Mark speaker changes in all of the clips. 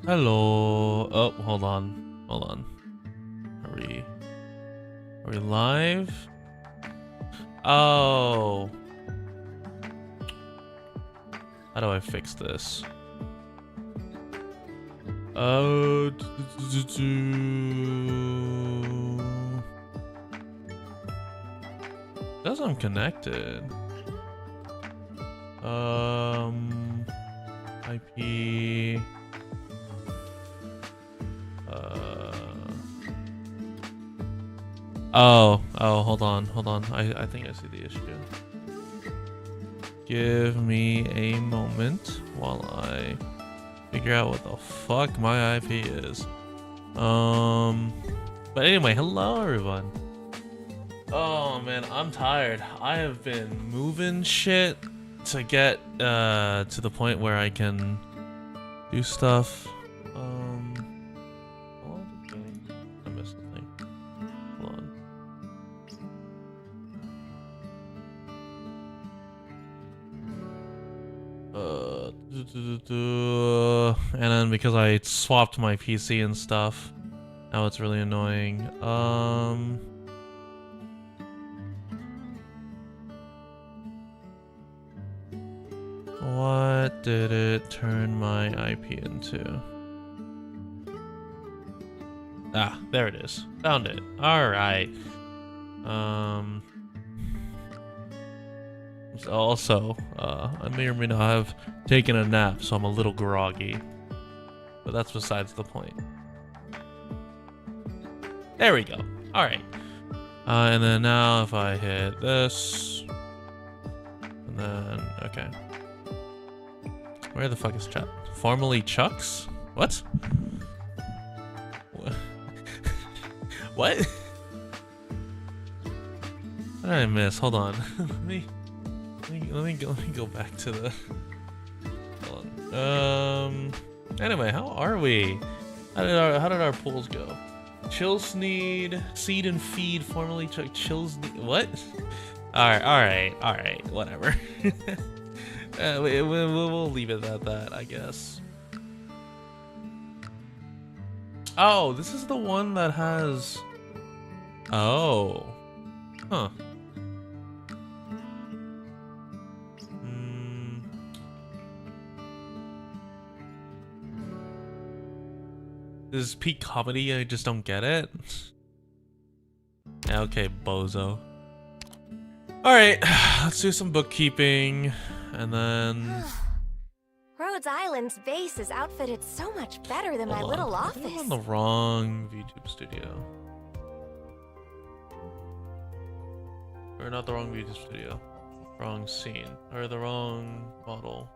Speaker 1: Hello. Oh, hold on. Hold on. Are we live? Oh. How do I fix this? Oh. Says I'm connected. IP. Oh, hold on. I think I see the issue. Give me a moment while I figure out what the fuck my IP is. But anyway, hello everyone. Oh man, I'm tired. I have been moving shit to get to the point where I can do stuff. I missed something. Hold on. And then because I swapped my PC and stuff, now it's really annoying. What did it turn my IP into? Ah, there it is. Found it. Alright. Also, I may or may not have taken a nap, so I'm a little groggy. But that's besides the point. There we go. Alright. And then now if I hit this... And then... Okay. Where the fuck is chat? Formerly Chucks? What? What? What did I miss? Hold on. Let me go back to the. Hold on. Anyway, how are we? How did our polls go? Chillsneed, seed and feed, formerly Chuck. What? All right. Whatever. We'll leave it at that, I guess. Oh, this is the one that has... Oh. Huh. This is peak comedy, I just don't get it. Yeah, okay, bozo. Alright, let's do some bookkeeping. And then...
Speaker 2: Rhodes Island's base is outfitted so much better than my little office.
Speaker 1: I'm on the wrong YouTube studio. Or not the wrong YouTube studio. Wrong scene. Or the wrong model.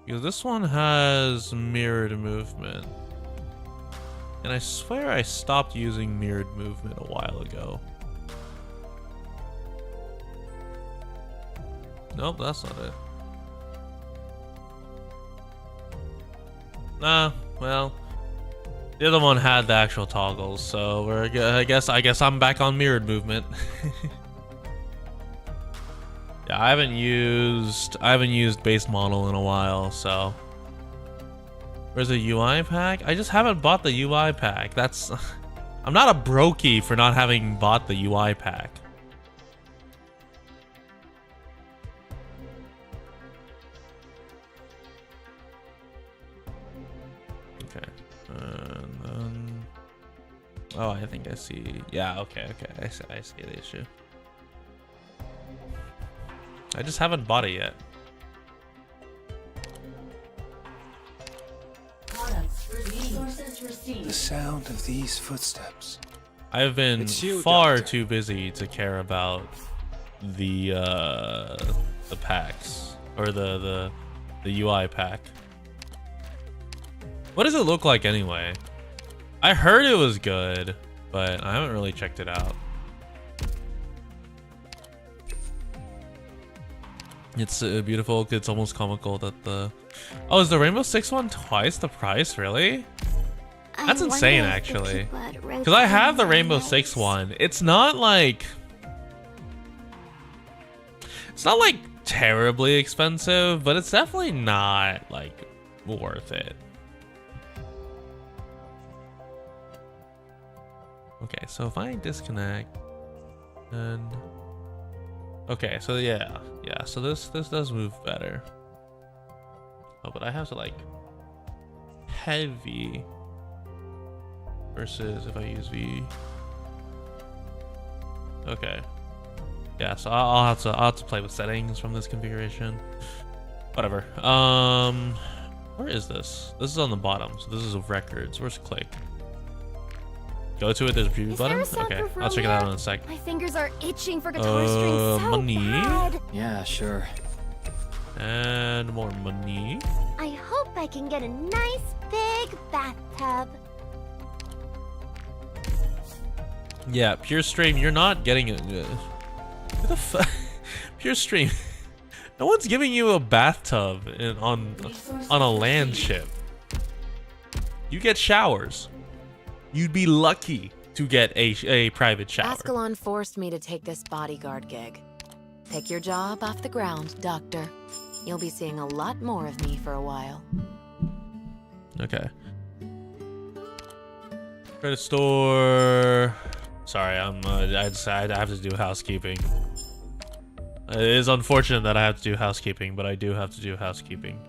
Speaker 1: Because this one has mirrored movement. And I swear I stopped using mirrored movement a while ago. Nope, that's not it. Nah, well, the other one had the actual toggles, so I guess I'm back on mirrored movement. Yeah, I haven't used base model in a while, so. Where's the UI pack? I just haven't bought the UI pack. That's I'm not a brokey for not having bought the UI pack. And then, oh, I think I see. Yeah, okay. I see the issue. I just haven't bought it yet.
Speaker 3: The sound of these footsteps.
Speaker 1: I've been far too busy to care about the packs or the UI pack. What does it look like anyway? I heard it was good, but I haven't really checked it out. It's beautiful. It's almost comical that the... Oh, is the Rainbow Six one twice the price? Really? That's insane, actually. Because I have the Rainbow Six one. It's not like terribly expensive, but it's definitely not like worth it. Okay, so if I disconnect, and okay, so yeah, so this does move better. Oh, but I have to like heavy versus if I use V. Okay. Yeah, so I'll have to play with settings from this configuration. Whatever. Where is this? This is on the bottom. So this is records. Where's click? Go to it. There's a preview button. Okay, I'll check it out in a sec.
Speaker 2: My fingers are itching for guitar strings so
Speaker 1: money.
Speaker 2: bad.
Speaker 3: Yeah, sure.
Speaker 1: And more money.
Speaker 2: I hope I can get a nice big bathtub.
Speaker 1: Yeah, pure stream. You're not getting it. What the fuck? Pure stream. No one's giving you a bathtub on a land ship. You get showers. You'd be lucky to get a private shower.
Speaker 4: Ascalon forced me to take this bodyguard gig. Pick your job off the ground, Doctor. You'll be seeing a lot more of me for a while.
Speaker 1: Okay. Credit store. Sorry, I have to do housekeeping. It is unfortunate that I have to do housekeeping, but I do have to do housekeeping.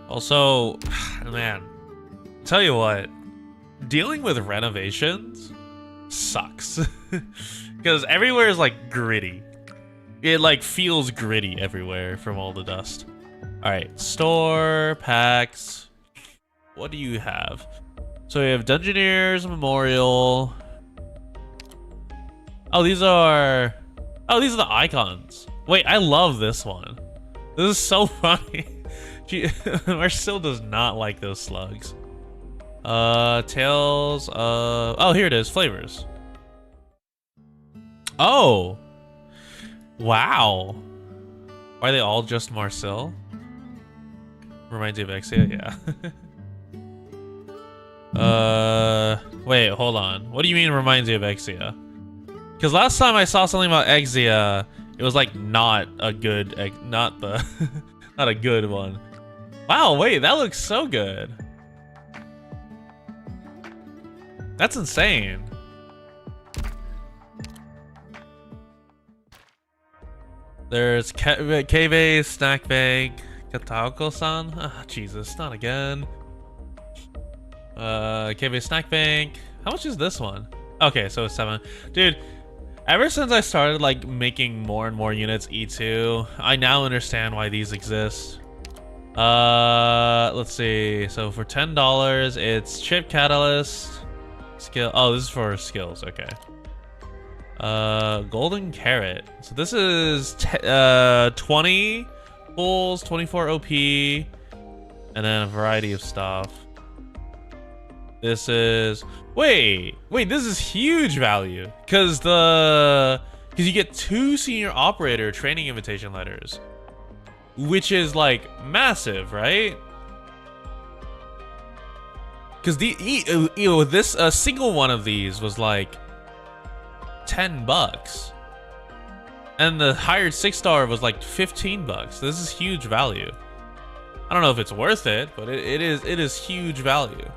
Speaker 1: Also, man, tell you what, dealing with renovations sucks. Because everywhere is like gritty. It like feels gritty everywhere from all the dust. Alright, store, packs. What do you have? So we have Dungeoneer's Memorial. Oh, these are the icons. Wait, I love this one. This is so funny. Marcel does not like those slugs. Tales of... Oh, here it is. Flavors. Oh. Wow. Are they all just Marcel? Reminds you of Exia? Yeah. Wait, hold on. What do you mean reminds you of Exia? Because last time I saw something about Exia, it was like not a good... Not the... not a good one. Wow, wait, that looks so good. That's insane. There's Keve, Snack Bag, Kataoko-san. Ah, Jesus, not again. Keve Snack Bank. How much is this one? Okay, so it's 7. Dude, ever since I started like making more and more units E2, I now understand why these exist. Let's see. So for $10, it's chip catalyst, skill. Oh, this is for skills. Okay. Golden carrot. So this is 20 pulls, 24 OP, and then a variety of stuff. This is wait. This is huge value because you get 2 senior operator training invitation letters, which is like massive, right? Because this a single one of these was like $10, and the hired 6-star was like $15. This is huge value. I don't know if it's worth it, but it is huge value.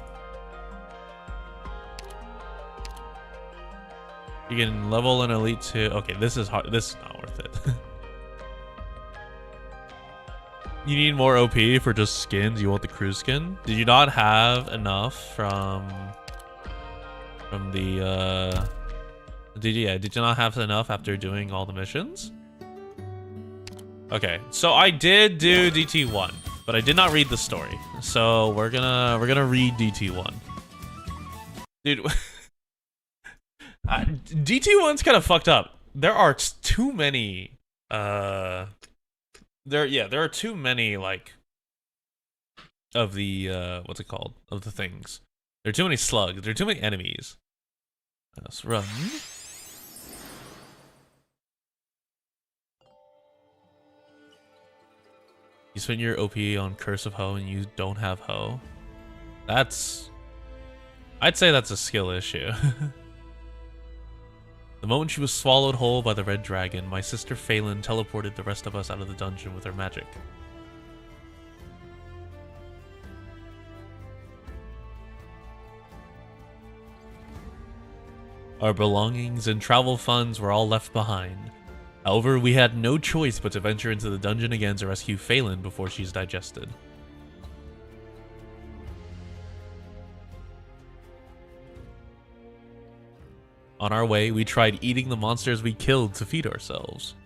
Speaker 1: You can level an elite 2. Okay, this is hard. This is not worth it. You need more OP for just skins. You want the crew skin? Did you not have enough from the did you not have enough after doing all the missions? Okay, so I did do DT1, but I did not read the story. So we're gonna read DT1. Dude, DT1's kind of fucked up. There are too many there are too many like of the what's it called, of the things. There are too many slugs. There are too many enemies. Let's run. You spend your OP on Curse of Ho and you don't have Ho. I'd say that's a skill issue. The moment she was swallowed whole by the red dragon, my sister Phelan teleported the rest of us out of the dungeon with her magic. Our belongings and travel funds were all left behind. However, we had no choice but to venture into the dungeon again to rescue Phelan before she's digested. On our way, we tried eating the monsters we killed to feed ourselves.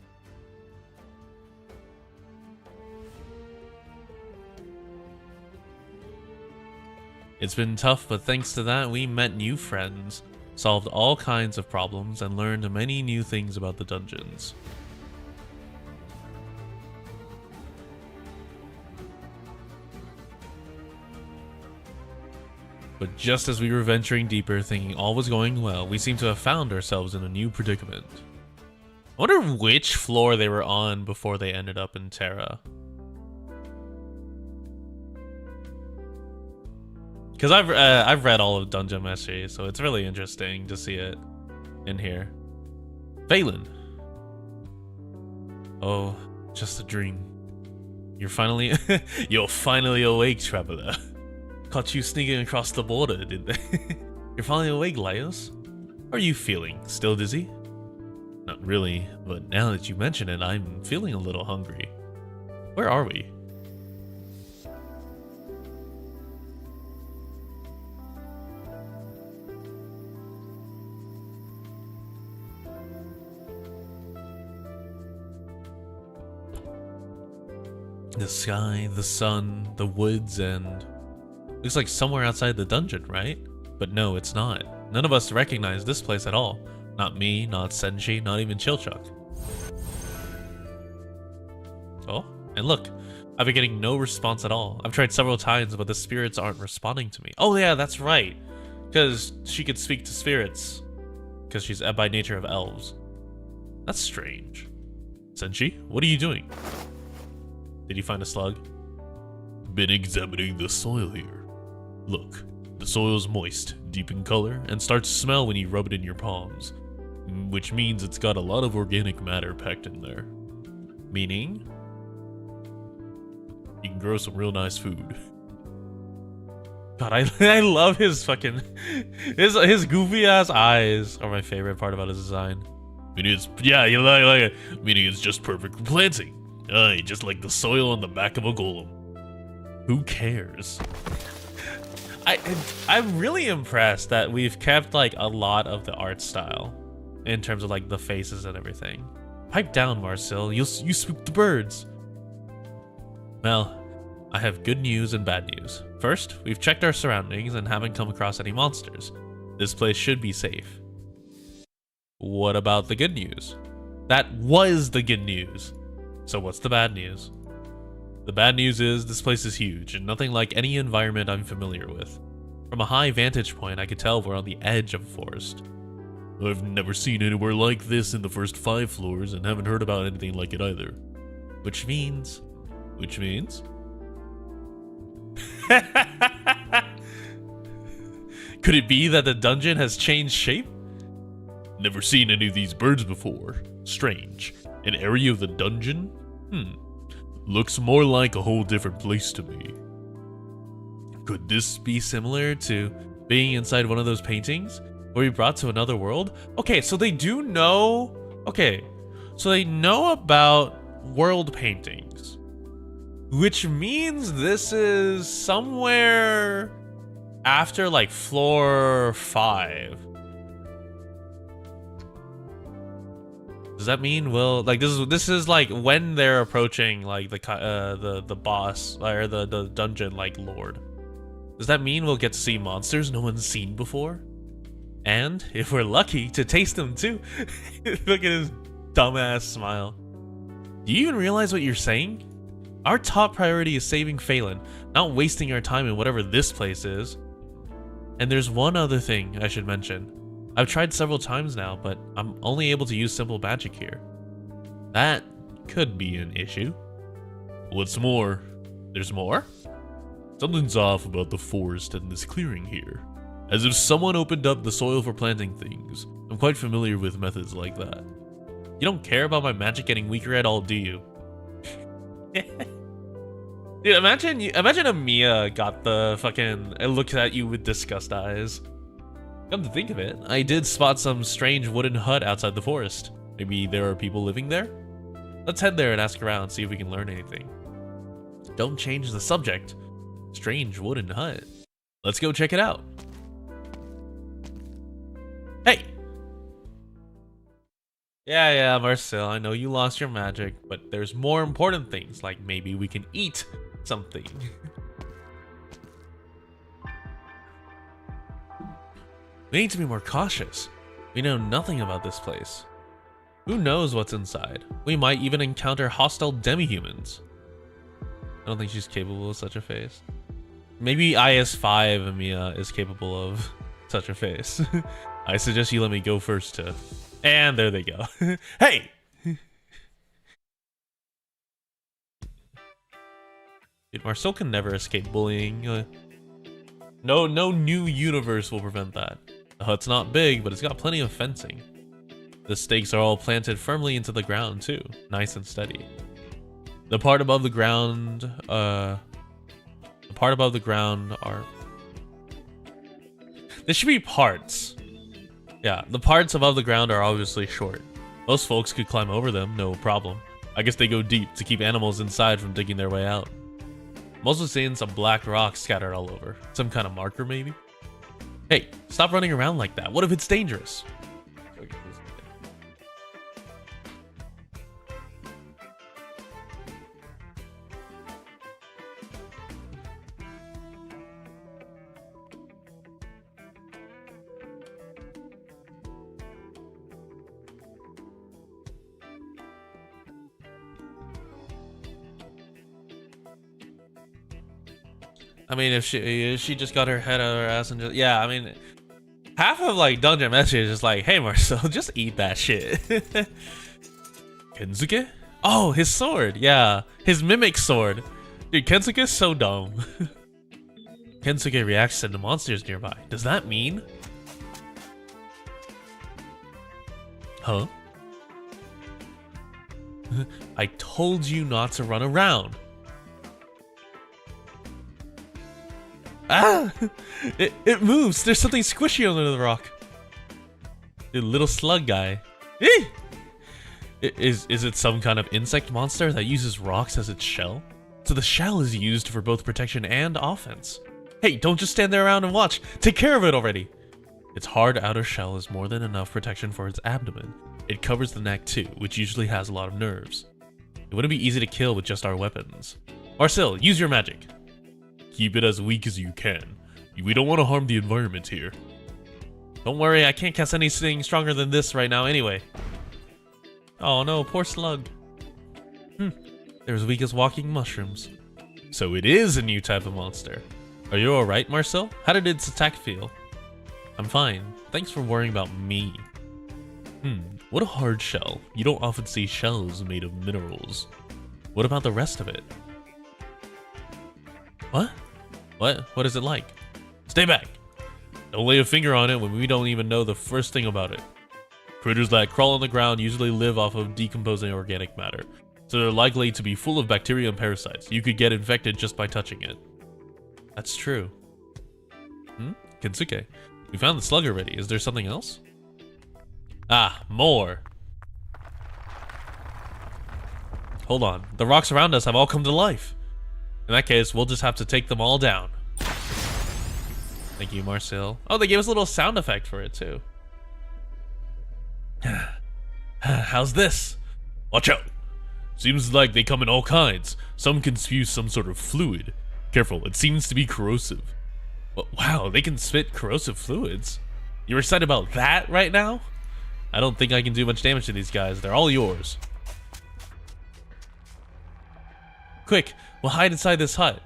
Speaker 1: It's been tough, but thanks to that, we met new friends, solved all kinds of problems, and learned many new things about the dungeons. But just as we were venturing deeper, thinking all was going well, we seemed to have found ourselves in a new predicament. I wonder which floor they were on before they ended up in Terra. Because I've read all of Dungeon Meshi, so it's really interesting to see it in here. Phelan. Oh, just a dream. You're finally awake, traveler. Caught you sneaking across the border, did they? You're finally awake, Laios. How are you feeling? Still dizzy? Not really, but now that you mention it, I'm feeling a little hungry. Where are we? The sky, the sun, the woods, and... looks like somewhere outside the dungeon, right? But no, it's not. None of us recognize this place at all. Not me, not Senshi, not even Chilchuck. Oh, and look. I've been getting no response at all. I've tried several times, but the spirits aren't responding to me. Oh yeah, that's right. Because she could speak to spirits. Because she's by nature of elves. That's strange. Senshi, what are you doing? Did you find a slug? Been examining the soil here. Look, the soil's moist, deep in color, and starts to smell when you rub it in your palms. Which means it's got a lot of organic matter packed in there. Meaning? You can grow some real nice food. God, I love his fucking... His goofy ass eyes are my favorite part about his design. Meaning it's... yeah, you like it. Meaning it's just perfect for planting. Aye, just like the soil on the back of a golem. Who cares? I'm really impressed that we've kept like a lot of the art style in terms of like the faces and everything. Pipe down, Marcel. You spook the birds. Well, I have good news and bad news. First, we've checked our surroundings and haven't come across any monsters. This place should be safe. What about the good news? That was the good news. So what's the bad news? The bad news is this place is huge and nothing like any environment I'm familiar with. From a high vantage point, I could tell we're on the edge of a forest. I've never seen anywhere like this in the first 5 floors and haven't heard about anything like it either. Which means... Could it be that the dungeon has changed shape? Never seen any of these birds before. Strange. An area of the dungeon? Looks more like a whole different place to me. Could this be similar to being inside one of those paintings where we brought to another world? Okay, so they do know... okay, so they know about world paintings. Which means this is somewhere after like floor 5. Does that mean we'll like this is like when they're approaching like the boss or the dungeon like lord? Does that mean we'll get to see monsters no one's seen before? And if we're lucky, to taste them too. Look at his dumbass smile. Do you even realize what you're saying? Our top priority is saving Phelan, not wasting our time in whatever this place is. And there's one other thing I should mention. I've tried several times now, but I'm only able to use simple magic here. That could be an issue. What's more, there's more? Something's off about the forest and this clearing here. As if someone opened up the soil for planting things. I'm quite familiar with methods like that. You don't care about my magic getting weaker at all, do you? Dude, imagine Amiya got the fucking... It looks at you with disgust eyes. Come to think of it, I did spot some strange wooden hut outside the forest. Maybe there are people living there? Let's head there and ask around, see if we can learn anything. Don't change the subject. Strange wooden hut. Let's go check it out. Hey! Yeah, Marcel, I know you lost your magic, but there's more important things, like maybe we can eat something. We need to be more cautious. We know nothing about this place. Who knows what's inside? We might even encounter hostile demi-humans. I don't think she's capable of such a face. Maybe IS-5 Amiya is capable of such a face. I suggest you let me go first too. And there they go. Hey! Dude, Marcel can never escape bullying. No new universe will prevent that. The hut's not big, but it's got plenty of fencing. The stakes are all planted firmly into the ground too, nice and steady. The part above the ground are... There should be parts. Yeah, the parts above the ground are obviously short. Most folks could climb over them, no problem. I guess they go deep to keep animals inside from digging their way out. I'm also seeing some black rocks scattered all over. Some kind of marker, maybe? Hey, stop running around like that. What if it's dangerous? I mean, if she just got her head out of her ass and just... Yeah, I mean... Half of, like, Dungeon Message is like, hey, Marcel, just eat that shit. Kensuke? Oh, his sword. Yeah, his mimic sword. Dude, Kensuke's so dumb. Kensuke reacts to the monsters nearby. Does that mean... Huh? I told you not to run around. Ah! It moves! There's something squishy under the rock. The little slug guy. Eee! Is it some kind of insect monster that uses rocks as its shell? So the shell is used for both protection and offense. Hey, don't just stand there around and watch. Take care of it already. Its hard outer shell is more than enough protection for its abdomen. It covers the neck too, which usually has a lot of nerves. It wouldn't be easy to kill with just our weapons. Marcel, use your magic. Keep it as weak as you can. We don't want to harm the environment here. Don't worry, I can't cast anything stronger than this right now anyway. Oh no, poor slug. They're as weak as walking mushrooms. So it is a new type of monster. Are you alright, Marcel? How did its attack feel? I'm fine. Thanks for worrying about me. What a hard shell. You don't often see shells made of minerals. What about the rest of it? What? What is it like? Stay back! Don't lay a finger on it when we don't even know the first thing about it. Critters that crawl on the ground usually live off of decomposing organic matter, so they're likely to be full of bacteria and parasites. You could get infected just by touching it. That's true. Kensuke, we found the slug already. Is there something else? Ah, more! Hold on, the rocks around us have all come to life. In that case, we'll just have to take them all down. Thank you, Marcel. Oh, they gave us a little sound effect for it, too. How's this? Watch out! Seems like they come in all kinds. Some can spew some sort of fluid. Careful, it seems to be corrosive. Wow, they can spit corrosive fluids. You're excited about that right now? I don't think I can do much damage to these guys. They're all yours. Quick, we'll hide inside this hut.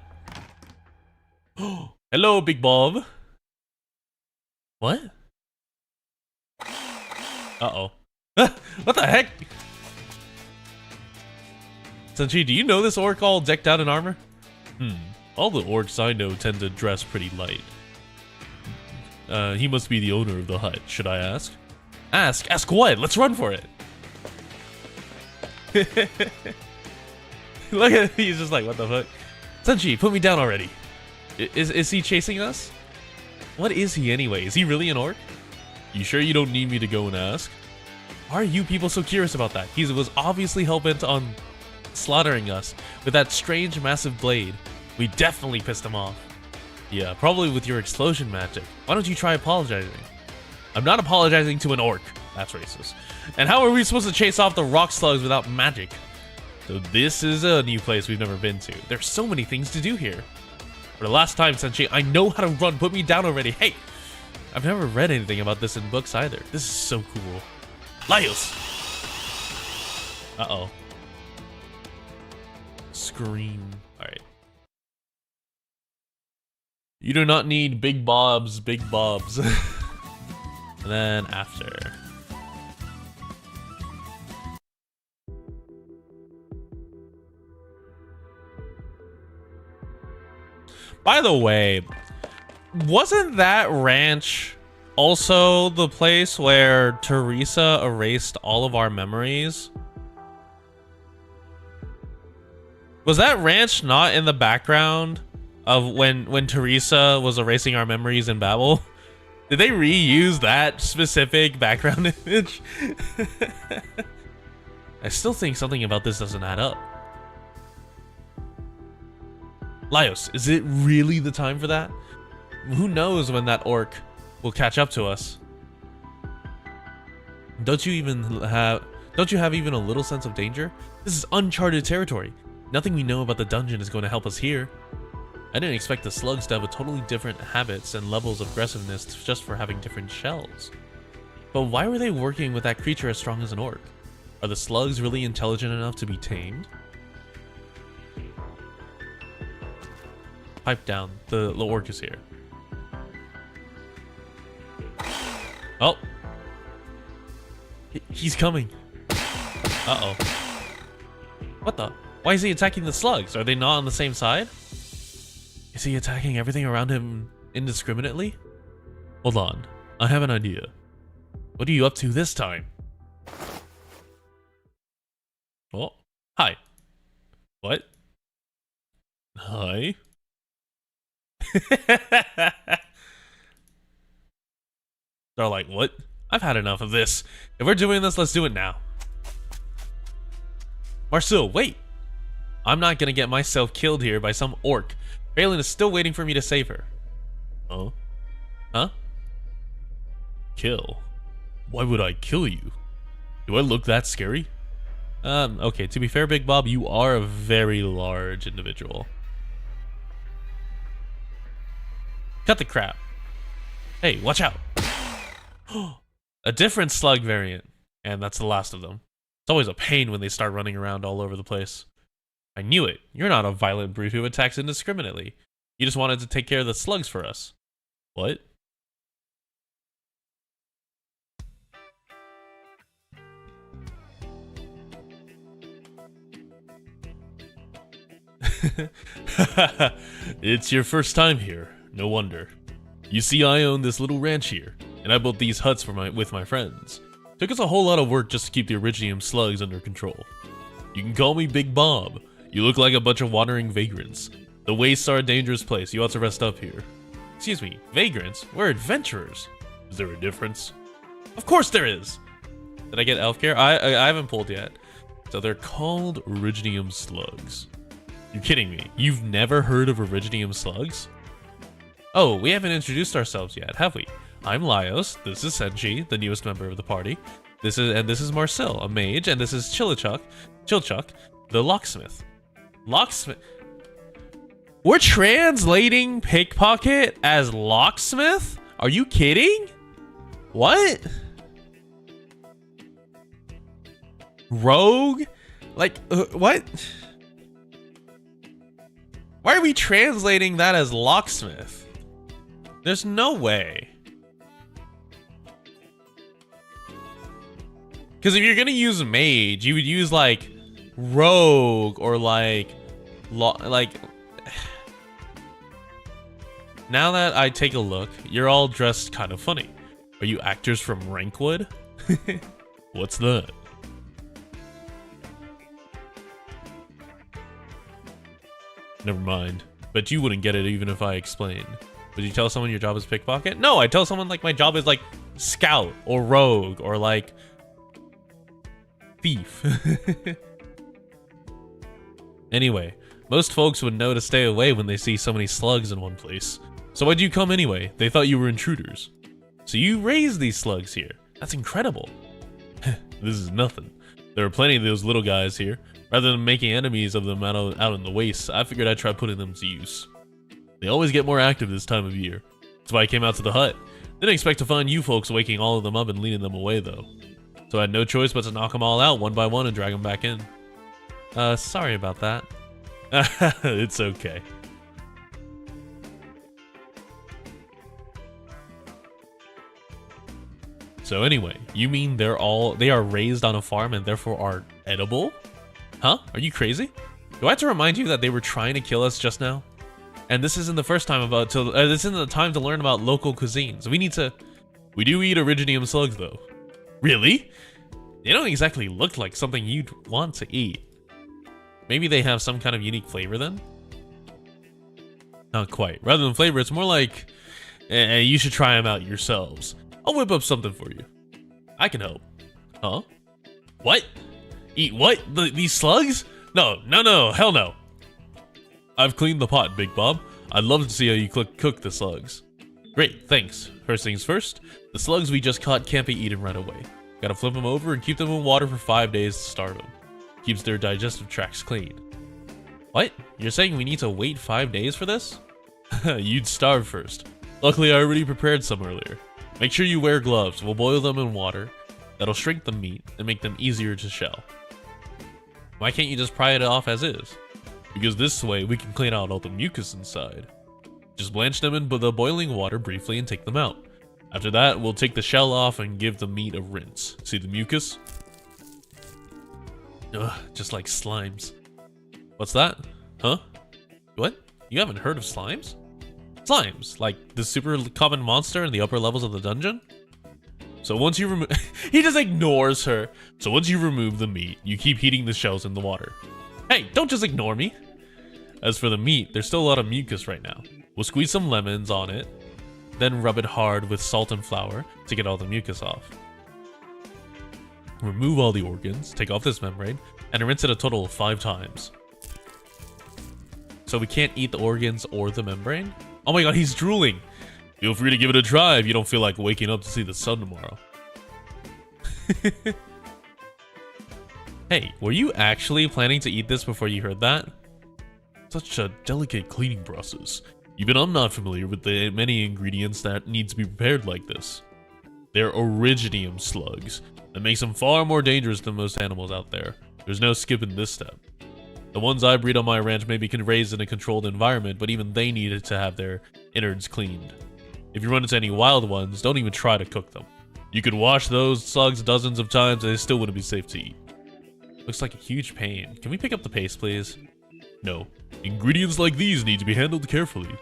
Speaker 1: Hello, Big Bob. What? Uh-oh. What the heck? Senshi, do you know this orc all decked out in armor? All the orcs I know tend to dress pretty light. He must be the owner of the hut. Should I ask? Ask what? Let's run for it. Look at, he's just like, what the fuck? Senshi, put me down already. Is he chasing us? What is he anyway? Is he really an orc? You sure you don't need me to go and ask? Why are you people so curious about that? He was obviously hell-bent on slaughtering us with that strange massive blade. We definitely pissed him off. Yeah, probably with your explosion magic. Why don't you try apologizing? I'm not apologizing to an orc. That's racist. And how are we supposed to chase off the rock slugs without magic? So this is a new place we've never been to. There's so many things to do here. For the last time, Senshi, I know how to run. Put me down already. Hey! I've never read anything about this in books either. This is so cool. Laios! Uh-oh. Scream. Alright. You do not need big bobs, big bobs. And then after. By the way, wasn't that ranch also the place where Teresa erased all of our memories? Was that ranch not in the background of when Teresa was erasing our memories in Babel? Did they reuse that specific background image? I still think something about this doesn't add up. Laios, is it really the time for that? Who knows when that orc will catch up to us? Don't you have even a little sense of danger? This is uncharted territory. Nothing we know about the dungeon is going to help us here. I didn't expect the slugs to have totally different habits and levels of aggressiveness just for having different shells. But why were they working with that creature as strong as an orc? Are the slugs really intelligent enough to be tamed? Pipe down. The orc is here. Oh. He's coming. Uh-oh. What the? Why is he attacking the slugs? Are they not on the same side? Is he attacking everything around him indiscriminately? Hold on. I have an idea. What are you up to this time? Oh. Hi. What? Hi? They're like, what? I've had enough of this. If we're doing this, let's do it now. Marcel, wait! I'm not gonna get myself killed here by some orc. Phelan is still waiting for me to save her. Oh? Huh? Kill? Why would I kill you? Do I look that scary? Okay, to be fair, Big Bob, you are a very large individual. Cut the crap. Hey, watch out. A different slug variant. And that's the last of them. It's always a pain when they start running around all over the place. I knew it. You're not a violent brute who attacks indiscriminately. You just wanted to take care of the slugs for us. What? It's your first time here. No wonder. You see, I own this little ranch here, and I built these huts with my friends. Took us a whole lot of work just to keep the Originium slugs under control. You can call me Big Bob. You look like a bunch of wandering vagrants. The wastes are a dangerous place. You ought to rest up here. Excuse me, vagrants? We're adventurers. Is there a difference? Of course there is! Did I get elf care? I haven't pulled yet. So they're called Originium slugs. You're kidding me. You've never heard of Originium slugs? Oh, we haven't introduced ourselves yet, have we? I'm Laios, this is Senshi, the newest member of the party. This is Marcel, a mage, and this is Chilchuck, the locksmith. Locksmith? We're translating pickpocket as locksmith? Are you kidding? What? Rogue? Like, what? Why are we translating that as locksmith? There's no way. Because if you're gonna use mage, you would use like rogue or like Now that I take a look, you're all dressed kind of funny. Are you actors from Rankwood? What's that? Never mind. But you wouldn't get it even if I explained. Would you tell someone your job is pickpocket? No, I tell someone like my job is like scout or rogue or like thief. Anyway, most folks would know to stay away when they see so many slugs in one place. So why'd you come anyway? They thought you were intruders. So you raised these slugs here. That's incredible. This is nothing. There are plenty of those little guys here. Rather than making enemies of them out in the wastes, I figured I'd try putting them to use. They always get more active this time of year. That's why I came out to the hut. Didn't expect to find you folks waking all of them up and leading them away though. So I had no choice but to knock them all out one by one and drag them back in. Sorry about that. It's okay. So anyway, you mean they are raised on a farm and therefore are edible? Huh? Are you crazy? Do I have to remind you that they were trying to kill us just now? And this isn't the first time this isn't the time to learn about local cuisines. We do eat Originium slugs though. Really? They don't exactly look like something you'd want to eat. Maybe they have some kind of unique flavor then? Not quite. Rather than flavor, it's more like, you should try them out yourselves. I'll whip up something for you. I can help. Huh? What? Eat what? These slugs? No, hell no. I've cleaned the pot, Big Bob. I'd love to see how you cook the slugs. Great, thanks. First things first, the slugs we just caught can't be eaten right away. Gotta flip them over and keep them in water for 5 days to starve them. Keeps their digestive tracts clean. What? You're saying we need to wait 5 days for this? You'd starve first. Luckily, I already prepared some earlier. Make sure you wear gloves. We'll boil them in water. That'll shrink the meat and make them easier to shell. Why can't you just pry it off as is? Because this way we can clean out all the mucus inside. Just blanch them in the boiling water briefly and take them out. After that, we'll take the shell off and give the meat a rinse. See the mucus? Ugh, just like slimes. What's that? Huh? What? You haven't heard of slimes? Slimes, like the super common monster in the upper levels of the dungeon? So once you remove... He just ignores her. So once you remove the meat, you keep heating the shells in the water. Hey, don't just ignore me. As for the meat, there's still a lot of mucus right now. We'll squeeze some lemons on it, then rub it hard with salt and flour to get all the mucus off. Remove all the organs, take off this membrane, and rinse it a total of 5 times. So we can't eat the organs or the membrane? Oh my god, he's drooling! Feel free to give it a try if you don't feel like waking up to see the sun tomorrow. Hey, were you actually planning to eat this before you heard that? Such a delicate cleaning process. Even I'm not familiar with the many ingredients that need to be prepared like this. They're Originium slugs. That makes them far more dangerous than most animals out there. There's no skipping this step. The ones I breed on my ranch may be raised in a controlled environment, but even they needed to have their innards cleaned. If you run into any wild ones, don't even try to cook them. You could wash those slugs dozens of times and they still wouldn't be safe to eat. Looks like a huge pain. Can we pick up the pace, please? No. Ingredients like these need to be handled carefully.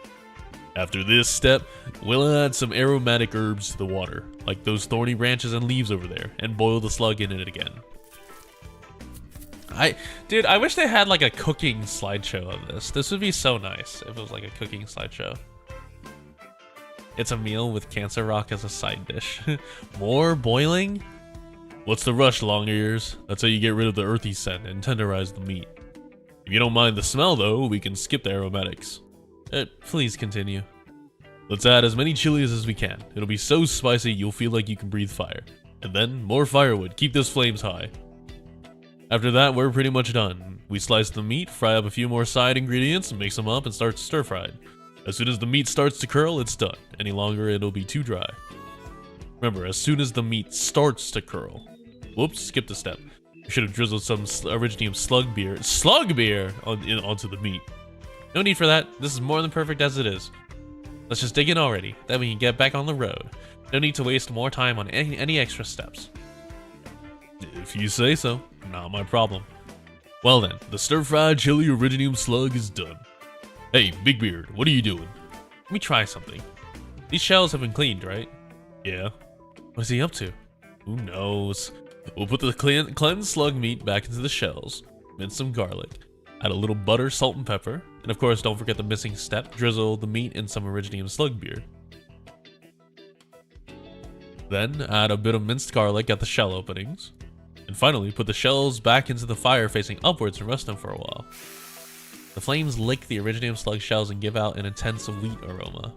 Speaker 1: After this step, we'll add some aromatic herbs to the water, like those thorny branches and leaves over there, and boil the slug in it again. Dude, I wish they had like a cooking slideshow of this. This would be so nice if it was like a cooking slideshow. It's a meal with cancer rock as a side dish. More boiling? What's the rush, long ears? That's how you get rid of the earthy scent and tenderize the meat. If you don't mind the smell though, we can skip the aromatics. Please continue. Let's add as many chilies as we can. It'll be so spicy you'll feel like you can breathe fire. And then, more firewood. Keep those flames high. After that, we're pretty much done. We slice the meat, fry up a few more side ingredients, mix them up, and start stir-fried. As soon as the meat starts to curl, it's done. Any longer, it'll be too dry. Remember, as soon as the meat starts to curl. Whoops, skipped a step. We should have drizzled some Originium slug beer onto the meat. No need for that. This is more than perfect as it is. Let's just dig in already. Then we can get back on the road. No need to waste more time on any extra steps. If you say so. Not my problem. Well then, the stir-fried chili Originium slug is done. Hey, Big Beard, what are you doing? Let me try something. These shells have been cleaned, right? Yeah. What is he up to? Who knows? We'll put the cleansed slug meat back into the shells, mince some garlic, add a little butter, salt, and pepper, and of course don't forget the missing step, drizzle the meat in some Originium slug beer. Then add a bit of minced garlic at the shell openings, and finally put the shells back into the fire facing upwards and rest them for a while. The flames lick the Originium slug shells and give out an intense wheat aroma.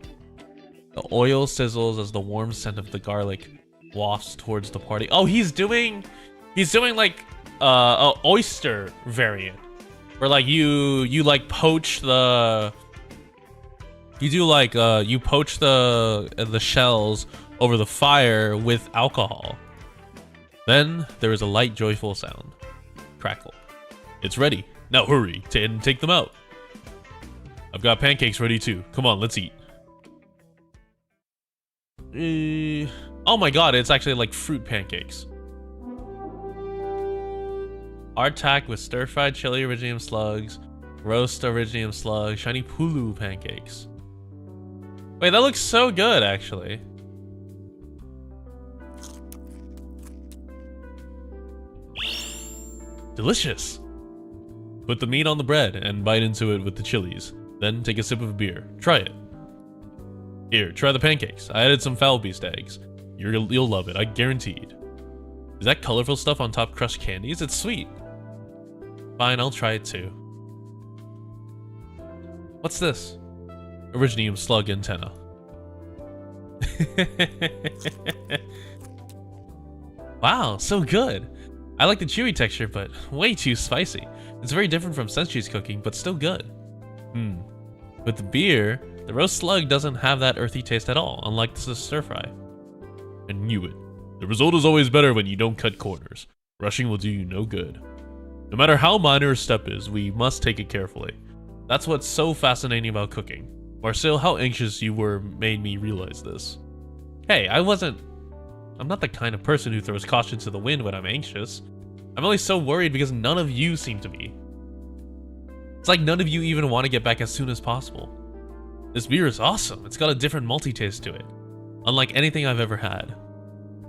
Speaker 1: The oil sizzles as the warm scent of the garlic wafts towards the party. Oh, he's doing like a oyster variant, where like you like poach the you poach the shells over the fire with alcohol. Then there is a light, joyful sound. Crackle. It's ready. Now hurry and take them out. I've got pancakes ready too. Come on, let's eat. Oh my god, it's actually like fruit pancakes. Hardtack with stir-fried chili Originium slugs, roast Originium slugs, shiny pulu pancakes. Wait, that looks so good, actually. Delicious! Put the meat on the bread and bite into it with the chilies. Then take a sip of beer. Try it. Here, try the pancakes. I added some foul beast eggs. You'll love it, I guaranteed. Is that colorful stuff on top crushed candies? It's sweet. Fine, I'll try it too. What's this? Originium slug antenna. Wow, so good. I like the chewy texture, but way too spicy. It's very different from Senchu's cooking, but still good. With the beer, the roast slug doesn't have that earthy taste at all, unlike the stir fry. I knew it. The result is always better when you don't cut corners. Rushing will do you no good. No matter how minor a step is, we must take it carefully. That's what's so fascinating about cooking. Marcel, how anxious you were made me realize this. Hey, I'm not the kind of person who throws caution to the wind when I'm anxious. I'm only so worried because none of you seem to be. It's like none of you even want to get back as soon as possible. This beer is awesome. It's got a different malty taste to it, unlike anything I've ever had.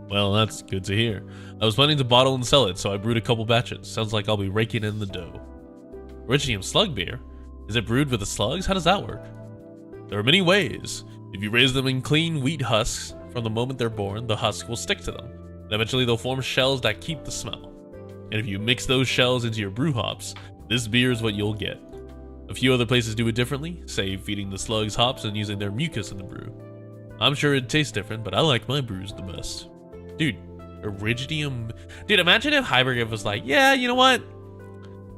Speaker 1: Well, that's good to hear. I was planning to bottle and sell it, so I brewed a couple batches. Sounds like I'll be raking in the dough. Originium slug beer? Is it brewed with the slugs? How does that work? There are many ways. If you raise them in clean wheat husks, from the moment they're born, the husk will stick to them. And eventually they'll form shells that keep the smell. And if you mix those shells into your brew hops, this beer is what you'll get. A few other places do it differently, say feeding the slugs hops and using their mucus in the brew. I'm sure it tastes different, but I like my brews the best. Dude, Originium... Dude, imagine if Hybergive was like, yeah, you know what?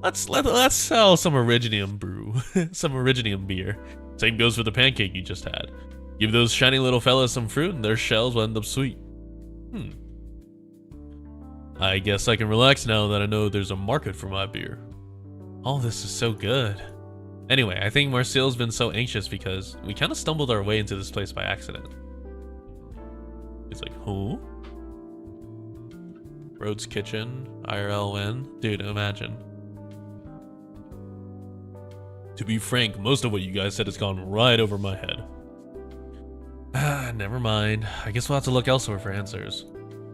Speaker 1: Let's sell some Originium brew. Some Originium beer. Same goes for the pancake you just had. Give those shiny little fellas some fruit and their shells will end up sweet. I guess I can relax now that I know there's a market for my beer. All this is so good. Anyway, I think Marcel's been so anxious because we kind of stumbled our way into this place by accident. He's like, huh? Rhodes Kitchen, IRL win. Dude, imagine. To be frank, most of what you guys said has gone right over my head. Never mind. I guess we'll have to look elsewhere for answers.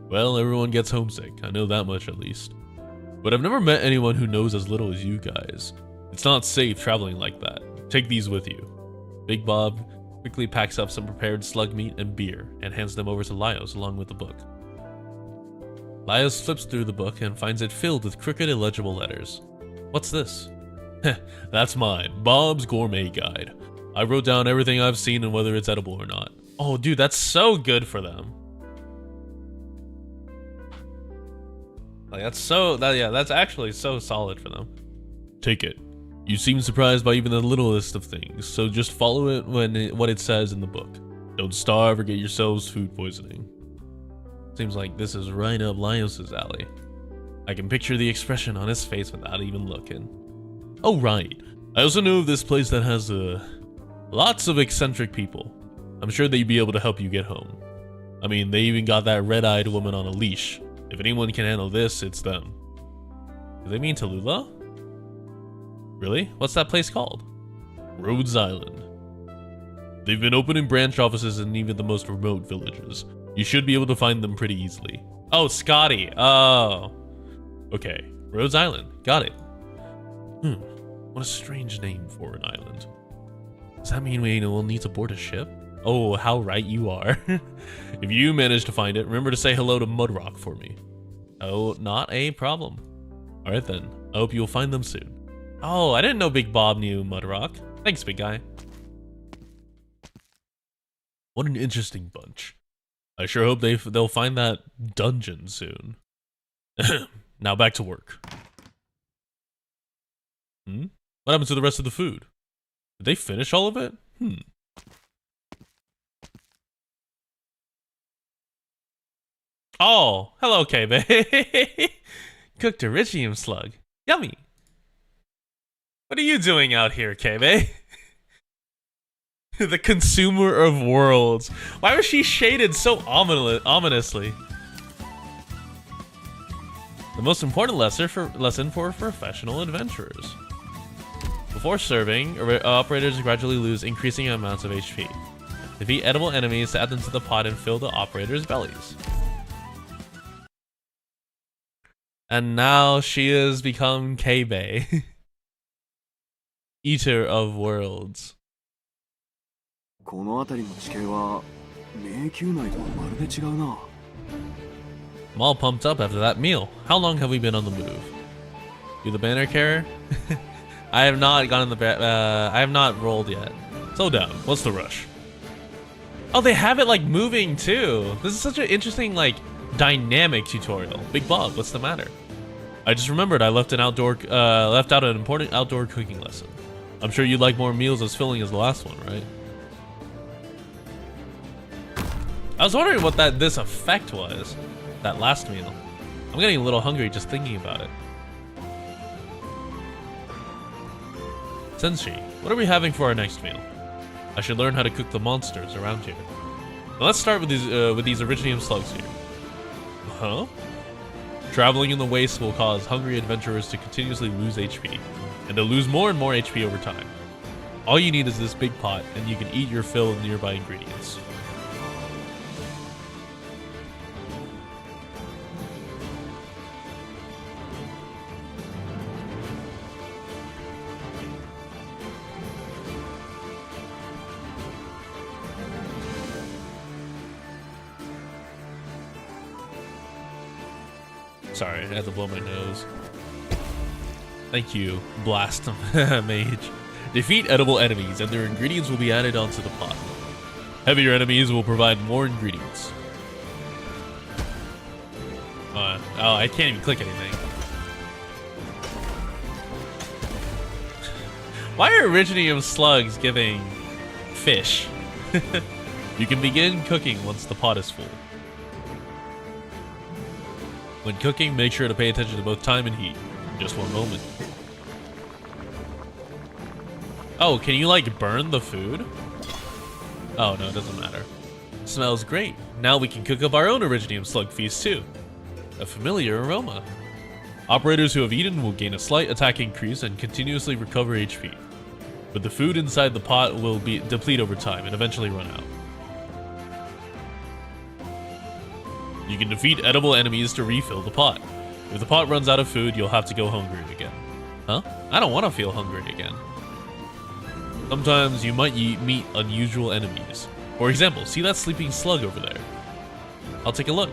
Speaker 1: Well, everyone gets homesick. I know that much at least. But I've never met anyone who knows as little as you guys. It's not safe traveling like that. Take these with you. Big Bob quickly packs up some prepared slug meat and beer and hands them over to Laios along with the book. Laios flips through the book and finds it filled with crooked illegible letters. What's this? That's mine, Bob's Gourmet Guide. I wrote down everything I've seen and whether it's edible or not. Oh, dude, that's so good for them. Like, that's actually so solid for them. Take it. You seem surprised by even the littlest of things, so just follow it what it says in the book. Don't starve or get yourselves food poisoning. Seems like this is right up Laios' alley. I can picture the expression on his face without even looking. Oh right, I also know of this place that has lots of eccentric people. I'm sure they'd be able to help you get home. I mean, they even got that red-eyed woman on a leash. If anyone can handle this, it's them. Do they mean Tallulah? Really? What's that place called? Rhodes Island. They've been opening branch offices in even the most remote villages. You should be able to find them pretty easily. Oh, Scotty. Oh. Okay. Rhodes Island. Got it. What a strange name for an island. Does that mean we'll need to board a ship? Oh, how right you are. If you manage to find it, remember to say hello to Mudrock for me. Oh, not a problem. Alright then. I hope you'll find them soon. Oh, I didn't know Big Bob knew Mudrock. Thanks, big guy. What an interesting bunch. I sure hope they'll find that dungeon soon. Now back to work. What happened to the rest of the food? Did they finish all of it? Oh, hello, K-Bay. Cooked Iridium slug. Yummy. What are you doing out here, K-Bay? The consumer of worlds. Why was she shaded so ominously? The most important lesson for professional adventurers. Before serving, operators gradually lose increasing amounts of HP. Defeat edible enemies to add them to the pot and fill the operators' bellies. And now she has become K-Bay. Eater of worlds. I'm all pumped up after that meal. How long have we been on the move? You the banner carrier? I have not gone in the I have not rolled yet. Slow down. What's the rush? Oh, they have it like moving too. This is such an interesting like dynamic tutorial. Big Bob, what's the matter? I just remembered I left out an important outdoor cooking lesson. I'm sure you'd like more meals as filling as the last one, right? I was wondering what this effect was. That last meal. I'm getting a little hungry just thinking about it. Senshi, what are we having for our next meal? I should learn how to cook the monsters around here. Now let's start with these Iridium slugs here. Huh? Traveling in the wastes will cause hungry adventurers to continuously lose HP, and they'll lose more and more HP over time. All you need is this big pot, and you can eat your fill of nearby ingredients. Sorry, I had to blow my nose. Thank you, Blast Mage. Defeat edible enemies, and their ingredients will be added onto the pot. Heavier enemies will provide more ingredients. Oh, I can't even click anything. Why are Iridium slugs giving fish? You can begin cooking once the pot is full. When cooking, make sure to pay attention to both time and heat. Just one moment. Oh, can you like burn the food? Oh no, it doesn't matter. Smells great. Now we can cook up our own Iridium slug feast too. A familiar aroma. Operators who have eaten will gain a slight attack increase and continuously recover HP. But the food inside the pot will deplete over time and eventually run out. You can defeat edible enemies to refill the pot. If the pot runs out of food, you'll have to go hungry again. Huh? I don't want to feel hungry again. Sometimes you might meet unusual enemies. For example, see that sleeping slug over there? I'll take a look.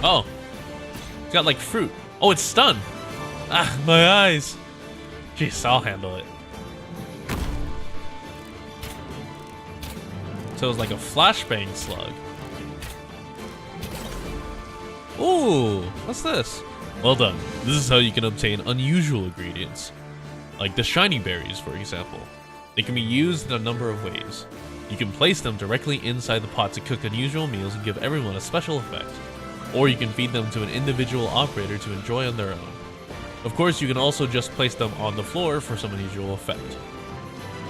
Speaker 1: Oh. It's got like fruit. Oh, it's stunned. Ah, my eyes. Jeez, I'll handle it. So it's like a flashbang slug. Ooh, what's this? Well done. This is how you can obtain unusual ingredients. Like the shiny berries, for example. They can be used in a number of ways. You can place them directly inside the pot to cook unusual meals and give everyone a special effect. Or you can feed them to an individual operator to enjoy on their own. Of course, you can also just place them on the floor for some unusual effect.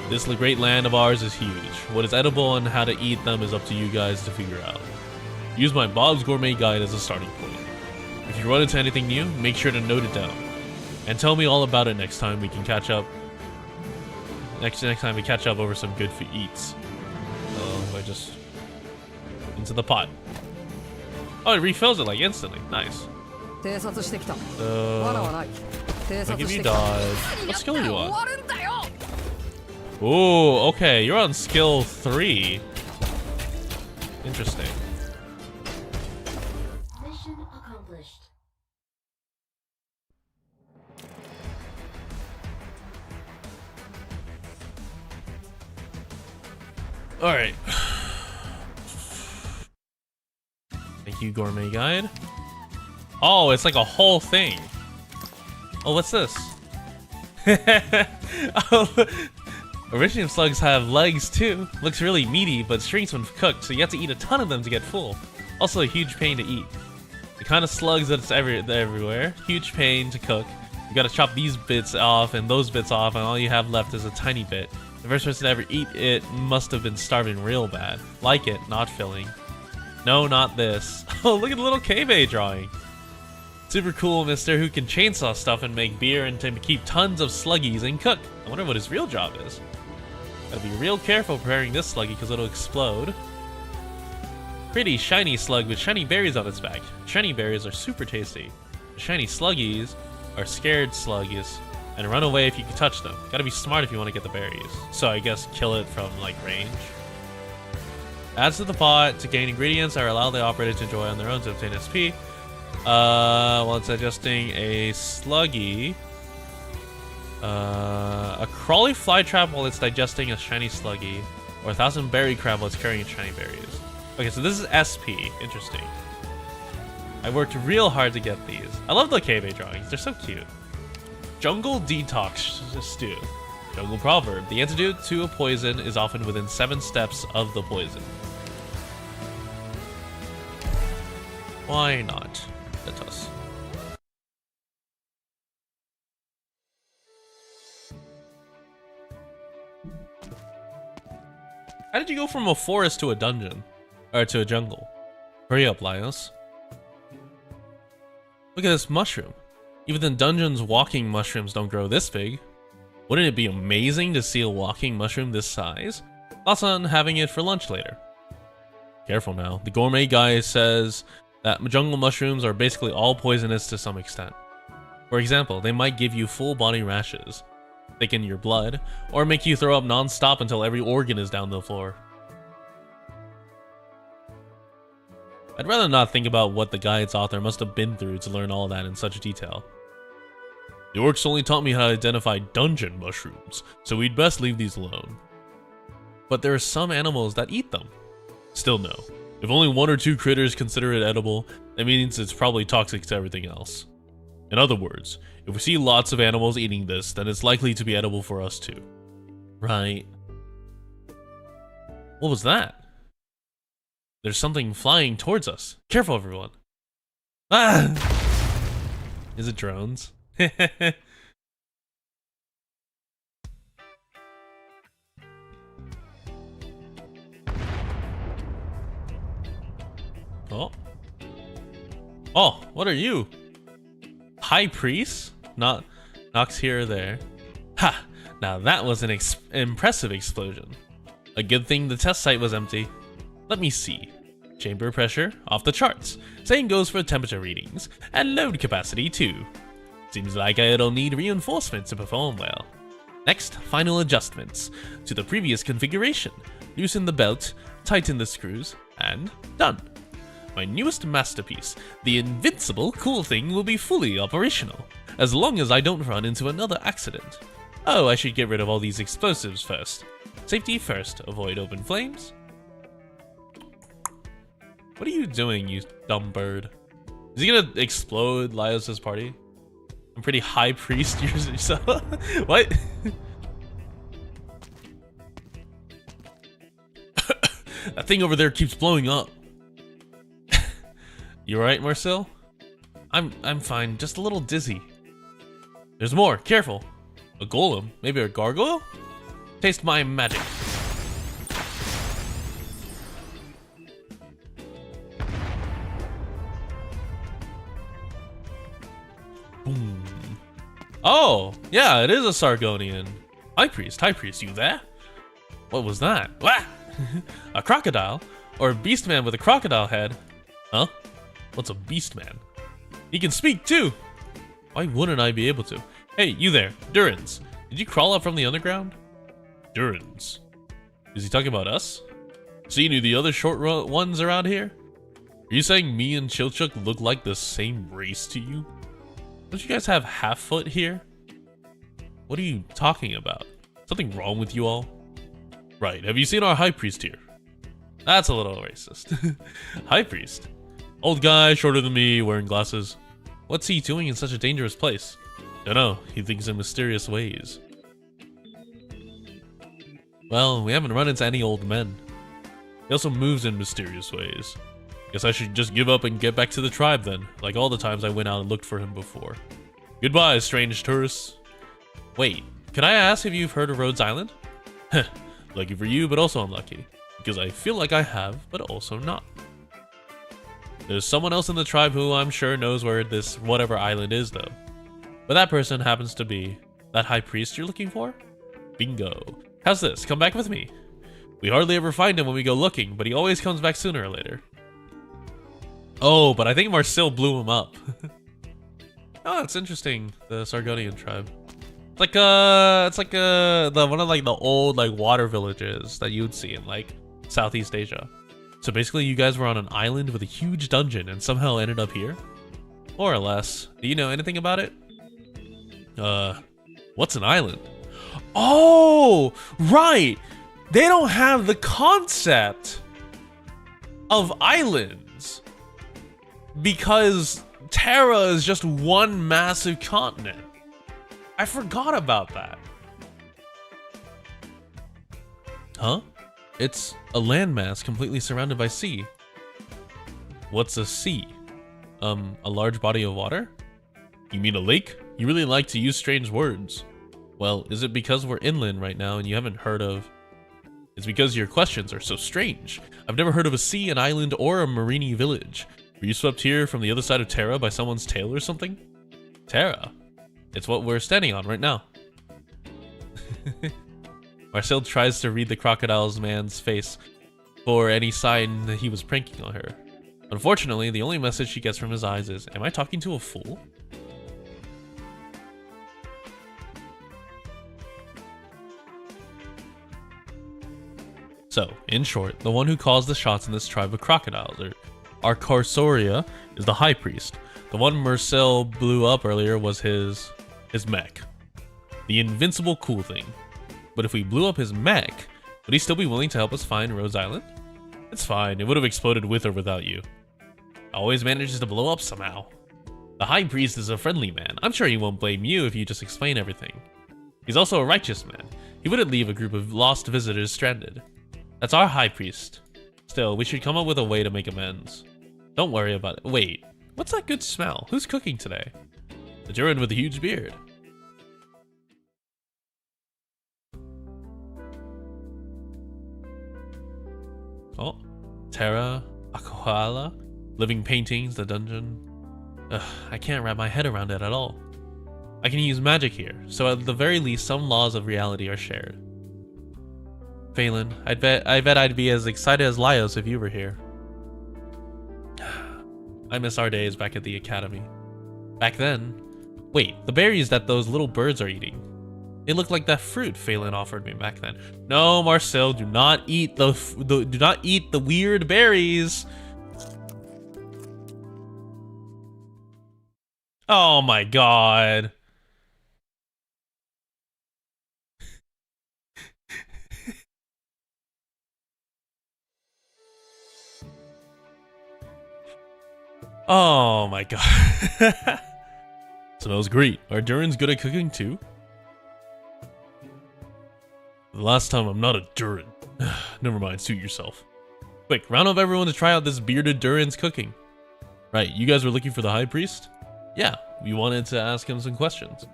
Speaker 1: This great land of ours is huge. What is edible and how to eat them is up to you guys to figure out. Use my Bob's Gourmet Guide as a starting point. If you run into anything new, make sure to note it down. And tell me all about it next time we can catch up. Next time we catch up over some good food eats. I just into the pot. Oh, it refills it like instantly. Nice. So, I'll give you dodge. What skill are you on? Ooh, okay, you're on skill 3. Interesting.
Speaker 5: Mission accomplished.
Speaker 1: All right. Thank you, Gourmet Guide. Oh, it's like a whole thing. Oh, what's this? Oh, Originium slugs have legs too. Looks really meaty, but shrinks when cooked, so you have to eat a ton of them to get full. Also a huge pain to eat. The kind of slugs that's everywhere. Huge pain to cook. You gotta chop these bits off and those bits off, and all you have left is a tiny bit. The first person to ever eat it must have been starving real bad. Like it, not filling. No, not this. Oh, look at the little K-Bay drawing. Super cool mister who can chainsaw stuff and make beer and to keep tons of sluggies and cook. I wonder what his real job is. Gotta be real careful preparing this sluggy because it'll explode. Pretty shiny slug with shiny berries on its back. Shiny berries are super tasty. The shiny sluggies are scared sluggies and run away if you can touch them. Gotta be smart if you want to get the berries. So I guess kill it from like range. Adds to the pot to gain ingredients that allow the operator to enjoy on their own to obtain SP. While it's digesting a sluggy. A crawly fly trap while it's digesting a shiny sluggy. Or 1,000 berry crab while it's carrying shiny berries. Okay, so this is SP. Interesting. I worked real hard to get these. I love the K-Bay drawings. They're so cute. Jungle detox stew. Jungle proverb. The antidote to a poison is often within 7 steps of the poison. Why not? Let us. How did you go from a forest to a dungeon? Or to a jungle? Hurry up, Laios. Look at this mushroom. Even in dungeons, walking mushrooms don't grow this big. Wouldn't it be amazing to see a walking mushroom this size? Thoughts on having it for lunch later? Careful now. The gourmet guy says that jungle mushrooms are basically all poisonous to some extent. For example, they might give you full body rashes, thicken your blood, or make you throw up non-stop until every organ is down the floor. I'd rather not think about what the guide's author must have been through to learn all that in such detail. The orcs only taught me how to identify dungeon mushrooms, so we'd best leave these alone. But there are some animals that eat them. Still no. If only 1 or 2 critters consider it edible, that means it's probably toxic to everything else. In other words, if we see lots of animals eating this, then it's likely to be edible for us too. Right. What was that? There's something flying towards us. Careful, everyone. Ah! Is it drones? Oh. Oh, what are you? High Priest? Not knocks here or there. Ha! Now that was an impressive explosion. A good thing the test site was empty. Let me see. Chamber pressure, off the charts. Same goes for temperature readings, and load capacity too. Seems like it'll need reinforcements to perform well. Next, final adjustments to the previous configuration. Loosen the belt, tighten the screws, and done. My newest masterpiece, the invincible cool thing, will be fully operational, as long as I don't run into another accident. Oh, I should get rid of all these explosives first. Safety first, avoid open flames. What are you doing, you dumb bird? Is he gonna explode Laios' party? I'm pretty high priest yourself. What? That thing over there keeps blowing up. You alright, Marcel? I'm fine, just a little dizzy. There's more, careful. A golem, maybe a gargoyle? Taste my magic. Boom. Oh, yeah, it is a Sargonian. High Priest, you there? What was that? Wah! A crocodile? Or a beast man with a crocodile head? Huh? What's a beast man? He can speak too! Why wouldn't I be able to? Hey, you there, Durans. Did you crawl up from the underground? Durans. Is he talking about us? So you knew the other short ones around here? Are you saying me and Chilchuk look like the same race to you? Don't you guys have half-foot here? What are you talking about? Something wrong with you all? Right, have you seen our High Priest here? That's a little racist. High Priest? Old guy, shorter than me, wearing glasses. What's he doing in such a dangerous place? Dunno, he thinks in mysterious ways. Well, we haven't run into any old men. He also moves in mysterious ways. Guess I should just give up and get back to the tribe then, like all the times I went out and looked for him before. Goodbye, strange tourists. Wait, can I ask if you've heard of Rhodes Island? Heh, lucky for you, but also unlucky. Because I feel like I have, but also not. There's someone else in the tribe who I'm sure knows where this whatever island is though. But that person happens to be that high priest you're looking for? Bingo. How's this? Come back with me. We hardly ever find him when we go looking, but he always comes back sooner or later. Oh, but I think Marcel blew him up. Oh, that's interesting. The Sargonian tribe. It's like the one of like the old like water villages that you'd see in like Southeast Asia. So basically you guys were on an island with a huge dungeon and somehow ended up here? More or less. Do you know anything about it? What's an island? Oh, right! They don't have the concept of islands because Terra is just one massive continent. I forgot about that. Huh? It's a landmass completely surrounded by sea. What's a sea? A large body of water? You mean a lake? You really like to use strange words. Well, is it because we're inland right now and you haven't heard of... It's because your questions are so strange. I've never heard of a sea, an island, or a marini village. Were you swept here from the other side of Terra by someone's tail or something? Terra? It's what we're standing on right now. Marcel tries to read the crocodile's man's face for any sign that he was pranking on her. Unfortunately, the only message she gets from his eyes is, am I talking to a fool? So, in short, the one who calls the shots in this tribe of crocodiles, or Arcarsoria, is the High Priest. The one Marcel blew up earlier was his mech. The invincible cool thing. But if we blew up his mech, would he still be willing to help us find Rhodes Island? It's fine, it would have exploded with or without you. Always manages to blow up somehow. The High Priest is a friendly man. I'm sure he won't blame you if you just explain everything. He's also a righteous man. He wouldn't leave a group of lost visitors stranded. That's our High Priest. Still, we should come up with a way to make amends. Don't worry about it. Wait, what's that good smell? Who's cooking today? The Duran with the huge beard. Oh, Terra, Akohala, living paintings, the dungeon. Ugh, I can't wrap my head around it at all. I can use magic here, so at the very least some laws of reality are shared. Phelan, I bet I'd be as excited as Laios if you were here. I miss our days back at the academy. Back then... Wait, the berries that those little birds are eating. They look like that fruit Phelan offered me back then. No, Marcel, do not eat the weird berries. Oh my god. Oh my god. Smells great. Are Durans good at cooking too? The last time I'm not a Duran. Never mind, suit yourself. Quick, round up everyone to try out this bearded Duran's cooking. Right, you guys were looking for the High Priest? Yeah, we wanted to ask him some questions.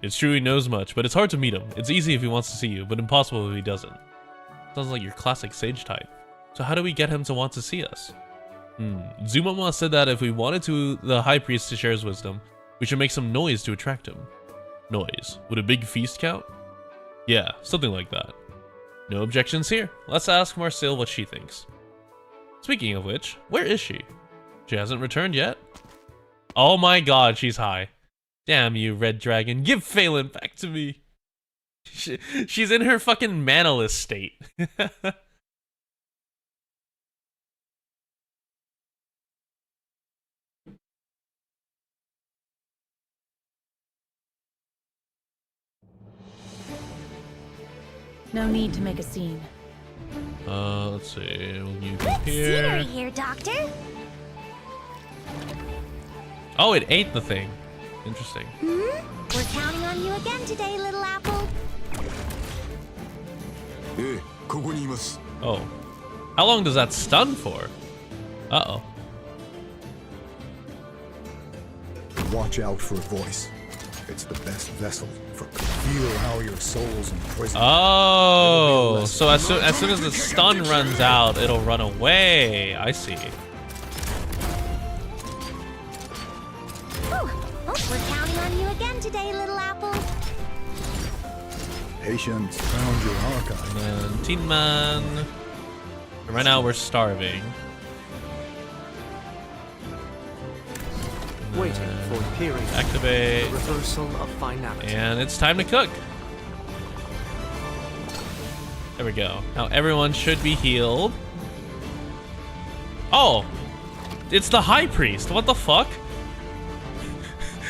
Speaker 1: It's true he knows much, but it's hard to meet him. It's easy if he wants to see you, but impossible if he doesn't. Sounds like your classic sage type. So how do we get him to want to see us? Zumama said that if we wanted the High Priest to share his wisdom, we should make some noise to attract him. Noise. Would a big feast count? Yeah, something like that. No objections here. Let's ask Marcel what she thinks. Speaking of which, where is she? She hasn't returned yet? Oh my god, she's high. Damn you, Red Dragon. Give Phelan back to me. She's in her fucking manaless state.
Speaker 5: No need to make a scene.
Speaker 1: Let's see. We'll use
Speaker 2: Good
Speaker 1: here.
Speaker 2: scenery here, Doctor.
Speaker 1: Oh, it ate the thing. Interesting.
Speaker 2: We're counting on you again today, little apple.
Speaker 1: Oh. How long does that stun for? Uh-oh.
Speaker 6: Watch out for a voice. It's the best vessel for feel how your soul's imprisoned.
Speaker 1: Oh, so as soon as the stun runs out, it'll run away. I see.
Speaker 2: We're counting on you again today, little apple.
Speaker 6: Patience found your archive.
Speaker 1: And Teen Man. Right now we're starving.
Speaker 7: Waiting for hearing.
Speaker 1: Activate.
Speaker 7: Reversal of finality.
Speaker 1: And it's time to cook. There we go. Now everyone should be healed. Oh, it's the High Priest. What the fuck?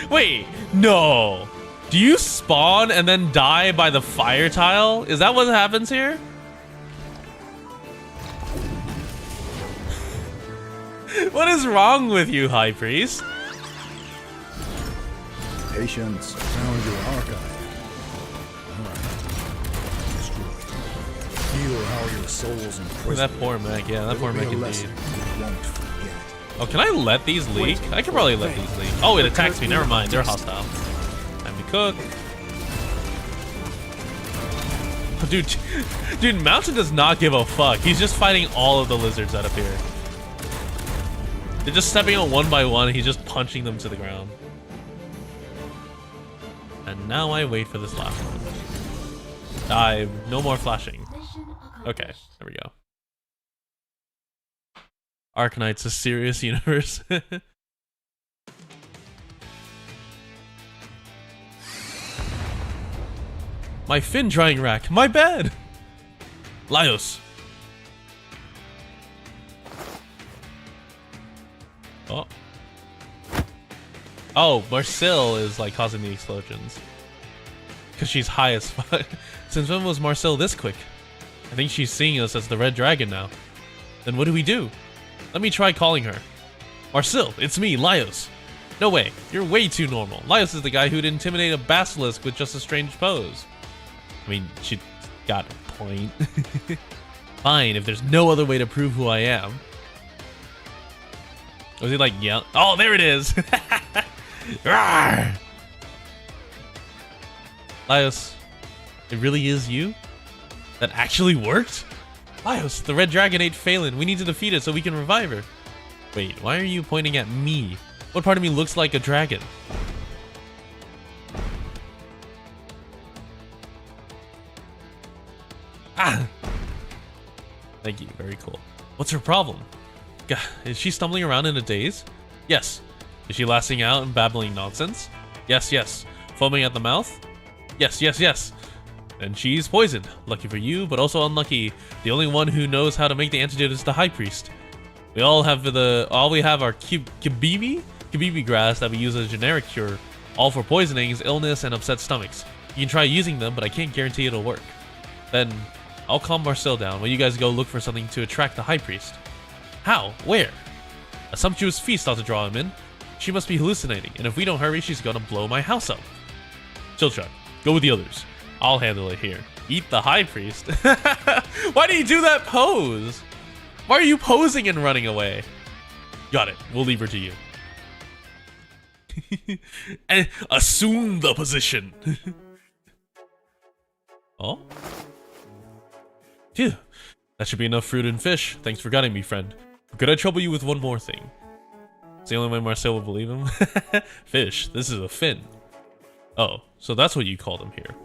Speaker 1: Wait, no. Do you spawn and then die by the fire tile? Is that what happens here? What is wrong with you, High Priest?
Speaker 6: Patience found your archive. Alright. Destroy. Feel how your soul's imprisoned.
Speaker 1: That poor mech, yeah, that poor mech indeed.
Speaker 6: Lesson you won't forget.
Speaker 1: Oh, can I let these leak? I can probably let these leak. Oh, it attacks me. Never mind. They're hostile. Time to cook. Oh, dude, Mountain does not give a fuck. He's just fighting all of the lizards out of here. They're just stepping on one by one. He's just punching them to the ground. And now I wait for this last one. No more flashing. Okay, there we go. Arknights, a serious universe. My fin drying rack. My bed. Laios. Oh. Oh, Marcel is like causing the explosions. Because she's high as fuck. Since when was Marcel this quick? I think she's seeing us as the Red Dragon now. Then what do we do? Let me try calling her. Marcel, it's me, Laios. No way, you're way too normal. Laios is the guy who'd intimidate a basilisk with just a strange pose. I mean, she got a point. Fine, if there's no other way to prove who I am. Was he like yell? Oh, there it is! Rawr! Laios, it really is you? That actually worked? Laios, the Red Dragon ate Phelan. We need to defeat it so we can revive her. Wait, why are you pointing at me? What part of me looks like a dragon? Ah! Thank you, very cool. What's her problem? God, is she stumbling around in a daze? Yes. Is she lasting out and babbling nonsense? Yes, yes. Foaming at the mouth? Yes, yes, yes. And she's poisoned. Lucky for you, but also unlucky. The only one who knows how to make the antidote is the High Priest. We all have all we have are kibibi grass that we use as a generic cure, all for poisonings, illness, and upset stomachs. You can try using them, but I can't guarantee it'll work. Then, I'll calm Marcel down while you guys go look for something to attract the High Priest. How? Where? A sumptuous feast ought to draw him in. She must be hallucinating, and if we don't hurry, she's gonna blow my house up. Chilchuk, go with the others. I'll handle it here. Eat the High Priest. Why do you do that pose? Why are you posing and running away? Got it. We'll leave her to you. And assume the position. Oh? Phew. That should be enough fruit and fish. Thanks for guiding me, friend. Could I trouble you with one more thing? It's the only way Marcel will believe him. Fish. This is a fin. Oh, so that's what you call them here.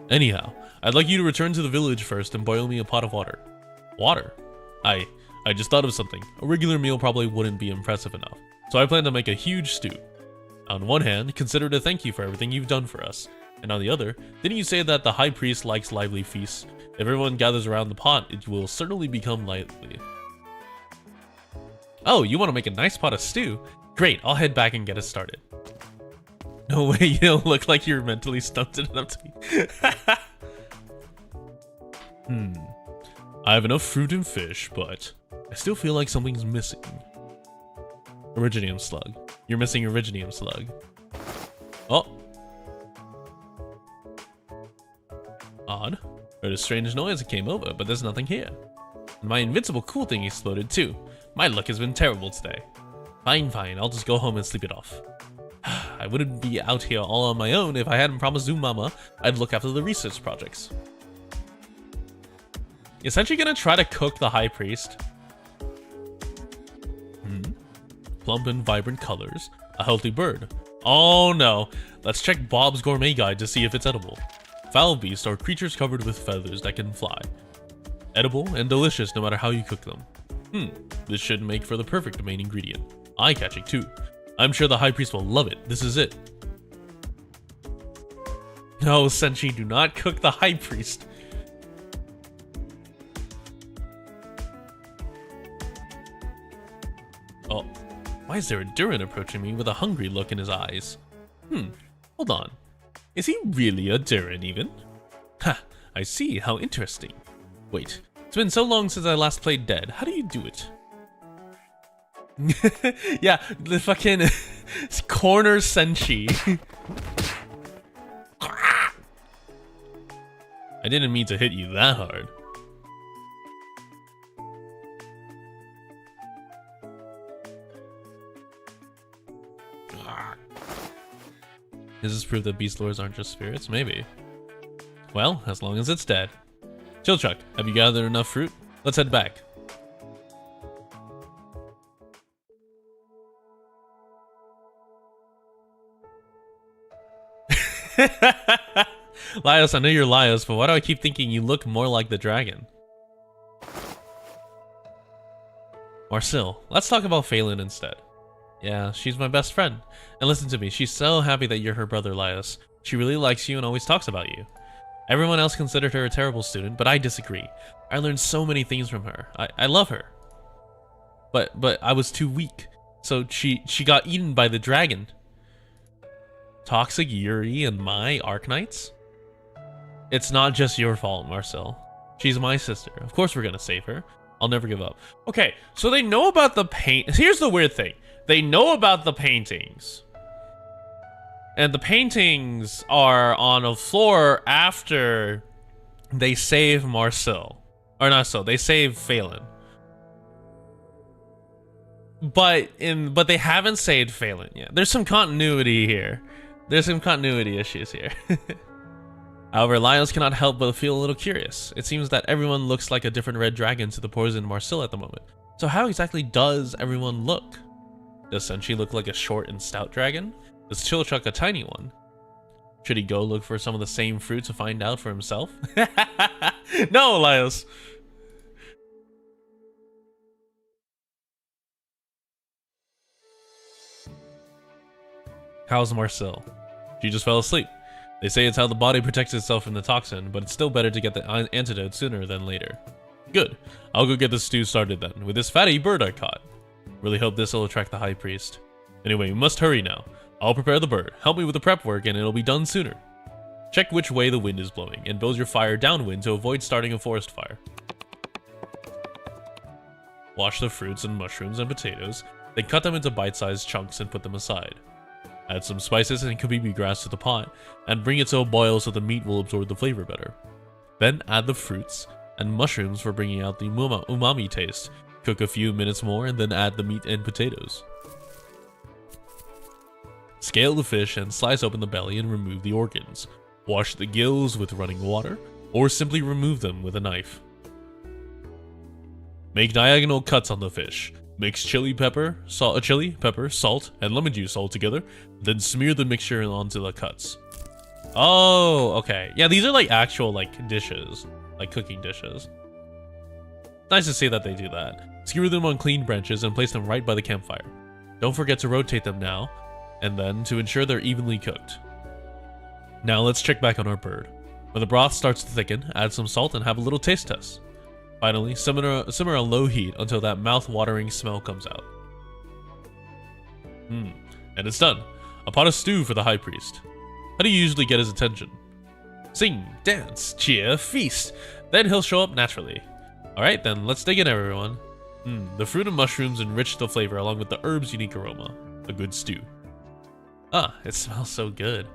Speaker 1: Anyhow, I'd like you to return to the village first and boil me a pot of water. Water? I just thought of something. A regular meal probably wouldn't be impressive enough, so I plan to make a huge stew. On one hand, consider it a thank you for everything you've done for us. And on the other, didn't you say that the high priest likes lively feasts? If everyone gathers around the pot, it will certainly become lively. Oh, you want to make a nice pot of stew? Great, I'll head back and get it started. No way, you don't look like you're mentally stunted enough to be. I have enough fruit and fish, but I still feel like something's missing. Originium slug. You're missing Originium slug. Oh. Odd. Heard a strange noise that came over, but there's nothing here. And my invincible cool thing exploded too. My luck has been terrible today. Fine, I'll just go home and sleep it off. I wouldn't be out here all on my own if I hadn't promised Zoom Mama I'd look after the research projects. Is Senshi gonna try to cook the high priest? Plump and vibrant colors. A healthy bird. Oh no. Let's check Bob's Gourmet Guide to see if it's edible. Foul beasts are creatures covered with feathers that can fly. Edible and delicious no matter how you cook them. This should make for the perfect main ingredient. Eye-catching too. I'm sure the high priest will love it. This is it. No, Senshi, do not cook the high priest. Oh, why is there a Durin approaching me with a hungry look in his eyes? Hold on. Is he really a Durin even? Ha, I see, how interesting. Wait, it's been so long since I last played Dead. How do you do it? Yeah, the fucking corner Senshi. I didn't mean to hit you that hard. Does this prove that beast lords aren't just spirits? Maybe. Well, as long as it's dead. Chillchuck, have you gathered enough fruit? Let's head back. Laios, I know you're Laios, but why do I keep thinking you look more like the dragon? Marcel, let's talk about Phelan instead. Yeah, she's my best friend. And listen to me, she's so happy that you're her brother, Laios. She really likes you and always talks about you. Everyone else considered her a terrible student, but I disagree. I learned so many things from her. I love her. But I was too weak. So she got eaten by the dragon. Toxic Yuri and my Arknights? It's not just your fault, Marcel. She's my sister. Of course we're gonna save her. I'll never give up. Okay, so they know about the paint. Here's the weird thing. They know about the paintings. And the paintings are on a floor after they save Marcel. Or not so, they save Phelan. But they haven't saved Phelan yet. There's some continuity here. There's some continuity issues here. However, Laios cannot help but feel a little curious. It seems that everyone looks like a different red dragon to the poisoned Marcel at the moment. So how exactly does everyone look? Does Senshi look like a short and stout dragon? Does Chillchuck a tiny one? Should he go look for some of the same fruit to find out for himself? No, Laios! How's Marcel? She just fell asleep. They say it's how the body protects itself from the toxin, but it's still better to get the antidote sooner than later. Good. I'll go get the stew started then, with this fatty bird I caught. Really hope this will attract the high priest. Anyway, we must hurry now. I'll prepare the bird, help me with the prep work, and it'll be done sooner. Check which way the wind is blowing, and build your fire downwind to avoid starting a forest fire. Wash the fruits and mushrooms and potatoes, then cut them into bite-sized chunks and put them aside. Add some spices and kabibi grass to the pot, and bring it to a boil so the meat will absorb the flavor better. Then add the fruits and mushrooms for bringing out the umami taste. Cook a few minutes more and then add the meat and potatoes. Scale the fish and slice open the belly and remove the organs. Wash the gills with running water, or simply remove them with a knife. Make diagonal cuts on the fish. Mix chili pepper, salt, and lemon juice all together, then smear the mixture onto the cuts. Oh, okay. Yeah, these are like actual like dishes, like cooking dishes. Nice to see that they do that. Skewer them on clean branches and place them right by the campfire. Don't forget to rotate them now, and then to ensure they're evenly cooked. Now let's check back on our bird. When the broth starts to thicken, add some salt and have a little taste test. Finally, simmer on low heat until that mouth-watering smell comes out. And it's done. A pot of stew for the high priest. How do you usually get his attention? Sing, dance, cheer, feast. Then he'll show up naturally. Alright then, let's dig in everyone. The fruit and mushrooms enrich the flavor along with the herb's unique aroma. A good stew. Ah, it smells so good.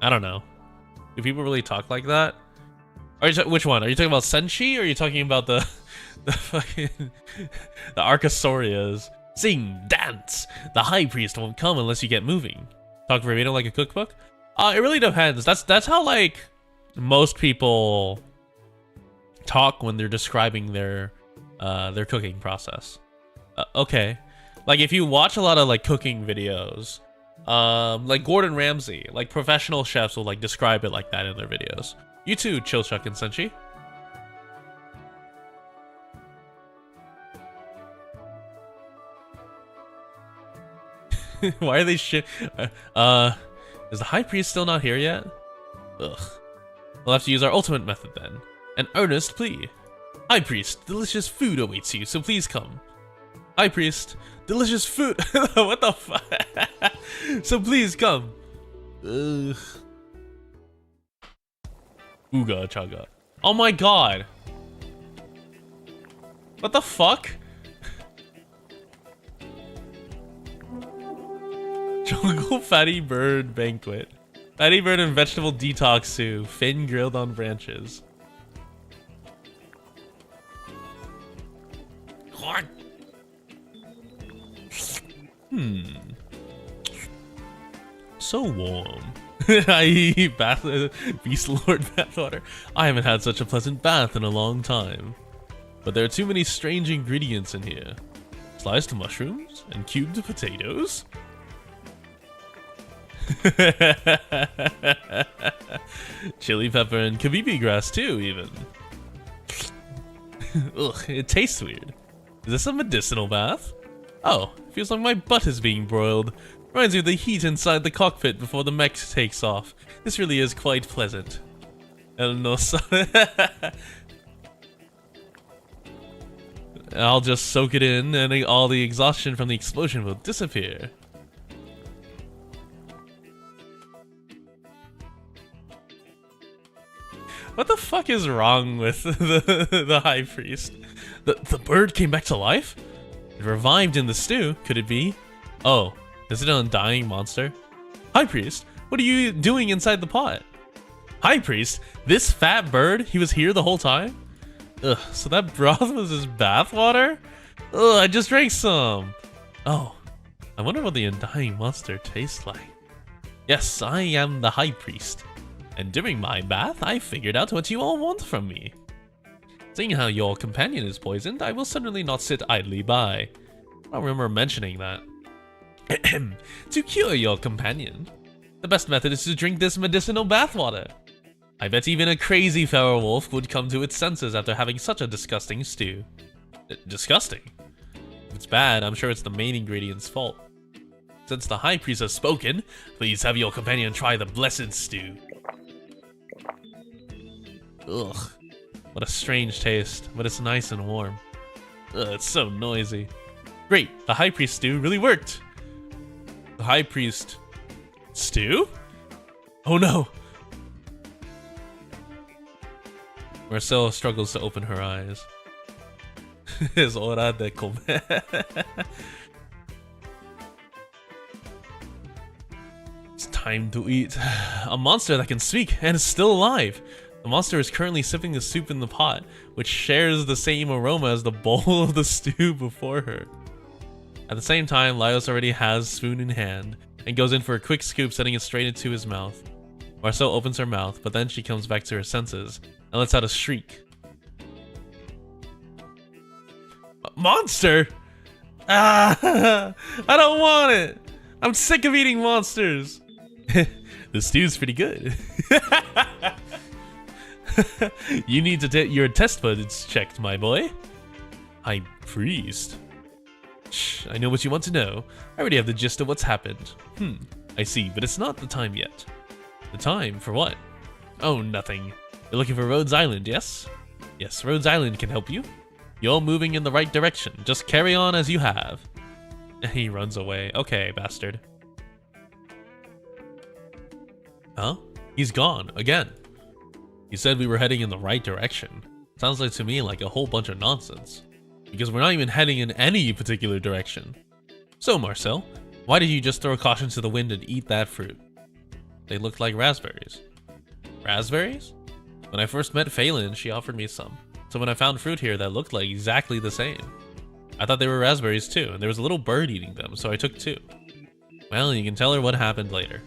Speaker 1: I don't know. Do people really talk like that? Which one? Are you talking about Senshi or are you talking about the fucking the Archosaurias? Sing, dance. The high priest won't come unless you get moving. Talk verbatim like a cookbook? It really depends. That's how like most people talk when they're describing their cooking process. Okay, like if you watch a lot of like cooking videos, like Gordon Ramsay, like professional chefs will like describe it like that in their videos. You too, Chillchuck and Senshi. Why are they shit? Is the high priest still not here yet? Ugh. We'll have to use our ultimate method then. An earnest plea. High priest, delicious food awaits you, so please come. High priest, delicious food. What the fuck? So please come. Ugh. Ooga chaga. Oh my god. What the fuck? Jungle fatty bird banquet. Fatty bird and vegetable detox stew. Fin grilled on branches. So warm. I eat Beast Lord bathwater. I haven't had such a pleasant bath in a long time. But there are too many strange ingredients in here. Sliced mushrooms and cubed potatoes. Chili pepper and kabibi grass too, even. Ugh, it tastes weird. Is this a medicinal bath? Oh, feels like my butt is being broiled. Reminds me of the heat inside the cockpit before the mech takes off. This really is quite pleasant. I'll just soak it in and all the exhaustion from the explosion will disappear. What the fuck is wrong with the high priest? The bird came back to life? It revived in the stew. Could it be? Oh, is it an undying monster? High priest, what are you doing inside the pot? High priest, this fat bird, he was here the whole time? Ugh, so that broth was his bathwater? Ugh, I just drank some. Oh, I wonder what the undying monster tastes like. Yes, I am the high priest. And during my bath, I figured out what you all want from me. Seeing how your companion is poisoned, I will certainly not sit idly by. I don't remember mentioning that. To cure your companion, the best method is to drink this medicinal bathwater. I bet even a crazy feral wolf would come to its senses after having such a disgusting stew. Disgusting? If it's bad, I'm sure it's the main ingredient's fault. Since the high priest has spoken, please have your companion try the blessed stew. Ugh, what a strange taste, but it's nice and warm. Ugh, it's so noisy. Great, the high priest stew really worked. The high priest stew? Oh no! Marcella struggles to open her eyes. Es hora de comer. It's time to eat. A monster that can speak and is still alive. The monster is currently sipping the soup in the pot, which shares the same aroma as the bowl of the stew before her. At the same time, Laios already has spoon in hand and goes in for a quick scoop, setting it straight into his mouth. Marcel opens her mouth, but then she comes back to her senses and lets out a shriek. Monster! Ah! I don't want it! I'm sick of eating monsters! The stew's pretty good. You need to get your test buds checked, my boy. High Priest. Shh, I know what you want to know. I already have the gist of what's happened. I see, but it's not the time yet. The time for what? Oh, nothing. You're looking for Rhodes Island, yes? Yes, Rhodes Island can help you. You're moving in the right direction. Just carry on as you have. He runs away. Okay, bastard. Huh? He's gone, again. He said we were heading in the right direction. Sounds like to me like a whole bunch of nonsense. Because we're not even heading in any particular direction. So, Marcel, why did you just throw caution to the wind and eat that fruit? They looked like raspberries. Raspberries? When I first met Phelan, she offered me some. So when I found fruit here that looked like exactly the same, I thought they were raspberries too, and there was a little bird eating them, so I took 2. Well, you can tell her what happened later.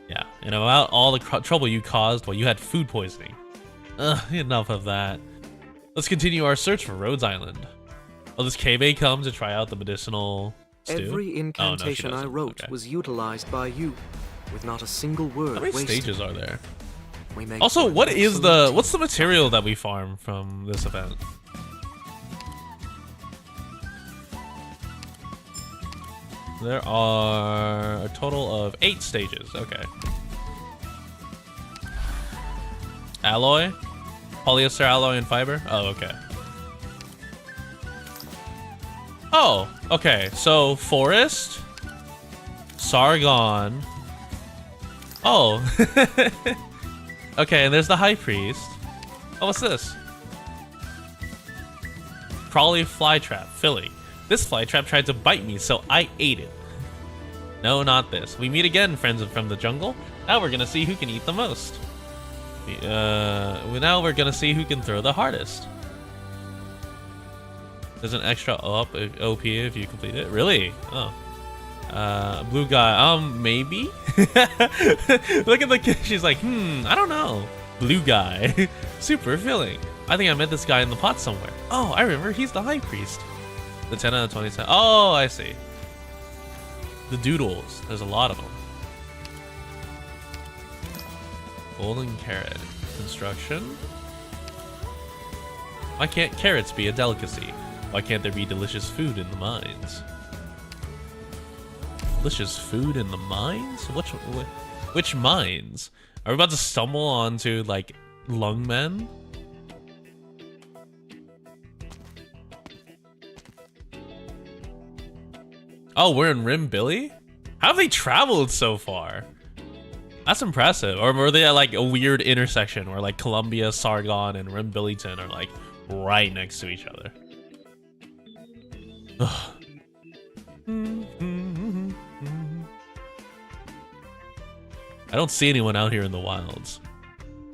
Speaker 1: Yeah, and about all the trouble you caused while you had food poisoning. Ugh, enough of that. Let's continue our search for Rhodes Island. Oh, does Kebe come to try out the medicinal stew?
Speaker 7: Every incantation I wrote was utilized by you, with not a single word
Speaker 1: How many
Speaker 7: wasted.
Speaker 1: stages are there?
Speaker 7: We make
Speaker 1: Also,
Speaker 7: for an
Speaker 1: what is
Speaker 7: excellent
Speaker 1: what's the material that we farm from this event? There are a total of 8 stages. Okay. Alloy? Polyester alloy and fiber? Oh, okay. Oh, okay. So, forest, Sargon. Oh. Okay, and there's the High Priest. Oh, what's this? Crawly flytrap, Philly. This flytrap tried to bite me, so I ate it. No, not this. We meet again, friends from the jungle. Now we're gonna see who can eat the most. Now we're gonna see who can throw the hardest. There's an extra OP if you complete it. Really? Oh. Blue guy. Maybe? Look at the kid. She's like, I don't know. Blue guy. Super filling. I think I met this guy in the pot somewhere. Oh, I remember. He's the High Priest. The 10 out of 27. Oh, I see. The doodles. There's a lot of them. Golden carrot. Construction. Why can't carrots be a delicacy? Why can't there be delicious food in the mines? Delicious food in the mines? Which mines? Are we about to stumble onto, like, lungmen? Oh, we're in Rim Billy? How have they traveled so far? That's impressive. Or were they at, like, a weird intersection where, like, Columbia, Sargon, and Rim Billyton are, like, right next to each other? Ugh. I don't see anyone out here in the wilds.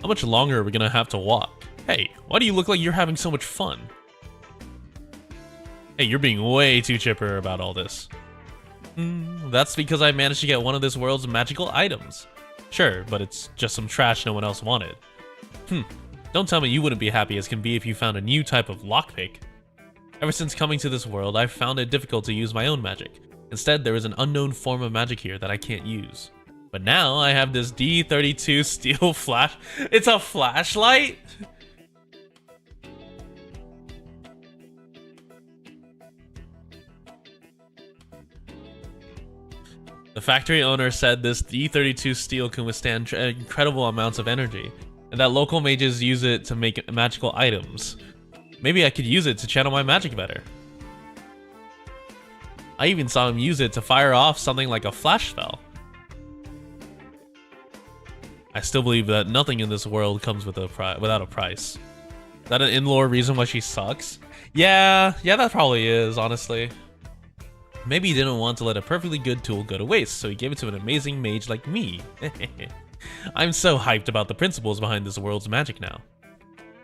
Speaker 1: How much longer are we gonna have to walk? Hey, why do you look like you're having so much fun? Hey, you're being way too chipper about all this. That's because I managed to get one of this world's magical items. Sure, but it's just some trash no one else wanted. Don't tell me you wouldn't be happy as can be if you found a new type of lockpick. Ever since coming to this world, I've found it difficult to use my own magic. Instead, there is an unknown form of magic here that I can't use. But now I have this D32 steel flash. It's a flashlight? The factory owner said this D32 steel can withstand incredible amounts of energy, and that local mages use it to make magical items. Maybe I could use it to channel my magic better. I even saw him use it to fire off something like a flash spell. I still believe that nothing in this world comes with without a price. Is that an in-lore reason why she sucks? Yeah, that probably is, honestly. Maybe he didn't want to let a perfectly good tool go to waste, so he gave it to an amazing mage like me. I'm so hyped about the principles behind this world's magic now.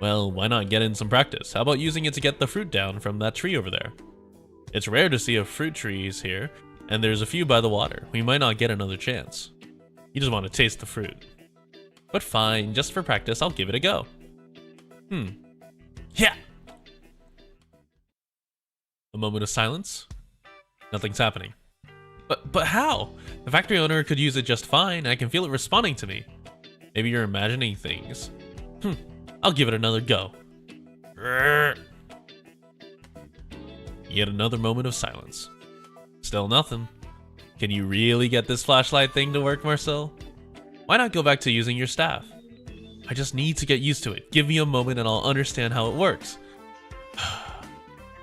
Speaker 1: Well, why not get in some practice? How about using it to get the fruit down from that tree over there? It's rare to see a fruit trees here, and there's a few by the water. We might not get another chance. You just want to taste the fruit. But fine, just for practice, I'll give it a go. Yeah! A moment of silence. Nothing's happening. But how? The factory owner could use it just fine, and I can feel it responding to me. Maybe you're imagining things. I'll give it another go. Yet another moment of silence. Still nothing. Can you really get this flashlight thing to work, Marcel? Why not go back to using your staff? I just need to get used to it. Give me a moment and I'll understand how it works.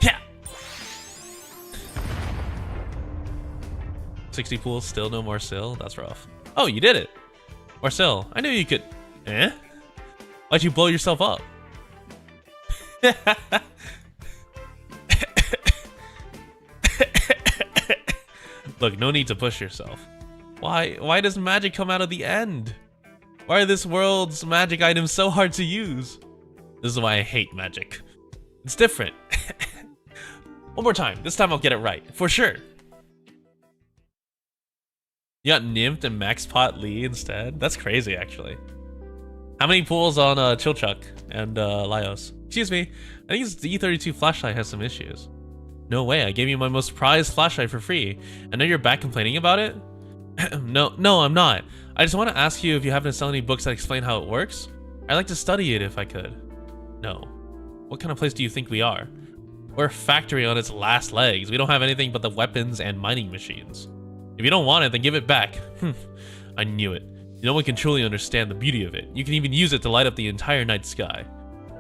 Speaker 1: Yeah. 60 pools, still no Marcel? That's rough. Oh, you did it. Marcel, I knew you could... Eh? Why'd you blow yourself up? Look, no need to push yourself. Why does magic come out of the end? Why are this world's magic items so hard to use? This is why I hate magic. It's different. One more time. This time I'll get it right. For sure. You got Nymph and Max Pot Lee instead? That's crazy, actually. How many pools on Chilchuck and Lyos? Excuse me. I think the E32 flashlight has some issues. No way, I gave you my most prized flashlight for free. And now you're back complaining about it? No, I'm not. I just want to ask you if you happen to sell any books that explain how it works? I'd like to study it if I could. No. What kind of place do you think we are? We're a factory on its last legs. We don't have anything but the weapons and mining machines. If you don't want it, then give it back. I knew it. No one can truly understand the beauty of it. You can even use it to light up the entire night sky.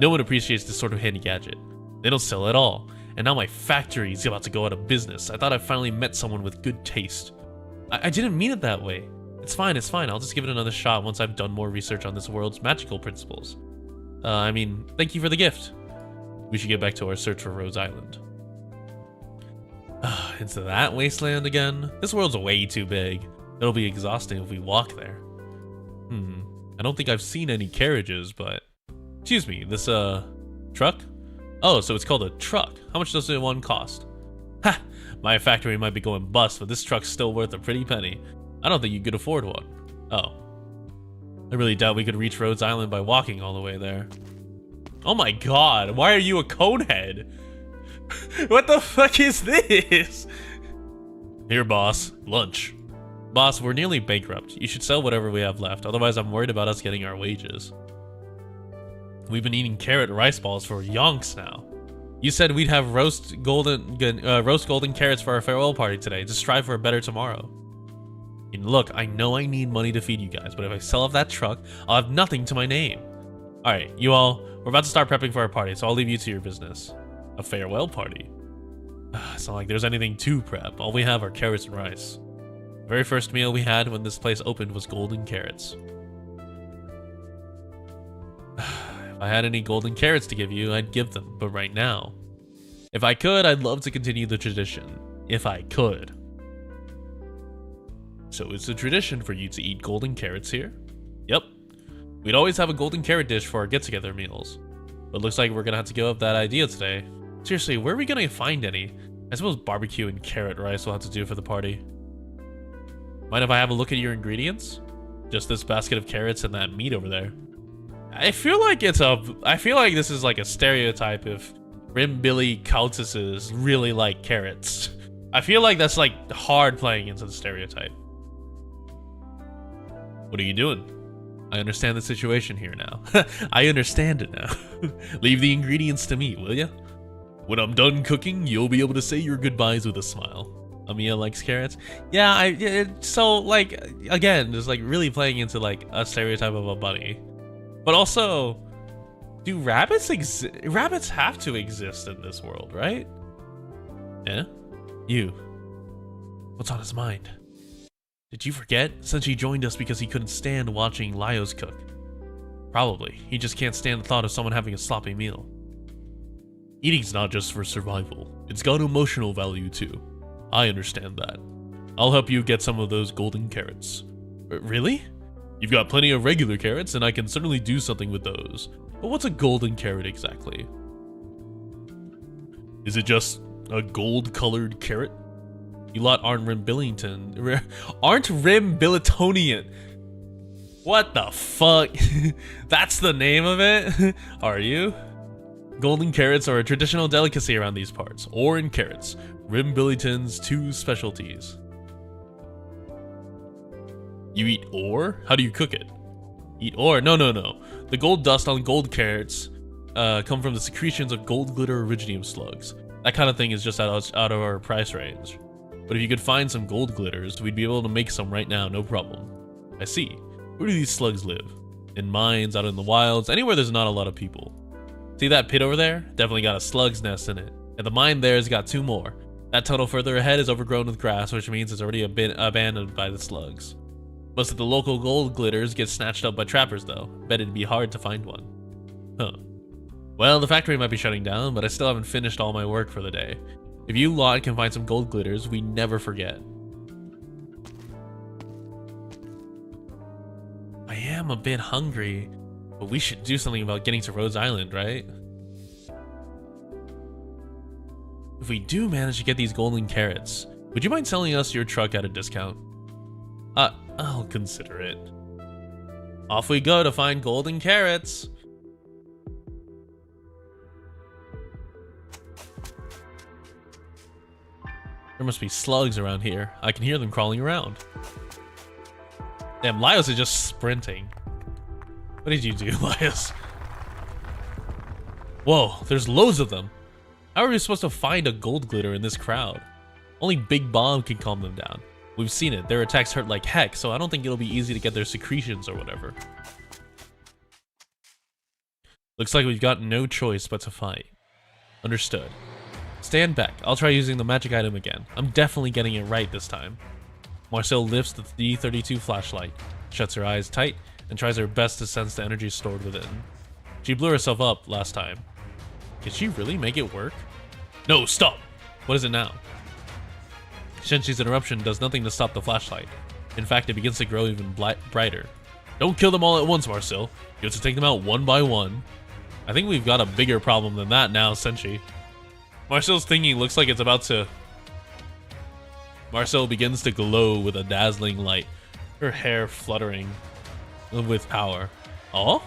Speaker 1: No one appreciates this sort of handy gadget. They don't sell at all. And now my factory is about to go out of business. I thought I finally met someone with good taste. I didn't mean it that way. It's fine. I'll just give it another shot once I've done more research on this world's magical principles. I mean, thank you for the gift. We should get back to our search for Rhodes Island. Into that wasteland again? This world's way too big. It'll be exhausting if we walk there. I don't think I've seen any carriages, but... Excuse me, this, truck? Oh, so it's called a truck. How much does one cost? Ha! My factory might be going bust, but this truck's still worth a pretty penny. I don't think you could afford one. Oh. I really doubt we could reach Rhodes Island by walking all the way there. Oh my god, why are you a conehead? What the fuck is this? Here, boss. Lunch. Boss, we're nearly bankrupt. You should sell whatever we have left, otherwise I'm worried about us getting our wages. We've been eating carrot rice balls for yonks now. You said we'd have roast golden carrots for our farewell party today to strive for a better tomorrow. And look, I know I need money to feed you guys, but if I sell off that truck, I'll have nothing to my name. Alright, you all, we're about to start prepping for our party, so I'll leave you to your business. A farewell party? It's not like there's anything to prep. All we have are carrots and rice. The very first meal we had when this place opened was golden carrots. If I had any golden carrots to give you, I'd give them, but right now, if I could, I'd love to continue the tradition. If I could. So it's a tradition for you to eat golden carrots here? Yep. We'd always have a golden carrot dish for our get-together meals. But looks like we're gonna have to give up that idea today. Seriously, where are we gonna find any? I suppose barbecue and carrot rice will have to do for the party. Mind if I have a look at your ingredients? Just this basket of carrots and that meat over there. I feel like this is like a stereotype if Rimbilly Countesses really like carrots. I feel like that's like hard playing into the stereotype. What are you doing? I understand the situation here now. I understand it now. Leave the ingredients to me, will ya? When I'm done cooking, you'll be able to say your goodbyes with a smile. Amia likes carrots. Yeah, so like again, just like really playing into like a stereotype of a bunny. But also, do rabbits exist? Rabbits have to exist in this world, right? Yeah? You. What's on his mind? Did you forget? Since he joined us because he couldn't stand watching Lyos cook. Probably. He just can't stand the thought of someone having a sloppy meal. Eating's not just for survival. It's got emotional value too. I understand that. I'll help you get some of those golden carrots. Really? You've got plenty of regular carrots, and I can certainly do something with those. But what's a golden carrot exactly? Is it just a gold-colored carrot? You lot aren't Rimbilliton. Aren't Rimbilletonian. What the fuck? That's the name of it? Are you? Golden carrots are a traditional delicacy around these parts, or in carrots. Rimbilliton's two specialties. You eat ore? How do you cook it? Eat ore? No. The gold dust on gold carrots come from the secretions of gold glitter originium slugs. That kind of thing is just out of our price range. But if you could find some gold glitters, we'd be able to make some right now, no problem. I see. Where do these slugs live? In mines, out in the wilds, anywhere there's not a lot of people. See that pit over there? Definitely got a slug's nest in it. And the mine there's got 2 more. That tunnel further ahead is overgrown with grass, which means it's already been abandoned by the slugs. Most of the local gold glitters get snatched up by trappers though. Bet it'd be hard to find one. Huh. Well, the factory might be shutting down, but I still haven't finished all my work for the day. If you lot can find some gold glitters, we never forget. I am a bit hungry, but we should do something about getting to Rhodes Island, right? If we do manage to get these golden carrots, would you mind selling us your truck at a discount? I'll consider it. Off we go to find golden carrots. There must be slugs around here. I can hear them crawling around. Damn, Laios is just sprinting. What did you do, Laios? Whoa, there's loads of them. How are we supposed to find a gold glitter in this crowd? Only Big Bomb can calm them down. We've seen it. Their attacks hurt like heck, so I don't think it'll be easy to get their secretions or whatever. Looks like we've got no choice but to fight. Understood. Stand back. I'll try using the magic item again. I'm definitely getting it right this time. Marcel lifts the D32 flashlight, shuts her eyes tight, and tries her best to sense the energy stored within. She blew herself up last time. Can she really make it work? No, stop! What is it now? Shenshi's interruption does nothing to stop the flashlight. In fact, it begins to grow even brighter. Don't kill them all at once, Marcel. You have to take them out one by one. I think we've got a bigger problem than that now, Senshi. Marcel's thinking looks like it's about to... Marcel begins to glow with a dazzling light, her hair fluttering with power. Oh?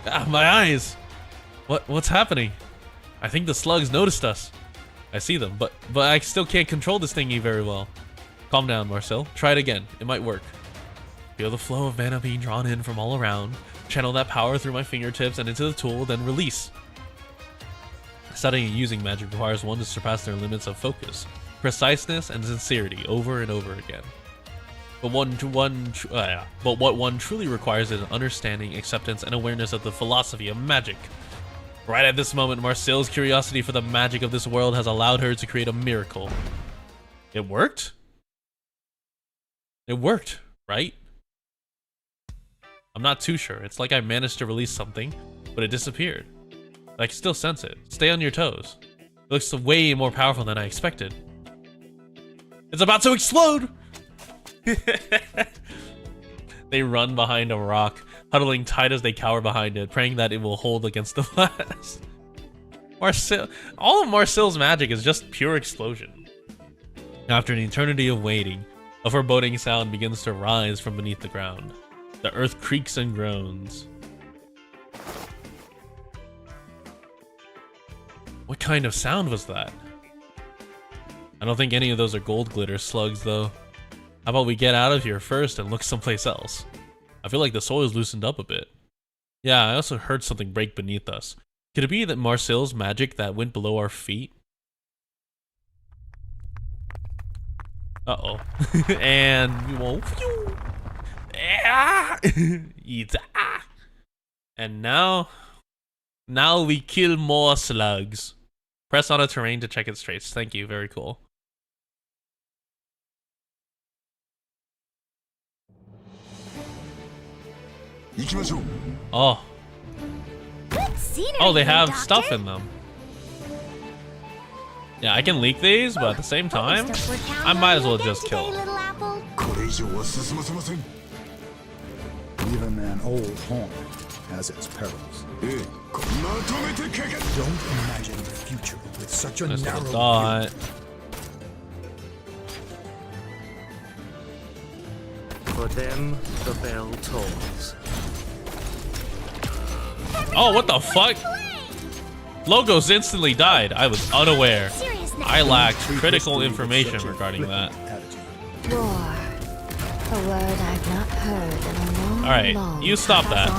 Speaker 1: Ah, my eyes! What's happening? I think the slugs noticed us. I see them, but I still can't control this thingy very well. Calm down, Marcel. Try it again. It might work. Feel the flow of mana being drawn in from all around. Channel that power through my fingertips and into the tool, then release. Studying and using magic requires one to surpass their limits of focus, preciseness, and sincerity over and over again. But what one truly requires is an understanding, acceptance, and awareness of the philosophy of magic. Right at this moment, Marcel's curiosity for the magic of this world has allowed her to create a miracle. It worked? It worked, right? I'm not too sure. It's like I managed to release something, but it disappeared. But I can still sense it. Stay on your toes. It looks way more powerful than I expected. It's about to explode! They run behind a rock, huddling tight as they cower behind it, praying that it will hold against the blast. All of Marcel's magic is just pure explosion. After an eternity of waiting, a foreboding sound begins to rise from beneath the ground. The earth creaks and groans. What kind of sound was that? I don't think any of those are gold glitter slugs, though. How about we get out of here first and look someplace else? I feel like the soil's loosened up a bit. Yeah, I also heard something break beneath us. Could it be that Marcel's magic that went below our feet? Uh-oh. And we won't... And now we kill more slugs. Press on a terrain to check its traits. Thank you, very cool. Oh. Oh, they have stuff in them. Yeah, I can leak these, but at the same time, I might as well just kill them.
Speaker 6: Even an old home has its perils. Don't imagine the future with such a narrow
Speaker 1: thought.
Speaker 7: For them, the bell tolls.
Speaker 1: Oh, what the fuck? Logos instantly died. I was unaware. I lacked critical information regarding that.
Speaker 4: A word I've not heard in a long,
Speaker 1: Alright,
Speaker 4: long
Speaker 1: you stop that.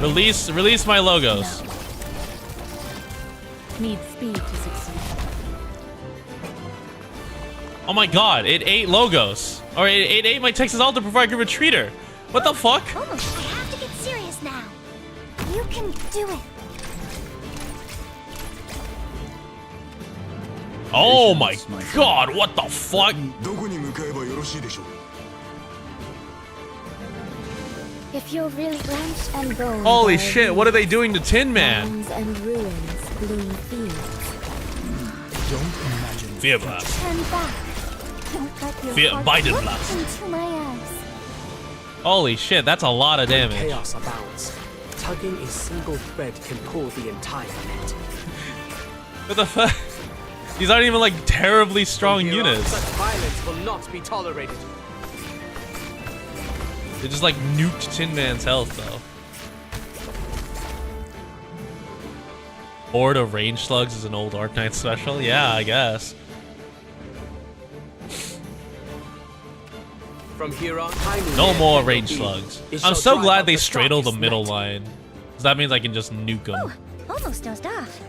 Speaker 1: Release my logos.
Speaker 4: Need speed to succeed.
Speaker 1: Oh my god, it ate logos. Or it ate my Texas Altar before I could retreat her. What the fuck?
Speaker 2: Almost. I have to get serious now. You can do it.
Speaker 1: Oh my god, what the fuck?
Speaker 2: If you're really drenched and bone.
Speaker 1: Holy shit, what are they doing to Tin Man?
Speaker 2: Mounds and ruins, bloom fields.
Speaker 6: Don't imagine.
Speaker 1: Fear blast.
Speaker 2: Turn back. Don't let your
Speaker 1: Fear
Speaker 2: heart
Speaker 1: Biden
Speaker 2: look
Speaker 1: blast.
Speaker 2: into my eyes.
Speaker 1: Holy shit, that's a lot of damage.
Speaker 7: Chaos abounds. Tugging a single thread can pull the entire net.
Speaker 1: What the fuck? These aren't even like terribly strong
Speaker 7: From here on,
Speaker 1: units.
Speaker 7: Such violence will not be tolerated.
Speaker 1: They just like nuked Tin Man's health though. Horde of range slugs is an old Arknight special? Yeah, I guess.
Speaker 7: From here on,
Speaker 1: No more range slugs. I'm so glad they straddle the middle line. Because that means I can just nuke them.
Speaker 2: Almost dozed off.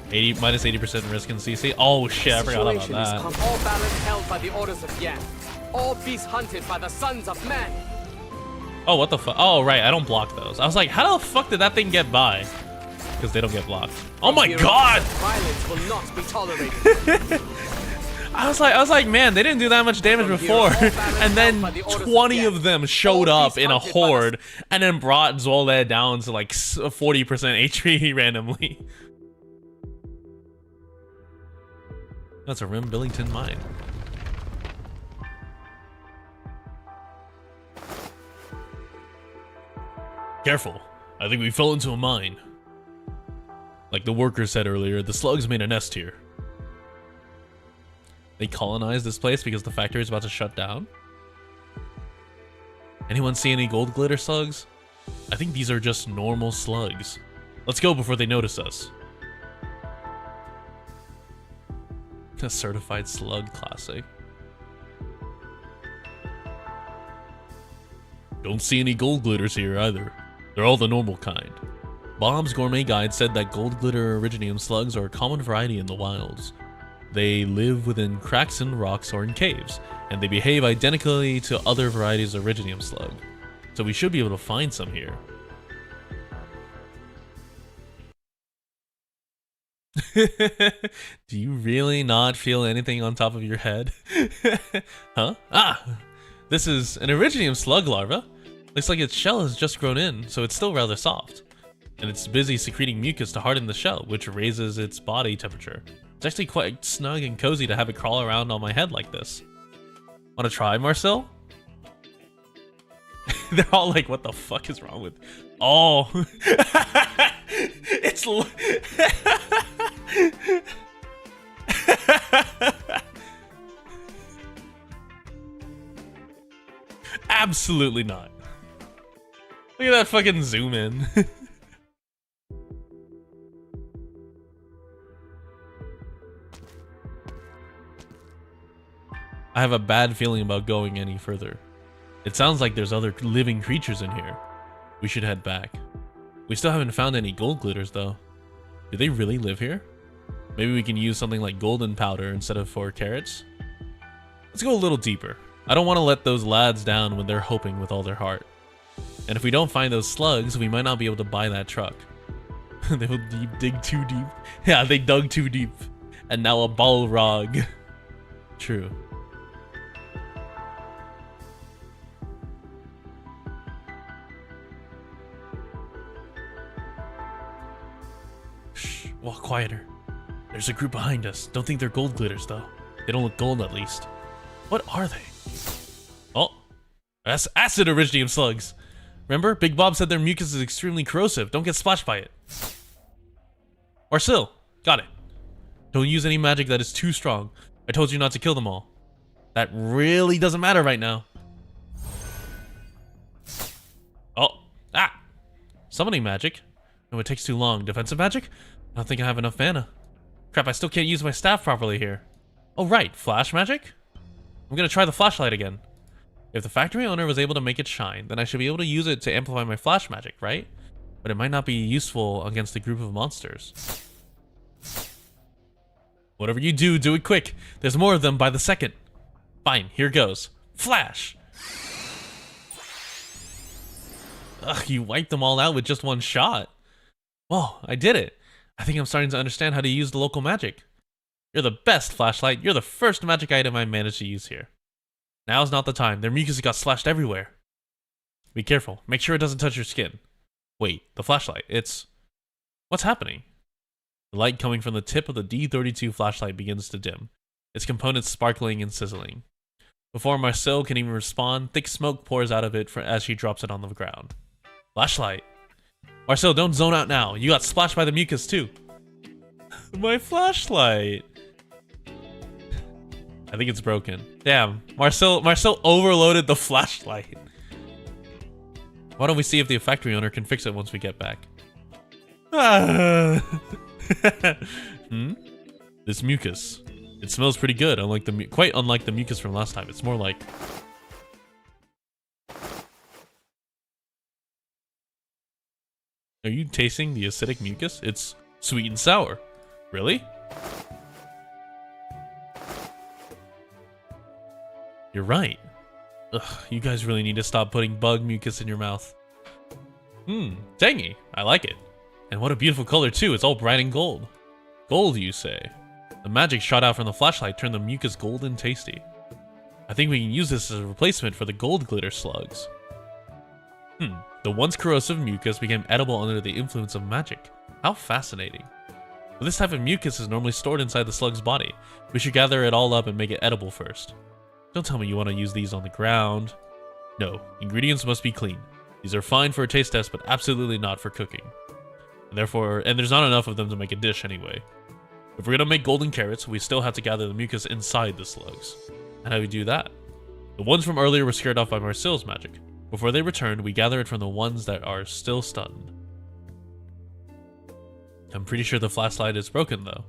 Speaker 1: 80% risk in CC. Oh shit, I forgot about that.
Speaker 7: All balance held by the orders of Yan. All beasts hunted by the sons of men.
Speaker 1: Oh, what the fuck? Oh, right, I don't block those. I was like, how the fuck did that thing get by? Because they don't get blocked. Oh my god!
Speaker 7: Violence will not be tolerated.
Speaker 1: I was like, man, they didn't do that much damage before. And then 20 of them showed up in a horde and then brought Zolad down to like 40% HP randomly. That's a Rim Billington mine. Careful. I think we fell into a mine. Like the worker said earlier, the slugs made a nest here. They colonized this place because the factory is about to shut down. Anyone see any gold glitter slugs? I think these are just normal slugs. Let's go before they notice us. A certified slug classic. Don't see any gold glitters here either. They're all the normal kind. Bob's Gourmet Guide said that gold glitter originium slugs are a common variety in the wilds. They live within cracks in rocks or in caves, and they behave identically to other varieties of originium slug. So we should be able to find some here. Do you really not feel anything on top of your head? Huh? Ah! This is an originium slug larva. Looks like its shell has just grown in, so it's still rather soft. And it's busy secreting mucus to harden the shell, which raises its body temperature. It's actually quite snug and cozy to have it crawl around on my head like this. Wanna try, Marcel? They're all like, what the fuck is wrong with... Oh! It's... Absolutely not. Look at that fucking zoom in. I have a bad feeling about going any further. It sounds like there's other living creatures in here. We should head back. We still haven't found any gold glitters though. Do they really live here? Maybe we can use something like golden powder instead of 4 carrots? Let's go a little deeper. I don't want to let those lads down when they're hoping with all their heart. And if we don't find those slugs, we might not be able to buy that truck. They will dig too deep. Yeah, they dug too deep. And now a Balrog. True. Shh, walk quieter. There's a group behind us. Don't think they're gold glitters though. They don't look gold at least. What are they? Oh, that's acid originium slugs. Remember, Big Bob said their mucus is extremely corrosive. Don't get splashed by it. Marcel, got it. Don't use any magic that is too strong. I told you not to kill them all. That really doesn't matter right now. Oh, ah. Summoning magic. No, it takes too long. Defensive magic? I don't think I have enough mana. Crap, I still can't use my staff properly here. Oh right, flash magic? I'm gonna try the flashlight again. If the factory owner was able to make it shine, then I should be able to use it to amplify my flash magic, right? But it might not be useful against a group of monsters. Whatever you do, do it quick. There's more of them by the second. Fine, here goes. Flash! Ugh, you wiped them all out with just one shot. Whoa, I did it. I think I'm starting to understand how to use the local magic. You're the best, Flashlight. You're the first magic item I managed to use here. Now's not the time. Their mucus got splashed everywhere. Be careful. Make sure it doesn't touch your skin. Wait, the flashlight. What's happening? The light coming from the tip of the D32 flashlight begins to dim, its components sparkling and sizzling. Before Marcel can even respond, thick smoke pours out of it as she drops it on the ground. Flashlight. Marcel, don't zone out now. You got splashed by the mucus too. My flashlight. I think it's broken. Damn, Marcel overloaded the flashlight. Why don't we see if the factory owner can fix it once we get back? This mucus. It smells pretty good, quite unlike the mucus from last time. It's more like... Are you tasting the acidic mucus? It's sweet and sour. Really? You're right. Ugh, you guys really need to stop putting bug mucus in your mouth. Tangy. I like it. And what a beautiful color too. It's all bright and gold. Gold, you say? The magic shot out from the flashlight turned the mucus golden tasty. I think we can use this as a replacement for the gold glitter slugs. The once corrosive mucus became edible under the influence of magic. How fascinating. But this type of mucus is normally stored inside the slug's body. We should gather it all up and make it edible first. Don't tell me you want to use these on the ground. No, ingredients must be clean. These are fine for a taste test, but absolutely not for cooking. And there's not enough of them to make a dish anyway. If we're gonna make golden carrots, we still have to gather the mucus inside the slugs. And how do we do that? The ones from earlier were scared off by Marcel's magic. Before they returned, we gather it from the ones that are still stunned. I'm pretty sure the flashlight is broken though.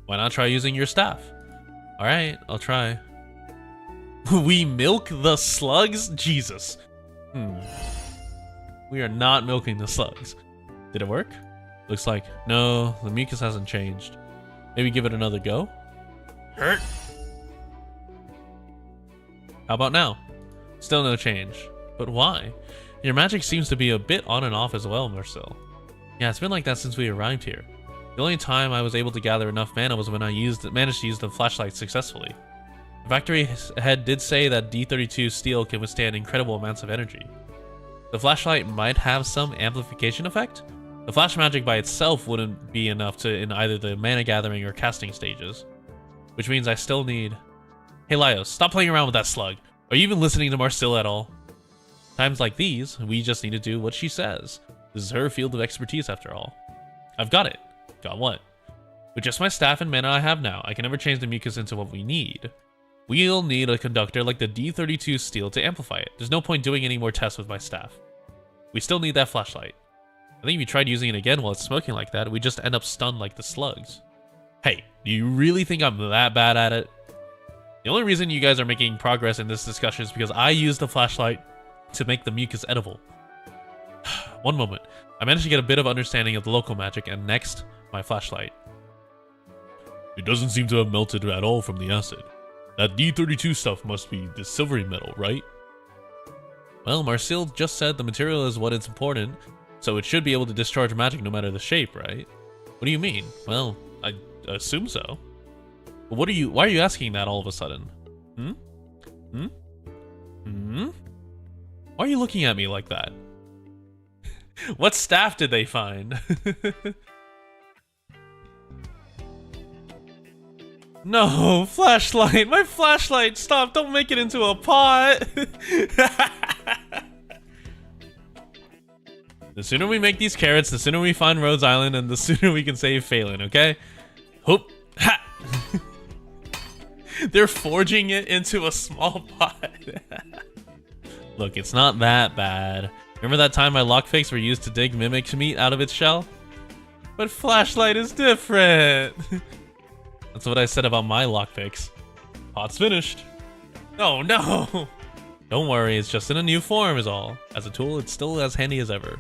Speaker 1: Why not try using your staff? Alright, I'll try. We milk the slugs? Jesus. We are not milking the slugs. Did it work? Looks like, no, the mucus hasn't changed. Maybe give it another go? Hurt. How about now? Still no change. But why? Your magic seems to be a bit on and off as well, Marcel. Yeah, it's been like that since we arrived here. The only time I was able to gather enough mana was when I managed to use the flashlight successfully. The factory head did say that D32 steel can withstand incredible amounts of energy. The flashlight might have some amplification effect? The flash magic by itself wouldn't be enough in either the mana gathering or casting stages. Which means I still need... Hey Laios, stop playing around with that slug. Are you even listening to Marcel at all? Times like these, we just need to do what she says. This is her field of expertise after all. I've got it. Got what? With just my staff and mana I have now, I can never change the mucus into what we need. We'll need a conductor like the D32 steel to amplify it. There's no point doing any more tests with my staff. We still need that flashlight. I think if you tried using it again while it's smoking like that, we just end up stunned like the slugs. Hey, do you really think I'm that bad at it? The only reason you guys are making progress in this discussion is because I used the flashlight to make the mucus edible. One moment. I managed to get a bit of understanding of the local magic, and next, my flashlight. It doesn't seem to have melted at all from the acid. That D32 stuff must be the silvery metal, right? Well, Marcel just said the material is what is important, so it should be able to discharge magic no matter the shape, right? What do you mean? Well, I assume so. But why are you asking that all of a sudden? Why are you looking at me like that? What staff did they find? No, flashlight! My flashlight! Stop! Don't make it into a pot! The sooner we make these carrots, the sooner we find Rhodes Island, and the sooner we can save Phelan, okay? Hoop! Ha! They're forging it into a small pot. Look, it's not that bad. Remember that time my lockpicks were used to dig mimic meat out of its shell? But flashlight is different! That's what I said about my lockpicks. Pot's finished. Oh no! Don't worry, it's just in a new form is all. As a tool, it's still as handy as ever.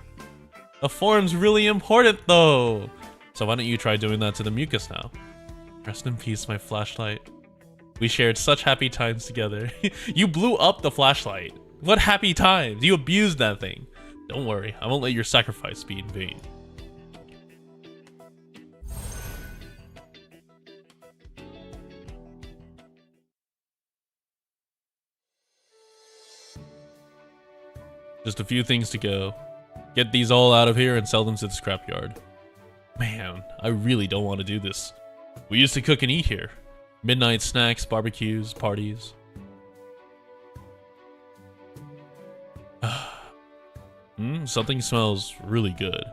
Speaker 1: The form's really important though! So why don't you try doing that to the mucus now? Rest in peace, my flashlight. We shared such happy times together. You blew up the flashlight. What happy times? You abused that thing. Don't worry, I won't let your sacrifice be in vain. Just a few things to go. Get these all out of here and sell them to the scrapyard. Man, I really don't want to do this. We used to cook and eat here. Midnight snacks, barbecues, parties. Something smells really good.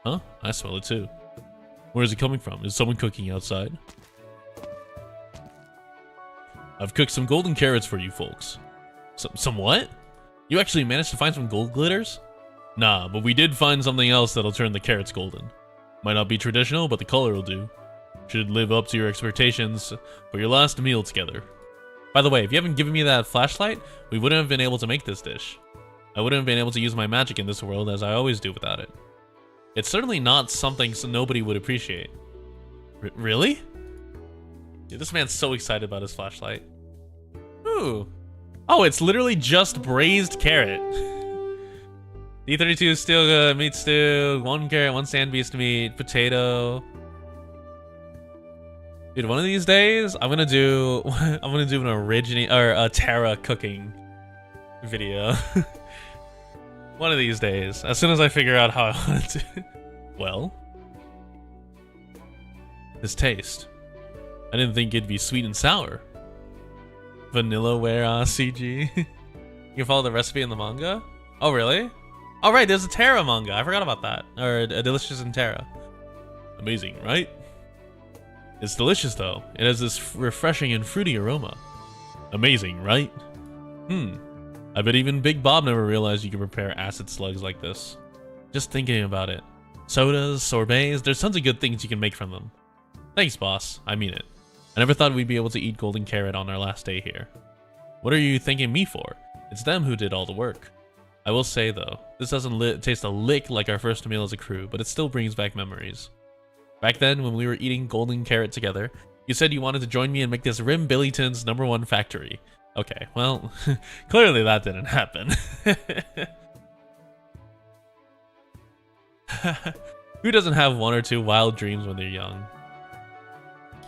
Speaker 1: Huh? I smell it too. Where is it coming from? Is someone cooking outside? I've cooked some golden carrots for you folks. Some what? You actually managed to find some gold glitters? Nah, but we did find something else that'll turn the carrots golden. Might not be traditional, but the color will do. Should live up to your expectations for your last meal together. By the way, if you haven't given me that flashlight, we wouldn't have been able to make this dish. I wouldn't have been able to use my magic in this world as I always do without it. It's certainly not something nobody would appreciate. Really? Yeah, this man's so excited about his flashlight. Ooh. Oh, it's literally just braised carrot. D32 still meat stew, 1 carrot, 1 sand beast meat, potato. Dude, one of these days I'm gonna do an a Terra cooking video. One of these days, as soon as I figure out how I want to do it. Well, this taste. I didn't think it'd be sweet and sour. Vanillaware CG. You can follow the recipe in the manga? Oh, really? Oh, right, there's a Terra manga. I forgot about that. Or a Delicious On Terra. Amazing, right? It's delicious, though. It has this refreshing and fruity aroma. Amazing, right? I bet even Big Bob never realized you could prepare acid slugs like this. Just thinking about it. Sodas, sorbets, there's tons of good things you can make from them. Thanks, boss. I mean it. I never thought we'd be able to eat golden carrot on our last day here. What are you thanking me for? It's them who did all the work. I will say, though, this doesn't taste a lick like our first meal as a crew, but it still brings back memories. Back then, when we were eating golden carrot together, you said you wanted to join me and make this Rim Billyton's #1 factory. Okay, well, clearly that didn't happen. Who doesn't have 1 or 2 wild dreams when they're young?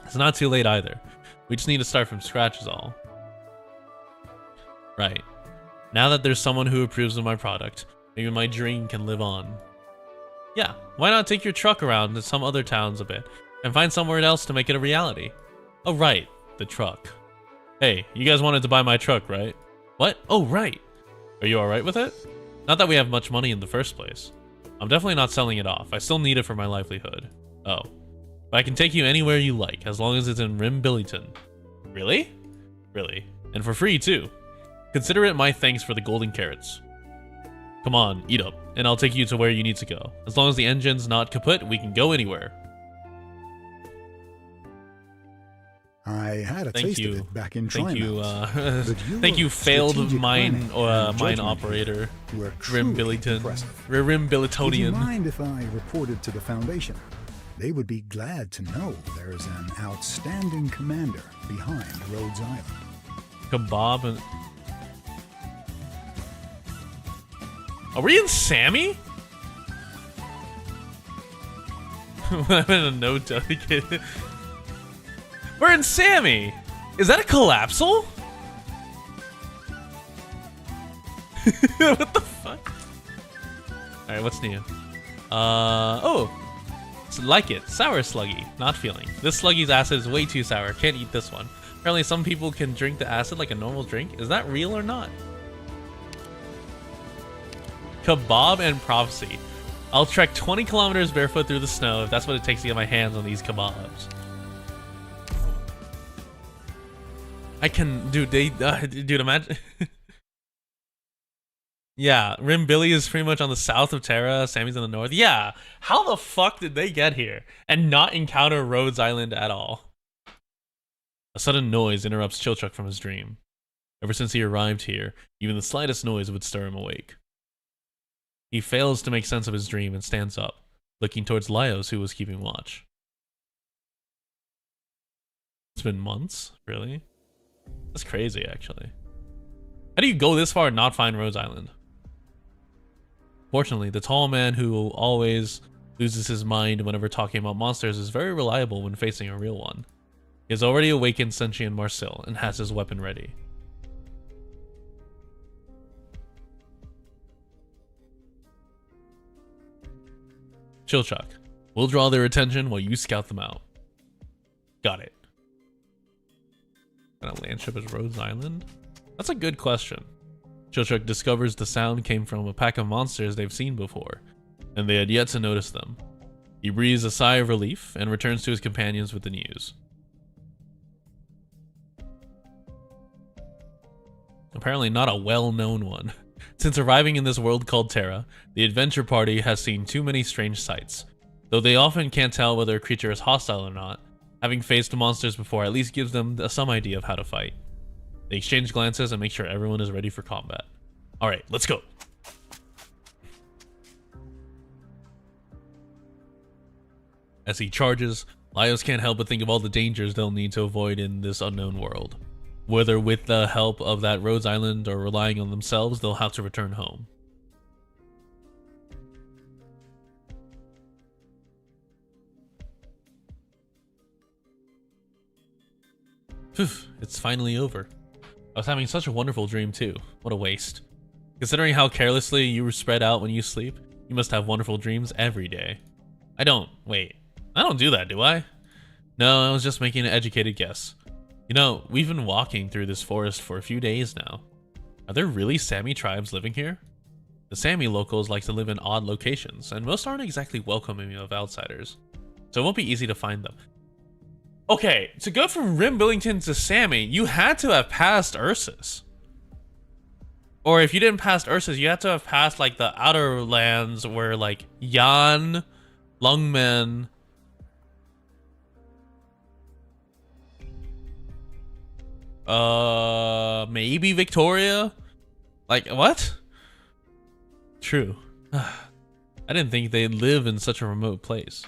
Speaker 1: It's not too late either. We just need to start from scratch is all. Right. Now that there's someone who approves of my product, maybe my dream can live on. Yeah, why not take your truck around to some other towns a bit, and find somewhere else to make it a reality? Oh right, the truck. Hey, you guys wanted to buy my truck, right? What? Oh right. Are you alright with it? Not that we have much money in the first place. I'm definitely not selling it off. I still need it for my livelihood. Oh. But I can take you anywhere you like, as long as it's in Rim Billyton. Really? Really. And for free, too. Consider it my thanks for the golden carrots. Come on, eat up, and I'll take you to where you need to go. As long as the engine's not kaput, we can go anywhere.
Speaker 6: I had a taste of it back in
Speaker 1: Thank you,
Speaker 6: Triumph.
Speaker 1: thank you, failed mine operator, Rim Billyton, Rim
Speaker 6: Would you
Speaker 1: Billytonian.
Speaker 6: mind if I reported to the Foundation? They would be glad to know there is an outstanding commander behind Rhodes Island.
Speaker 1: Kebab and... Are we in Sammy? I'm in a no dedicated... We're in Sammy! Is that a collapsal? What the fuck? Alright, what's new? Oh! Like it. Sour sluggy. Not feeling. This sluggy's acid is way too sour. Can't eat this one. Apparently some people can drink the acid like a normal drink. Is that real or not? Kebab and prophecy. I'll trek 20 kilometers barefoot through the snow if that's what it takes to get my hands on these kebabs. I can, dude, dude, imagine. Yeah, Rim Billy is pretty much on the south of Terra, Sammy's in the north. Yeah, how the fuck did they get here and not encounter Rhodes Island at all? A sudden noise interrupts Chilchuck from his dream. Ever since he arrived here, even the slightest noise would stir him awake. He fails to make sense of his dream and stands up, looking towards Laios, who was keeping watch. It's been months? Really? That's crazy, actually. How do you go this far and not find Rhodes Island? Fortunately, the tall man who always loses his mind whenever talking about monsters is very reliable when facing a real one. He has already awakened sentient Marcel and has his weapon ready. Chilchuck, we'll draw their attention while you scout them out. Got it. And a landship is Rhodes Island? That's a good question. Chilchuck discovers the sound came from a pack of monsters they've seen before, and they had yet to notice them. He breathes a sigh of relief and returns to his companions with the news. Apparently not a well-known one. Since arriving in this world called Terra, the adventure party has seen too many strange sights. Though they often can't tell whether a creature is hostile or not, having faced monsters before at least gives them some idea of how to fight. They exchange glances and make sure everyone is ready for combat. Alright, let's go! As he charges, Laios can't help but think of all the dangers they'll need to avoid in this unknown world. Whether with the help of that Rhodes Island or relying on themselves, they'll have to return home. Phew, it's finally over. I was having such a wonderful dream too. What a waste. Considering how carelessly you were spread out when you sleep, you must have wonderful dreams every day. I don't do that, do I? No, I was just making an educated guess. You know, we've been walking through this forest for a few days now. Are there really Sami tribes living here? The Sami locals like to live in odd locations, and most aren't exactly welcoming of outsiders, so it won't be easy to find them. Okay, to go from Rim Billington to Sami, you had to have passed Ursus. Or if you didn't pass Ursus, you had to have passed like the outer lands where like Yan, Lungmen, maybe Victoria? Like, what? True. I didn't think they'd live in such a remote place.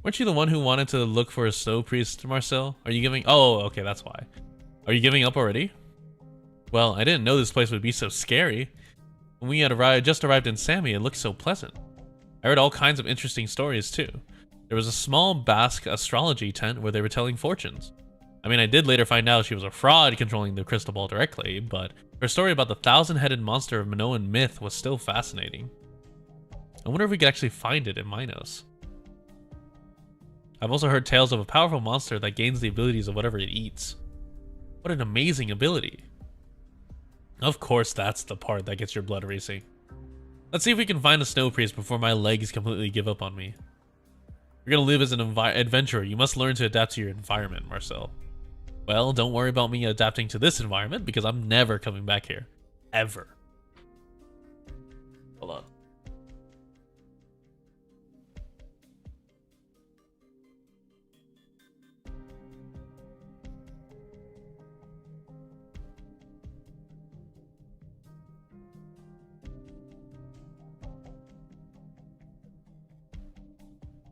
Speaker 1: Weren't you the one who wanted to look for a snow priest, Marcel? Are you giving... Oh, okay, that's why. Are you giving up already? Well, I didn't know this place would be so scary. When we had just arrived in Sami, it looked so pleasant. I heard all kinds of interesting stories, too. There was a small Basque astrology tent where they were telling fortunes. I mean, I did later find out she was a fraud controlling the crystal ball directly, but her story about the thousand-headed monster of Minoan myth was still fascinating. I wonder if we could actually find it in Minos. I've also heard tales of a powerful monster that gains the abilities of whatever it eats. What an amazing ability. Of course, that's the part that gets your blood racing. Let's see if we can find a snow priest before my legs completely give up on me. You're gonna live as an adventurer. You must learn to adapt to your environment, Marcel. Well, don't worry about me adapting to this environment because I'm never coming back here. Ever. Hold on.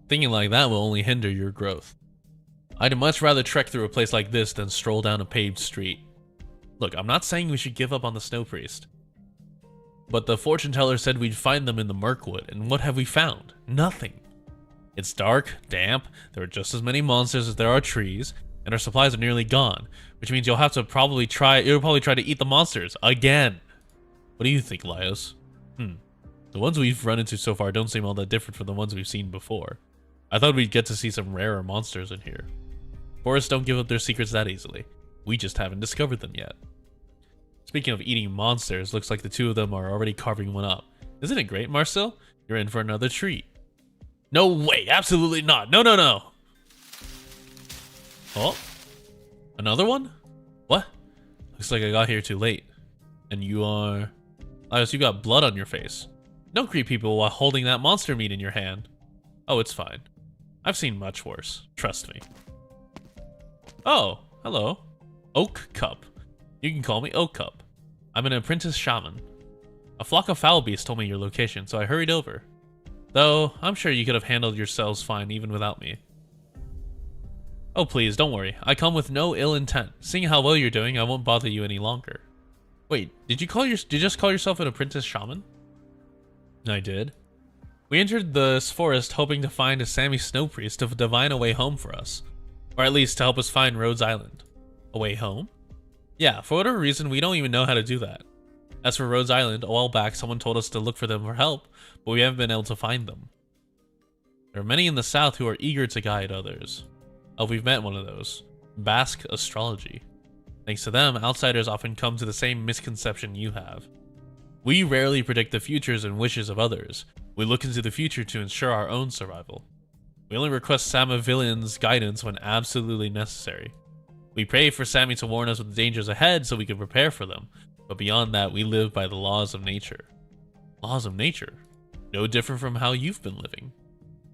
Speaker 1: Thinking like that will only hinder your growth. I'd much rather trek through a place like this than stroll down a paved street. Look, I'm not saying we should give up on the Snow Priest. But the fortune teller said we'd find them in the Mirkwood, and what have we found? Nothing. It's dark, damp, there are just as many monsters as there are trees, and our supplies are nearly gone, which means you'll probably try to eat the monsters again. What do you think, Laios? The ones we've run into so far don't seem all that different from the ones we've seen before. I thought we'd get to see some rarer monsters in here. Forests don't give up their secrets that easily. We just haven't discovered them yet. Speaking of eating monsters, looks like the two of them are already carving one up. Isn't it great, Marcel? You're in for another treat. No way, absolutely not. No, no, no. Oh, another one? What? Looks like I got here too late. And you are... Laios, you got blood on your face. Don't greet people while holding that monster meat in your hand. Oh, it's fine. I've seen much worse. Trust me. Oh, hello. Oak Cup. You can call me Oak Cup. I'm an apprentice shaman. A flock of foul beasts told me your location, so I hurried over. Though, I'm sure you could have handled yourselves fine even without me. Oh please, don't worry. I come with no ill intent. Seeing how well you're doing, I won't bother you any longer. Wait, did you just call yourself an apprentice shaman? I did. We entered this forest hoping to find a Sammy Snow Priest to divine a way home for us. Or at least to help us find Rhodes Island. A way home? Yeah, for whatever reason, we don't even know how to do that. As for Rhodes Island, a while back someone told us to look for them for help, but we haven't been able to find them. There are many in the south who are eager to guide others. Oh, we've met one of those. Basque astrology. Thanks to them, outsiders often come to the same misconception you have. We rarely predict the futures and wishes of others. We look into the future to ensure our own survival. We only request Samavillain's guidance when absolutely necessary. We pray for Sammy to warn us of the dangers ahead so we can prepare for them, but beyond that, we live by the laws of nature. Laws of nature? No different from how you've been living.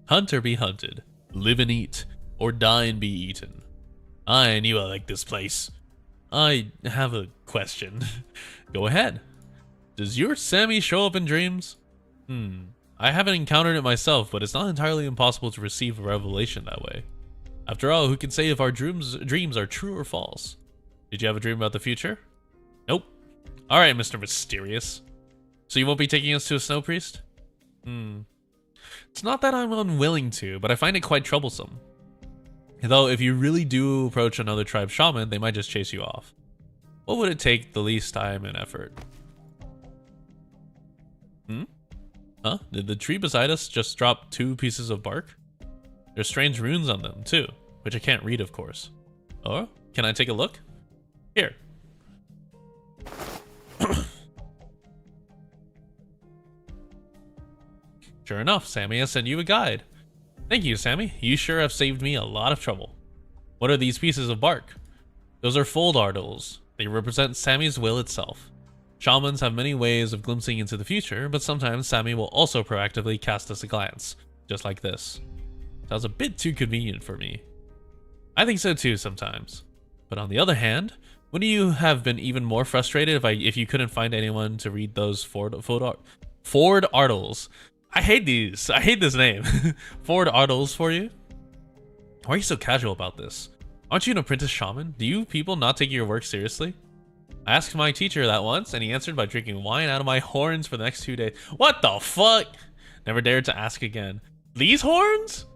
Speaker 1: Hunt or be hunted. Live and eat, or die and be eaten. I knew I liked this place. I have a question. Go ahead. Does your Sammy show up in dreams? I haven't encountered it myself, but it's not entirely impossible to receive a revelation that way. After all, who can say if our dreams are true or false? Did you have a dream about the future? Nope. Alright, Mr. Mysterious. So you won't be taking us to a snow priest? It's not that I'm unwilling to, but I find it quite troublesome. Though, if you really do approach another tribe shaman, they might just chase you off. What would it take the least time and effort? Huh? Did the tree beside us just drop 2 pieces of bark? There's strange runes on them, too, which I can't read, of course. Oh, can I take a look? Here. Sure enough, Sammy has sent you a guide. Thank you, Sammy. You sure have saved me a lot of trouble. What are these pieces of bark? Those are fold ardles. They represent Sammy's will itself. Shamans have many ways of glimpsing into the future, but sometimes Sammy will also proactively cast us a glance, just like this. Sounds a bit too convenient for me. I think so too sometimes. But on the other hand, wouldn't you have been even more frustrated if you couldn't find anyone to read those Ford ardles? I hate these. I hate this name. Ford ardles for you? Why are you so casual about this? Aren't you an apprentice shaman? Do you people not take your work seriously? I asked my teacher that once, and he answered by drinking wine out of my horns for the next 2 days. What the fuck? Never dared to ask again. These horns?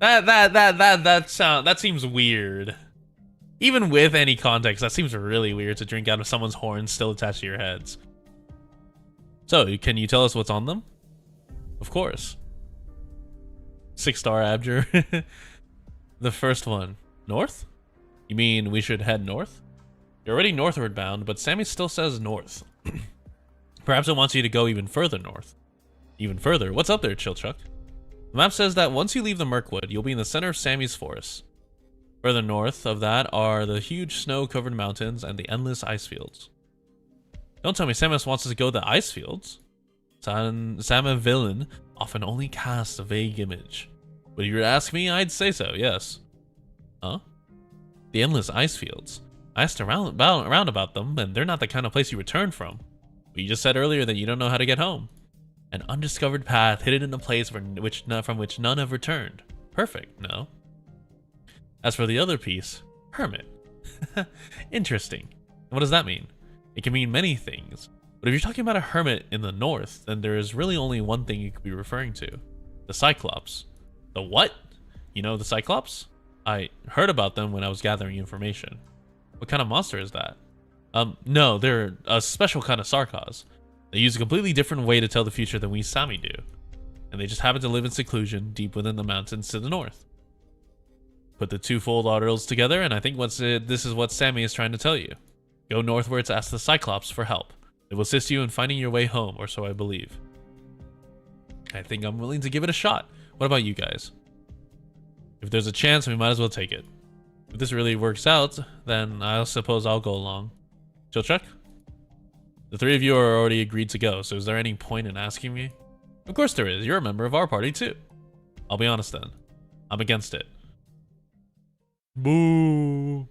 Speaker 1: That seems weird. Even with any context, that seems really weird to drink out of someone's horns still attached to your heads. So, can you tell us what's on them? Of course. 6-star Abjur. The first one. North? You mean we should head north? You're already northward bound, but Sammy still says north. Perhaps it wants you to go even further north. Even further? What's up there, Chilchuck? The map says that once you leave the Mirkwood, you'll be in the center of Sammy's forest. Further north of that are the huge snow-covered mountains and the endless ice fields. Don't tell me Samus wants us to go to the ice fields. Samavillain often only casts a vague image. But if you were to ask me, I'd say so, yes. Huh? The endless ice fields. I asked around about them, and they're not the kind of place you return from. But you just said earlier that you don't know how to get home. An undiscovered path hidden in a place from which none have returned. Perfect, no? As for the other piece, hermit. Interesting. And what does that mean? It can mean many things. But if you're talking about a hermit in the north, then there is really only one thing you could be referring to. The Cyclops. The what? You know the Cyclops? I heard about them when I was gathering information. What kind of monster is that? No, they're a special kind of Sarkaz. They use a completely different way to tell the future than we Sami do. And they just happen to live in seclusion deep within the mountains to the north. Put the 2 fold ardles together, and I think this is what Sammy is trying to tell you. Go northwards to ask the Cyclops for help. They will assist you in finding your way home, or so I believe. I think I'm willing to give it a shot. What about you guys? If there's a chance, we might as well take it. If this really works out, then I suppose I'll go along. Chilchuck? The 3 of you are already agreed to go, so is there any point in asking me? Of course there is. You're a member of our party too. I'll be honest then. I'm against it. Boo.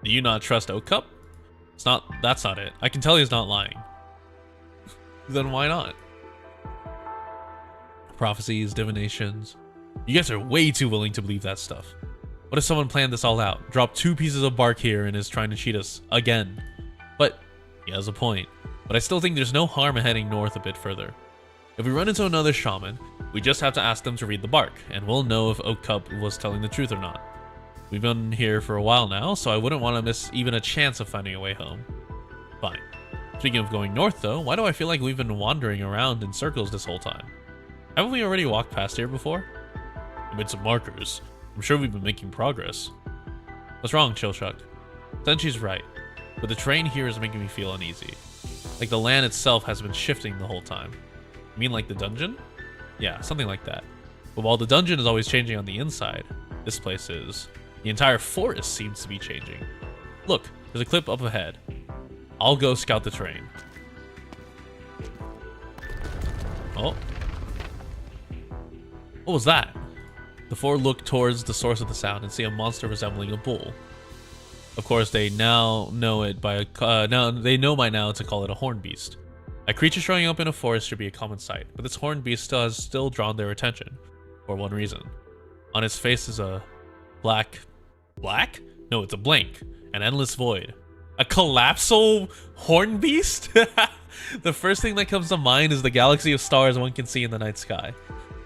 Speaker 1: Do you not trust Oak Cup? That's not it. I can tell he's not lying. Then why not? Prophecies, divinations. You guys are way too willing to believe that stuff. What if someone planned this all out? Dropped 2 pieces of bark here and is trying to cheat us again. But he has a point. But I still think there's no harm in heading north a bit further. If we run into another shaman, we just have to ask them to read the bark, and we'll know if Oak Cup was telling the truth or not. We've been here for a while now, so I wouldn't want to miss even a chance of finding a way home. Fine. Speaking of going north though, why do I feel like we've been wandering around in circles this whole time? Haven't we already walked past here before? I made some markers. I'm sure we've been making progress. What's wrong, Chillchuck? Senchi's right, but the terrain here is making me feel uneasy. Like the land itself has been shifting the whole time. You mean like the dungeon? Yeah, something like that. But while the dungeon is always changing on the inside, this place is. The entire forest seems to be changing. Look, there's a cliff up ahead. I'll go scout the terrain. Oh. What was that? The four look towards the source of the sound and see a monster resembling a bull. Of course, they now know it by they know by now to call it a horned beast. A creature showing up in a forest should be a common sight, but this horned beast has still drawn their attention for one reason. On its face is a black? No, it's a blank, an endless void. A collapsal horned beast? The first thing that comes to mind is the galaxy of stars one can see in the night sky.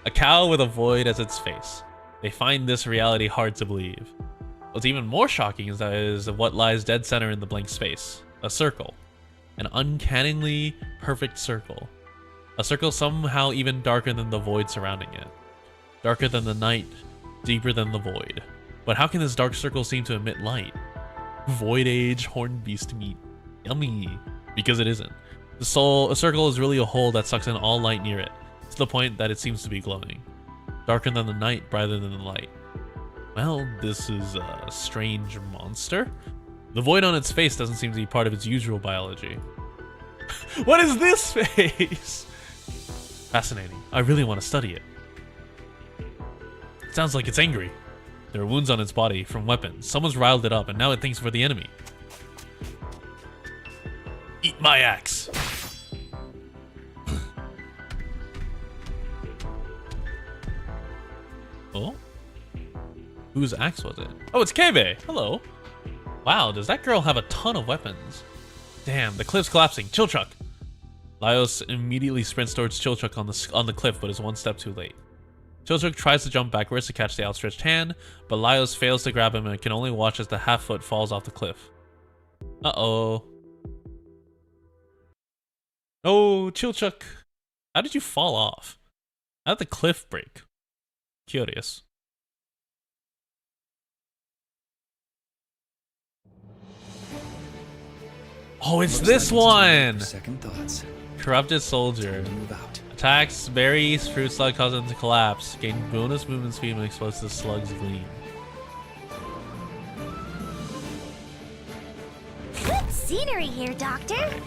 Speaker 1: A cow with a void as its face. They find this reality hard to believe. What's even more shocking is what lies dead center in the blank space. A circle. An uncannily perfect circle. A circle somehow even darker than the void surrounding it. Darker than the night, deeper than the void. But how can this dark circle seem to emit light? Void age horned beast meat. Yummy. Because it isn't. A circle is really a hole that sucks in all light near it, to the point that it seems to be glowing. Darker than the night, brighter than the light. Well, this is a strange monster. The void on its face doesn't seem to be part of its usual biology. What is this face? Fascinating. I really want to study it. It sounds like it's angry. There are wounds on its body from weapons. Someone's riled it up and now it thinks we're the enemy. Eat my axe. Oh? Whose axe was it? Oh, it's Kebe! Hello! Wow, does that girl have a ton of weapons? Damn, the cliff's collapsing. Chillchuck! Laios immediately sprints towards Chillchuck on the cliff, but is one step too late. Chillchuck tries to jump backwards to catch the outstretched hand, but Laios fails to grab him and can only watch as the half-foot falls off the cliff. Uh-oh. Oh, Chillchuck. How did you fall off? How did the cliff break? Curious. Oh, it's this one!
Speaker 3: Second thoughts.
Speaker 1: Corrupted soldier.
Speaker 3: Move out.
Speaker 1: Attacks berries, fruit slug cause them to collapse. Gain bonus movement speed when exposed to the slug's gleam.
Speaker 2: Good scenery here, Doctor.
Speaker 1: Right.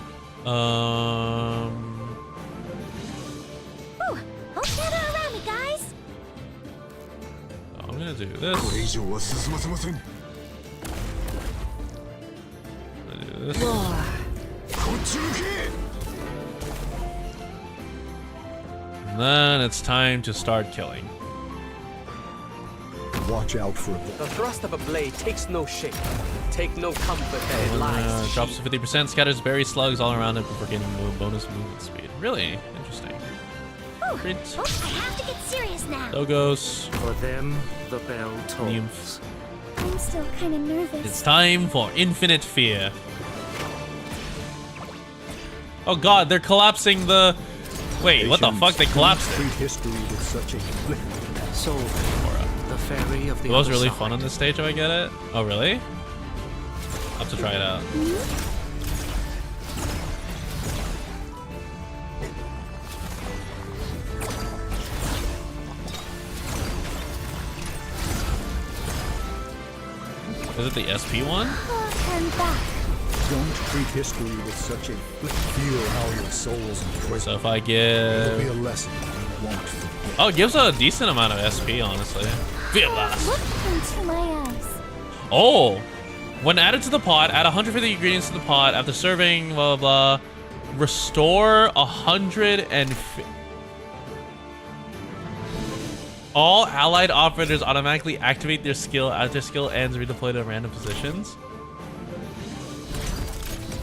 Speaker 2: Ooh, don't gather around me, guys.
Speaker 1: I'm gonna do this. I'm gonna do this.
Speaker 4: War.
Speaker 1: And then it's time to start killing.
Speaker 6: Watch out for
Speaker 7: The thrust of a blade takes no shape. Take no comfort that it lies.
Speaker 1: Drops to 50%, scatters berry slugs all around it before getting bonus movement speed. Really interesting.
Speaker 2: Ooh,
Speaker 1: Print.
Speaker 2: oh, I have to get serious now.
Speaker 1: Dogos.
Speaker 7: For them, the bell tolls.
Speaker 1: Nymphs.
Speaker 2: I'm still kind of nervous.
Speaker 1: It's time for infinite fear. Oh god, they're collapsing the... Wait, what the fuck? They collapsed it.
Speaker 6: treat history with such a flippant.
Speaker 7: So, the fairy of the
Speaker 1: It was
Speaker 7: other
Speaker 1: really
Speaker 7: side.
Speaker 1: fun on this stage, if I get it. Oh, really? I'll have to try it out. Is it the SP one?
Speaker 2: And back.
Speaker 6: Don't treat history with such a feel how your soul's imprisoned.
Speaker 1: So if I
Speaker 6: It'll be
Speaker 1: give
Speaker 6: a lesson. won't forget.
Speaker 1: Oh, it gives a decent amount of SP, honestly. Feel blast.
Speaker 2: Look into my eyes.
Speaker 1: Oh, when added to the pot, add 150 ingredients to the pot after serving, blah, blah, blah. Restore 150. All allied operators automatically activate their skill as their skill ends, redeploy to random positions.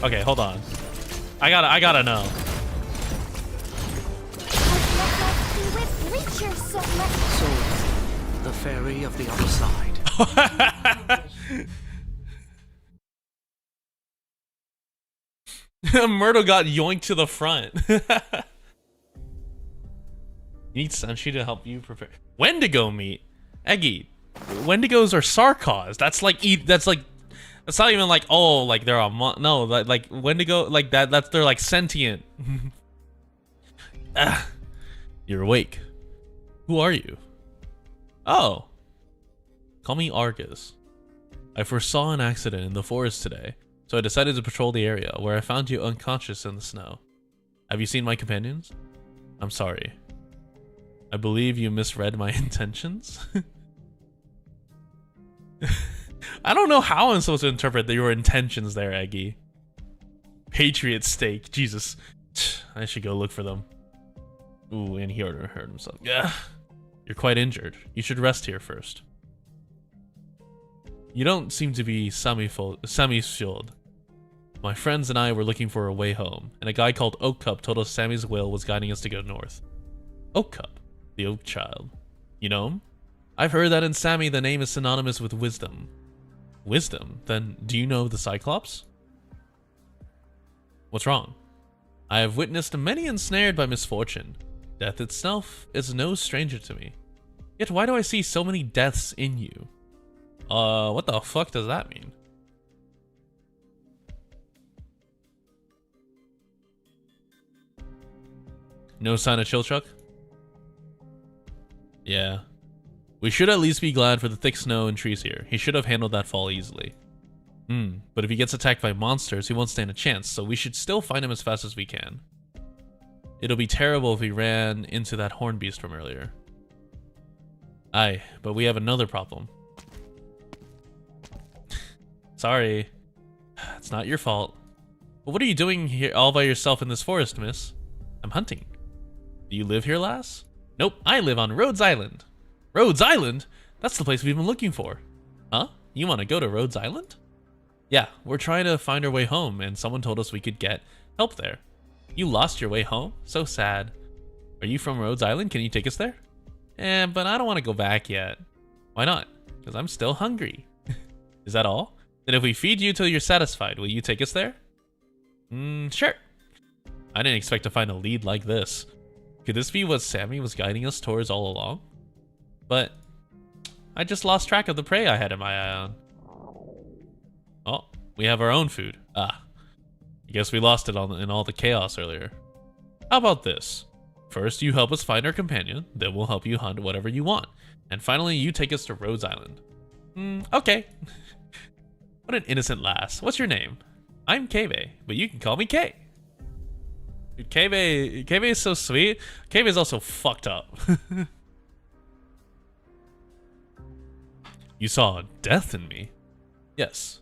Speaker 1: Okay, hold on. I gotta know.
Speaker 2: So
Speaker 7: the fairy of the other side.
Speaker 1: Myrtle got yoinked to the front. You need Senshi to help you prepare. Wendigo meat? Eggy. Wendigos are sarcos. That's not even like, oh, like they're a no, like Wendigo, like that's they're like sentient. You're awake. Who are you? Oh. Call me Argus. I foresaw an accident in the forest today, so I decided to patrol the area, where I found you unconscious in the snow. Have you seen my companions? I'm sorry. I believe you misread my intentions. I don't know how I'm supposed to interpret your intentions there, Eggy. Patriot stake. Jesus. I should go look for them. Ooh, and he already hurt himself. Yeah. You're quite injured. You should rest here first. You don't seem to be semi-fueled. My friends and I were looking for a way home, and a guy called Oak Cup told us Sammy's will was guiding us to go north. Oak Cup, the Oak Child. You know him? I've heard that in Sammy the name is synonymous with wisdom. Wisdom? Then do you know the Cyclops? What's wrong? I have witnessed many ensnared by misfortune. Death itself is no stranger to me. Yet why do I see so many deaths in you? What the fuck does that mean? No sign of Chilchuck? Yeah. We should at least be glad for the thick snow and trees here. He should have handled that fall easily. But if he gets attacked by monsters, he won't stand a chance, so we should still find him as fast as we can. It'll be terrible if we ran into that horn beast from earlier. Aye, but we have another problem. Sorry. It's not your fault. But what are you doing here all by yourself in this forest, miss? I'm hunting. Do you live here, lass? Nope, I live on Rhodes Island. Rhodes Island? That's the place we've been looking for. Huh? You want to go to Rhodes Island? Yeah, we're trying to find our way home, and someone told us we could get help there. You lost your way home? So sad. Are you from Rhodes Island? Can you take us there? But I don't want to go back yet. Why not? Because I'm still hungry. Is that all? Then if we feed you till you're satisfied, will you take us there? Sure. I didn't expect to find a lead like this. Could this be what Sammy was guiding us towards all along? But I just lost track of the prey I had in my eye on. Oh, we have our own food. I guess we lost it in all the chaos earlier. How about this? First, you help us find our companion, then we'll help you hunt whatever you want. And finally, you take us to Rhodes Island. Okay. What an innocent lass. What's your name? I'm Kebe, but you can call me K. Dude, Kebe is so sweet. Kebe is also fucked up. You saw death in me? Yes.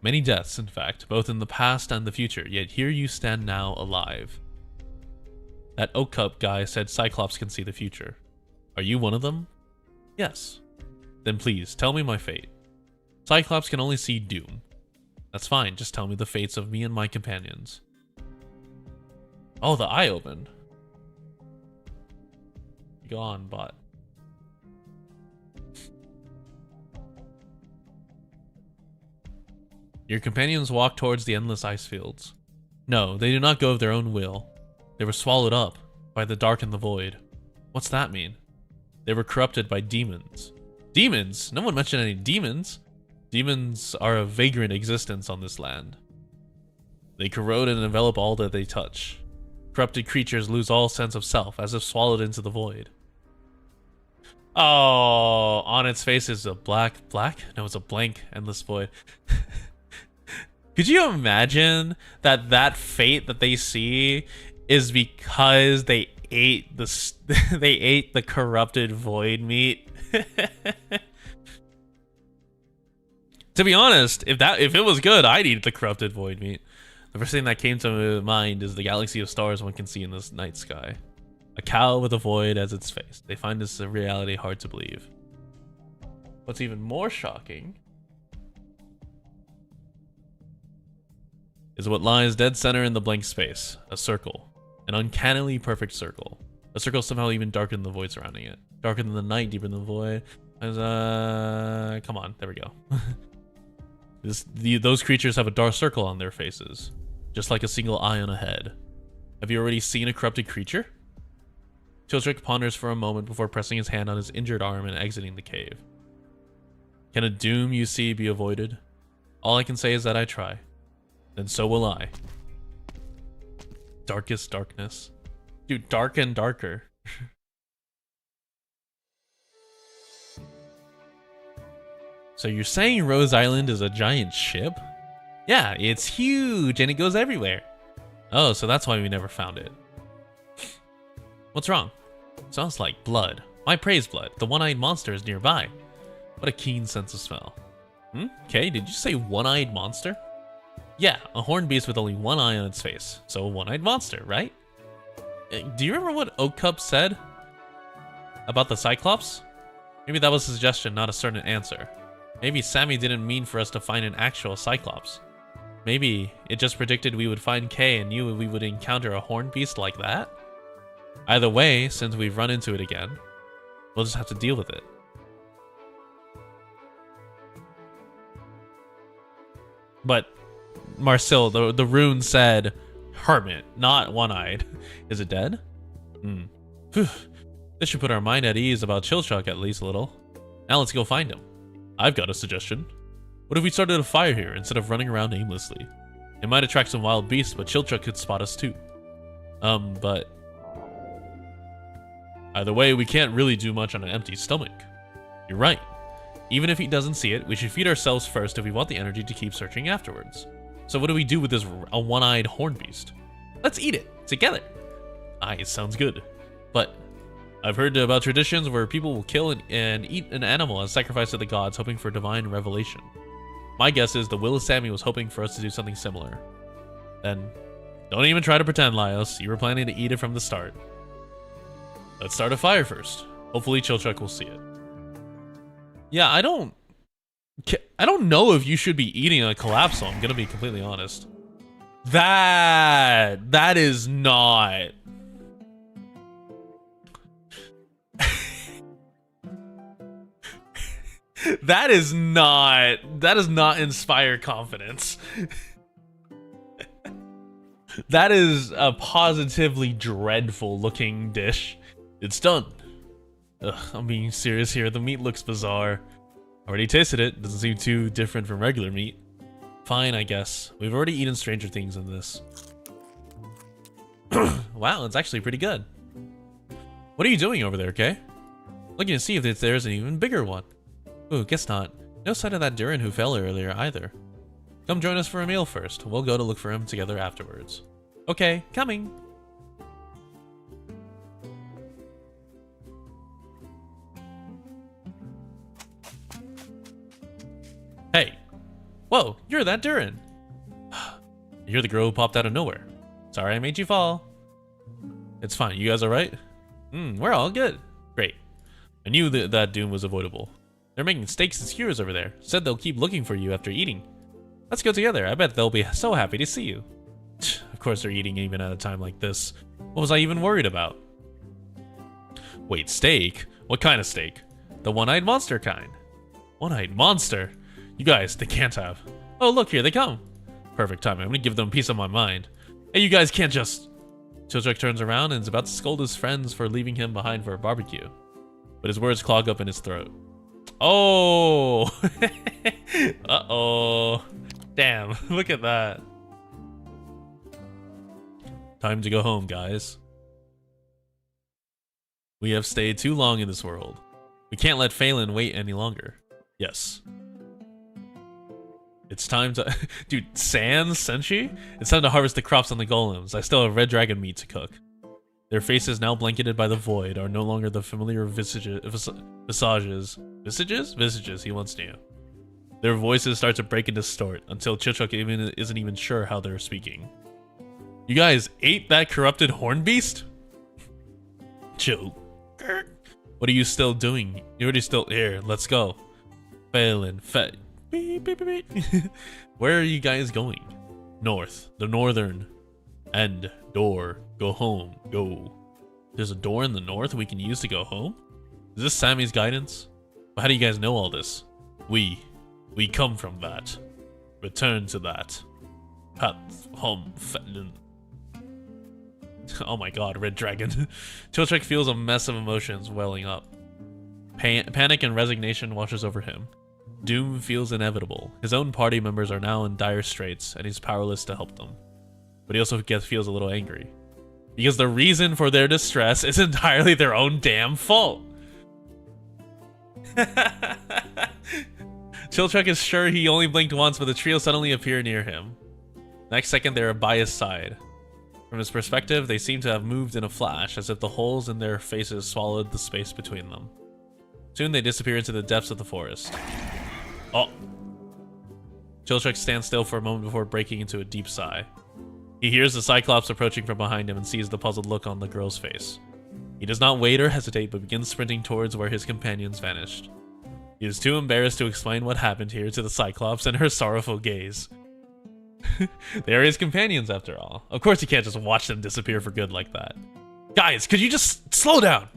Speaker 1: Many deaths, in fact, both in the past and the future, yet here you stand now alive. That Oak Cup guy said Cyclops can see the future. Are you one of them? Yes. Then please, tell me my fate. Cyclops can only see doom. That's fine, just tell me the fates of me and my companions. Oh, the eye opened. Go on, bot. Your companions walk towards the endless ice fields. No, they do not go of their own will. They were swallowed up by the dark and the void. What's that mean? They were corrupted by demons. Demons? No one mentioned any demons. Demons are a vagrant existence on this land. They corrode and envelop all that they touch. Corrupted creatures lose all sense of self, as if swallowed into the void. Oh, on its face is a black? No, it's a blank, endless void. Could you imagine that fate that they see is because they ate they ate the corrupted void meat. To be honest, if it was good, I'd eat the corrupted void meat. The first thing that came to mind is the galaxy of stars one can see in this night sky. A cow with a void as its face. They find this a reality hard to believe. What's even more shocking is what lies dead center in the blank space. A circle. An uncannily perfect circle. A circle somehow even darker than the void surrounding it. Darker than the night, deeper than the void. Come on, there we go. Those creatures have a dark circle on their faces. Just like a single eye on a head. Have you already seen a corrupted creature? Childrick ponders for a moment before pressing his hand on his injured arm and exiting the cave. Can a doom you see be avoided? All I can say is that I try. Then so will I. Darkest darkness. Dude, dark and darker. So you're saying Rose Island is a giant ship? Yeah, it's huge and it goes everywhere. Oh, so that's why we never found it. What's wrong? Sounds like blood. My prey's blood. The one-eyed monster is nearby. What a keen sense of smell. Okay, did you say one-eyed monster? Yeah, a horned beast with only one eye on its face. So a one-eyed monster, right? Do you remember what Oak Cup said about the Cyclops? Maybe that was a suggestion, not a certain answer. Maybe Sammy didn't mean for us to find an actual Cyclops. Maybe it just predicted we would find Kay and knew we would encounter a horned beast like that? Either way, since we've run into it again, we'll just have to deal with it. But Marcel, the rune said hermit, not one-eyed. Is it dead? This should put our mind at ease about Chilchuck at least a little. Now let's go find him. I've got a suggestion. What if we started a fire here instead of running around aimlessly? It might attract some wild beasts, but Chilchuck could spot us too. But either way, we can't really do much on an empty stomach. You're right. Even if he doesn't see it, we should feed ourselves first if we want the energy to keep searching afterwards. So what do we do with this one-eyed horn beast? Let's eat it together. It sounds good. But I've heard about traditions where people will kill and eat an animal as sacrifice to the gods, hoping for divine revelation. My guess is the will of Sammy was hoping for us to do something similar. Then, don't even try to pretend, Laios. You were planning to eat it from the start. Let's start a fire first. Hopefully Chilchuck will see it. Yeah, I don't know if you should be eating a Collapso, I'm gonna be completely honest. That is not... that does not inspire confidence. That is a positively dreadful looking dish. It's done. Ugh, I'm being serious here. The meat looks bizarre. Already tasted it. Doesn't seem too different from regular meat. Fine, I guess. We've already eaten stranger things than this. Wow, it's actually pretty good. What are you doing over there, Kay? Looking to see if there's an even bigger one. Ooh, guess not. No sign of that Durin who fell earlier either. Come join us for a meal first. We'll go to look for him together afterwards. Okay, coming. Hey. Whoa, you're that Durin. You're the girl who popped out of nowhere. Sorry I made you fall. It's fine. You guys alright? We're all good. Great. I knew that doom was avoidable. They're making steaks and skewers over there. Said they'll keep looking for you after eating. Let's go together. I bet they'll be so happy to see you. Of course they're eating even at a time like this. What was I even worried about? Wait, steak? What kind of steak? The one-eyed monster kind. One-eyed monster? You guys, they can't have. Oh, look, here they come. Perfect timing. I'm gonna give them a piece of my mind. Hey, you guys can't just... Chilchuck turns around and is about to scold his friends for leaving him behind for a barbecue. But his words clog up in his throat. Oh! Uh-oh. Damn, look at that. Time to go home, guys. We have stayed too long in this world. We can't let Phelan wait any longer. Yes. It's time to... Dude, Sans, Senshi? It's time to harvest the crops on the golems. I still have red dragon meat to cook. Their faces, now blanketed by the void, are no longer the familiar visages he once knew. Their voices start to break and distort, until Chilchuk isn't even sure how they're speaking. You guys ate that corrupted horn beast? Chill. What are you still doing? You're already still here. Let's go. Phelan, beep, beep, beep, beep. Where are you guys going? North. The northern end. Door. Go home. Go. There's a door in the north we can use to go home? Is this Sammy's guidance? But how do you guys know all this? We come from that. Return to that. Path home. Oh my god, Red Dragon. Chilchuk feels a mess of emotions welling up. Panic and resignation washes over him. Doom feels inevitable. His own party members are now in dire straits, and he's powerless to help them. But he also feels a little angry. Because the reason for their distress is entirely their own damn fault. Chilchuk is sure he only blinked once, but the trio suddenly appear near him. Next second, they are by his side. From his perspective, they seem to have moved in a flash, as if the holes in their faces swallowed the space between them. Soon they disappear into the depths of the forest. Oh! Chilchuk stands still for a moment before breaking into a deep sigh. He hears the Cyclops approaching from behind him and sees the puzzled look on the girl's face. He does not wait or hesitate, but begins sprinting towards where his companions vanished. He is too embarrassed to explain what happened here to the Cyclops and her sorrowful gaze. They are his companions after all. Of course he can't just watch them disappear for good like that. Guys, could you just slow down?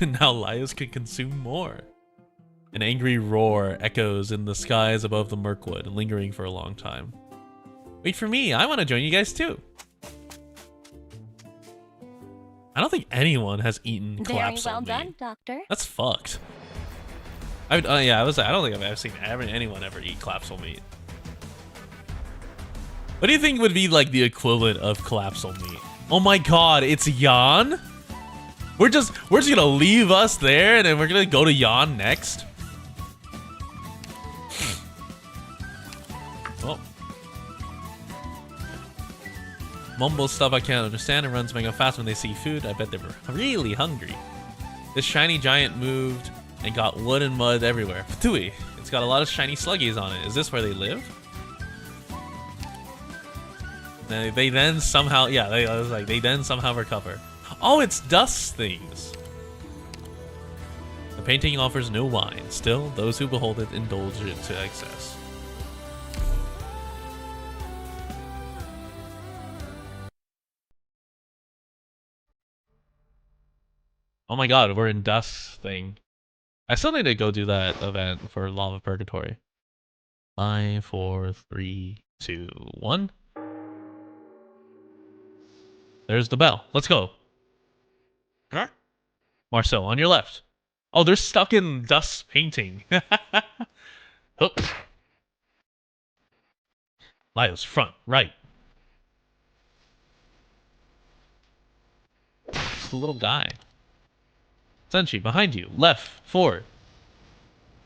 Speaker 1: Now Laios can consume more. An angry roar echoes in the skies above the Mirkwood, lingering for a long time. Wait for me, I want to join you guys too. I don't think anyone has eaten collapse
Speaker 2: Very well
Speaker 1: on
Speaker 2: done,
Speaker 1: me.
Speaker 2: Doctor.
Speaker 1: That's fucked. I don't think I've ever seen anyone ever eat collapsal meat. What do you think would be like the equivalent of collapsal meat? Oh my god, it's Yan? We're just gonna leave us there and then we're gonna go to Yan next? Oh. Mumbles stuff I can't understand and runs mega fast when they see food. I bet they were really hungry. This shiny giant moved and got wood and mud everywhere. Patooey. It's got a lot of shiny sluggies on it. Is this where they live? They then somehow, yeah, they then somehow recover. Oh, it's dust things. The painting offers no wine. Still, those who behold it indulge it to excess. Oh my god, we're in dust thing. I still need to go do that event for Lava Purgatory. 5, 4, 3, 2, 1. There's the bell. Let's go. Marcel, on your left. Oh, they're stuck in dust painting. Hook. Laios, front, right. It's the little guy. Senshi, behind you. Left, forward.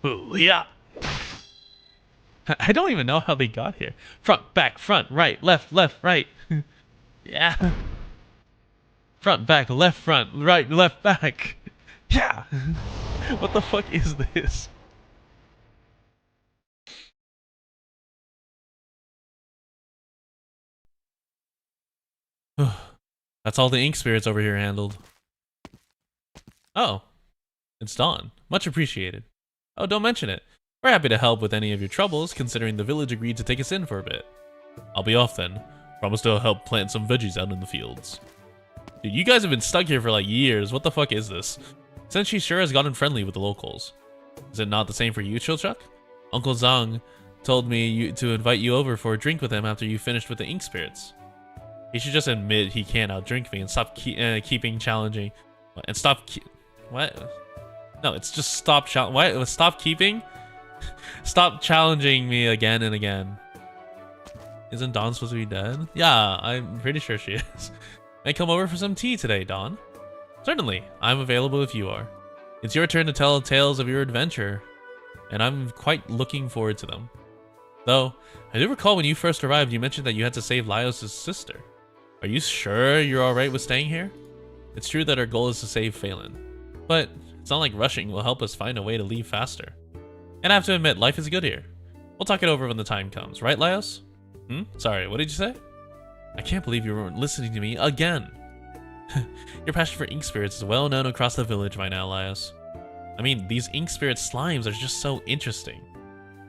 Speaker 1: Ooh, yeah. I don't even know how they got here. Front, back, front, right, left, right. Yeah. Front, back, left, front, right, left, back. Yeah. What the fuck is this? That's all the ink spirits over here handled. Oh. It's Dawn. Much appreciated. Oh, don't mention it. We're happy to help with any of your troubles, considering the village agreed to take us in for a bit. I'll be off then. Promise to help plant some veggies out in the fields. Dude, you guys have been stuck here for like years. What the fuck is this? Senshi sure has gotten friendly with the locals. Is it not the same for you, Chilchuk? Uncle Zhang told me to invite you over for a drink with him after you finished with the ink spirits. He should just admit he can't outdrink me and stop keeping challenging. And stop... What? No, it's just stop... What? Stop keeping? Stop challenging me again and again. Isn't Dawn supposed to be dead? Yeah, I'm pretty sure she is. May I come over for some tea today, Dawn? Certainly, I'm available if you are. It's your turn to tell tales of your adventure, and I'm quite looking forward to them. Though, I do recall when you first arrived, you mentioned that you had to save Laios' sister. Are you sure you're alright with staying here? It's true that our goal is to save Phelan, but it's not like rushing will help us find a way to leave faster. And I have to admit, life is good here. We'll talk it over when the time comes, right, Laios? Sorry, what did you say? I can't believe you weren't listening to me again. Your passion for ink spirits is well known across the village by now, Laios. I mean, these ink spirit slimes are just so interesting.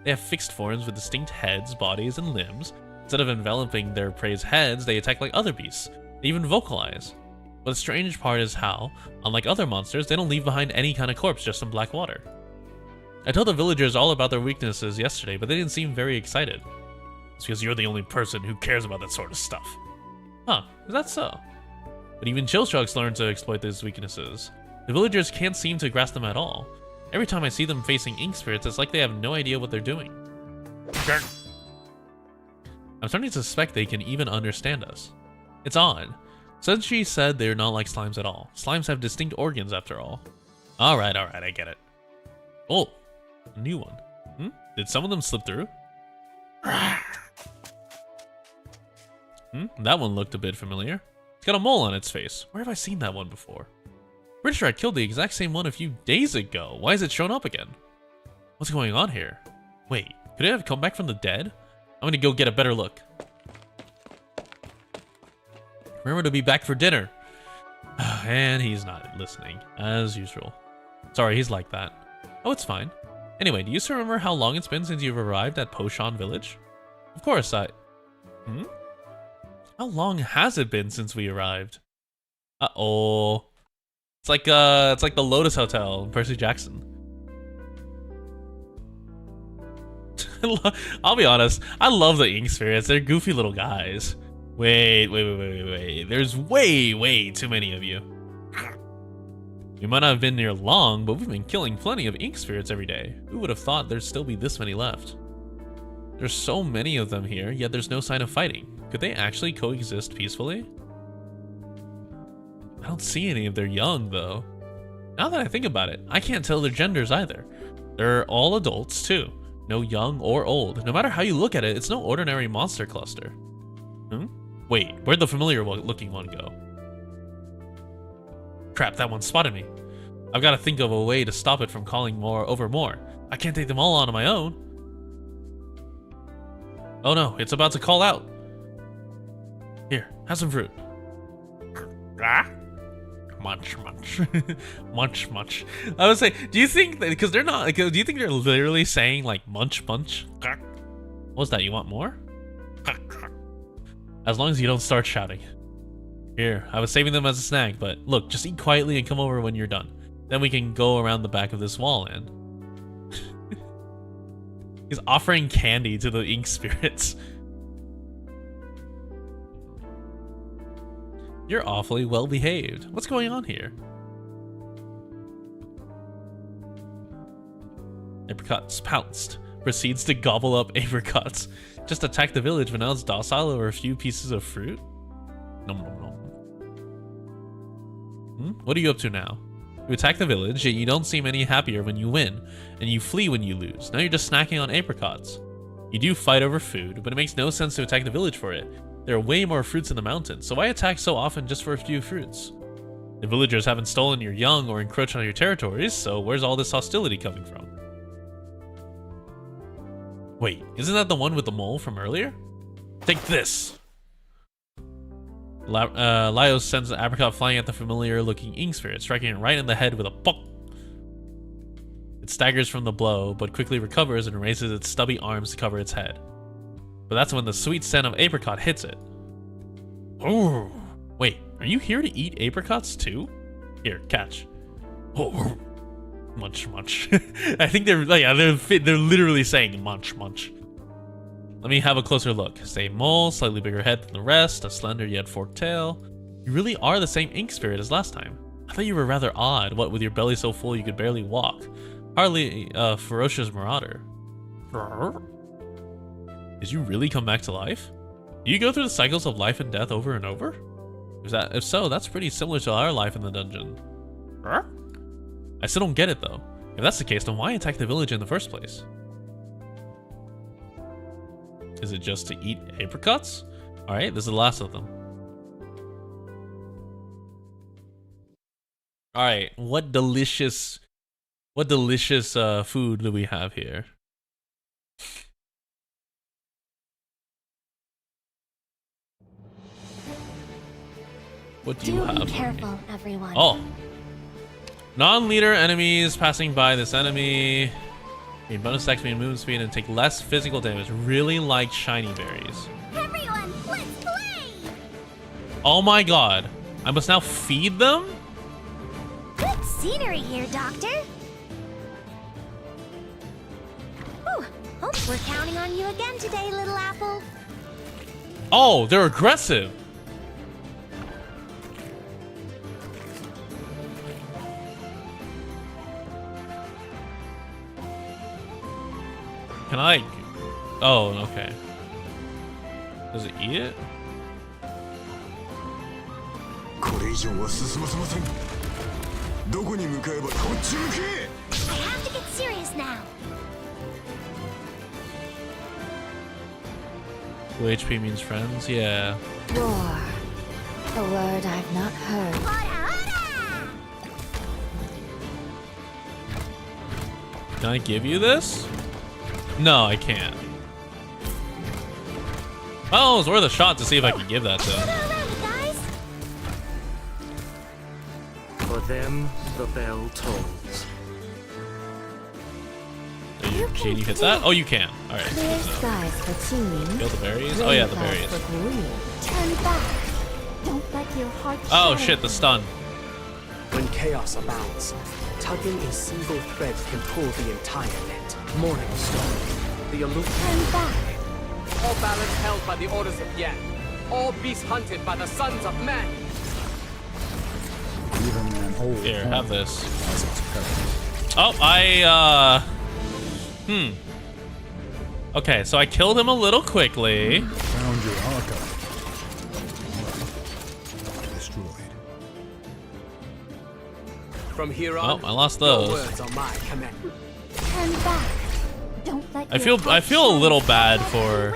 Speaker 1: They have fixed forms with distinct heads, bodies, and limbs. Instead of enveloping their prey's heads, they attack like other beasts. They even vocalize. But the strange part is how, unlike other monsters, they don't leave behind any kind of corpse, just some black water. I told the villagers all about their weaknesses yesterday, but they didn't seem very excited. It's because you're the only person who cares about that sort of stuff. Huh, is that so? But even Chillshucks learn to exploit these weaknesses. The villagers can't seem to grasp them at all. Every time I see them facing ink spirits, it's like they have no idea what they're doing. I'm starting to suspect they can even understand us. It's odd. Senshi said they're not like slimes at all. Slimes have distinct organs after all. Alright, I get it. Oh, a new one. Did some of them slip through? That one looked a bit familiar. It's got a mole on its face. Where have I seen that one before? Pretty sure I killed the exact same one a few days ago. Why is it shown up again? What's going on here? Wait, could it have come back from the dead? I'm gonna go get a better look. Remember to be back for dinner. And he's not listening, as usual. Sorry, he's like that. Oh, it's fine. Anyway, do you still remember how long it's been since you've arrived at Poshan Village? Of course, How long has it been since we arrived? Uh-oh. It's like the Lotus Hotel in Percy Jackson. I'll be honest, I love the ink spirits. They're goofy little guys. Wait. There's way too many of you. We might not have been here long, but we've been killing plenty of ink spirits every day. Who would have thought there'd still be this many left? There's so many of them here, yet there's no sign of fighting. Could they actually coexist peacefully? I don't see any of their young, though. Now that I think about it, I can't tell their genders either. They're all adults, too. No young or old. No matter how you look at it, it's no ordinary monster cluster. Wait, where'd the familiar-looking one go? Crap, that one spotted me. I've got to think of a way to stop it from calling over more. I can't take them all on my own. Oh no, it's about to call out. Here, have some fruit. Munch. Munch. I would say, do you think that, because they're not, do you think they're literally saying like munch? What's that, you want more? As long as you don't start shouting. Here, I was saving them as a snack, but look, just eat quietly and come over when you're done. Then we can go around the back of this wall and... He's offering candy to the ink spirits. You're awfully well behaved. What's going on here? Apricots pounced. Proceeds to gobble up apricots. Just attacked the village, but now it's docile over a few pieces of fruit? Nom nom nom. What are you up to now? You attack the village, yet you don't seem any happier when you win, and you flee when you lose. Now you're just snacking on apricots. You do fight over food, but it makes no sense to attack the village for it. There are way more fruits in the mountains, so why attack so often just for a few fruits? The villagers haven't stolen your young or encroached on your territories, so where's all this hostility coming from? Wait, isn't that the one with the mole from earlier? Take this! Laios sends an apricot flying at the familiar-looking ink spirit, striking it right in the head with a bonk. It staggers from the blow, but quickly recovers and raises its stubby arms to cover its head. But that's when the sweet scent of apricot hits it. Oh, wait, are you here to eat apricots too? Here, catch. Oh, munch. I think they're literally saying munch. Let me have a closer look. Same mole, slightly bigger head than the rest, a slender yet forked tail. You really are the same ink spirit as last time. I thought you were rather odd, what with your belly so full you could barely walk. Hardly a ferocious marauder. Did you really come back to life? Do you go through the cycles of life and death over and over? If so, that's pretty similar to our life in the dungeon. I still don't get it though. If that's the case, then why attack the village in the first place? Is it just to eat apricots? Alright, this is the last of them. Alright, what delicious food do we have here? What do you have?
Speaker 2: Be careful, everyone.
Speaker 1: Oh. Non-leader enemies passing by this enemy. Gain bonus XP, movement speed, and take less physical damage. Really like shiny berries.
Speaker 2: Everyone, let's play!
Speaker 1: Oh my god. I must now feed them?
Speaker 2: Good scenery here, Doctor. Whew, hope we're counting on you again today, little apple.
Speaker 1: Oh, they're aggressive. Can I? Oh, okay. Does it eat it?
Speaker 5: これ以上は進ませません。どこに向かえばこっち向け。
Speaker 2: I have to get serious now.
Speaker 1: Full HP means friends? Yeah.
Speaker 4: Roar. A word I've not heard.
Speaker 1: Can I give you this? No, I can't. Oh, it's worth a shot to see if I can give that to him.
Speaker 7: For them, the bell tolls.
Speaker 1: Can you hit that? Oh, you can. All right.
Speaker 4: Clear skies for teaming.
Speaker 1: Kill the berries? Oh yeah, the berries.
Speaker 2: Turn back. Don't let your heart
Speaker 1: Oh shit, the stun.
Speaker 8: When chaos abounds, tugging a single thread can pull the entire net. Morning Star, the aloof.
Speaker 2: Turn back.
Speaker 8: All balance held by the orders of Yan. All beasts hunted by the sons of men.
Speaker 6: Even an old
Speaker 1: Here, have this.
Speaker 6: has its perils.
Speaker 1: Oh, Okay, so I killed him a little quickly.
Speaker 6: Found your archive. Destroyed.
Speaker 8: From here on,
Speaker 1: Oh, I lost
Speaker 8: your
Speaker 1: those.
Speaker 8: words are my command.
Speaker 2: Turn back. Don't let
Speaker 1: I feel a little bad for.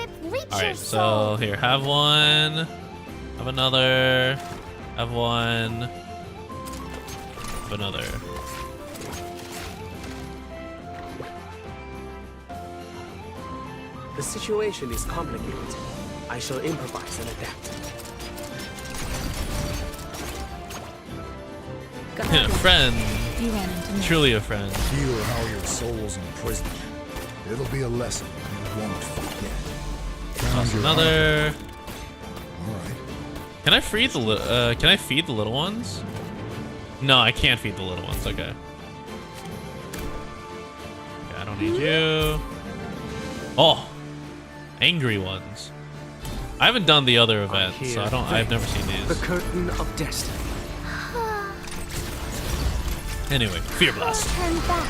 Speaker 1: All right, so here, have one, have another, have one, have another.
Speaker 8: The situation is complicated. I shall improvise and adapt.
Speaker 1: Friend,
Speaker 2: You ran into me.
Speaker 1: truly a friend.
Speaker 6: Feel how your soul's imprisoned. It'll be a lesson you won't forget. Found your
Speaker 1: Another.
Speaker 6: archive. All right.
Speaker 1: Can I feed the little ones? No, I can't feed the little ones. Okay. I don't need you. Oh, angry ones. I haven't done the other events, so I don't. I've never seen
Speaker 7: The
Speaker 1: these.
Speaker 7: curtain of destiny.
Speaker 1: Anyway, fear blast.
Speaker 2: Turn back.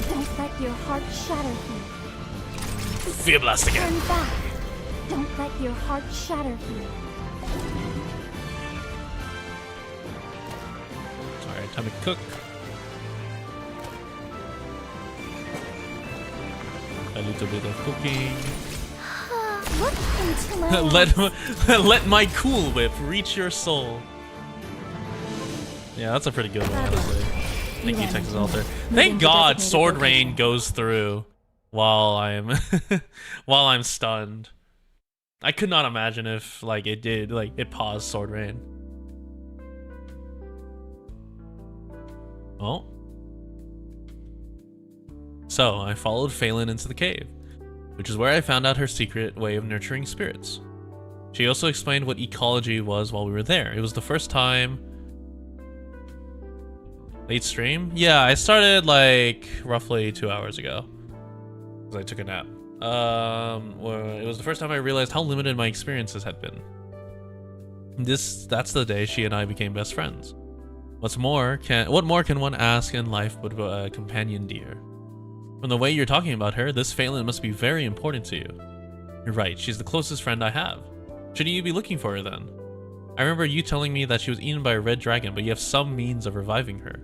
Speaker 2: Don't let your heart shatter here.
Speaker 1: Fear blast again.
Speaker 2: Turn back. Don't let your heart shatter here.
Speaker 1: Alright, time to cook. A little bit of cooking.
Speaker 2: Look into my eyes.
Speaker 1: let my Cool Whip reach your soul. Yeah, that's a pretty good one, honestly. Thank you, Texas Alter. Thank God Sword Rain goes through while I'm while I'm stunned. I could not imagine if like it did, like it paused Sword Rain. Oh. So I followed Phelan into the cave, which is where I found out her secret way of nurturing spirits. She also explained what ecology was while we were there. It was the first time. Late stream? Yeah, I started like roughly 2 hours ago. Because I took a nap. Well, it was the first time I realized how limited my experiences had been. That's the day she and I became best friends. What more can one ask in life but a companion dear? From the way you're talking about her, this Phelan must be very important to you. You're right, she's the closest friend I have. Shouldn't you be looking for her then? I remember you telling me that she was eaten by a red dragon, but you have some means of reviving her.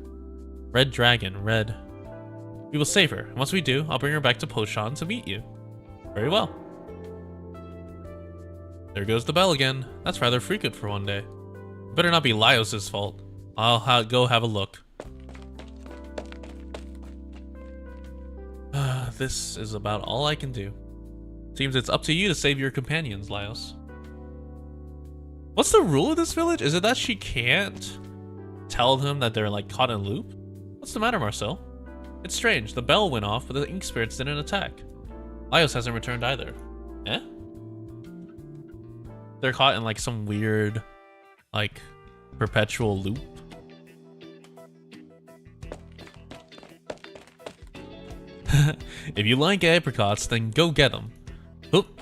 Speaker 1: Red dragon, red. We will save her. Once we do, I'll bring her back to Poshan to meet you. Very well. There goes the bell again. That's rather frequent for one day. Better not be Laios' fault. I'll go have a look. This is about all I can do. Seems it's up to you to save your companions, Laios. What's the rule of this village? Is it that she can't tell them that they're like caught in a loop? What's the matter, Marcel? It's strange. The bell went off, but the ink spirits didn't attack. Laios hasn't returned either. Eh? They're caught in like some weird, like, perpetual loop. If you like apricots, then go get them. Oop.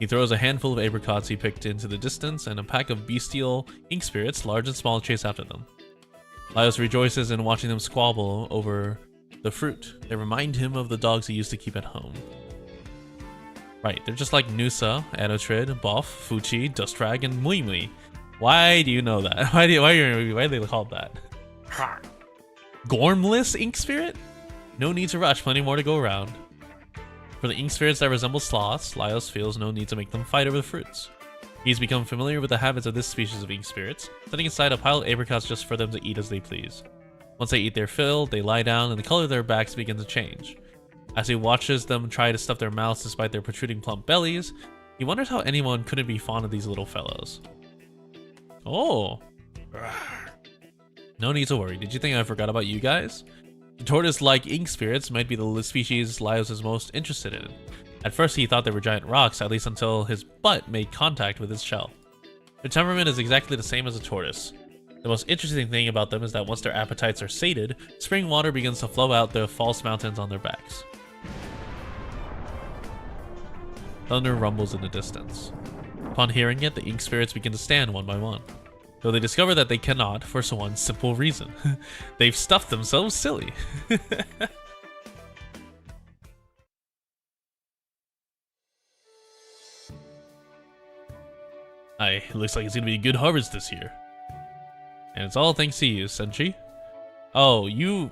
Speaker 1: He throws a handful of apricots he picked into the distance, and a pack of bestial ink spirits, large and small, chase after them. Laios rejoices in watching them squabble over the fruit. They remind him of the dogs he used to keep at home. Right, they're just like Nusa, Anotrid, Boff, Fuchi, Dustrag, and Mui Mui. Why do you know that? Why are they called that? Gormless ink spirit? No need to rush, plenty more to go around. For the ink spirits that resemble sloths, Laios feels no need to make them fight over the fruits. He's become familiar with the habits of this species of ink spirits, setting aside a pile of apricots just for them to eat as they please. Once they eat their fill, they lie down and the color of their backs begins to change. As he watches them try to stuff their mouths despite their protruding plump bellies, he wonders how anyone couldn't be fond of these little fellows. Oh. No need to worry. Did you think I forgot about you guys? The tortoise-like ink spirits might be the species Laios is most interested in. At first he thought they were giant rocks, at least until his butt made contact with his shell. Their temperament is exactly the same as a tortoise. The most interesting thing about them is that once their appetites are sated, spring water begins to flow out the false mountains on their backs. Thunder rumbles in the distance. Upon hearing it, the ink spirits begin to stand one by one. Though they discover that they cannot, for one simple reason. They've stuffed themselves silly. It looks like it's gonna be a good harvest this year. And it's all thanks to you, Senshi. Oh, you...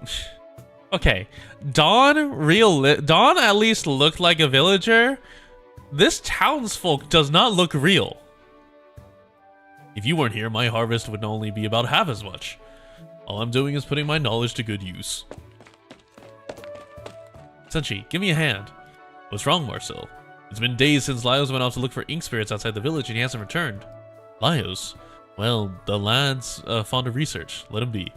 Speaker 1: Okay, Dawn at least looked like a villager. This townsfolk does not look real. If you weren't here, my harvest would only be about half as much. All I'm doing is putting my knowledge to good use. Senshi, give me a hand. What's wrong, Marcel? It's been days since Laios went off to look for ink spirits outside the village and he hasn't returned. Laios? Well, the lad's fond of research. Let him be.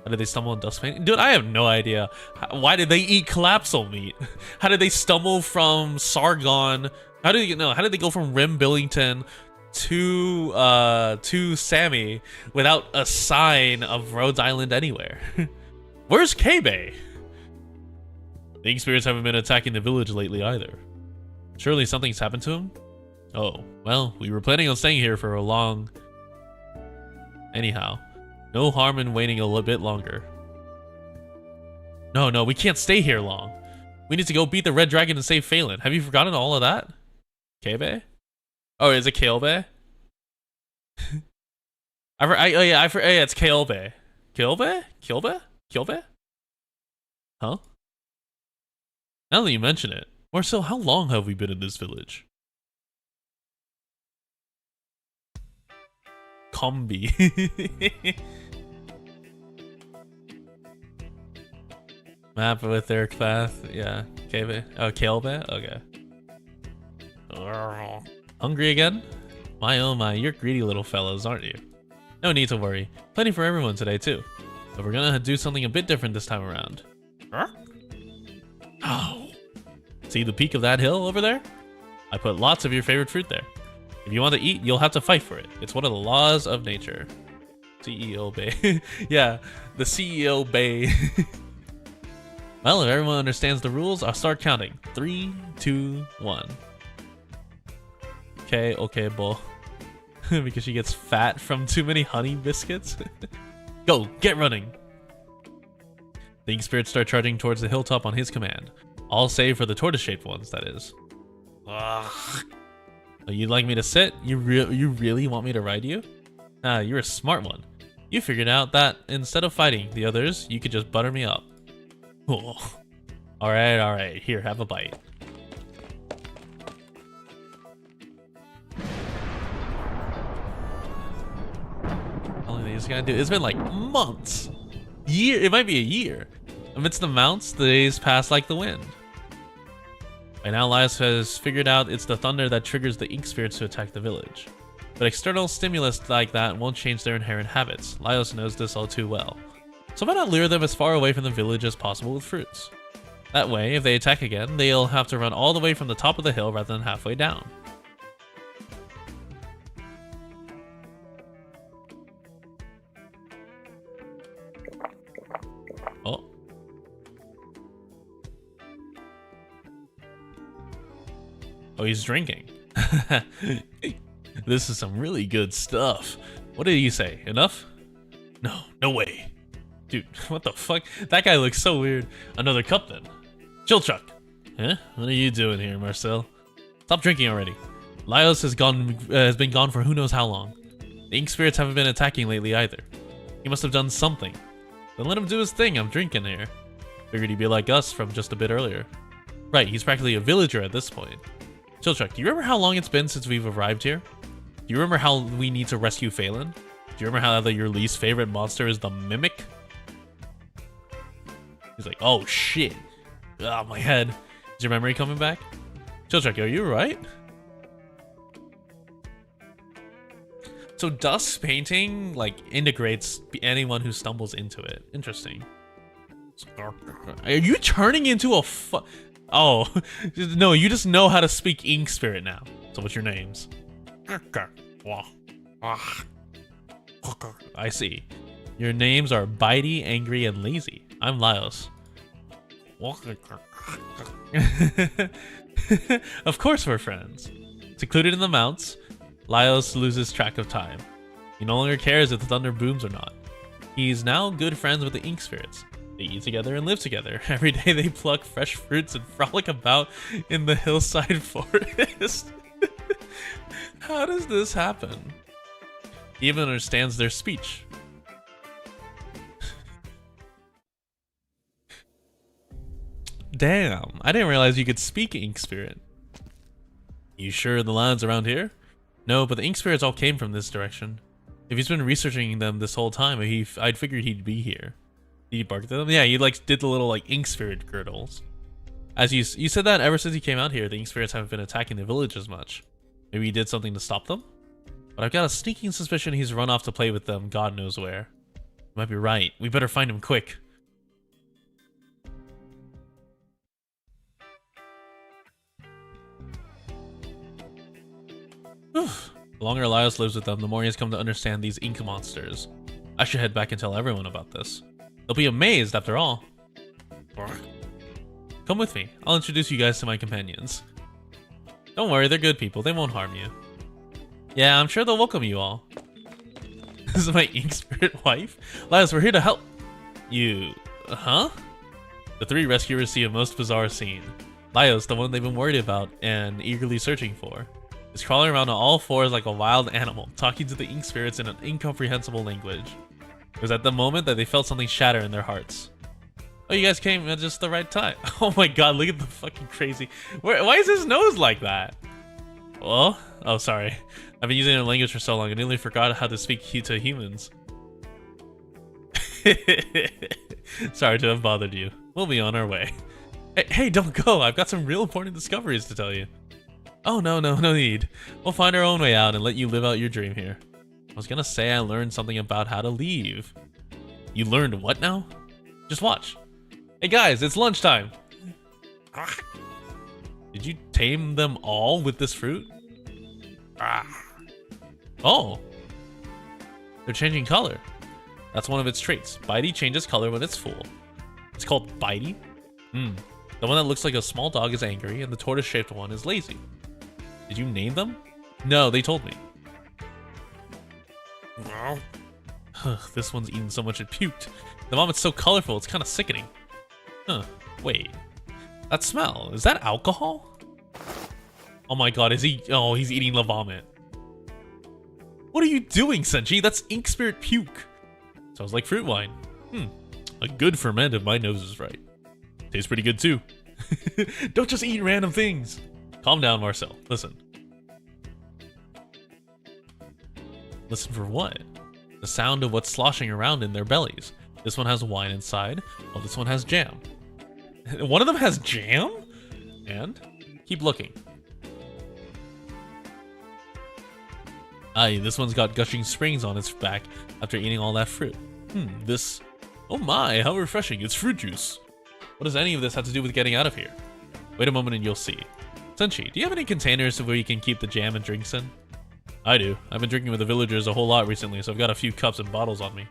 Speaker 1: How did they stumble on dust paint? Dude, I have no idea. Why did they eat collapsal meat? How did they stumble from Sargon? How did they go from Rim Billington to Sammy without a sign of Rhodes Island anywhere? Where's K-Bay? The ink spirits haven't been attacking the village lately either. Surely something's happened to him? Oh, well, we were planning on staying here for a long... Anyhow, no harm in waiting a little bit longer. No, we can't stay here long. We need to go beat the Red Dragon and save Phelan. Have you forgotten all of that? K-Bay? Oh, is it Kael'bay? Yeah, it's Kael'bay. Kael'bay? Huh? Now that you mention it, Marcel, how long have we been in this village? Combi. Map with their path. Yeah. Kael'bay. Oh, Kael'bay? Okay. Hungry again? My oh my, you're greedy little fellows, aren't you? No need to worry. Plenty for everyone today too. But we're gonna do something a bit different this time around. Oh. See the peak of that hill over there? I put lots of your favorite fruit there. If you want to eat, you'll have to fight for it. It's one of the laws of nature. CEO Bay. Yeah, the CEO Bay. Well, if everyone understands the rules, I'll start counting. 3, 2, 1. Okay, boy. Because she gets fat from too many honey biscuits. Go, get running. The ink spirits start charging towards the hilltop on his command. All save for the tortoise-shaped ones, that is. Ugh. You'd like me to sit? You really want me to ride you? Ah, you're a smart one. You figured out that instead of fighting the others, you could just butter me up. Oh. Alright. Here, have a bite. They just gotta do it. It's been like months. It might be a year. Amidst the mounts, the days pass like the wind. By now, Laios has figured out it's the thunder that triggers the ink spirits to attack the village. But external stimulus like that won't change their inherent habits. Laios knows this all too well. So why not lure them as far away from the village as possible with fruits? That way, if they attack again, they'll have to run all the way from the top of the hill rather than halfway down. Oh. Oh, he's drinking. This is some really good stuff. What did you say? Enough? No, no way. Dude, what the fuck? That guy looks so weird. Another cup then. Chill Chuck. Huh? What are you doing here, Marcel? Stop drinking already. Laios has been gone for who knows how long. The ink spirits haven't been attacking lately either. He must have done something. Then let him do his thing. I'm drinking here. Figured he'd be like us from just a bit earlier. Right, he's practically a villager at this point. Chill Chuck, do you remember how long it's been since we've arrived here? Do you remember how we need to rescue Phelan? Do you remember how your least favorite monster is the Mimic? He's like, oh shit. Ah, my head. Is your memory coming back? Chill Chuck, are you right? So dust painting, like, integrates anyone who stumbles into it. Interesting. Are you turning into a Oh, no, you just know how to speak ink spirit now. So what's your names? I see. Your names are Bitey, Angry, and Lazy. I'm Laios. Of course we're friends. Secluded in the mounts, Laios loses track of time. He no longer cares if the thunder booms or not. He's now good friends with the ink spirits. They eat together and live together. Every day they pluck fresh fruits and frolic about in the hillside forest. How does this happen? He even understands their speech. Damn, I didn't realize you could speak ink spirit. You sure the lands around here? No, but the ink spirits all came from this direction. If he's been researching them this whole time, I'd figured he'd be here. Did he bark at them? Yeah, he like did the little like ink spirit girdles. As you said that ever since he came out here, the ink spirits haven't been attacking the village as much. Maybe he did something to stop them? But I've got a sneaking suspicion he's run off to play with them God knows where. You might be right. We better find him quick. The longer Laios lives with them, the more he has come to understand these ink monsters. I should head back and tell everyone about this. They'll be amazed after all. Come with me. I'll introduce you guys to my companions. Don't worry, they're good people. They won't harm you. Yeah, I'm sure they'll welcome you all. This is my ink spirit wife. Laios, we're here to help you. Huh? The three rescuers see a most bizarre scene. Laios, the one they've been worried about and eagerly searching for, is crawling around on all fours like a wild animal, talking to the ink spirits in an incomprehensible language. It was at the moment that they felt something shatter in their hearts. Oh, you guys came at just the right time. Oh my god, look at the fucking crazy... Why is his nose like that? Well? Oh, sorry. I've been using their language for so long, I nearly forgot how to speak to humans. Sorry to have bothered you. We'll be on our way. Hey, don't go. I've got some real important discoveries to tell you. Oh, no need. We'll find our own way out and let you live out your dream here. I was gonna say I learned something about how to leave. You learned what now? Just watch. Hey guys, it's lunchtime. Did you tame them all with this fruit? Oh. They're changing color. That's one of its traits. Bitey changes color when it's full. It's called Bitey? The one that looks like a small dog is angry, and the tortoise-shaped one is lazy. Did you name them? No, they told me. This one's eaten so much it puked. The vomit's so colorful, it's kind of sickening. Huh, wait. That smell, is that alcohol? Oh my god, is he... Oh, he's eating the vomit. What are you doing, Senji? That's ink spirit puke. Sounds like fruit wine. A good ferment if my nose is right. Tastes pretty good too. Don't just eat random things. Calm down, Marcel. Listen. Listen for what? The sound of what's sloshing around in their bellies. This one has wine inside, while this one has jam. One of them has jam? And keep looking. Aye, this one's got gushing springs on its back after eating all that fruit. This... Oh my, how refreshing, it's fruit juice. What does any of this have to do with getting out of here? Wait a moment and you'll see. Senshi, do you have any containers where you can keep the jam and drinks in? I do. I've been drinking with the villagers a whole lot recently, so I've got a few cups and bottles on me.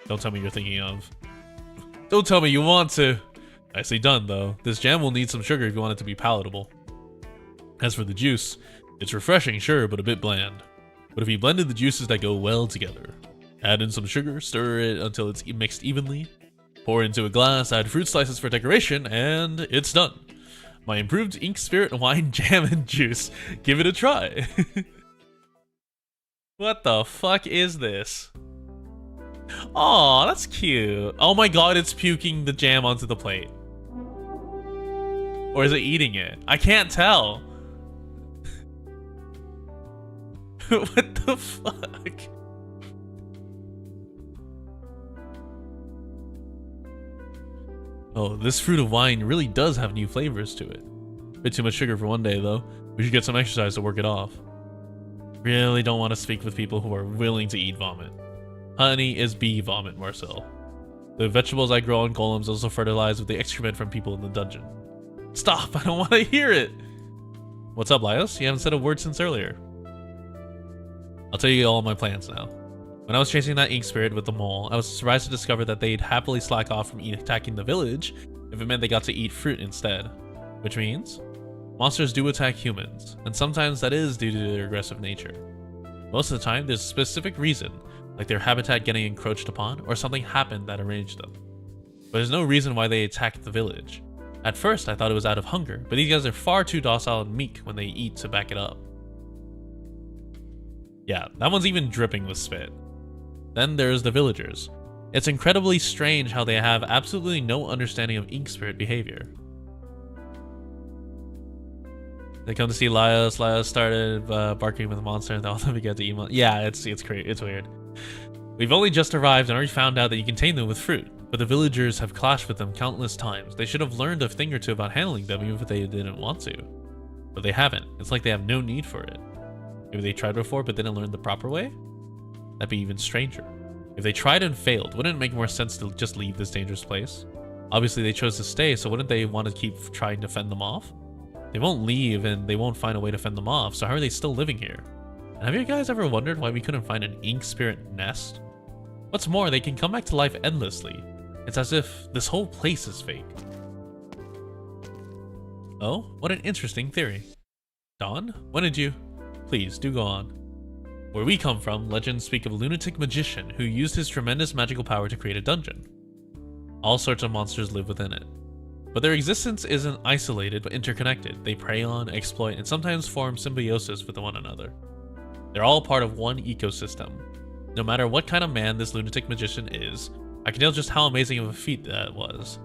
Speaker 1: Don't tell me you're thinking of. Don't tell me you want to. Nicely done, though. This jam will need some sugar if you want it to be palatable. As for the juice, it's refreshing, sure, but a bit bland. But if you blended the juices that go well together, add in some sugar, stir it until it's mixed evenly, pour into a glass, add fruit slices for decoration, and it's done. My improved ink spirit wine jam and juice. Give it a try. What the fuck is this? Aw, that's cute. Oh my god, it's puking the jam onto the plate. Or is it eating it? I can't tell. What the fuck? Oh, this fruit of wine really does have new flavors to it. Bit too much sugar for one day, though. We should get some exercise to work it off. Really don't want to speak with people who are willing to eat vomit. Honey is bee vomit, Marcel. The vegetables I grow on golems also fertilize with the excrement from people in the dungeon. Stop! I don't want to hear it! What's up, Laios? You haven't said a word since earlier. I'll tell you all my plans now. When I was chasing that ink spirit with the mole, I was surprised to discover that they'd happily slack off from attacking the village if it meant they got to eat fruit instead. Which means, monsters do attack humans, and sometimes that is due to their aggressive nature. Most of the time, there's a specific reason, like their habitat getting encroached upon, or something happened that arranged them. But there's no reason why they attacked the village. At first, I thought it was out of hunger, but these guys are far too docile and meek when they eat to back it up. Yeah, that one's even dripping with spit. Then there's the villagers. It's incredibly strange how they have absolutely no understanding of ink spirit behavior. They come to see Laios. Laios started barking with a monster and all of them began to eat. Yeah, it's great. It's weird. We've only just arrived and already found out that you can tame them with fruit, but the villagers have clashed with them countless times. They should have learned a thing or two about handling them even if they didn't want to. But they haven't. It's like they have no need for it. Maybe they tried before but didn't learn the proper way? That'd be even stranger. If they tried and failed, wouldn't it make more sense to just leave this dangerous place? Obviously they chose to stay, so wouldn't they want to keep trying to fend them off? They won't leave and they won't find a way to fend them off, so how are they still living here? And have you guys ever wondered why we couldn't find an ink spirit nest? What's more, they can come back to life endlessly. It's as if this whole place is fake. Oh, what an interesting theory. Dawn, when did you... Please, do go on. Where we come from, legends speak of a lunatic magician who used his tremendous magical power to create a dungeon. All sorts of monsters live within it. But their existence isn't isolated but interconnected. They prey on, exploit, and sometimes form symbiosis with one another. They're all part of one ecosystem. No matter what kind of man this lunatic magician is, I can tell just how amazing of a feat that was.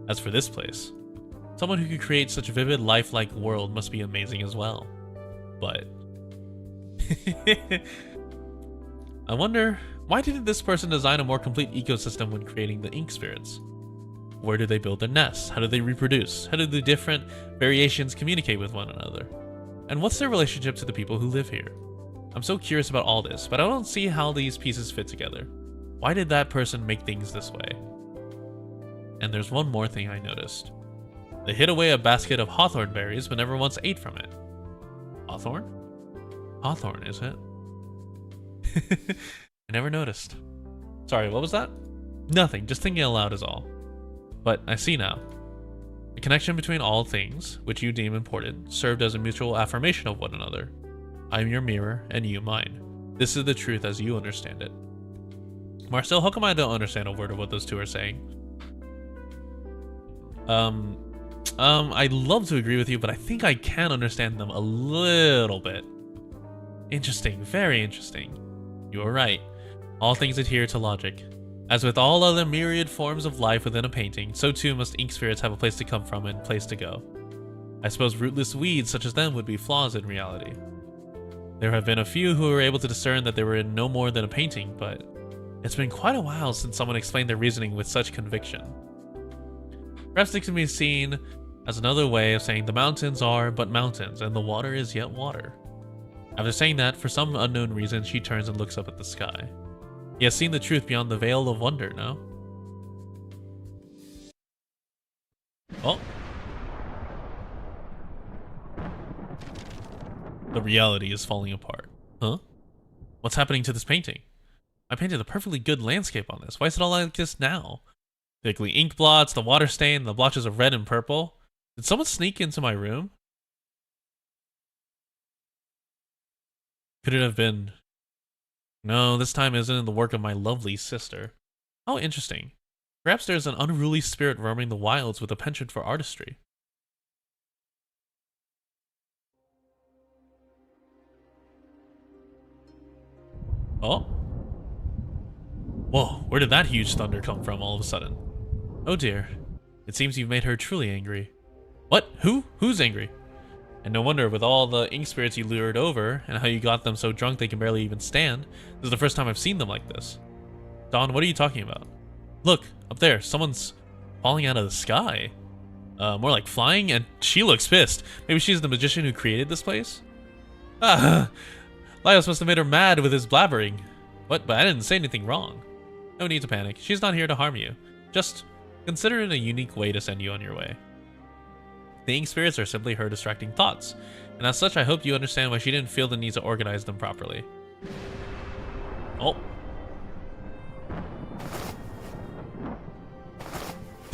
Speaker 1: As for this place, someone who could create such a vivid, lifelike world must be amazing as well. But... I wonder, why didn't this person design a more complete ecosystem when creating the ink spirits? Where do they build their nests? How do they reproduce? How do the different variations communicate with one another? And what's their relationship to the people who live here? I'm so curious about all this, but I don't see how these pieces fit together. Why did that person make things this way? And there's one more thing I noticed. They hid away a basket of hawthorn berries but never once ate from it. Hawthorn? Hawthorn, is it? I never noticed. Sorry, what was that? Nothing, just thinking aloud is all. But I see now. The connection between all things, which you deem important, served as a mutual affirmation of one another. I am your mirror, and you mine. This is the truth as you understand it. Marcel, how come I don't understand a word of what those two are saying? I'd love to agree with you, but I think I can understand them a little bit. Interesting, very interesting. You are right. All things adhere to logic. As with all other myriad forms of life within a painting, so too must ink spirits have a place to come from and place to go. I suppose rootless weeds such as them would be flaws in reality. There have been a few who were able to discern that they were in no more than a painting, but It's been quite a while since someone explained their reasoning with such conviction. Perhaps it can be seen as another way of saying the mountains are but mountains, and the water is yet water. After saying that, for some unknown reason, she turns and looks up at the sky. He has seen the truth beyond the veil of wonder, no? Oh. The reality is falling apart. Huh? What's happening to this painting? I painted a perfectly good landscape on this. Why is it all like this now? Thickly ink blots, the water stain, the blotches of red and purple. Did someone sneak into my room? Could it have been... No, this time isn't the work of my lovely sister. How interesting. Perhaps there's an unruly spirit roaming the wilds with a penchant for artistry. Oh. Whoa, where did that huge thunder come from all of a sudden? Oh dear. It seems you've made her truly angry. What? Who? Who's angry? And no wonder, with all the ink spirits you lured over, and how you got them so drunk they can barely even stand. This is the first time I've seen them like this. Dawn, what are you talking about? Look, up there, someone's falling out of the sky. More like flying, and she looks pissed. Maybe she's the magician who created this place? Ah, Laios must have made her mad with his blabbering. What? But I didn't say anything wrong. No need to panic. She's not here to harm you. Just consider it a unique way to send you on your way. The ink spirits are simply her distracting thoughts, and as such I hope you understand why she didn't feel the need to organize them properly. Oh.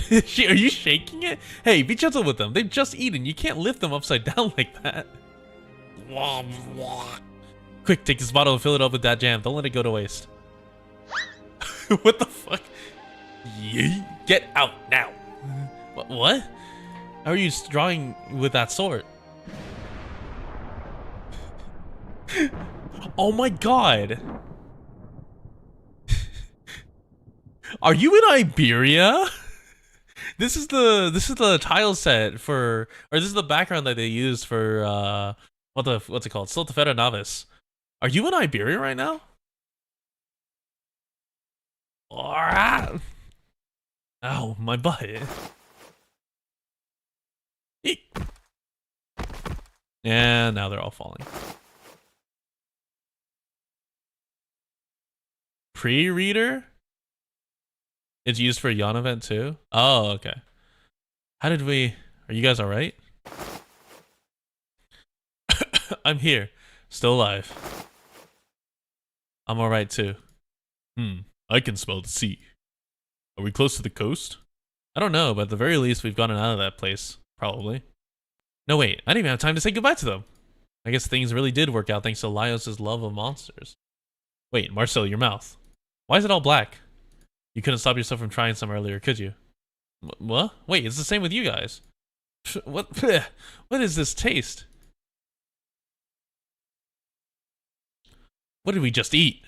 Speaker 1: Are you shaking it? Hey, be gentle with them. They've just eaten. You can't lift them upside down like that. Quick, take this bottle and fill it up with that jam. Don't let it go to waste. What the fuck? Get out now. What? How are you drawing with that sword? Oh my god. Are you in Iberia? This is the tile set for, or this is the background that they used for what's it called? Siltafera Navis. Are you in Iberia right now? Ow, my butt. Eek. And now they're all falling. Pre-reader? It's used for a Yawn event too? Oh, okay. How did we... Are you guys alright? I'm here. Still alive. I'm alright too. I can smell the sea. Are we close to the coast? I don't know, but at the very least we've gotten out of that place. Probably. No wait, I didn't even have time to say goodbye to them. I guess things really did work out thanks to Laios' love of monsters. Wait, Marcel, your mouth. Why is it all black? You couldn't stop yourself from trying some earlier, could you? What? Wait, it's the same with you guys. What is this taste? What did we just eat?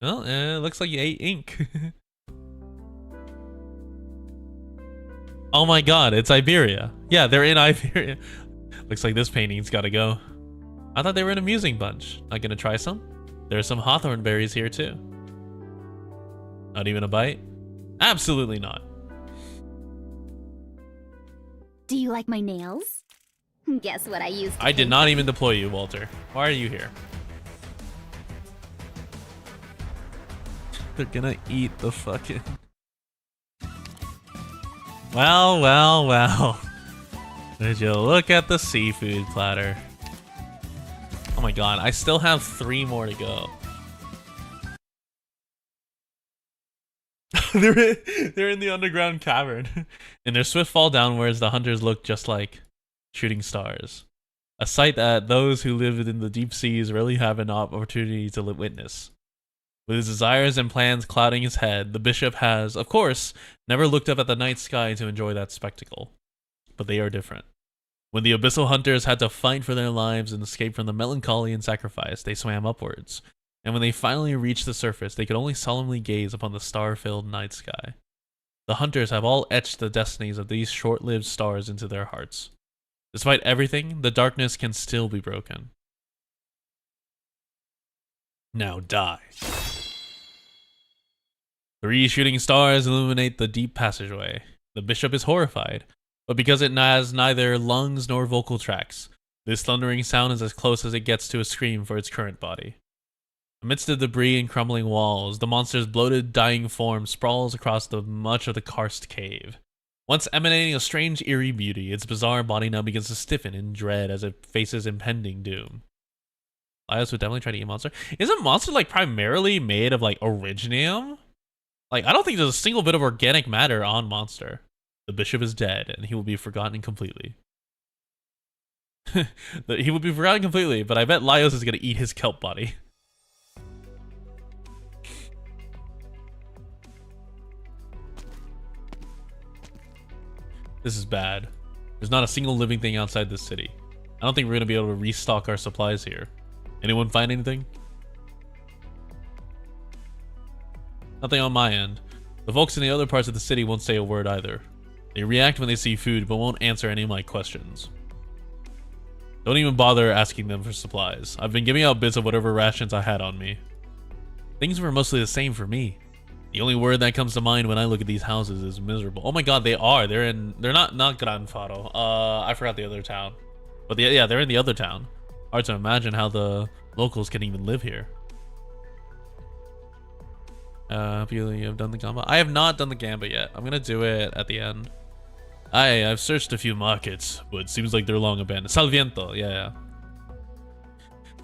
Speaker 1: Well, looks like you ate ink. Oh my god, it's Iberia. Yeah, they're in Iberia. Looks like this painting's gotta go. I thought they were an amusing bunch. Not gonna try some? There's some hawthorn berries here too. Not even a bite? Absolutely not.
Speaker 9: Do you like my nails? Guess what I used to
Speaker 1: I did not even deploy you, Walter. Why are you here? They're gonna eat the fucking... Well. Did you look at the seafood platter? Oh my god, I still have 3 more to go. They're in the underground cavern. In their swift fall downwards, the hunters look just like shooting stars. A sight that those who live in the deep seas rarely have an opportunity to witness. With his desires and plans clouding his head, the bishop has, of course, never looked up at the night sky to enjoy that spectacle. But they are different. When the abyssal hunters had to fight for their lives and escape from the melancholy and sacrifice, they swam upwards. And when they finally reached the surface, they could only solemnly gaze upon the star-filled night sky. The hunters have all etched the destinies of these short-lived stars into their hearts. Despite everything, the darkness can still be broken. Now die. 3 shooting stars illuminate the deep passageway. The bishop is horrified, but because it has neither lungs nor vocal tracts, this thundering sound is as close as it gets to a scream for its current body. Amidst the debris and crumbling walls, the monster's bloated, dying form sprawls across much of the karst cave. Once emanating a strange, eerie beauty, its bizarre body now begins to stiffen in dread as it faces impending doom. Laios would definitely try to eat monster. Isn't monster like primarily made of like originium? Like, I don't think there's a single bit of organic matter on monster. The bishop is dead, and he will be forgotten completely. He will be forgotten completely, but I bet Laios is gonna eat his kelp body. This is bad. There's not a single living thing outside this city. I don't think we're gonna be able to restock our supplies here. Anyone find anything? Nothing on my end. The folks in the other parts of the city won't say a word either. They react when they see food, but won't answer any of my questions. Don't even bother asking them for supplies. I've been giving out bits of whatever rations I had on me. Things were mostly the same for me. The only word that comes to mind when I look at these houses is miserable. Oh my god, they are. They're not Gran Faro. I forgot the other town. But yeah, they're in the other town. Hard to imagine how the locals can even live here. Hope you have done the gamba. I have not done the gamba yet. I'm gonna do it at the end. I've searched a few markets, but it seems like they're long abandoned. Salviento, yeah.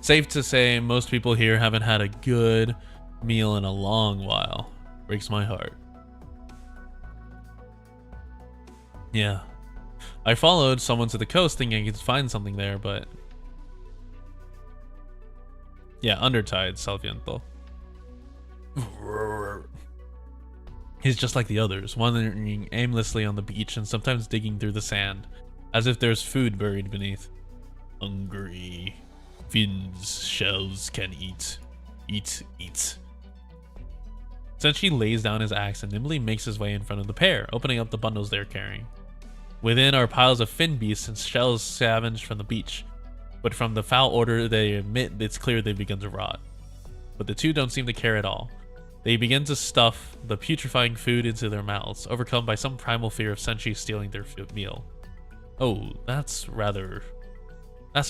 Speaker 1: Safe to say, most people here haven't had a good meal in a long while. Breaks my heart. Yeah. I followed someone to the coast thinking I could find something there, but... yeah, Undertide, Salviento. He's just like the others, wandering aimlessly on the beach and sometimes digging through the sand, as if there's food buried beneath. Hungry. Fins, shells can eat. Eat, eat. Senshi lays down his axe and nimbly makes his way in front of the pair, opening up the bundles they're carrying. Within are piles of fin beasts and shells scavenged from the beach, but from the foul odor they emit, it's clear they've begun to rot. But the two don't seem to care at all. They begin to stuff the putrefying food into their mouths, overcome by some primal fear of Senshi stealing their meal. Oh, that's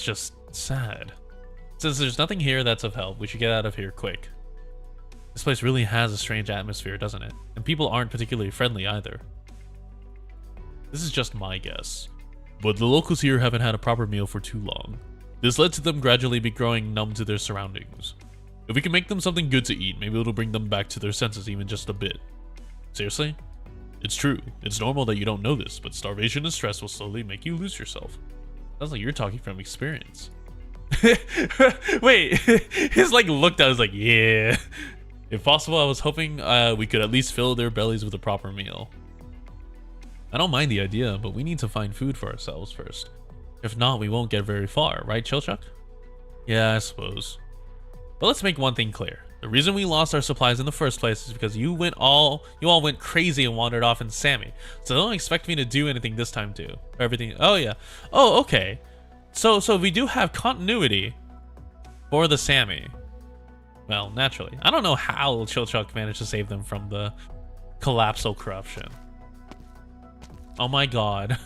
Speaker 1: just sad. Since there's nothing here that's of help, we should get out of here quick. This place really has a strange atmosphere, doesn't it? And people aren't particularly friendly either. This is just my guess, but the locals here haven't had a proper meal for too long. This led to them gradually be growing numb to their surroundings. If we can make them something good to eat, maybe it'll bring them back to their senses even just a bit. Seriously? It's true. It's normal that you don't know this, but starvation and stress will slowly make you lose yourself. Sounds like you're talking from experience. Wait, his like looked, I was like, yeah. If possible, I was hoping we could at least fill their bellies with a proper meal. I don't mind the idea, but we need to find food for ourselves first. If not, we won't get very far, right, Chilchuck? Yeah, I suppose. But let's make one thing clear. The reason we lost our supplies in the first place is because you all went crazy and wandered off in Sammy. So don't expect me to do anything this time too. Everything. Oh yeah. Oh, okay. So we do have continuity for the Sammy. Well, naturally. I don't know how Chilchuck managed to save them from the collapsal corruption. Oh my god.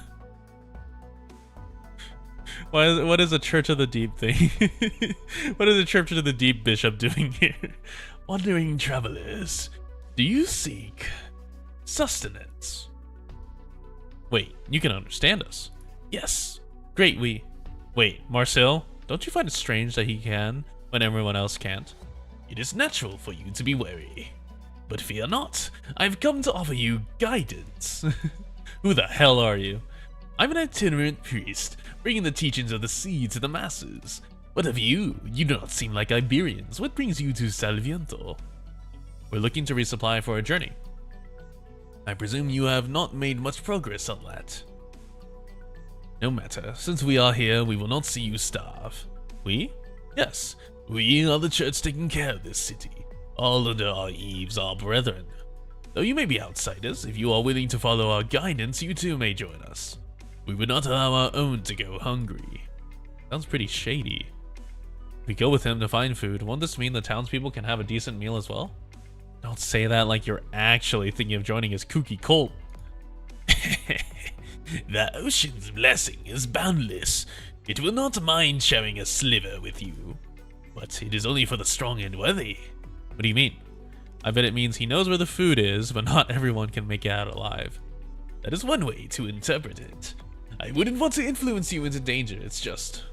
Speaker 1: What is a Church of the Deep thing? What is a Church of the Deep bishop doing here? Wandering travelers, do you seek sustenance? Wait, you can understand us. Yes. Great, Wait, Marcel, don't you find it strange that he can when everyone else can't? It is natural for you to be wary. But fear not, I've come to offer you guidance. Who the hell are you? I'm an itinerant priest, bringing the teachings of the sea to the masses. What of you? You do not seem like Iberians. What brings you to Salviento? We're looking to resupply for a journey. I presume you have not made much progress on that. No matter, since we are here, we will not see you starve. We? Yes, we are the church taking care of this city. All under our eaves are brethren. Though you may be outsiders, if you are willing to follow our guidance, you too may join us. We would not allow our own to go hungry. Sounds pretty shady. If we go with him to find food, won't this mean the townspeople can have a decent meal as well? Don't say that like you're actually thinking of joining his kooky cult. The ocean's blessing is boundless. It will not mind sharing a sliver with you. But it is only for the strong and worthy. What do you mean? I bet it means he knows where the food is, but not everyone can make it out alive. That is one way to interpret it. I wouldn't want to influence you into danger, it's just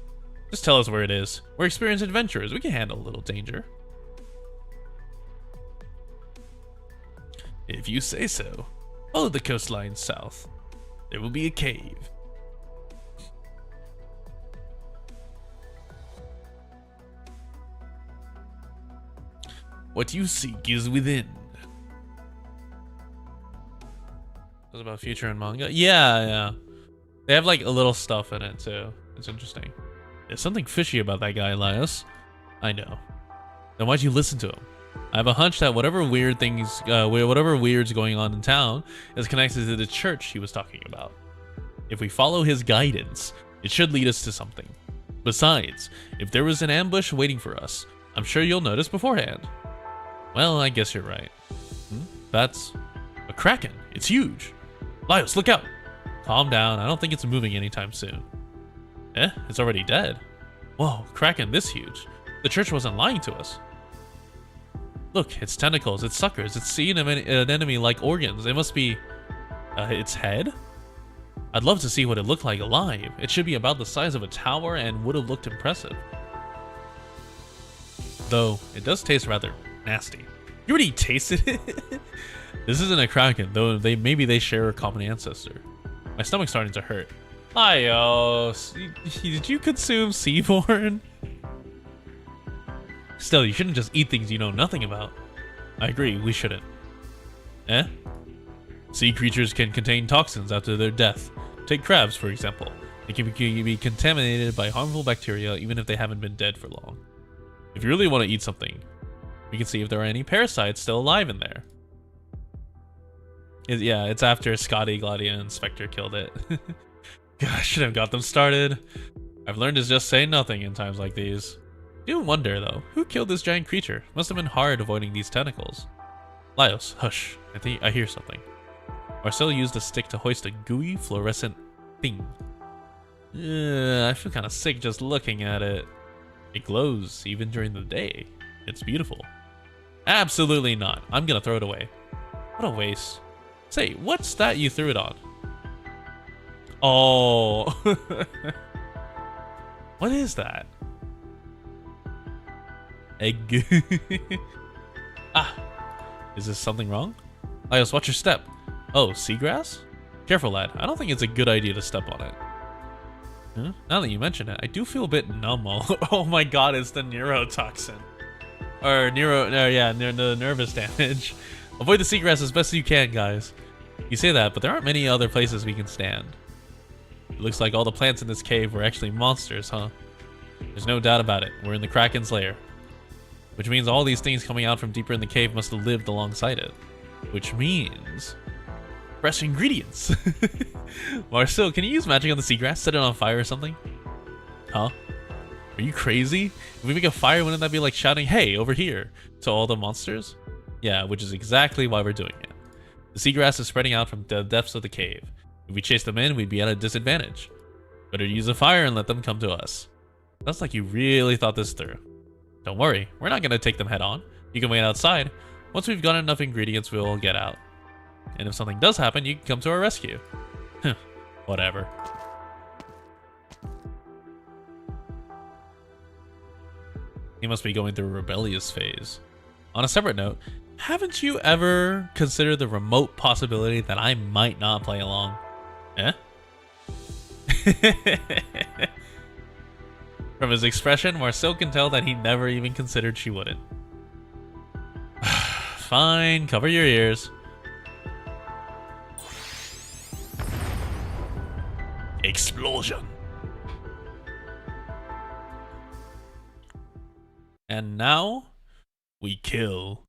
Speaker 1: tell us where it is. We're experienced adventurers, we can handle a little danger. If you say so, follow the coastline south. There will be a cave. What you seek is within. It's about future and manga? Yeah. They have like a little stuff in it too. It's interesting. There's something fishy about that guy, Elias. I know. Then why'd you listen to him? I have a hunch that whatever weird's going on in town is connected to the church he was talking about. If we follow his guidance, it should lead us to something. Besides, if there was an ambush waiting for us, I'm sure you'll notice beforehand. Well, I guess you're right. That's a kraken. It's huge. Laios, look out. Calm down. I don't think it's moving anytime soon. It's already dead. Whoa, kraken this huge. The church wasn't lying to us. Look, its tentacles, its suckers, it's seen an enemy like organs. It must be its head? I'd love to see what it looked like alive. It should be about the size of a tower and would have looked impressive. Though, it does taste rather nasty. You already tasted it? This isn't a kraken, though maybe they share a common ancestor. My stomach's starting to hurt. Laios, did you consume seaborn? Still, you shouldn't just eat things you know nothing about. I agree, we shouldn't. Sea creatures can contain toxins after their death. Take crabs, for example. They can be contaminated by harmful bacteria even if they haven't been dead for long. If you really want to eat something, we can see if there are any parasites still alive in there. Yeah, it's after Scotty, Gladia, and Spectre killed it. God, I should have got them started. I've learned to just say nothing in times like these. I do wonder, though, who killed this giant creature? Must have been hard avoiding these tentacles. Laios, hush. I think I hear something. Marcel used a stick to hoist a gooey, fluorescent thing. I feel kind of sick just looking at it. It glows even during the day. It's beautiful. Absolutely not. I'm gonna throw it away. What a waste. Say, what's that you threw it on? Oh. What is that? Egg. Ah. Is this something wrong? Laios, watch your step. Oh, seagrass? Careful, lad. I don't think it's a good idea to step on it. Huh? Now that you mention it, I do feel a bit numb. Oh my god, it's the neurotoxin. Or the nervous damage. Avoid the seagrass as best as you can, guys. You say that, but there aren't many other places we can stand. It looks like all the plants in this cave were actually monsters, huh? There's no doubt about it. We're in the Kraken's lair. Which means all these things coming out from deeper in the cave must have lived alongside it. Which means... fresh ingredients! Marcel, can you use magic on the seagrass? Set it on fire or something? Huh? Are you crazy? If we make a fire, wouldn't that be like shouting, hey, over here, to all the monsters? Yeah, which is exactly why we're doing it. The seagrass is spreading out from the depths of the cave. If we chase them in, we'd be at a disadvantage. Better use a fire and let them come to us. Sounds like you really thought this through. Don't worry, we're not gonna take them head on. You can wait outside. Once we've got enough ingredients, we'll get out. And if something does happen, you can come to our rescue. Whatever. He must be going through a rebellious phase. On a separate note, haven't you ever considered the remote possibility that I might not play along? From his expression, Marcel can tell that he never even considered she wouldn't. Fine, cover your ears. Explosion. And now, we kill.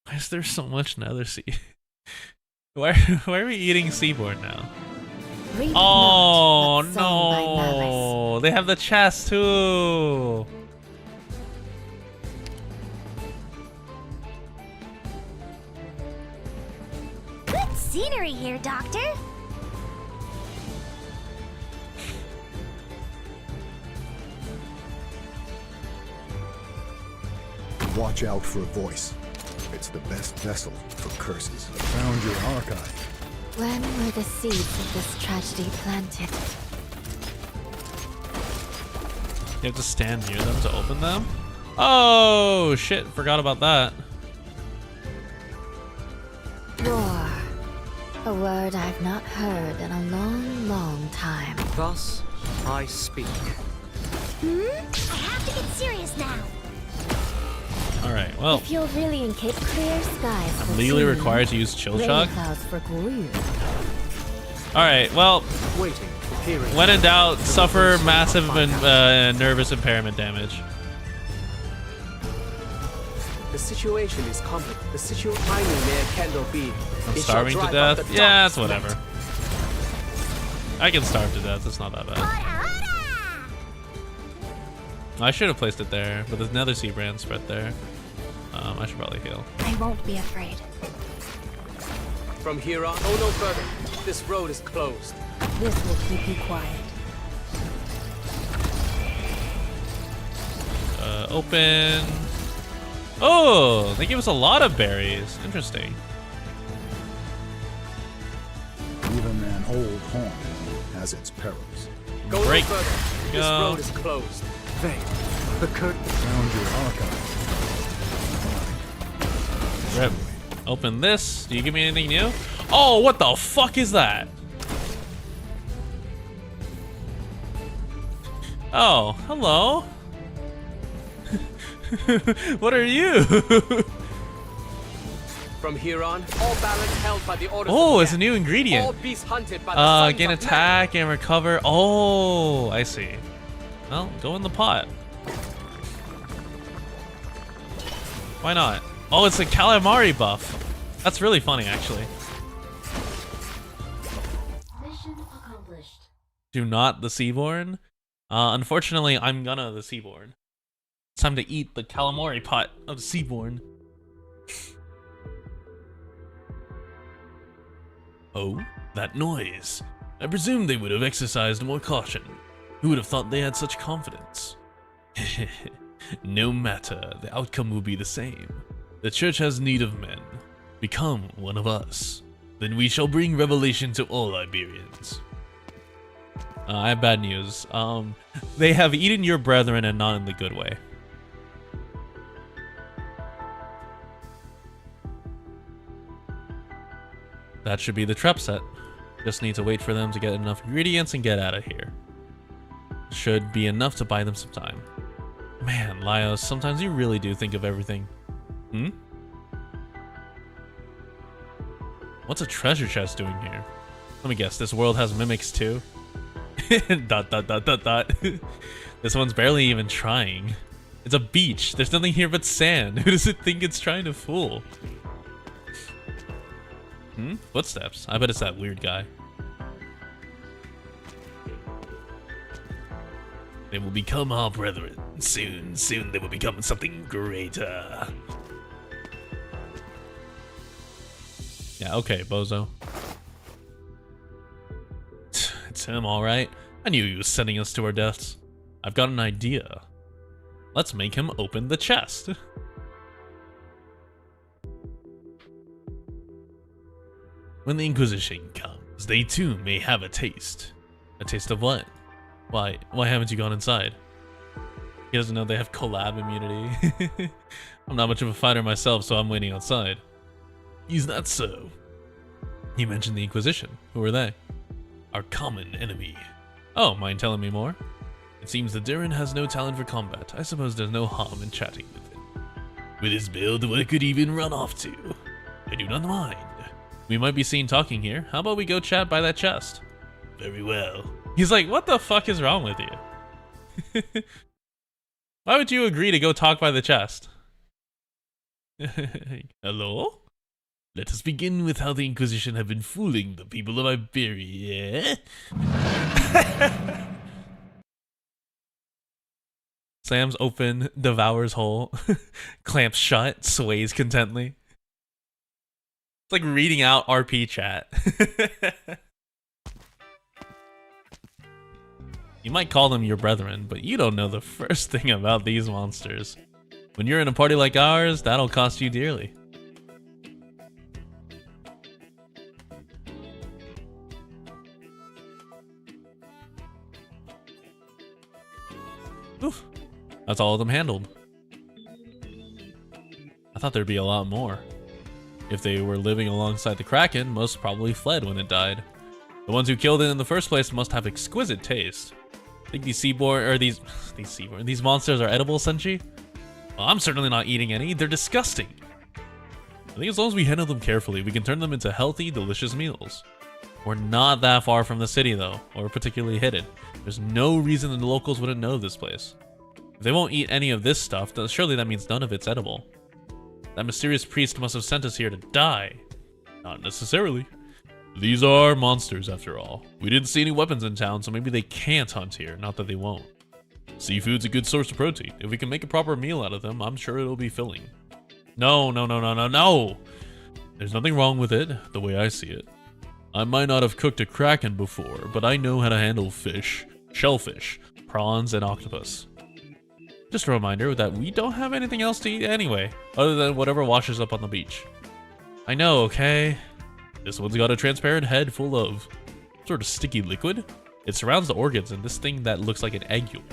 Speaker 1: Why is there so much nether sea? Why are we eating seaboard now?
Speaker 4: Grieve
Speaker 1: Oh
Speaker 4: not, that song by Malice.
Speaker 1: no! They have the chest too.
Speaker 9: Good scenery here, Doctor.
Speaker 6: Watch out for a voice. It's the best vessel for curses. Found your archive.
Speaker 4: When were the seeds of this tragedy planted?
Speaker 1: You have to stand near them to open them? Oh shit, forgot about that.
Speaker 4: War. A word I've not heard in a long, long time.
Speaker 7: Thus, I speak.
Speaker 9: I have to get serious now.
Speaker 1: Alright, well,
Speaker 4: If you're really in Cape Clear skies,
Speaker 1: I'm legally required to use chill
Speaker 4: rain
Speaker 1: shock.
Speaker 4: clouds for Guyu.
Speaker 1: Alright, well,
Speaker 7: Waiting, hearing.
Speaker 1: when in doubt, suffer massive nervous impairment damage.
Speaker 8: The situation is complex. The situation I knew may a candle be.
Speaker 1: I'm
Speaker 8: It shall
Speaker 1: starving to
Speaker 8: drive up
Speaker 1: death?
Speaker 8: the
Speaker 1: Yeah, it's
Speaker 8: darkest
Speaker 1: whatever.
Speaker 8: night.
Speaker 1: I can starve to death, it's not that bad. I should have placed it there, but there's another sea brand spread there. I should probably heal.
Speaker 9: I won't be afraid.
Speaker 8: From here on, go no further. This road is closed.
Speaker 9: This will keep you quiet.
Speaker 1: Open. Oh, they gave us a lot of berries. Interesting.
Speaker 6: Even an old haunt has its perils.
Speaker 8: Go
Speaker 1: Break.
Speaker 8: no further. This
Speaker 1: Go.
Speaker 8: road is closed.
Speaker 7: They, the curtain.
Speaker 6: Found your archive.
Speaker 1: Rip. Open this. Do you give me anything new? Oh, what the fuck is that? Oh, hello. What are you?
Speaker 8: From here on, all balance held by the orders
Speaker 1: Oh,
Speaker 8: of
Speaker 1: it's a new
Speaker 8: All
Speaker 1: ingredient.
Speaker 8: beasts hunted by the sons
Speaker 1: Gain
Speaker 8: of men.
Speaker 1: attack and recover. Oh, I see. Well, go in the pot. Why not? Oh, it's a calamari buff. That's really funny, actually.
Speaker 9: Mission accomplished.
Speaker 1: Do not the Seaborn. Unfortunately, I'm gonna the Seaborn. It's time to eat the calamari pot of the Seaborn. Oh, that noise. I presume they would have exercised more caution. Who would have thought they had such confidence? No matter, the outcome will be the same. The church has need of men. Become one of us. Then we shall bring revelation to all Iberians. I have bad news. They have eaten your brethren and not in the good way. That should be the trap set. Just need to wait for them to get enough ingredients and get out of here. Should be enough to buy them some time. Man, Laios, sometimes you really do think of everything. Hmm? What's a treasure chest doing here? Let me guess, this world has mimics too? Dot dot dot dot dot. This one's barely even trying. It's a beach. There's nothing here but sand. Who does it think it's trying to fool? Hmm? Footsteps. I bet it's that weird guy. They will become our brethren. Soon they will become something greater. Yeah, okay, bozo. It's him, alright. I knew he was sending us to our deaths. I've got an idea. Let's make him open the chest. When the Inquisition comes, they too may have a taste. A taste of what? Why haven't you gone inside? He doesn't know they have collab immunity. I'm not much of a fighter myself, so I'm waiting outside. Is that so? You mentioned the Inquisition. Who are they? Our common enemy. Oh, mind telling me more? It seems that Durin has no talent for combat. I suppose there's no harm in chatting with him. With his build, what could he even run off to? I do not mind. We might be seen talking here. How about we go chat by that chest? Very well. He's like, what the fuck is wrong with you? Why would you agree to go talk by the chest? Hello? Let us begin with how the Inquisition have been fooling the people of Iberia. Slams open, devours whole, clamps shut, sways contently. It's like reading out RP chat. You might call them your brethren, but you don't know the first thing about these monsters. When you're in a party like ours, that'll cost you dearly. Oof. That's all of them handled. I thought there'd be a lot more. If they were living alongside the Kraken, most probably fled when it died. The ones who killed it in the first place must have exquisite taste. Think these seaborn, or these monsters are edible, Senshi? Well, I'm certainly not eating any. They're disgusting. I think as long as we handle them carefully, we can turn them into healthy, delicious meals. We're not that far from the city, though, or particularly hidden. There's no reason the locals wouldn't know this place. If they won't eat any of this stuff, then surely that means none of it's edible. That mysterious priest must have sent us here to die. Not necessarily. These are monsters, after all. We didn't see any weapons in town, so maybe they can't hunt here, not that they won't. Seafood's a good source of protein. If we can make a proper meal out of them, I'm sure it'll be filling. No. There's nothing wrong with it, the way I see it. I might not have cooked a kraken before, but I know how to handle fish, shellfish, prawns, and octopus. Just a reminder that we don't have anything else to eat anyway, other than whatever washes up on the beach. I know, okay? This one's got a transparent head full of sort of sticky liquid. It surrounds the organs and this thing that looks like an egg yolk.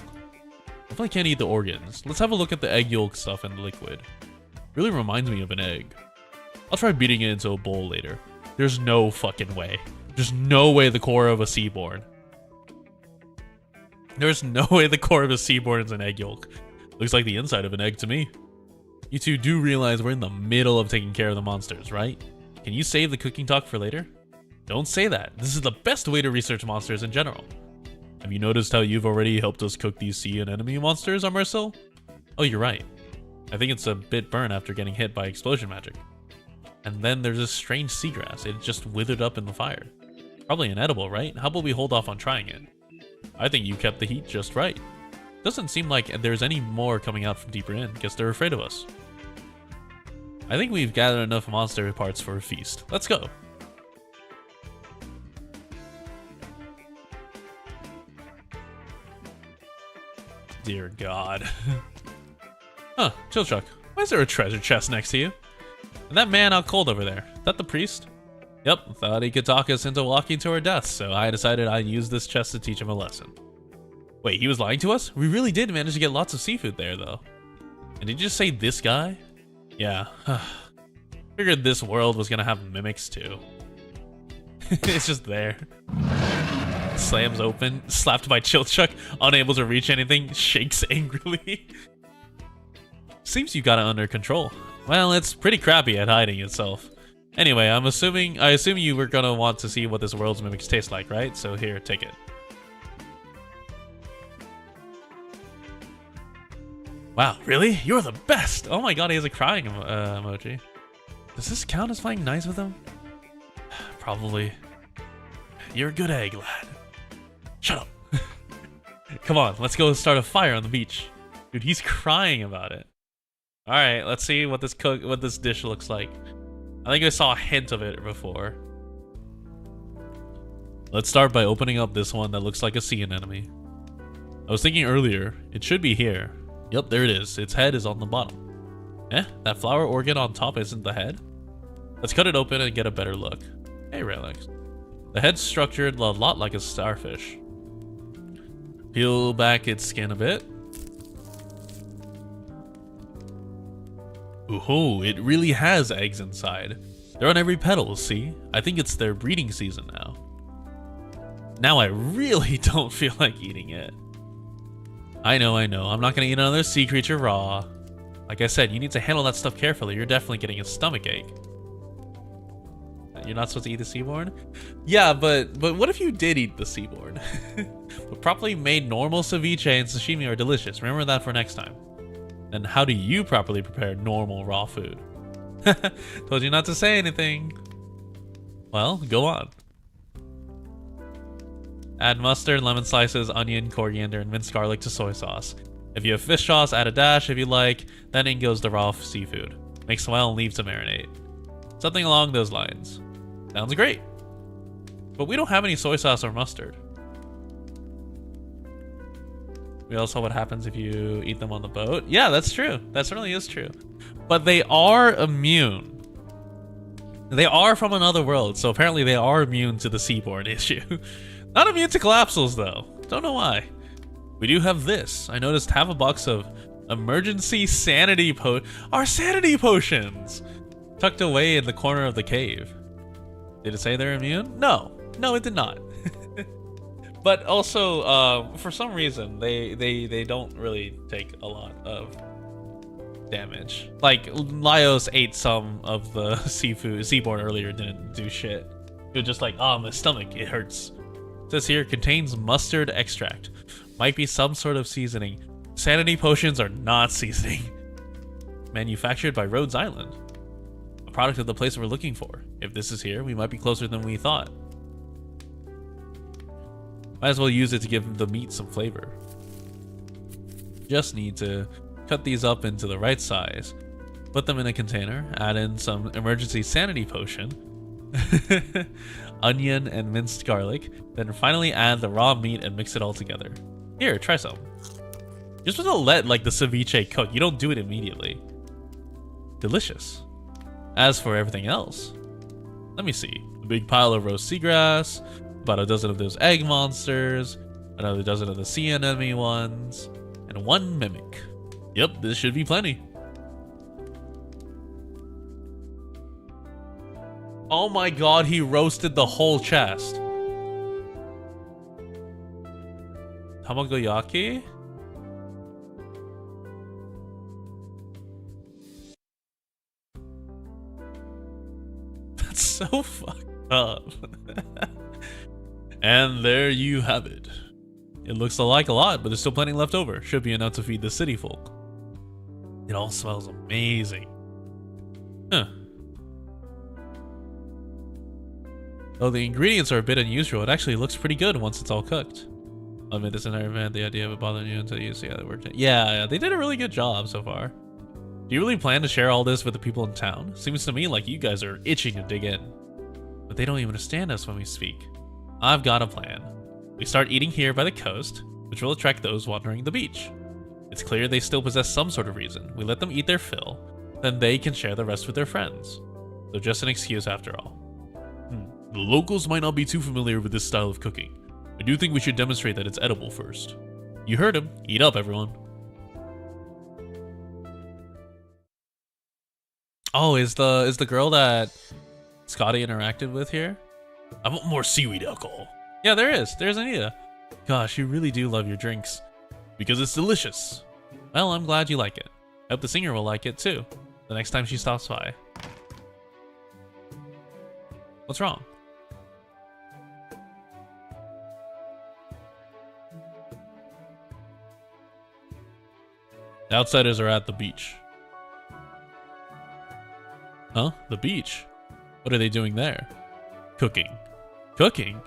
Speaker 1: Definitely can't eat the organs. Let's have a look at the egg yolk stuff in the liquid. Really reminds me of an egg. I'll try beating it into a bowl later. There's no fucking way. There's no way the core of a seaborn. There's no way the core of a seaborn is an egg yolk. Looks like the inside of an egg to me. You two do realize we're in the middle of taking care of the monsters, right? Can you save the cooking talk for later? Don't say that. This is the best way to research monsters in general. Have you noticed how you've already helped us cook these sea and enemy monsters, Amersil? Oh, you're right. I think it's a bit burnt after getting hit by explosion magic. And then there's this strange seagrass. It just withered up in the fire. Probably inedible, right? How about we hold off on trying it? I think you kept the heat just right. Doesn't seem like there's any more coming out from deeper in. Guess they're afraid of us. I think we've gathered enough monster parts for a feast. Let's go. Dear God. Huh, Chill Chuck. Why is there a treasure chest next to you? And that man out cold over there, is that the priest? Yep, thought he could talk us into walking to our deaths, so I decided I'd use this chest to teach him a lesson. Wait, he was lying to us? We really did manage to get lots of seafood there, though. And did you just say this guy? Yeah. Figured this world was gonna have mimics, too. It's just there. Slams open, slapped by Chill Chuck, unable to reach anything, shakes angrily. Seems you got it under control. Well, it's pretty crappy at hiding itself. Anyway, I assume you were gonna want to see what this world's mimics taste like, right? So here, take it. Wow, really? You're the best! Oh my god, he has a crying emoji. Does this count as playing nice with him? Probably. You're a good egg, lad. Shut up. Come on, let's go start a fire on the beach. Dude, he's crying about it. Alright, let's see what this dish looks like. I think I saw a hint of it before. Let's start by opening up this one that looks like a sea anemone. I was thinking earlier, it should be here. Yep, there it is. Its head is on the bottom. That flower organ on top isn't the head? Let's cut it open and get a better look. Hey, Relax. The head's structured a lot like a starfish. Peel back its skin a bit. Ooh, it really has eggs inside. They're on every petal, see? I think it's their breeding season now. Now I really don't feel like eating it. I know. I'm not gonna eat another sea creature raw. Like I said, you need to handle that stuff carefully. You're definitely getting a stomach ache. You're not supposed to eat the seaborn? Yeah, but what if you did eat the seaborn? But properly made normal ceviche and sashimi are delicious. Remember that for next time. And how do you properly prepare normal raw food? Told you not to say anything. Well, go on. Add mustard, lemon slices, onion, coriander, and minced garlic to soy sauce. If you have fish sauce, add a dash if you like. Then in goes the raw seafood. Mix well and leave to marinate. Something along those lines. Sounds great. But we don't have any soy sauce or mustard. We also what happens if you eat them on the boat. Yeah, that's true. That certainly is true. But they are immune. They are from another world, so apparently they are immune to the seaborne issue. Not immune to collapsals, though. Don't know why. We do have this. I noticed half a box of emergency sanity our sanity potions! Tucked away in the corner of the cave. Did it say they're immune? No. No, it did not. But also, for some reason, they don't really take a lot of damage. Like, Laios ate some of the seaborne earlier, didn't do shit. It was just like, oh, my stomach, it hurts. It says here, contains mustard extract. Might be some sort of seasoning. Sanity potions are not seasoning. Manufactured by Rhodes Island. A product of the place we're looking for. If this is here, we might be closer than we thought. Might as well use it to give the meat some flavor. Just need to cut these up into the right size. Put them in a container. Add in some emergency sanity potion. Onion and minced garlic, then finally add the raw meat and mix it all together. Here, try some. You're supposed to let like the ceviche cook. You don't do it immediately. Delicious. As for everything else, let me see. A big pile of roast seagrass, about a dozen of those egg monsters, another dozen of the sea anemone ones, and one mimic. Yep, this should be plenty. Oh my god, he roasted the whole chest. Tamagoyaki? That's so fucked up. And there you have it. It looks like a lot, but there's still plenty left over. Should be enough to feed the city folk. It all smells amazing. Huh. Though the ingredients are a bit unusual, it actually looks pretty good once it's all cooked. I'll admit this entire event, the idea of it bothering you until you see how it worked. Yeah, they did a really good job so far. Do you really plan to share all this with the people in town? Seems to me like you guys are itching to dig in. But they don't even understand us when we speak. I've got a plan. We start eating here by the coast, which will attract those wandering the beach. It's clear they still possess some sort of reason. We let them eat their fill, then they can share the rest with their friends. So just an excuse after all. The locals might not be too familiar with this style of cooking. I do think we should demonstrate that it's edible first. You heard him. Eat up, everyone. Oh, is the girl that Scotty interacted with here? I want more seaweed alcohol. Yeah, there is. There's Anita. Gosh, you really do love your drinks. Because it's delicious. Well, I'm glad you like it. I hope the singer will like it too, the next time she stops by. What's wrong? The outsiders are at the beach. Huh? The beach? What are they doing there? Cooking. Cooking?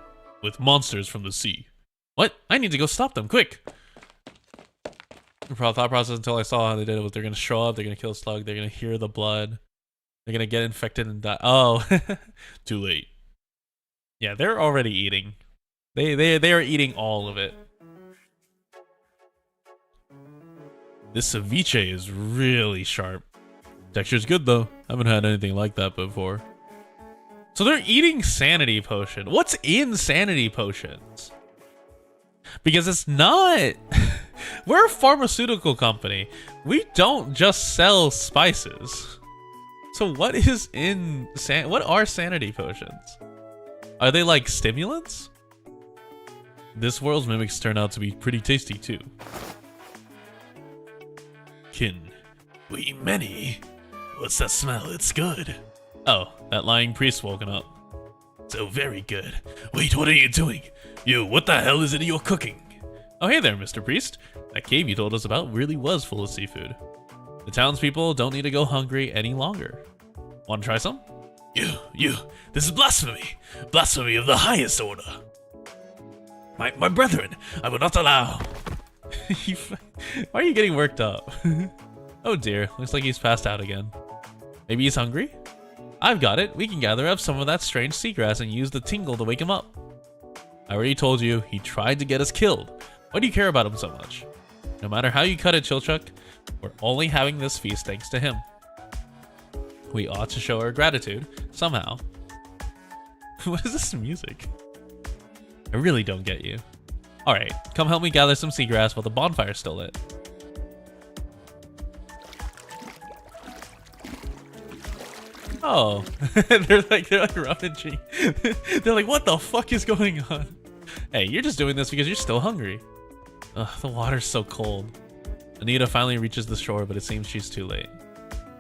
Speaker 1: With monsters from the sea. What? I need to go stop them, quick! The thought process until I saw how they did it was they're gonna show up, they're gonna kill a slug, they're gonna hear the blood, they're gonna get infected and die. Oh, too late. Yeah, they're already eating. They are eating all of it. This ceviche is really sharp. Texture's good though. Haven't had anything like that before. So they're eating sanity potion. What's in sanity potions? Because it's not... We're a pharmaceutical company. We don't just sell spices. So what is in... What are sanity potions? Are they like stimulants? This world's mimics turn out to be pretty tasty too. Kin. We eat many. What's that smell? It's good. Oh, that lying priest woken up. So very good. Wait, what are you doing? You, what the hell is it you're cooking? Oh, hey there, Mr. Priest. That cave you told us about really was full of seafood. The townspeople don't need to go hungry any longer. Want to try some? You, this is blasphemy! Blasphemy of the highest order! My brethren, I will not allow... Why are you getting worked up? Oh dear, looks like he's passed out again. Maybe he's hungry? I've got it, we can gather up some of that strange seagrass and use the tingle to wake him up. I already told you, he tried to get us killed. Why do you care about him so much? No matter how you cut it, Chilchuck, we're only having this feast thanks to him. We ought to show our gratitude, somehow. What is this music? I really don't get you. Alright, come help me gather some seagrass while the bonfire's still lit. Oh, they're like rummaging. They're like, what the fuck is going on? Hey, you're just doing this because you're still hungry. Ugh, the water's so cold. Anita finally reaches the shore, but it seems she's too late.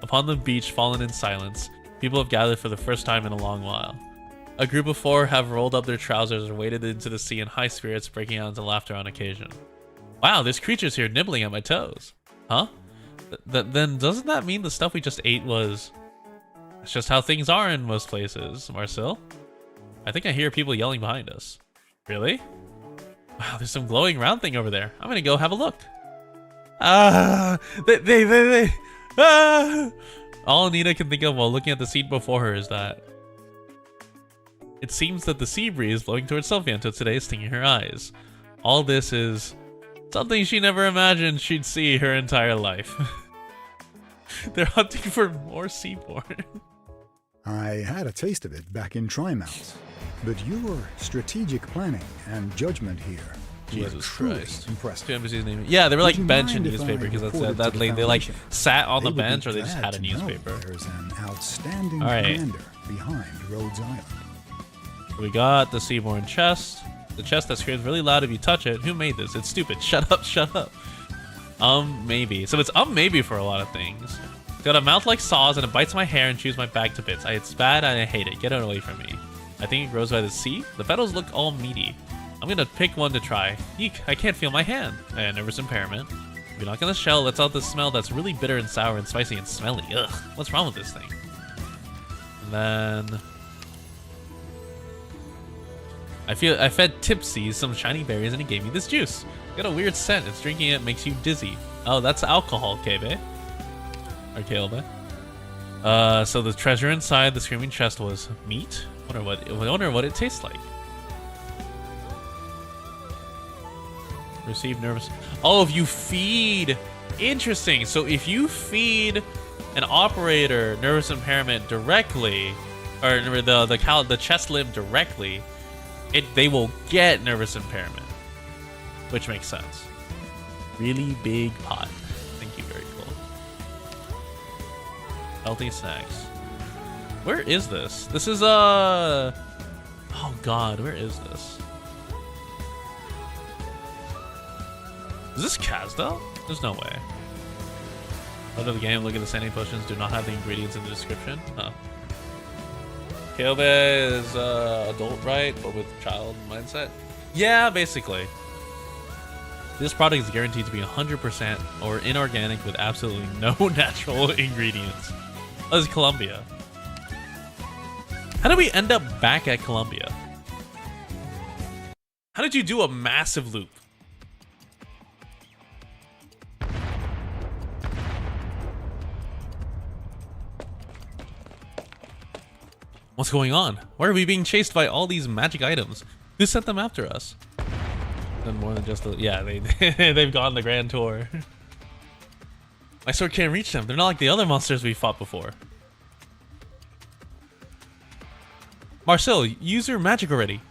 Speaker 1: Upon the beach, fallen in silence, people have gathered for the first time in a long while. A group of 4 have rolled up their trousers and waded into the sea in high spirits, breaking out into laughter on occasion. Wow, there's creatures here nibbling at my toes. Huh? Then doesn't that mean the stuff we just ate was... It's just how things are in most places, Marcel? I think I hear people yelling behind us. Really? Wow, there's some glowing round thing over there. I'm gonna go have a look. They All Anita can think of while looking at the scene before her is that it seems that the sea breeze blowing towards Sylvianto today is stinging her eyes. All this is something she never imagined she'd see her entire life. They're hunting for more seaborn.
Speaker 6: I had a taste of it back in Trimount, but your strategic planning and judgment here
Speaker 1: Jesus Christ.
Speaker 6: impressed.
Speaker 1: Yeah, they were like
Speaker 6: Would you
Speaker 1: bench
Speaker 6: mind
Speaker 1: and
Speaker 6: if I
Speaker 1: newspaper because
Speaker 6: reported
Speaker 1: that's
Speaker 6: to
Speaker 1: that
Speaker 6: the
Speaker 1: they like
Speaker 6: Foundation?
Speaker 1: sat on the
Speaker 6: They would be
Speaker 1: bench or they just
Speaker 6: glad
Speaker 1: had a
Speaker 6: to know
Speaker 1: newspaper.
Speaker 6: There's an outstanding
Speaker 1: All right.
Speaker 6: commander behind Rhodes Island.
Speaker 1: We got the seaborn chest. The chest that screams really loud if you touch it. Who made this? It's stupid. Shut up, shut up. Maybe. So it's maybe for a lot of things. It's got a mouth like saws and it bites my hair and chews my back to bits. It's bad and I hate it. Get it away from me. I think it grows by the sea. The petals look all meaty. I'm gonna pick one to try. Eek, I can't feel my hand. Nervous impairment. If you're not gonna shell, lets out the smell that's really bitter and sour and spicy and smelly. Ugh, what's wrong with this thing? And then... I fed Tipsy some shiny berries and he gave me this juice. It's got a weird scent. It's drinking it makes you dizzy. Oh, that's alcohol, Kebe. Or Kalebe. So the treasure inside the screaming chest was meat? I wonder what it tastes like. Receive nervous... Oh, if you feed... Interesting. So if you feed an operator nervous impairment directly, or the chest limb directly, they will get nervous impairment, which makes sense. Really big pot. Thank you, very cool. Healthy snacks. Where is this? This is oh god, where is this? Is this Kazda? There's no way. Out of the game, look at the standing potions. Do not have the ingredients in the description. Huh. Kalebe is adult, right? But with child mindset? Yeah, basically. This product is guaranteed to be 100% or inorganic with absolutely no natural ingredients. Oh, this is Colombia. How did we end up back at Colombia? How did you do a massive loop? What's going on? Why are we being chased by all these magic items? Who sent them after us? Done more than just yeah, they've gone the grand tour. My sword can't reach them. They're not like the other monsters we fought before. Marcel, use your magic already.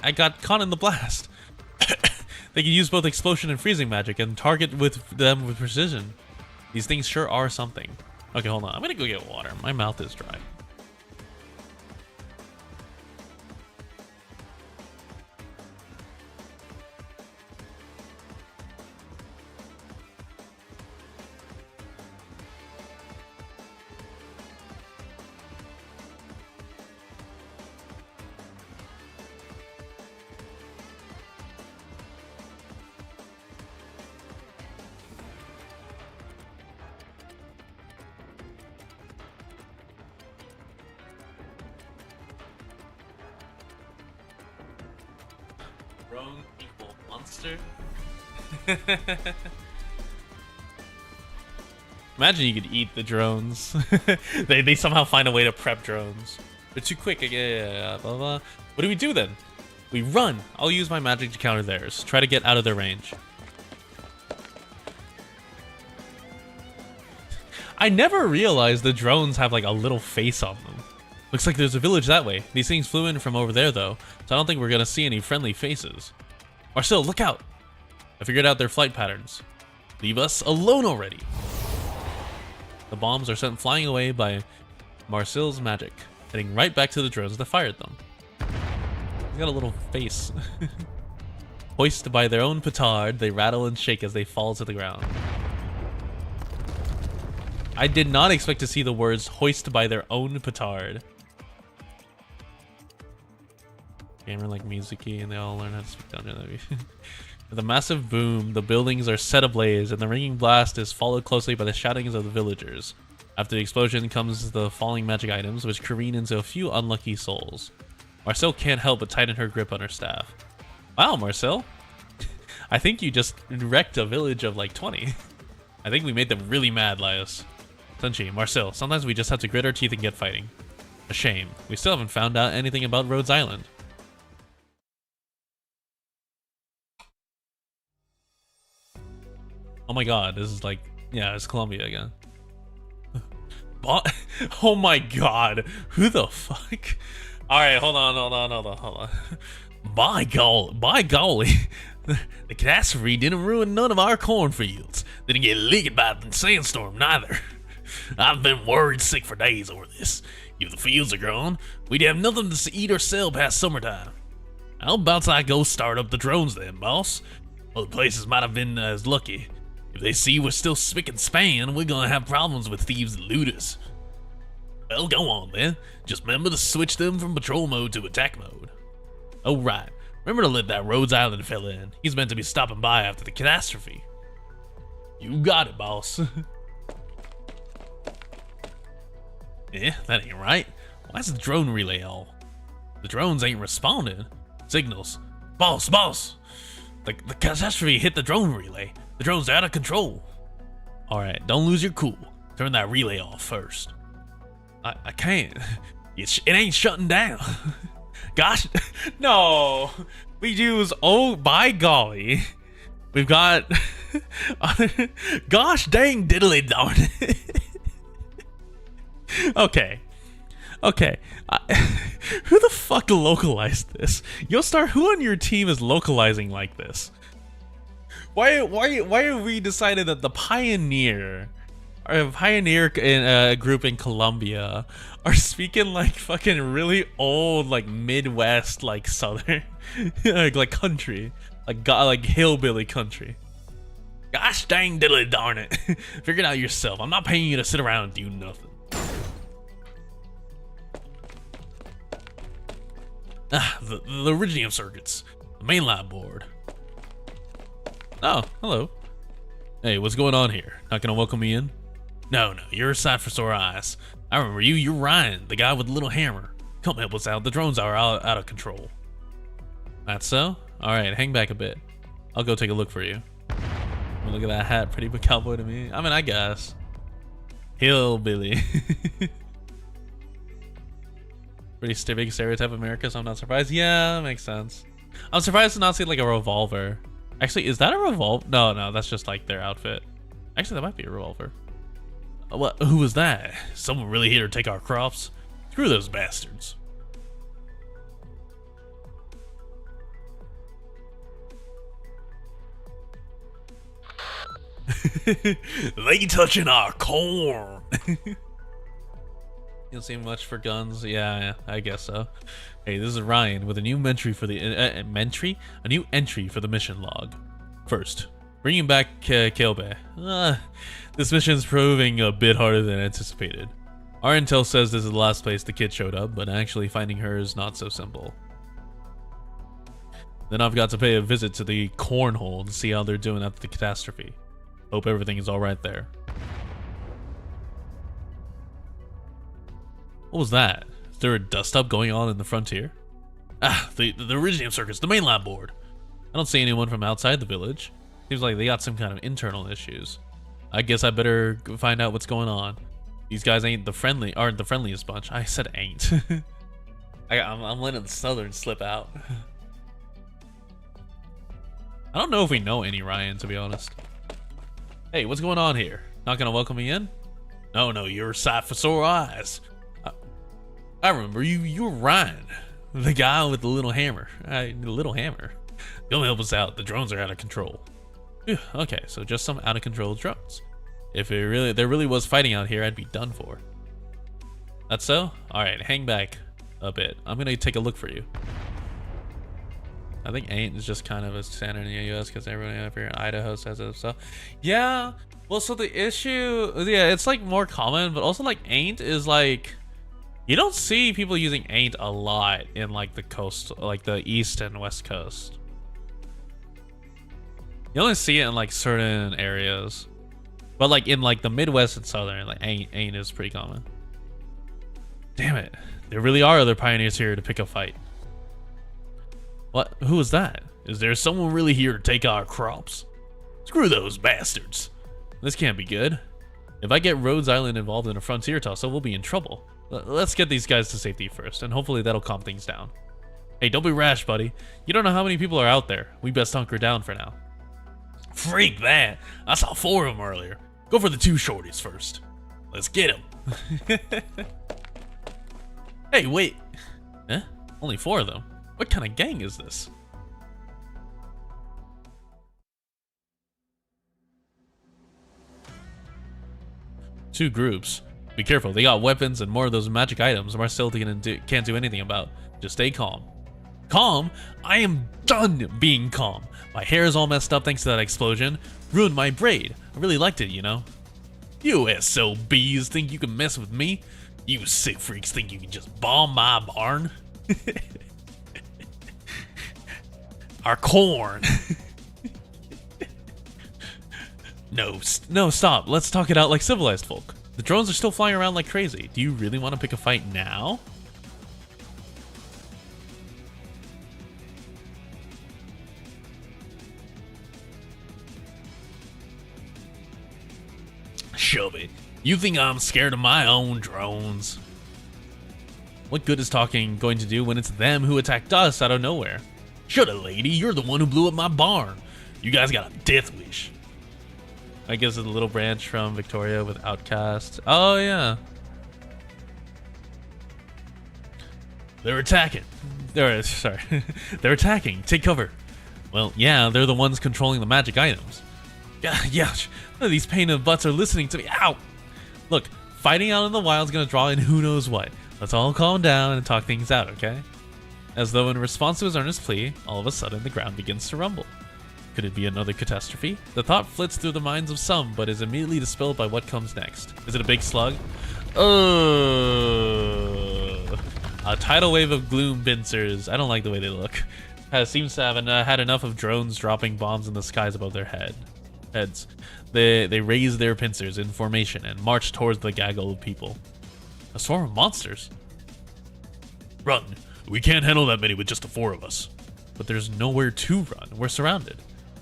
Speaker 1: I got caught in the blast. They can use both explosion and freezing magic and target them with precision. These things sure are something. Okay, hold on. I'm gonna go get water. My mouth is dry. Drone equal monster? Imagine you could eat the drones. they somehow find a way to prep drones. They're too quick. Yeah, blah, blah. What do we do then? We run. I'll use my magic to counter theirs. Try to get out of their range. I never realized the drones have like a little face on them. Looks like there's a village that way. These things flew in from over there though, so I don't think we're gonna see any friendly faces. Marcel, look out! I figured out their flight patterns. Leave us alone already. The bombs are sent flying away by Marcel's magic, heading right back to the drones that fired them. He's got a little face. Hoisted by their own petard, they rattle and shake as they fall to the ground. I did not expect to see the words hoist by their own petard. Gamer like Mizuki and they all learn how to speak down there. With a massive boom, the buildings are set ablaze and the ringing blast is followed closely by the shoutings of the villagers. After the explosion comes the falling magic items which careen into a few unlucky souls. Marcel can't help but tighten her grip on her staff. Wow, Marcel. I think you just wrecked a village of like 20. I think we made them really mad, Laios. Sunchi, Marcel, sometimes we just have to grit our teeth and get fighting. A shame. We still haven't found out anything about Rhodes Island. Oh my god, this is like, yeah, it's Colombia again. Oh my god, who the fuck? Alright, hold on. By golly, the catastrophe didn't ruin none of our cornfields. Didn't get leaked by the sandstorm neither. I've been worried sick for days over this. If the fields are gone, we'd have nothing to eat or sell past summertime. How about I go start up the drones then, boss? Other places might have been as lucky. If they see we're still spick and span, we're gonna have problems with thieves and looters. Well, go on then. Just remember to switch them from patrol mode to attack mode. Oh right, remember to let that Rhodes Island fella in. He's meant to be stopping by after the catastrophe. You got it, boss. Yeah, that ain't right. Why's the drone relay all? The drones ain't responding. Signals. Boss! The catastrophe hit the drone relay. The drone's out of control. Alright, don't lose your cool. Turn that relay off first. I can't. It ain't shutting down. Gosh, no. We use, oh by golly. We've got, gosh dang diddly darn it. Okay. Who the fuck localized this? Yostar, who on your team is localizing like this? Why have we decided that the Pioneer group in Colombia are speaking like fucking really old, like Midwest, like Southern, like country, like hillbilly country? Gosh dang diddly darn it. Figure it out yourself. I'm not paying you to sit around and do nothing. The Iridium circuits. The mainline board. Oh, hello. Hey, what's going on here? Not gonna welcome me in? No, you're a sight for sore eyes. I remember you. You're Ryan, the guy with the little hammer. Come help us out. The drones are out of control. That's so? Alright, hang back a bit. I'll go take a look for you. Look at that hat. Pretty big cowboy to me. I mean, I guess. Hillbilly. Pretty big stereotype of America, so I'm not surprised. Yeah, that makes sense. I'm surprised to not see like a revolver. Actually, is that a revolver? No, that's just like their outfit. Actually, that might be a revolver. What? Who was that? Someone really here to take our crops? Screw those bastards. They touching our corn. You don't see much for guns. Yeah, I guess so. Hey, this is Ryan with a new entry for the a new entry for the mission log. First, bringing back Kelbe. This mission's proving a bit harder than anticipated. Our intel says this is the last place the kid showed up, but actually finding her is not so simple. Then I've got to pay a visit to the cornhole to see how they're doing after the catastrophe. Hope everything is alright there. What was that? Is there a dust-up going on in the frontier? The Iridium circuits, the mainline board. I don't see anyone from outside the village. Seems like they got some kind of internal issues. I guess I better go find out what's going on. These guys aren't the friendliest bunch. I said ain't. I'm letting the southern slip out. I don't know if we know any Ryan, to be honest. Hey, what's going on here? Not gonna welcome me in? No, you're a sight for sore eyes. I remember you. You're Ryan, the guy with the little hammer. The little hammer. Come help us out. The drones are out of control. Phew, okay, so just some out of control drones. If there really was fighting out here, I'd be done for. That's so? All right, hang back a bit. I'm gonna take a look for you. I think ain't is just kind of a standard in the U.S. because everyone up here in Idaho says it. So, yeah. Well, so the issue, yeah, it's like more common, but also like ain't is like, you don't see people using ain't a lot in like the coast, like the east and west coast. You only see it in like certain areas, but like in like the Midwest and Southern, like ain't is pretty common. Damn it, there really are other pioneers here to pick a fight. What? Who was that? Is there someone really here to take our crops? Screw those bastards. This can't be good. If I get Rhodes Island involved in a frontier tussle, we'll be in trouble. Let's get these guys to safety first, and hopefully that'll calm things down. Hey, don't be rash, buddy. You don't know how many people are out there. We best hunker down for now. Freak that. I saw 4 of them earlier. Go for the 2 shorties first. Let's get them. Hey, wait. Huh? Only 4 of them? What kind of gang is this? Two groups. Be careful, they got weapons and more of those magic items Marcel can't do anything about. Just stay calm. Calm? I am done being calm. My hair is all messed up thanks to that explosion. Ruined my braid. I really liked it, you know. You SOBs think you can mess with me? You sick freaks think you can just bomb my barn? Our corn. No, stop. Let's talk it out like civilized folk. The drones are still flying around like crazy. Do you really want to pick a fight now? Shove it. You think I'm scared of my own drones? What good is talking going to do when it's them who attacked us out of nowhere? Shut up, lady. You're the one who blew up my barn. You guys got a death wish. I guess it's a little branch from Victoria with Outcast. Oh, yeah. They're attacking. Sorry. They're attacking. Take cover. Well, yeah, they're the ones controlling the magic items. Gosh, none of these pain in the butts are listening to me. Ow! Look, fighting out in the wild is going to draw in who knows what. Let's all calm down and talk things out, okay? As though in response to his earnest plea, all of a sudden the ground begins to rumble. Could it be another catastrophe? The thought flits through the minds of some, but is immediately dispelled by what comes next. Is it a big slug? A tidal wave of gloom pincers. I don't like the way they look. Seems to have had enough of drones dropping bombs in the skies above their heads. They raise their pincers in formation and march towards the gaggle of people. A swarm of monsters. Run! We can't handle that many with just the 4 of us. But there's nowhere to run. We're surrounded.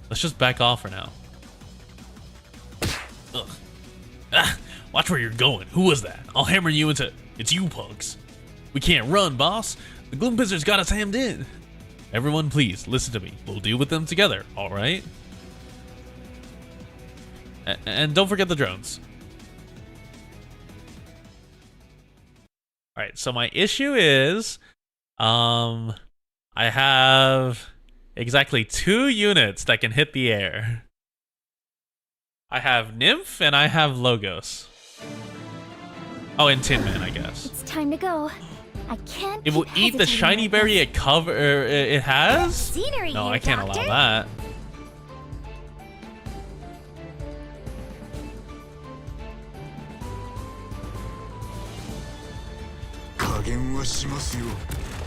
Speaker 1: Let's just back off for now. Ugh. Ah, watch where you're going. Who was that? I'll hammer you into... It's you, punks. We can't run, boss. The gloom pincers got us hammed in. Everyone, please, listen to me. We'll deal with them together, alright? And don't forget the drones. Alright, so my issue is... I have exactly 2 units that can hit the air. I have Nymph and I have Logos. Oh, and Tin Man, I guess.
Speaker 9: It's time to go. I can't.
Speaker 1: It will eat the shiny berry it has?
Speaker 9: Scenery
Speaker 1: No,
Speaker 9: here,
Speaker 1: I can't
Speaker 9: Doctor.
Speaker 1: allow that.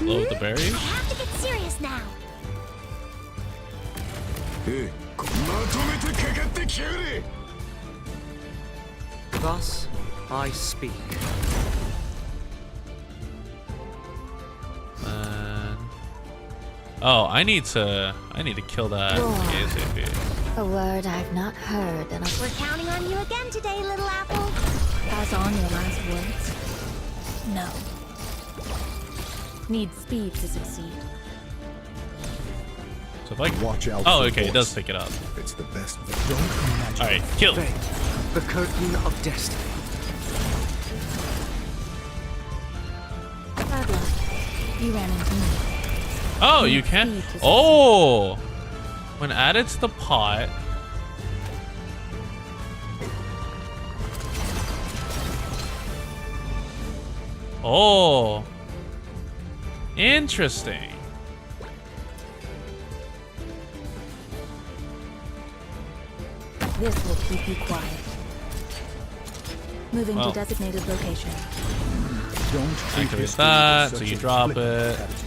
Speaker 1: Load the berries.
Speaker 9: I have to get serious now.
Speaker 7: Thus I speak.
Speaker 1: Oh, I need to kill that ASAP.
Speaker 9: A word I've not heard in a...
Speaker 2: We're counting on you again today, little apple.
Speaker 9: Pass on your last words. No. Need speed to succeed.
Speaker 1: So if I
Speaker 6: Watch out.
Speaker 1: Oh,
Speaker 6: for
Speaker 1: okay, it
Speaker 6: voice.
Speaker 1: does pick it up.
Speaker 6: It's the best. Don't imagine.
Speaker 1: All right, kill.
Speaker 7: Fate, the curtain of destiny.
Speaker 9: Bad luck. You ran into me.
Speaker 1: Oh, you can. Oh, when added to the pot. Oh, interesting.
Speaker 9: This will keep you quiet. Moving
Speaker 1: Well.
Speaker 9: to designated location.
Speaker 6: Don't treat
Speaker 1: Activate
Speaker 6: history
Speaker 1: that,
Speaker 6: with
Speaker 1: so
Speaker 6: such
Speaker 1: you
Speaker 6: a
Speaker 1: drop
Speaker 6: flippant
Speaker 1: it.
Speaker 6: attitude.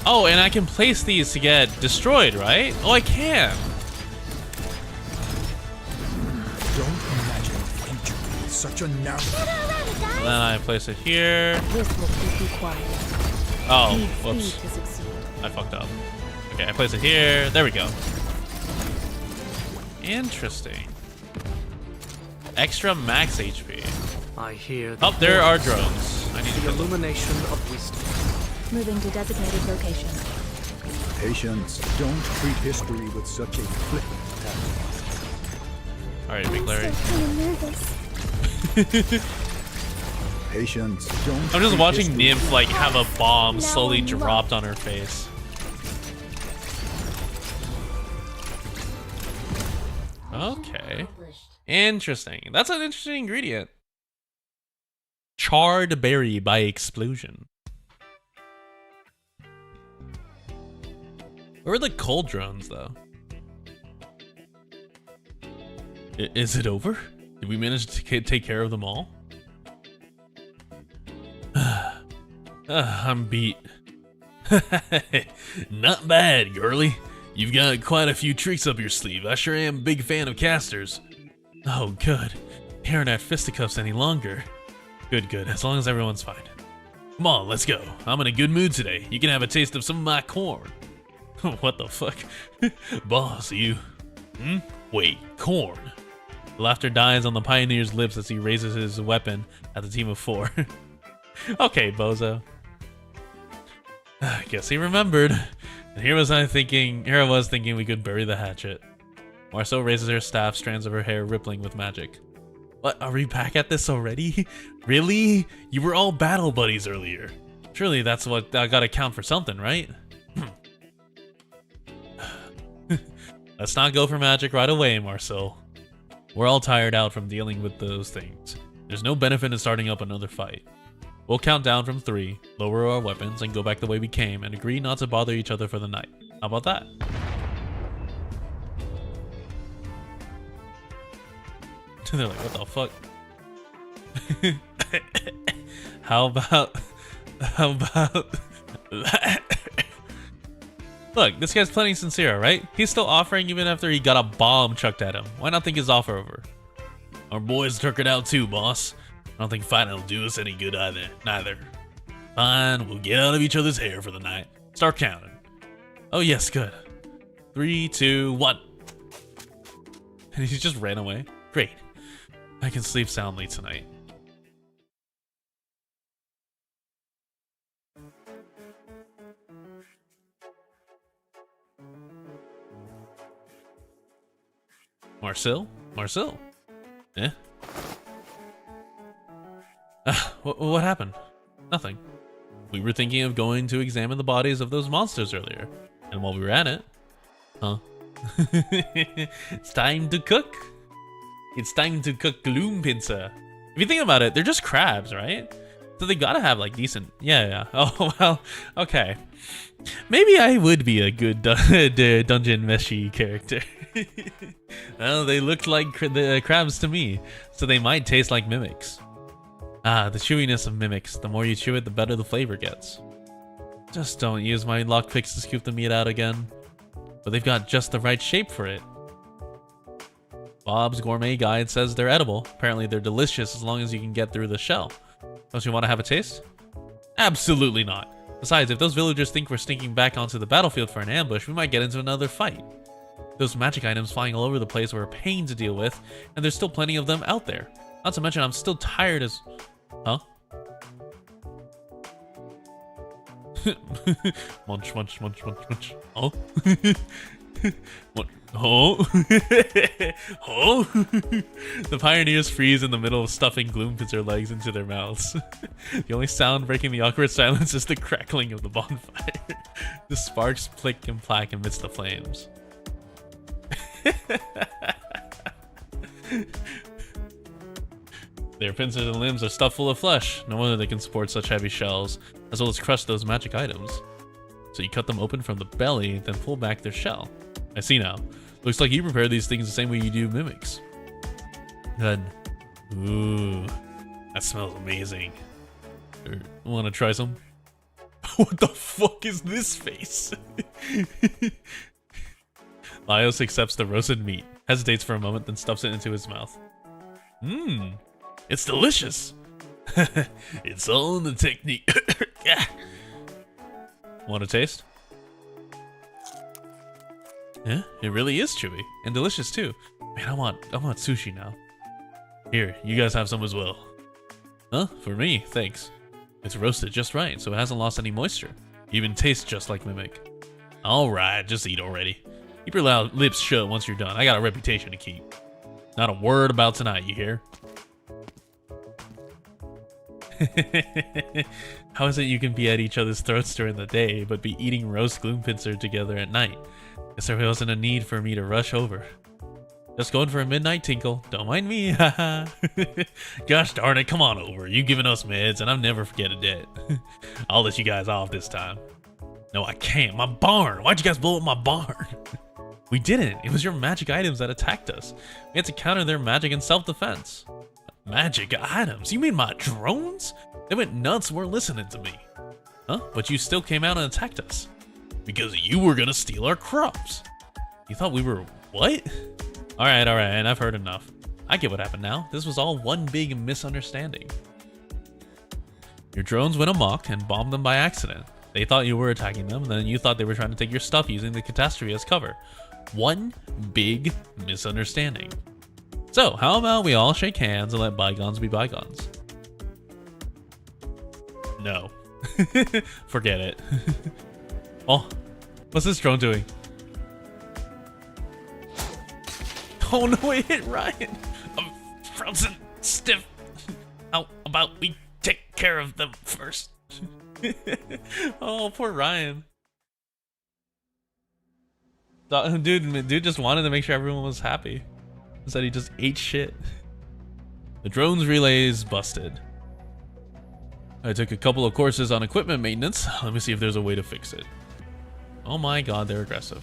Speaker 1: Oh, and I can place these to get destroyed, right? Oh, I can.
Speaker 6: Don't imagine a future with such a narrow.
Speaker 1: And then I place it here.
Speaker 9: This will keep you quiet.
Speaker 1: Oh,
Speaker 9: Need
Speaker 1: whoops.
Speaker 9: speed to succeed.
Speaker 1: I fucked up. Okay, I place it here. There we go. Interesting. Extra max HP.
Speaker 7: I hear the
Speaker 1: Oh, there are
Speaker 7: voice,
Speaker 1: drones. I need to
Speaker 7: the
Speaker 1: kill them.
Speaker 7: illumination of wisdom.
Speaker 9: Moving to designated location.
Speaker 6: Patience. Don't treat history with such a flippant attitude.
Speaker 1: Alright, Big Larry.
Speaker 6: Patience. Don't.
Speaker 1: I'm just
Speaker 6: treat
Speaker 1: watching
Speaker 6: history
Speaker 1: Nymph like have a bomb
Speaker 2: Now
Speaker 1: slowly
Speaker 2: I'm
Speaker 1: dropped on her face. Okay. Interesting. That's an interesting ingredient. Charred berry by explosion. Where are the cold drones though? Is it over? Did we manage to take care of them all? I'm beat. Not bad, girly. You've got quite a few tricks up your sleeve. I sure am a big fan of casters. Oh, good. They aren't at fisticuffs any longer. Good, good. As long as everyone's fine. Come on, let's go. I'm in a good mood today. You can have a taste of some of my corn. What the fuck? Boss, you... Wait, corn? Laughter dies on the pioneer's lips as he raises his weapon at the team of 4. Okay, bozo. Guess he remembered. And here I was thinking we could bury the hatchet. Marcel raises her staff, strands of her hair rippling with magic. What, are we back at this already? Really? You were all battle buddies earlier. Surely that's what gotta count for something, right? Let's not go for magic right away, Marcel. We're all tired out from dealing with those things. There's no benefit in starting up another fight. We'll count down from 3, lower our weapons, and go back the way we came, and agree not to bother each other for the night. How about that? They're like, what the fuck? How about that? Look, this guy's plenty sincere, right? He's still offering even after he got a bomb chucked at him. Why not think his offer over? Our boys took it out too, boss. I don't think fighting will do us any good neither. Fine, we'll get out of each other's hair for the night. Start counting. Oh yes, good. 3, 2, 1. And he just ran away. Great. I can sleep soundly tonight. Marcel? Eh? What happened? Nothing. We were thinking of going to examine the bodies of those monsters earlier. And while we were at it... Huh? It's time to cook. It's time to cook Gloom Pincer. If you think about it, they're just crabs, right? So they gotta have like decent... Yeah. Oh, well, okay. Maybe I would be a good dungeon meshy character. Well, they looked like the crabs to me, so they might taste like mimics. Ah, the chewiness of mimics. The more you chew it, the better the flavor gets. Just don't use my lockpicks to scoop the meat out again. But they've got just the right shape for it. Bob's Gourmet Guide says they're edible. Apparently they're delicious as long as you can get through the shell. Don't you want to have a taste? Absolutely not. Besides, if those villagers think we're sneaking back onto the battlefield for an ambush, we might get into another fight. Those magic items flying all over the place were a pain to deal with, and there's still plenty of them out there. Not to mention, I'm still tired as... Huh? Munch, munch, munch, munch, munch. Oh? What? Oh? Oh? The pioneers freeze in the middle of stuffing Gloompitzer legs into their mouths. The only sound breaking the awkward silence is the crackling of the bonfire. The sparks flick and plack amidst the flames. Their pincers and limbs are stuffed full of flesh. No wonder they can support such heavy shells, as well as crush those magic items. So you cut them open from the belly, then pull back their shell. I see now. Looks like you prepare these things the same way you do mimics. Then, ooh, that smells amazing. Wanna try some? What the fuck is this face? Laios accepts the roasted meat, hesitates for a moment, then stuffs it into his mouth. Mmm, it's delicious. It's all in the technique. Yeah. Want a taste? Yeah, it really is chewy and delicious too. Man, I want sushi now. Here, you guys have some as well. Huh? For me, thanks. It's roasted just right, so it hasn't lost any moisture. Even tastes just like Mimic. Alright, just eat already. Keep your loud lips shut once you're done. I got a reputation to keep. Not a word about tonight, you hear? How is it you can be at each other's throats during the day, but be eating roast Gloompitzer together at night? Guess there wasn't a need for me to rush over. Just going for a midnight tinkle. Don't mind me, haha. Gosh darn it, come on over. You giving us meds, and I'll never forget a debt. I'll let you guys off this time. No, I can't. My barn. Why'd you guys blow up my barn? We didn't. It was your magic items that attacked us. We had to counter their magic in self-defense. Magic items? You mean my drones? They went nuts, weren't listening to me. Huh? But you still came out and attacked us. Because you were gonna steal our crops. You thought we were... what? Alright, and I've heard enough. I get what happened now. This was all one big misunderstanding. Your drones went amok and bombed them by accident. They thought you were attacking them, and then you thought they were trying to take your stuff using the catastrophe as cover. One big misunderstanding. So, how about we all shake hands and let bygones be bygones? No. Forget it. Oh, what's this drone doing? Oh no, it hit Ryan. I'm frozen, stiff. How about we take care of them first? Oh, poor Ryan. Dude just wanted to make sure everyone was happy. Instead he just ate shit. The drone's relay is busted. I took a couple of courses on equipment maintenance. Let me see if there's a way to fix it. Oh my god, they're aggressive.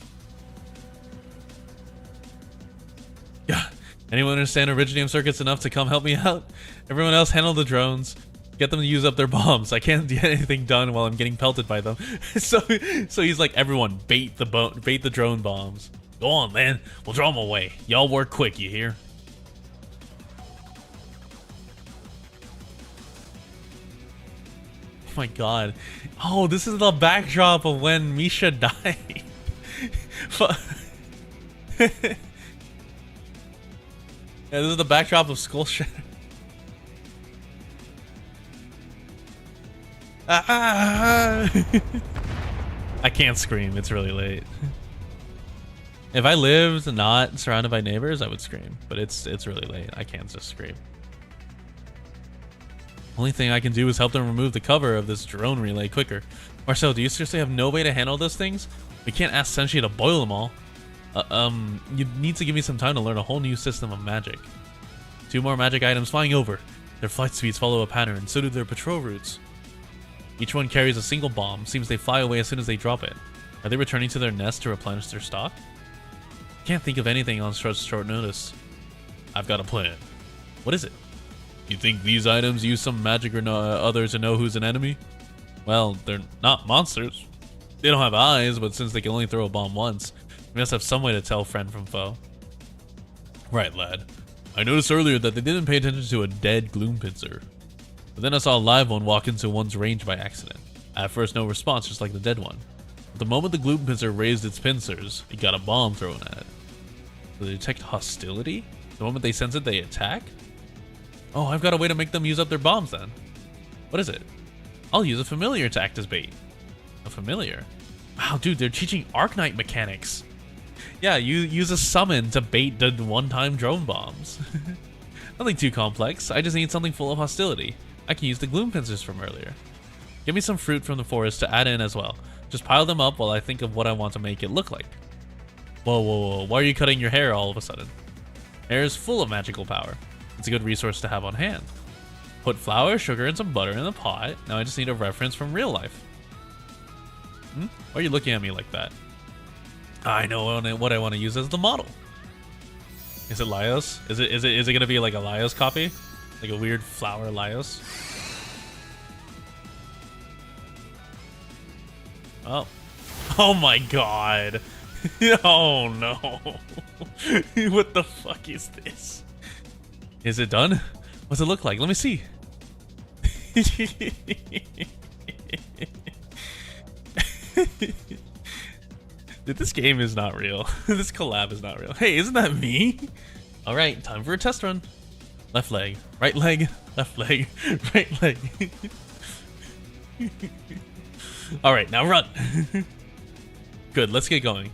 Speaker 1: Yeah. Anyone understand Originium circuits enough to come help me out? Everyone else handle the drones. Get them to use up their bombs. I can't get anything done while I'm getting pelted by them. So he's like, everyone, bait the drone bombs. Go on, man. We'll draw them away. Y'all work quick, you hear? Oh my god. Oh, this is the backdrop of when Misha died. Yeah, this is the backdrop of Skull Shatter. I can't scream, it's really late. If I lived not surrounded by neighbors, I would scream, but it's really late. I can't just scream. Only thing I can do is help them remove the cover of this drone relay quicker. Marcel, do you seriously have no way to handle those things? We can't ask Senshi to boil them all. You need to give me some time to learn a whole new system of magic. 2 more magic items flying over. Their flight speeds follow a pattern, so do their patrol routes. Each one carries a single bomb. Seems they fly away as soon as they drop it. Are they returning to their nest to replenish their stock? Can't think of anything on such short notice. I've got a plan. What is it? You think these items use some magic or other to know who's an enemy? Well, they're not monsters. They don't have eyes, but since they can only throw a bomb once, we must have some way to tell friend from foe. Right, lad. I noticed earlier that they didn't pay attention to a dead Gloompitzer. But then I saw a live one walk into one's range by accident. At first, no response, just like the dead one. But the moment the gloom pincer raised its pincers, it got a bomb thrown at it. Do they detect hostility? The moment they sense it, they attack? Oh, I've got a way to make them use up their bombs then. What is it? I'll use a familiar to act as bait. A familiar? Wow, dude, they're teaching Arknight mechanics. Yeah, you use a summon to bait the one-time drone bombs. Nothing too complex. I just need something full of hostility. I can use the gloom pincers from earlier. Give me some fruit from the forest to add in as well. Just pile them up while I think of what I want to make it look like. Whoa, whoa, whoa. Why are you cutting your hair all of a sudden? Hair is full of magical power. It's a good resource to have on hand. Put flour, sugar, and some butter in the pot. Now I just need a reference from real life. Why are you looking at me like that? I know what I want to use as the model. Is it Laios? Is it gonna be like a Laios copy? Like a weird flower Laios? Oh. Oh my god. Oh no. What the fuck is this? Is it done? What's it look like? Let me see. Dude, this game is not real. This collab is not real. Hey, isn't that me? Alright, time for a test run. Left leg, right leg, left leg, right leg. Alright, now run. Good, let's get going.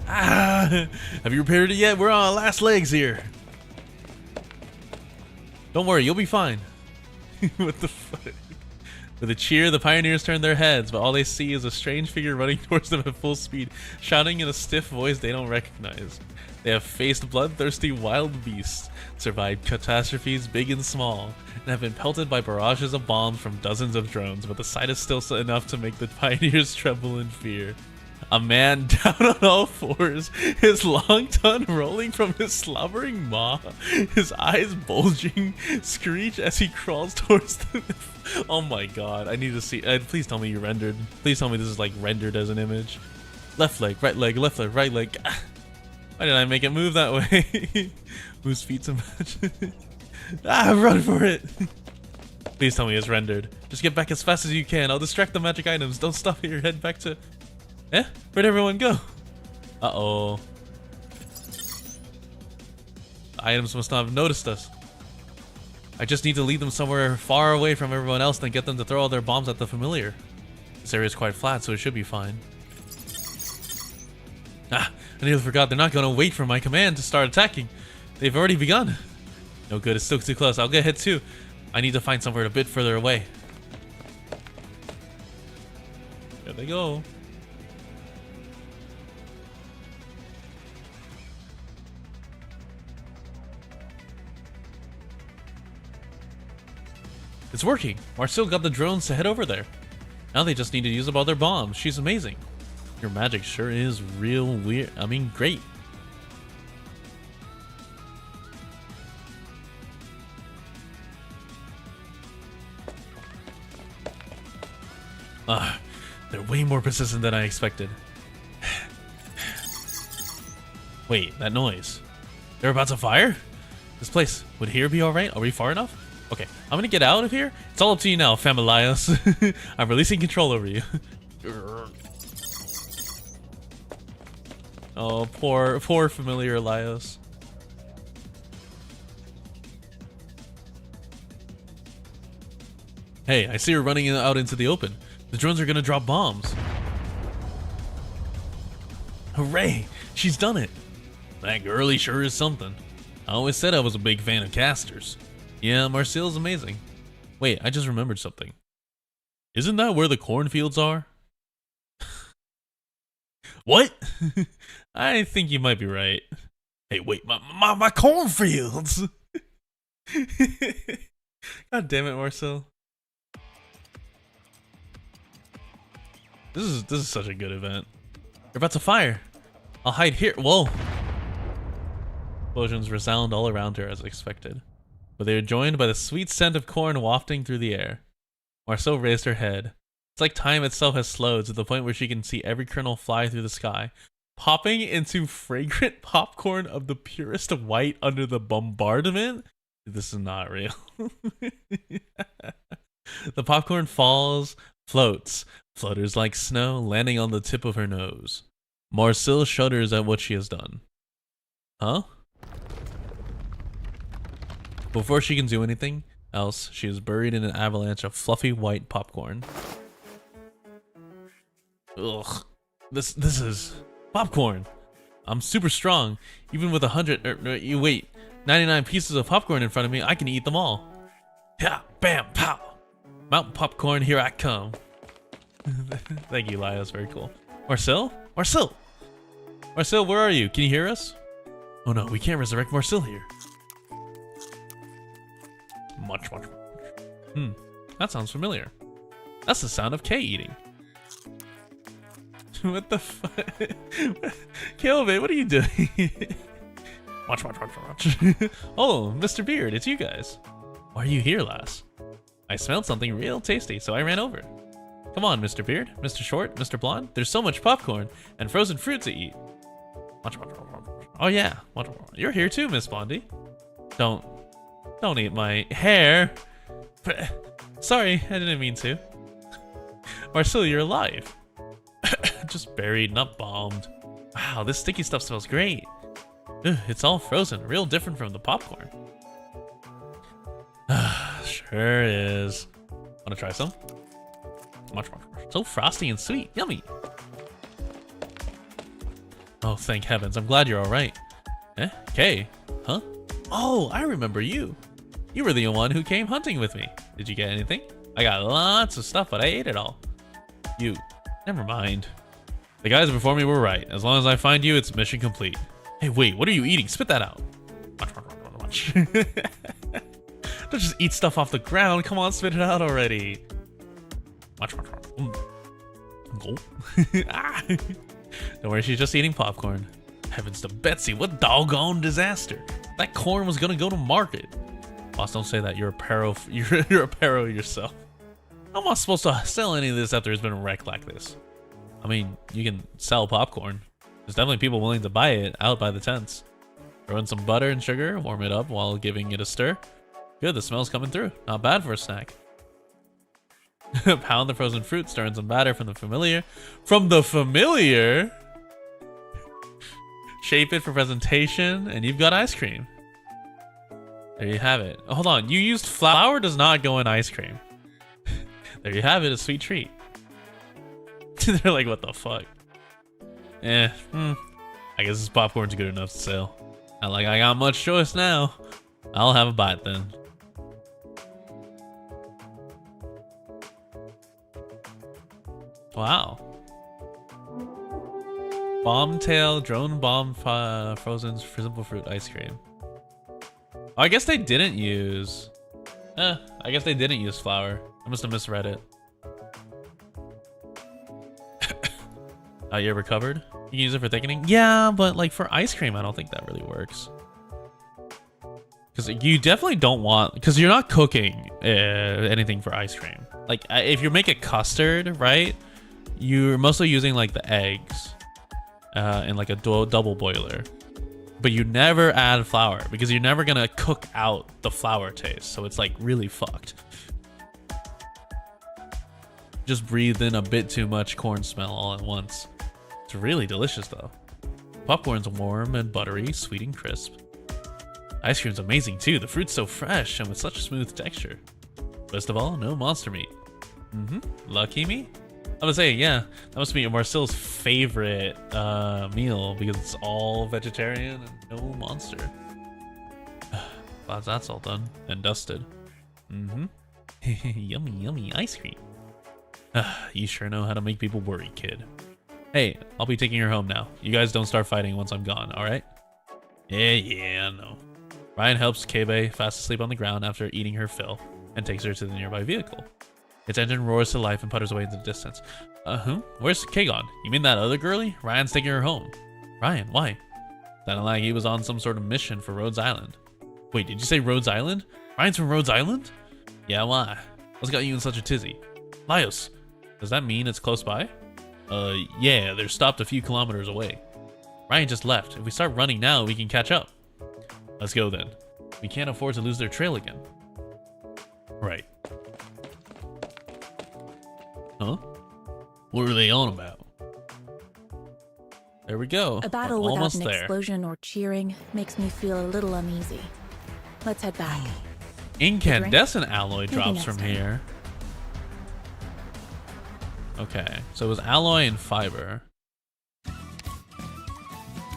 Speaker 1: Ah, have you repaired it yet? We're on our last legs here. Don't worry, you'll be fine. What the fuck? With a cheer, the pioneers turn their heads, but all they see is a strange figure running towards them at full speed, shouting in a stiff voice they don't recognize. They have faced bloodthirsty wild beasts, survived catastrophes big and small, and have been pelted by barrages of bombs from dozens of drones, but the sight is still enough to make the pioneers tremble in fear. A man down on all fours, his long tongue rolling from his slobbering maw, his eyes bulging, screech as he crawls towards them. Oh my god, I need to see. Please tell me you rendered. Please tell me this is like rendered as an image. Left leg, left leg, right leg. Why did I make it move that way? Moves feet so much. Ah, run for it. Please tell me it's rendered. Just get back as fast as you can. I'll distract the magic items. Don't stop here. Head back to... Eh? Where'd everyone go? Uh-oh. The items must not have noticed us. I just need to lead them somewhere far away from everyone else, then get them to throw all their bombs at the familiar. This area is quite flat, so it should be fine. Ah, I nearly forgot. They're not going to wait for my command to start attacking. They've already begun. No good. It's still too close. I'll get hit too. I need to find somewhere a bit further away. There they go. It's working. Marcel got the drones to head over there. Now they just need to use up all their bombs. She's amazing. Your magic sure is real weird. I mean, great. They're way more persistent than I expected. Wait, that noise. They're about to fire? This place, would here be alright? Are we far enough? Okay, I'm gonna get out of here. It's all up to you now, Familias. I'm releasing control over you. Oh, poor familiar Elias. Hey, I see her running out into the open. The drones are gonna drop bombs. Hooray! She's done it! That girlie sure is something. I always said I was a big fan of casters. Yeah, Marcel's amazing. Wait, I just remembered something. Isn't that where the cornfields are? What? I think you might be right. Hey, wait, my cornfields! God damn it, Marcel. This is such a good event. They're about to fire. I'll hide here. Whoa. Explosions resound all around her as expected, but they are joined by the sweet scent of corn wafting through the air. Marcel raised her head. It's like time itself has slowed to the point where she can see every kernel fly through the sky, popping into fragrant popcorn of the purest white under the bombardment? This is not real. The popcorn falls, floats, flutters like snow, landing on the tip of her nose. Marcel shudders at what she has done. Huh? Before she can do anything else, she is buried in an avalanche of fluffy white popcorn. Ugh. This is popcorn. I'm super strong. Even with 99 pieces of popcorn in front of me, I can eat them all. Yeah, bam, pow. Mountain popcorn, here I come. Thank you, Laya. That's very cool. Marcel? Marcel! Marcel, where are you? Can you hear us? Oh no, we can't resurrect Marcel here. Much. That sounds familiar. That's the sound of Kay eating. What the fuck? Kelvin, what are you doing? Watch. Oh, Mr. Beard, it's you guys. Why are you here, lass? I smelled something real tasty, so I ran over. Come on, Mr. Beard, Mr. Short, Mr. Blonde. There's so much popcorn and frozen fruit to eat. Oh yeah, you're here too, Miss Blondie. Don't eat my hair. Sorry, I didn't mean to. Marcel, you're alive. Just buried, not bombed. Wow, this sticky stuff smells great. Ugh, it's all frozen, real different from the popcorn. Sure is. Wanna try some? Much. So frosty and sweet, yummy. Oh, thank heavens, I'm glad you're alright. Kay? Huh? Oh, I remember you. You were the one who came hunting with me. Did you get anything? I got lots of stuff, but I ate it all. You. Never mind. The guys before me were right. As long as I find you, it's mission complete. Hey, wait, what are you eating? Spit that out. Watch. Don't just eat stuff off the ground. Come on, spit it out already. Watch. Go. Ah. Don't worry, she's just eating popcorn. Heavens to Betsy, what doggone disaster. That corn was gonna go to market. Boss, don't say that. You're a paro. You're a paro yourself. How am I supposed to sell any of this after it's been wrecked like this? I mean, you can sell popcorn. There's definitely people willing to buy it out by the tents. Throw in some butter and sugar, warm it up while giving it a stir. Good, the smell's coming through. Not bad for a snack. Pound the frozen fruit, stir in some batter from the familiar. From the familiar? Shape it for presentation, and you've got ice cream. There you have it. Oh, hold on, you used flour does not go in ice cream. There you have it, a sweet treat. They're like, what the fuck? I guess this popcorn's good enough to sell. Not like I got much choice now. I'll have a bite then. Wow. Bomb tail, drone bomb, frozen simple fruit ice cream. Oh, I guess they didn't use. I guess they didn't use flour. I must have misread it. Oh, you ever covered? You can use it for thickening? Yeah, but like for ice cream, I don't think that really works. Because you definitely don't want, because you're not cooking anything for ice cream. Like if you make a custard, right? You're mostly using like the eggs in like a double boiler. But you never add flour because you're never gonna cook out the flour taste. So it's like really fucked. Just breathe in a bit too much corn smell all at once. It's really delicious though. Popcorn's warm and buttery, sweet and crisp. Ice cream's amazing too. The fruit's so fresh and with such a smooth texture. Best of all, no monster meat. Lucky me? I was saying, yeah, that must be Marcel's favorite meal because it's all vegetarian and no monster. Glad that's all done and dusted. Yummy, yummy ice cream. You sure know how to make people worry, kid. Hey, I'll be taking her home now. You guys don't start fighting once I'm gone, alright? Yeah, I know. Ryan helps Kebe fast asleep on the ground after eating her fill and takes her to the nearby vehicle. Its engine roars to life and putters away into the distance. Where's Kay gone? You mean that other girlie? Ryan's taking her home. Ryan, why? Sounded like he was on some sort of mission for Rhodes Island. Wait, did you say Rhodes Island? Ryan's from Rhodes Island? Yeah, why? What's got you in such a tizzy? Laios, does that mean it's close by? Yeah, they're stopped a few kilometers away. Ryan just left. If we start running now, we can catch up. Let's go then. We can't afford to lose their trail again. Right. Huh? What are they on about? There we go.
Speaker 10: A battle
Speaker 1: We're
Speaker 10: without
Speaker 1: almost
Speaker 10: an
Speaker 1: there.
Speaker 10: explosion or cheering makes me feel a little uneasy. Let's head back.
Speaker 1: Incandescent alloy
Speaker 10: Maybe
Speaker 1: drops
Speaker 10: next
Speaker 1: from
Speaker 10: time.
Speaker 1: here. Okay, so it was alloy and fiber.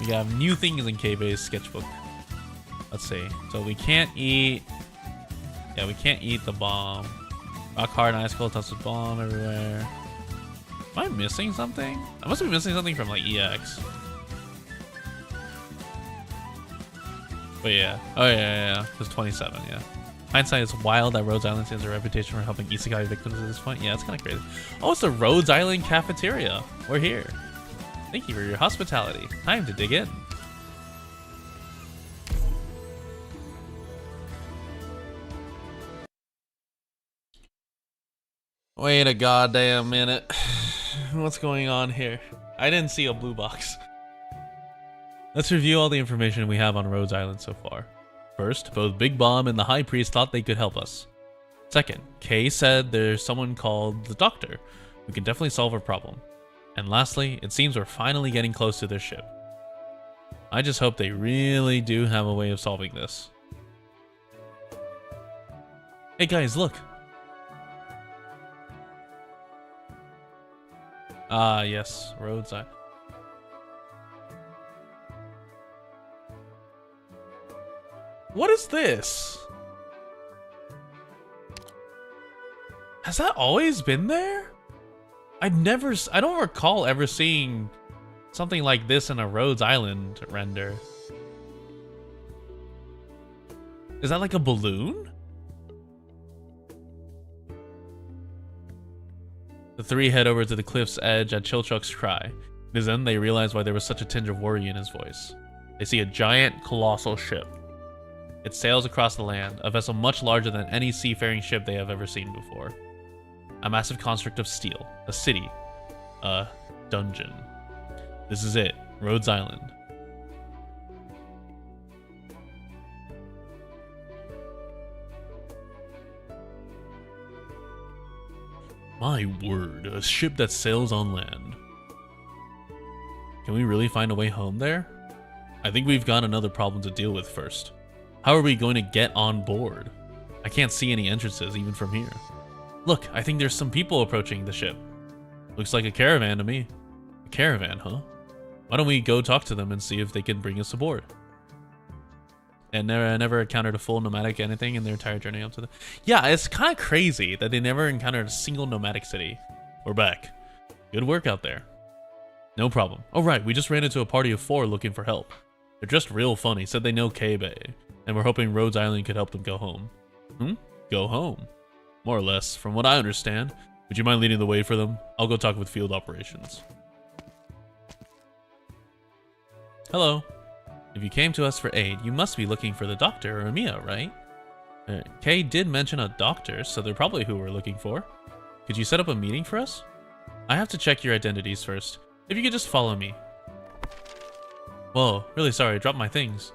Speaker 1: We have new things in K-Bay's sketchbook. Let's see. So we can't eat... Yeah, we can't eat the bomb. Rock hard and ice cold touch the bomb everywhere. Am I missing something? I must be missing something from like EX. But yeah. Oh yeah. It's 27, yeah. Hindsight is wild that Rhodes Island has a reputation for helping isekai victims at this point. Yeah, it's kind of crazy. Oh, it's the Rhodes Island cafeteria. We're here. Thank you for your hospitality. Time to dig in. Wait a goddamn minute. What's going on here? I didn't see a blue box. Let's review all the information we have on Rhodes Island so far. First, both Big Bomb and the High Priest thought they could help us. Second, Kay said there's someone called the Doctor who can definitely solve our problem. And lastly, it seems we're finally getting close to their ship. I just hope they really do have a way of solving this. Hey guys, look! Ah, yes, Rhodes Island. What is this? Has that always been there? I don't recall ever seeing something like this in a Rhodes Island render. Is that like a balloon? The three head over to the cliff's edge at Chilchuck's cry. It is then they realize why there was such a tinge of worry in his voice. They see a giant, colossal ship. It sails across the land, a vessel much larger than any seafaring ship they have ever seen before. A massive construct of steel, a city, a dungeon. This is it, Rhodes Island. My word, a ship that sails on land. Can we really find a way home there? I think we've got another problem to deal with first. How are we going to get on board? I can't see any entrances even from here. Look, I think there's some people approaching the ship. Looks like a caravan to me. A caravan, huh? Why don't we go talk to them and see if they can bring us aboard? And never encountered a full nomadic anything in their entire journey up to the... Yeah, it's kind of crazy that they never encountered a single nomadic city. We're back. Good work out there. No problem. Oh right, we just ran into a party of 4 looking for help. They're just real funny, said they know K-Bay, and we're hoping Rhodes Island could help them go home. Go home? More or less, from what I understand. Would you mind leading the way for them? I'll go talk with field operations. Hello. If you came to us for aid, you must be looking for the doctor or Amiya, right? Kay did mention a doctor, so they're probably who we're looking for. Could you set up a meeting for us? I have to check your identities first. If you could just follow me. Whoa, really sorry, I dropped my things.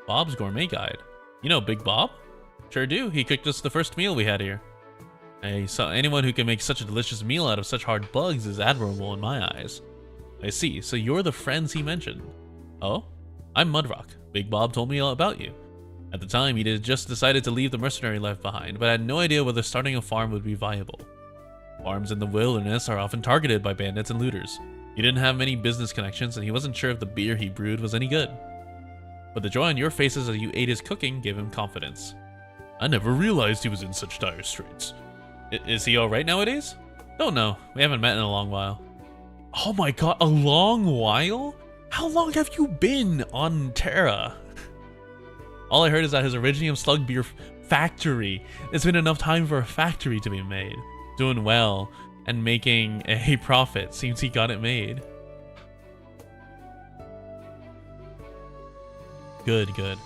Speaker 1: Bob's Gourmet Guide. You know Big Bob? Sure do, he cooked us the first meal we had here. Hey, so anyone who can make such a delicious meal out of such hard bugs is admirable in my eyes. I see, so you're the friends he mentioned. Oh? I'm Mudrock. Big Bob told me all about you. At the time, he just decided to leave the mercenary life behind, but I had no idea whether starting a farm would be viable. Farms in the wilderness are often targeted by bandits and looters. He didn't have many business connections, and he wasn't sure if the beer he brewed was any good. But the joy on your faces as you ate his cooking gave him confidence. I never realized he was in such dire straits. Is he alright nowadays? Don't know. We haven't met in a long while. Oh my god, a long while? How long have you been on Terra? All I heard is that his Originium Slug Beer factory. It's been enough time for a factory to be made. Doing well and making a profit. Seems he got it made. Good, good.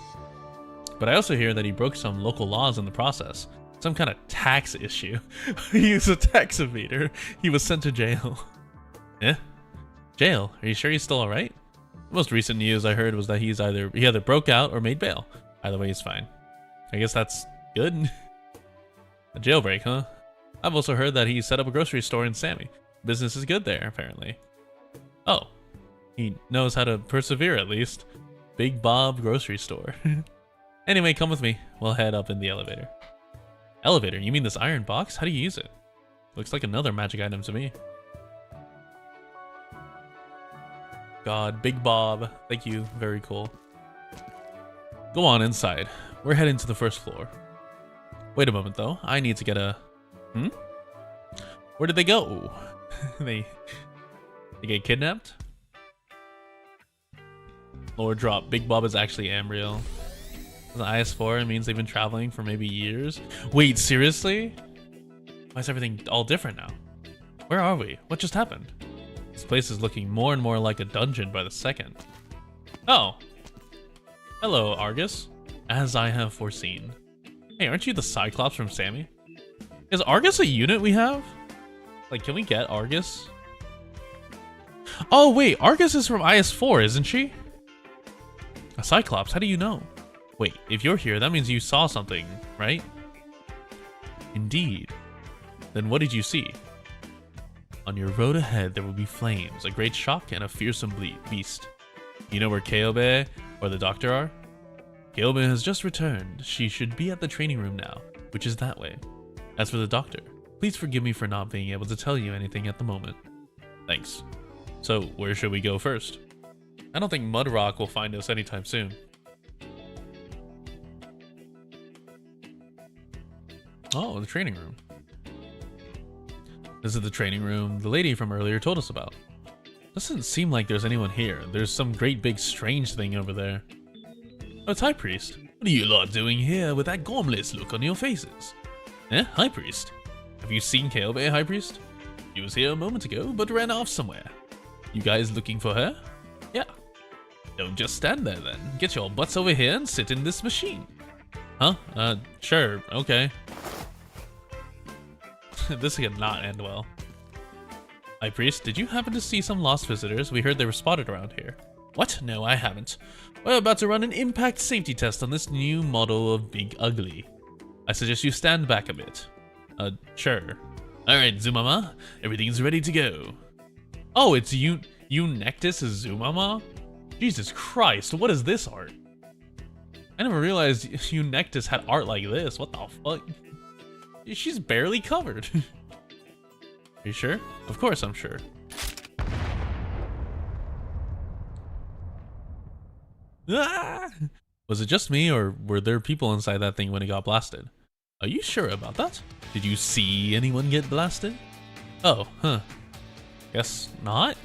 Speaker 1: But I also hear that he broke some local laws in the process. Some kind of tax issue. He was a tax evader. He was sent to jail. Eh? Jail? Are you sure he's still alright? The most recent news I heard was that he either broke out or made bail. Either way, he's fine. I guess that's good. A jailbreak, huh? I've also heard that he set up a grocery store in Sammy. Business is good there, apparently. Oh, he knows how to persevere at least. Big Bob grocery store. Anyway, come with me. We'll head up in the elevator. Elevator? You mean this iron box? How do you use it? Looks like another magic item to me. God, Big Bob. Thank you. Very cool. Go on inside. We're heading to the first floor. Wait a moment, though. I need to get a... Where did they go? They get kidnapped? Floor drop. Big Bob is actually Ambriel. The IS-4 means they've been traveling for maybe years. Wait, seriously? Why is everything all different now? Where are we? What just happened? This place is looking more and more like a dungeon by the second. Oh. Hello, Argus. As I have foreseen. Hey, aren't you the Cyclops from Sammy? Is Argus a unit we have? Like, can we get Argus? Oh, wait. Argus is from IS-4, isn't she? A Cyclops? How do you know? Wait, if you're here, that means you saw something, right? Indeed. Then what did you see? On your road ahead, there will be flames, a great shock, and a fearsome beast. You know where Kaobe or the doctor are? Kaobe has just returned. She should be at the training room now, which is that way. As for the doctor, please forgive me for not being able to tell you anything at the moment. Thanks. So, where should we go first? I don't think Mudrock will find us anytime soon. Oh, the training room. This is the training room the lady from earlier told us about. Doesn't seem like there's anyone here. There's some great big strange thing over there. Oh, it's High Priest. What are you lot doing here with that gormless look on your faces? Eh, High Priest? Have you seen Kaobe, High Priest? She was here a moment ago, but ran off somewhere. You guys looking for her? Yeah. Don't just stand there then. Get your butts over here and sit in this machine. Huh? Sure, okay. This could not end well. High Priest, did you happen to see some lost visitors? We heard they were spotted around here. What? No, I haven't. We're about to run an impact safety test on this new model of Big Ugly. I suggest you stand back a bit. Sure. Alright, Zumama, everything's ready to go. Oh, it's Eunectus Zumama? Jesus Christ, what is this art? I never realized Eunectus had art like this. What the fuck? She's barely covered. Are you sure? Of course I'm sure. Ah! Was it just me, or were there people inside that thing when it got blasted? Are you sure about that? Did you see anyone get blasted? Oh, huh. Guess not?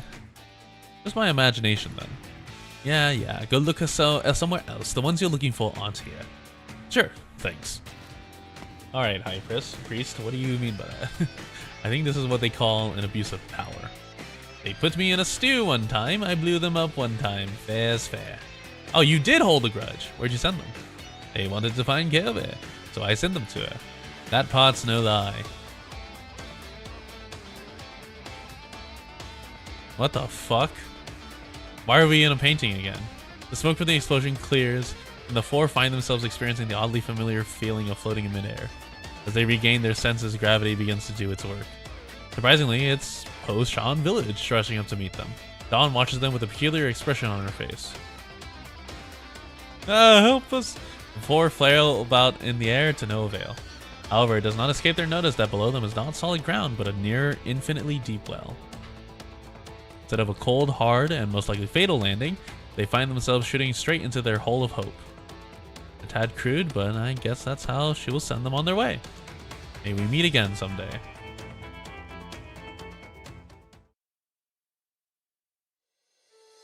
Speaker 1: Just my imagination then. Yeah, go look somewhere else. The ones you're looking for aren't here. Sure, thanks. Alright, High Priest, what do you mean by that? I think this is what they call an abuse of power. They put me in a stew one time, I blew them up one time. Fair's fair. Oh, you did hold a grudge. Where'd you send them? They wanted to find Kaobe, so I sent them to her. That part's no lie. What the fuck? Why are we in a painting again? The smoke from the explosion clears, and the four find themselves experiencing the oddly familiar feeling of floating in midair. As they regain their senses, gravity begins to do its work. Surprisingly, it's Ho-Shan Village rushing up to meet them. Dawn watches them with a peculiar expression on her face. Help us! The four flail about in the air to no avail. However, it does not escape their notice that below them is not solid ground, but a near infinitely deep well. Instead of a cold, hard, and most likely fatal landing, they find themselves shooting straight into their hole of hope. A tad crude, but I guess that's how she will send them on their way. May we meet again someday.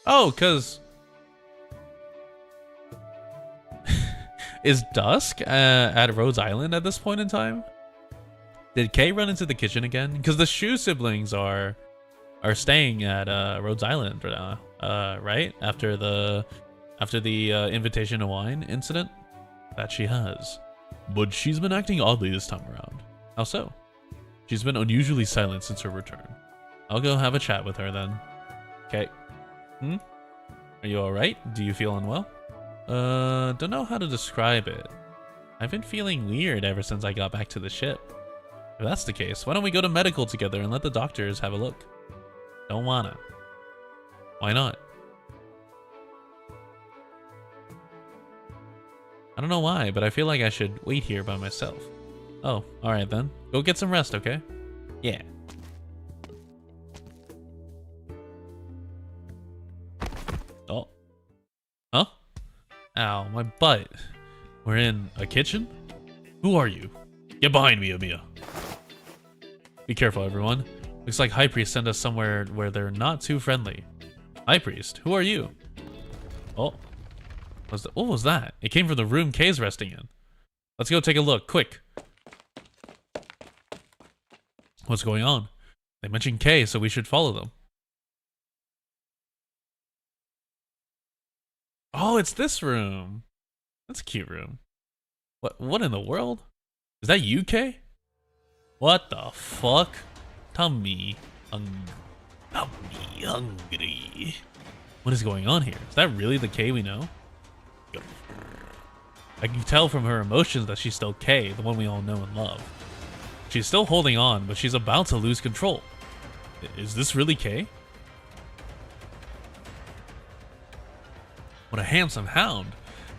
Speaker 1: Oh, cause... Is Dusk at Rhodes Island at this point in time? Did Kay run into the kitchen again? Because the Shu siblings are staying at Rhodes Island right now, right? After the invitation to wine incident that she has. But she's been acting oddly this time around. How so? She's been unusually silent since her return. I'll go have a chat with her then. Okay. Are you alright? Do you feel unwell? Don't know how to describe it. I've been feeling weird ever since I got back to the ship. If that's the case, why don't we go to medical together and let the doctors have a look? Don't wanna. Why not? I don't know why, but I feel like I should wait here by myself. Oh, alright then. Go get some rest, okay? Yeah. Oh. Huh? Ow, my butt. We're in a kitchen? Who are you? Get behind me, Amiya. Be careful, everyone. Looks like High Priest sent us somewhere where they're not too friendly. High Priest, who are you? Oh. What was that? It came from the room Kay's resting in. Let's go take a look, quick. What's going on? They mentioned Kay, so we should follow them. Oh, it's this room. That's a cute room. What in the world? Is that you, Kay? What the fuck? Tummy hungry. What is going on here? Is that really the Kay we know? I can tell from her emotions that she's still Kay, the one we all know and love. She's still holding on, but she's about to lose control. Is this really Kay? What a handsome hound.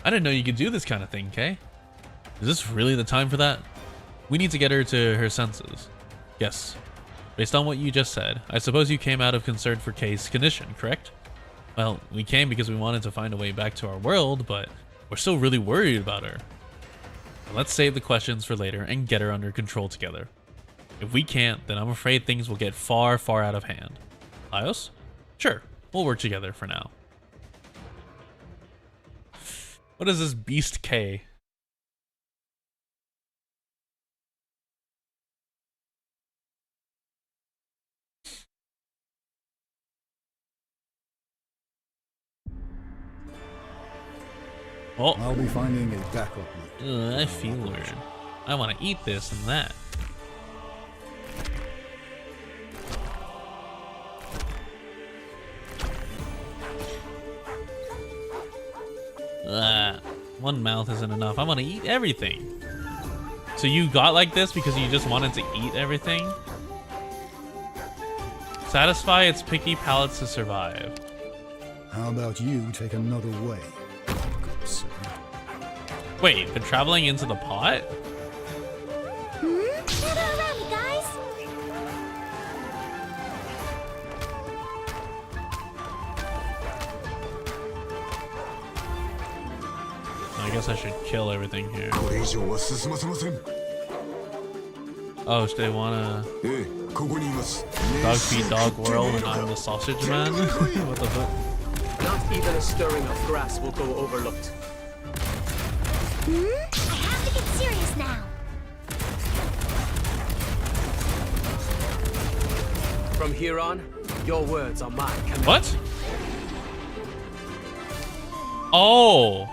Speaker 1: I didn't know you could do this kind of thing, Kay. Is this really the time for that? We need to get her to her senses. Yes. Based on what you just said, I suppose you came out of concern for Kay's condition, correct? Well, we came because we wanted to find a way back to our world, but we're still really worried about her. Let's save the questions for later and get her under control together. If we can't, then I'm afraid things will get far, far out of hand. Laios? Sure, we'll work together for now. What is this beast K? Oh.
Speaker 6: I'll be finding a backup route.
Speaker 1: I feel weird. I want to eat this and that. One mouth isn't enough. I want to eat everything. So you got like this because you just wanted to eat everything? Satisfy its picky palates to survive.
Speaker 6: How about you take another way?
Speaker 1: Wait, they're traveling into the pot?
Speaker 2: Gather around me, guys.
Speaker 1: I guess I should kill everything here.
Speaker 5: これ以上は進ませません。
Speaker 1: Oh, so they wanna
Speaker 5: ええ、ここにいます。
Speaker 1: dog feed dog world and I'm the sausage man? What the fuck?
Speaker 8: Not even a stirring of grass will go overlooked.
Speaker 2: I have to get serious now.
Speaker 8: From here on, your words are my command.
Speaker 1: What? Oh.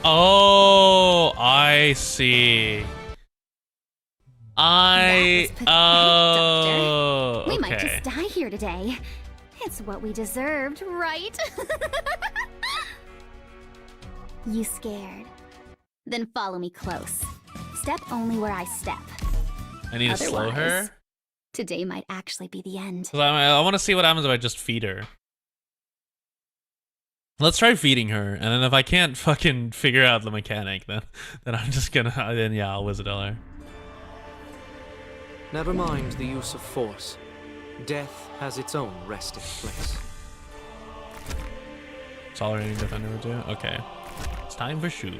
Speaker 1: Oh, I see. Oh,
Speaker 9: We might
Speaker 1: okay.
Speaker 9: just die here today. It's what we deserved, right? You scared? Then follow me close. Step only where I step.
Speaker 1: I need to slow her.
Speaker 9: Otherwise, today might actually be the end.
Speaker 1: 'Cause I want to see what happens if I just feed her. Let's try feeding her, and then if I can't fucking figure out the mechanic, then I'm just gonna, then yeah, I'll Wizardell her.
Speaker 7: Never mind the use of force. Death has its own resting place.
Speaker 1: Tolerating defender would do? Okay. It's time for Shu.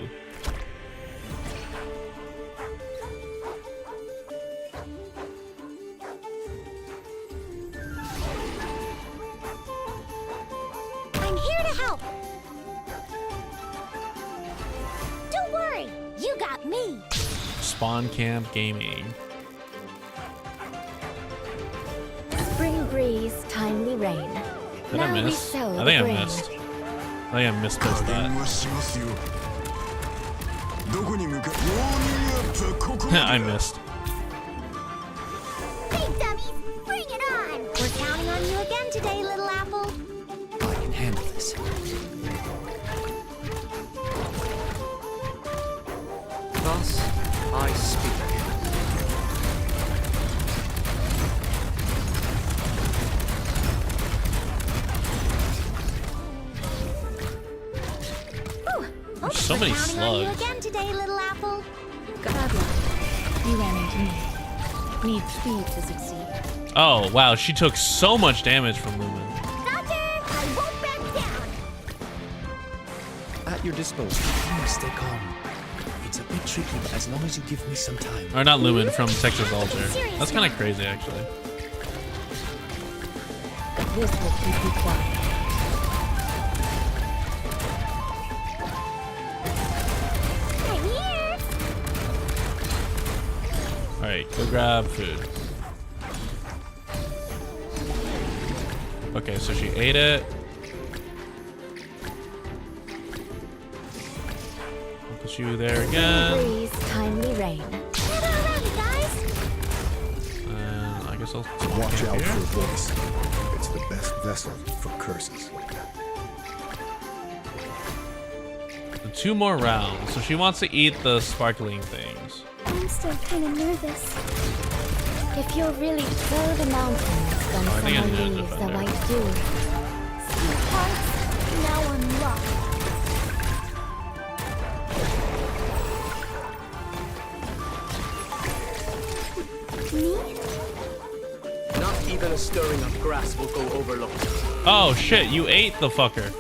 Speaker 2: I'm here to help. Don't worry, you got me.
Speaker 1: Spawn Camp Gaming.
Speaker 4: Spring breeze, timely rain.
Speaker 1: Did I miss? I think I missed. I think I missed that.
Speaker 5: 電話しますよ。どこに向かう？
Speaker 1: I missed.
Speaker 2: Hey,
Speaker 7: I speak.
Speaker 1: There's so many
Speaker 9: Counting on you
Speaker 1: slugs.
Speaker 9: again today, little apple.
Speaker 10: Bad luck. You ran into me. Need speed to succeed.
Speaker 1: Oh, wow. She took so much damage from Lumen.
Speaker 9: Doctor, I won't back down.
Speaker 8: At your disposal. Please stay calm. It's a bit tricky, but as long as you give me some time.
Speaker 1: Or not Lumen, from Texas Alter. That's kind of crazy, actually.
Speaker 10: This will keep you quiet.
Speaker 9: I'm here.
Speaker 1: Alright, go grab food. Okay, so she ate it. I'll put you there again.
Speaker 2: Breeze, timely rain.
Speaker 9: Gather around, you guys.
Speaker 1: And I guess I'll
Speaker 6: Watch
Speaker 1: camp
Speaker 6: out
Speaker 1: here.
Speaker 6: for voice. It's the best vessel for curses.
Speaker 1: 2 more rounds. So she wants to eat the sparkling things.
Speaker 9: I'm still kind of nervous.
Speaker 2: If you'll really go the mountains, then
Speaker 1: I think I
Speaker 2: someone
Speaker 1: need a
Speaker 2: leaves the
Speaker 1: defender.
Speaker 2: white dew.
Speaker 9: Sweethearts, now I'm lost. Me?
Speaker 7: Not even a stirring of grass will go overlooked.
Speaker 1: Oh shit, you ate the fucker.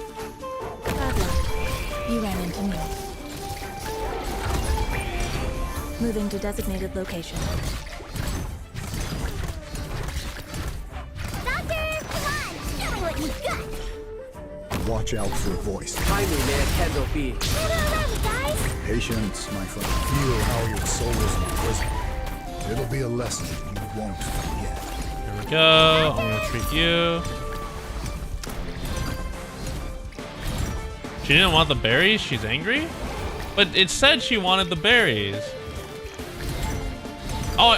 Speaker 10: Bad luck. You ran into me. Moving to designated location.
Speaker 9: Doctor, come on, show me what you got.
Speaker 6: Watch out for voice.
Speaker 7: Timely may a candle be.
Speaker 9: Gather around, you guys.
Speaker 6: Patience, my friend. Feel how your soul is in prison. It'll be a lesson you won't forget.
Speaker 1: Here we go. I'm gonna treat you. She didn't want the berries? She's angry? But it said she wanted the berries. Oh,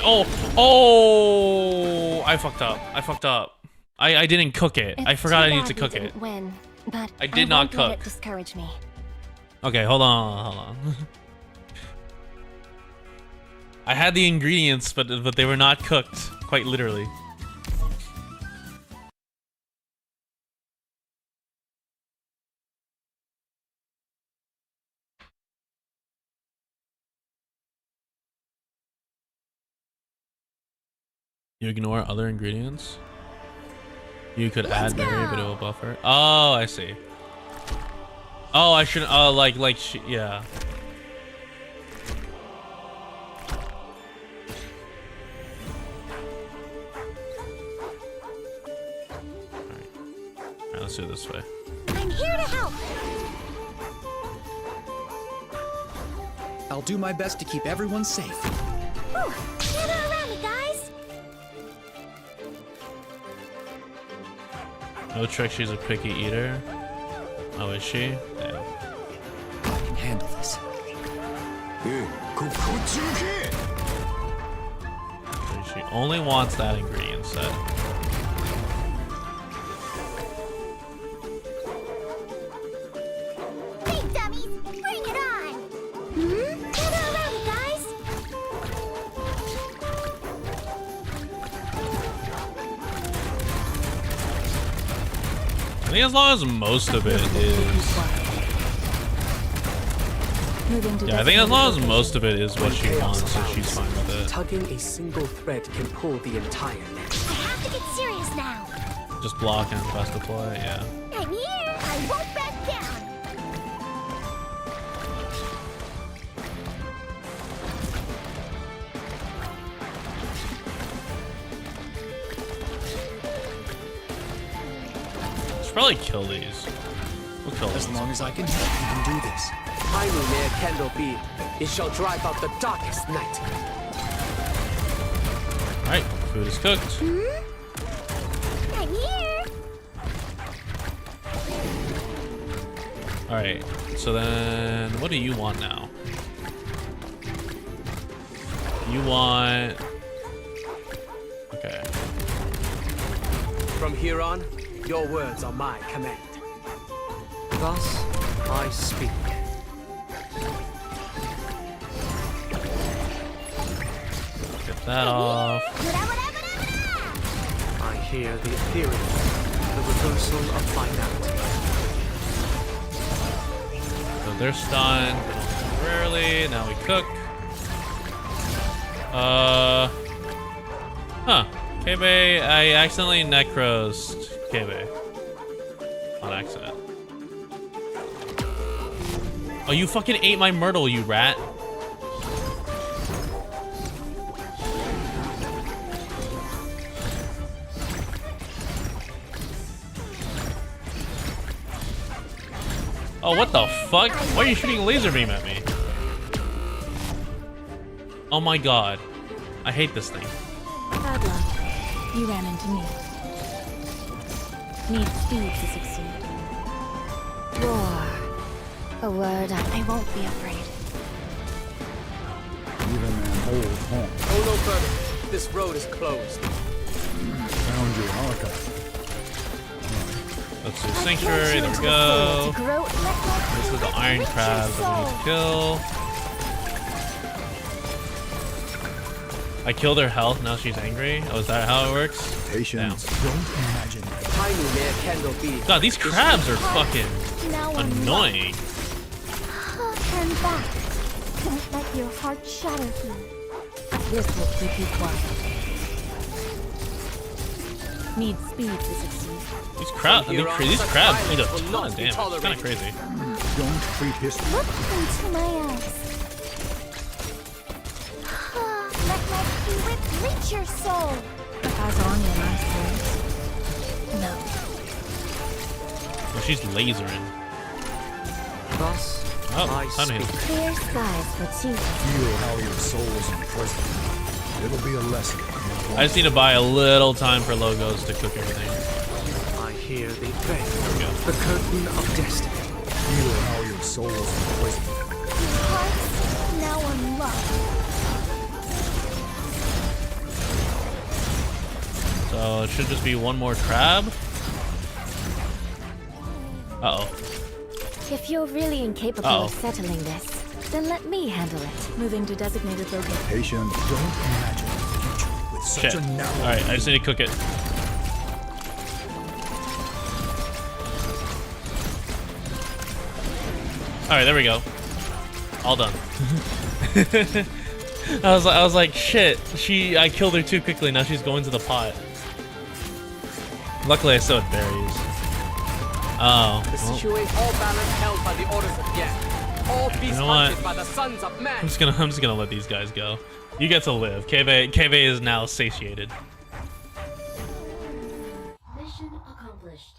Speaker 1: I fucked up. I didn't cook it. I
Speaker 2: It's
Speaker 1: forgot I
Speaker 2: too
Speaker 1: needed to
Speaker 2: bad
Speaker 1: cook
Speaker 2: we
Speaker 1: it.
Speaker 2: didn't win, but
Speaker 1: I did not
Speaker 2: won't let
Speaker 1: cook.
Speaker 2: it discourage me.
Speaker 1: Okay, hold on. I had the ingredients, but they were not cooked, quite literally. You ignore other ingredients? You could add berry, but it will buffer. Oh, I see. Oh, I shouldn't. Oh, yeah. Alright, let's do it this way.
Speaker 9: I'm here to help.
Speaker 8: I'll do my best to keep everyone safe.
Speaker 9: Whew. Gather around, you guys.
Speaker 1: No trick, she's a picky eater. Oh, is she? Yeah.
Speaker 8: I can handle this.
Speaker 5: こっち向け
Speaker 1: So she only wants that ingredient set.
Speaker 9: Big dummies, bring it on. Gather around, you guys.
Speaker 1: I think as long as most of it is...
Speaker 10: Moving to
Speaker 1: Yeah, I think as long as
Speaker 10: designated
Speaker 1: most of it is what she
Speaker 7: Chaos
Speaker 1: wants, so she's fine with it.
Speaker 7: Tugging a single thread can pull the entire net.
Speaker 9: I have to get serious now.
Speaker 1: Just block and press deploy, yeah.
Speaker 9: I'm here. I won't back down.
Speaker 1: Should probably kill these. We'll kill
Speaker 8: As
Speaker 1: these.
Speaker 8: long as I can help, you can do this.
Speaker 7: Timely may a candle be. It shall drive out the darkest night.
Speaker 1: Alright, food is cooked.
Speaker 9: I'm here.
Speaker 1: Alright, so then what do you want now? You want... Okay.
Speaker 7: From here on, your words are my command. Thus, I speak.
Speaker 1: that off.
Speaker 7: I hear the ethereal, the reversal of finality.
Speaker 1: So they're stunned temporarily. Now we cook. Huh. Kebe, I accidentally necrosed Kebe. On accident. Oh, you fucking ate my myrtle, you rat. Oh, what the fuck? Why are you shooting a laser beam at me? Oh my god. I hate this thing.
Speaker 10: Bad luck. You ran into me. Need speed to succeed.
Speaker 9: Roar. A word I won't be afraid.
Speaker 6: Even an old home.
Speaker 8: Go no further. This road is closed.
Speaker 6: Found your archive.
Speaker 1: Let's do Sanctuary, there we go. This is the Iron Crab that we need to kill. I killed her health, now she's angry. Oh, is that how it works?
Speaker 6: Patience. Don't imagine.
Speaker 8: Tiny may a candle be.
Speaker 1: God, these crabs are fucking annoying.
Speaker 9: Turn back. Don't let your heart shatter you.
Speaker 10: This will keep you quiet. Need speed to succeed.
Speaker 1: These crabs need a ton of damage. It's kind of crazy.
Speaker 6: Don't treat history.
Speaker 9: Look into my eyes. Let my spirit reach your soul.
Speaker 10: As on your last words. No.
Speaker 1: Well, she's lasering.
Speaker 7: Thus,
Speaker 1: Oh,
Speaker 7: I
Speaker 1: sun
Speaker 7: speak.
Speaker 1: hit.
Speaker 9: Clear skies for two.
Speaker 6: Feel how your soul's imprisoned. It'll be a lesson.
Speaker 1: I just need to buy a little time for logos to cook everything.
Speaker 7: I hear the veil,
Speaker 1: There we go.
Speaker 7: the curtain of destiny.
Speaker 6: Feel how your soul's imprisoned.
Speaker 9: Your hearts now unlocked.
Speaker 1: So it should just be one more crab. Uh-oh.
Speaker 9: If you're really incapable of settling this, then let me handle it.
Speaker 10: Moving to designated location.
Speaker 6: Patient, don't imagine the future with such
Speaker 1: Shit.
Speaker 6: a narrow.
Speaker 1: Alright, I just need to cook it. Alright, there we go. All done. I was like, shit. I killed her too quickly. Now she's going to the pot. Luckily, I still had berries. Oh.
Speaker 8: The
Speaker 1: Well,
Speaker 8: situation all balance held by the orders of Yen. All beasts
Speaker 1: know what?
Speaker 8: hunted by the sons of man.
Speaker 1: I'm just gonna let these guys go. You get to live. KV is now satiated.
Speaker 9: Mission accomplished.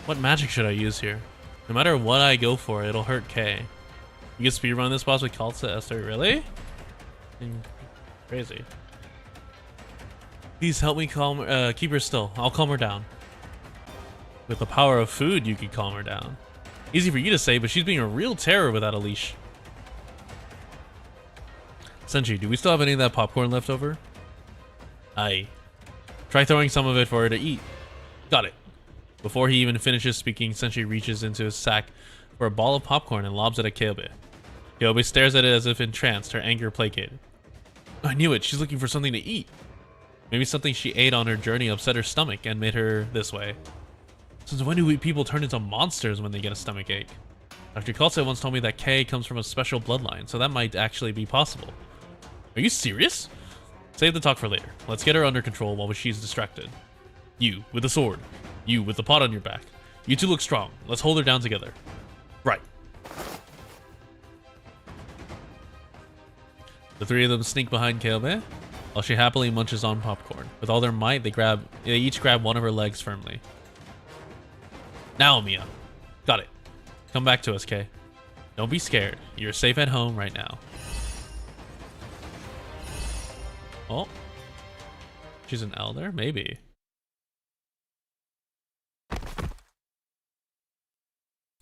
Speaker 1: What magic should I use here? No matter what I go for, it'll hurt K. You can speedrun this boss with Kalsa Esther, really? Crazy. Please help me calm keep her still. I'll calm her down. With the power of food, you can calm her down. Easy for you to say, but she's being a real terror without a leash. Senshi, do we still have any of that popcorn left over? Aye. Try throwing some of it for her to eat. Got it. Before he even finishes speaking, Senshi reaches into his sack for a ball of popcorn and lobs it at Kyobe. Kyobe stares at it as if entranced, her anger placated. I knew it, she's looking for something to eat. Maybe something she ate on her journey upset her stomach and made her this way. Since when do we people turn into monsters when they get a stomach ache? Dr. Kalsa once told me that K comes from a special bloodline, so that might actually be possible. Are you serious? Save the talk for later. Let's get her under control while she's distracted. You, with the sword. You, with the pot on your back. You two look strong. Let's hold her down together. Right. The three of them sneak behind Kyobe, while she happily munches on popcorn. With all their might, they each grab one of her legs firmly. Now, Mia. Got it. Come back to us, Kay. Don't be scared. You're safe at home right now. Oh. She's an elder? Maybe.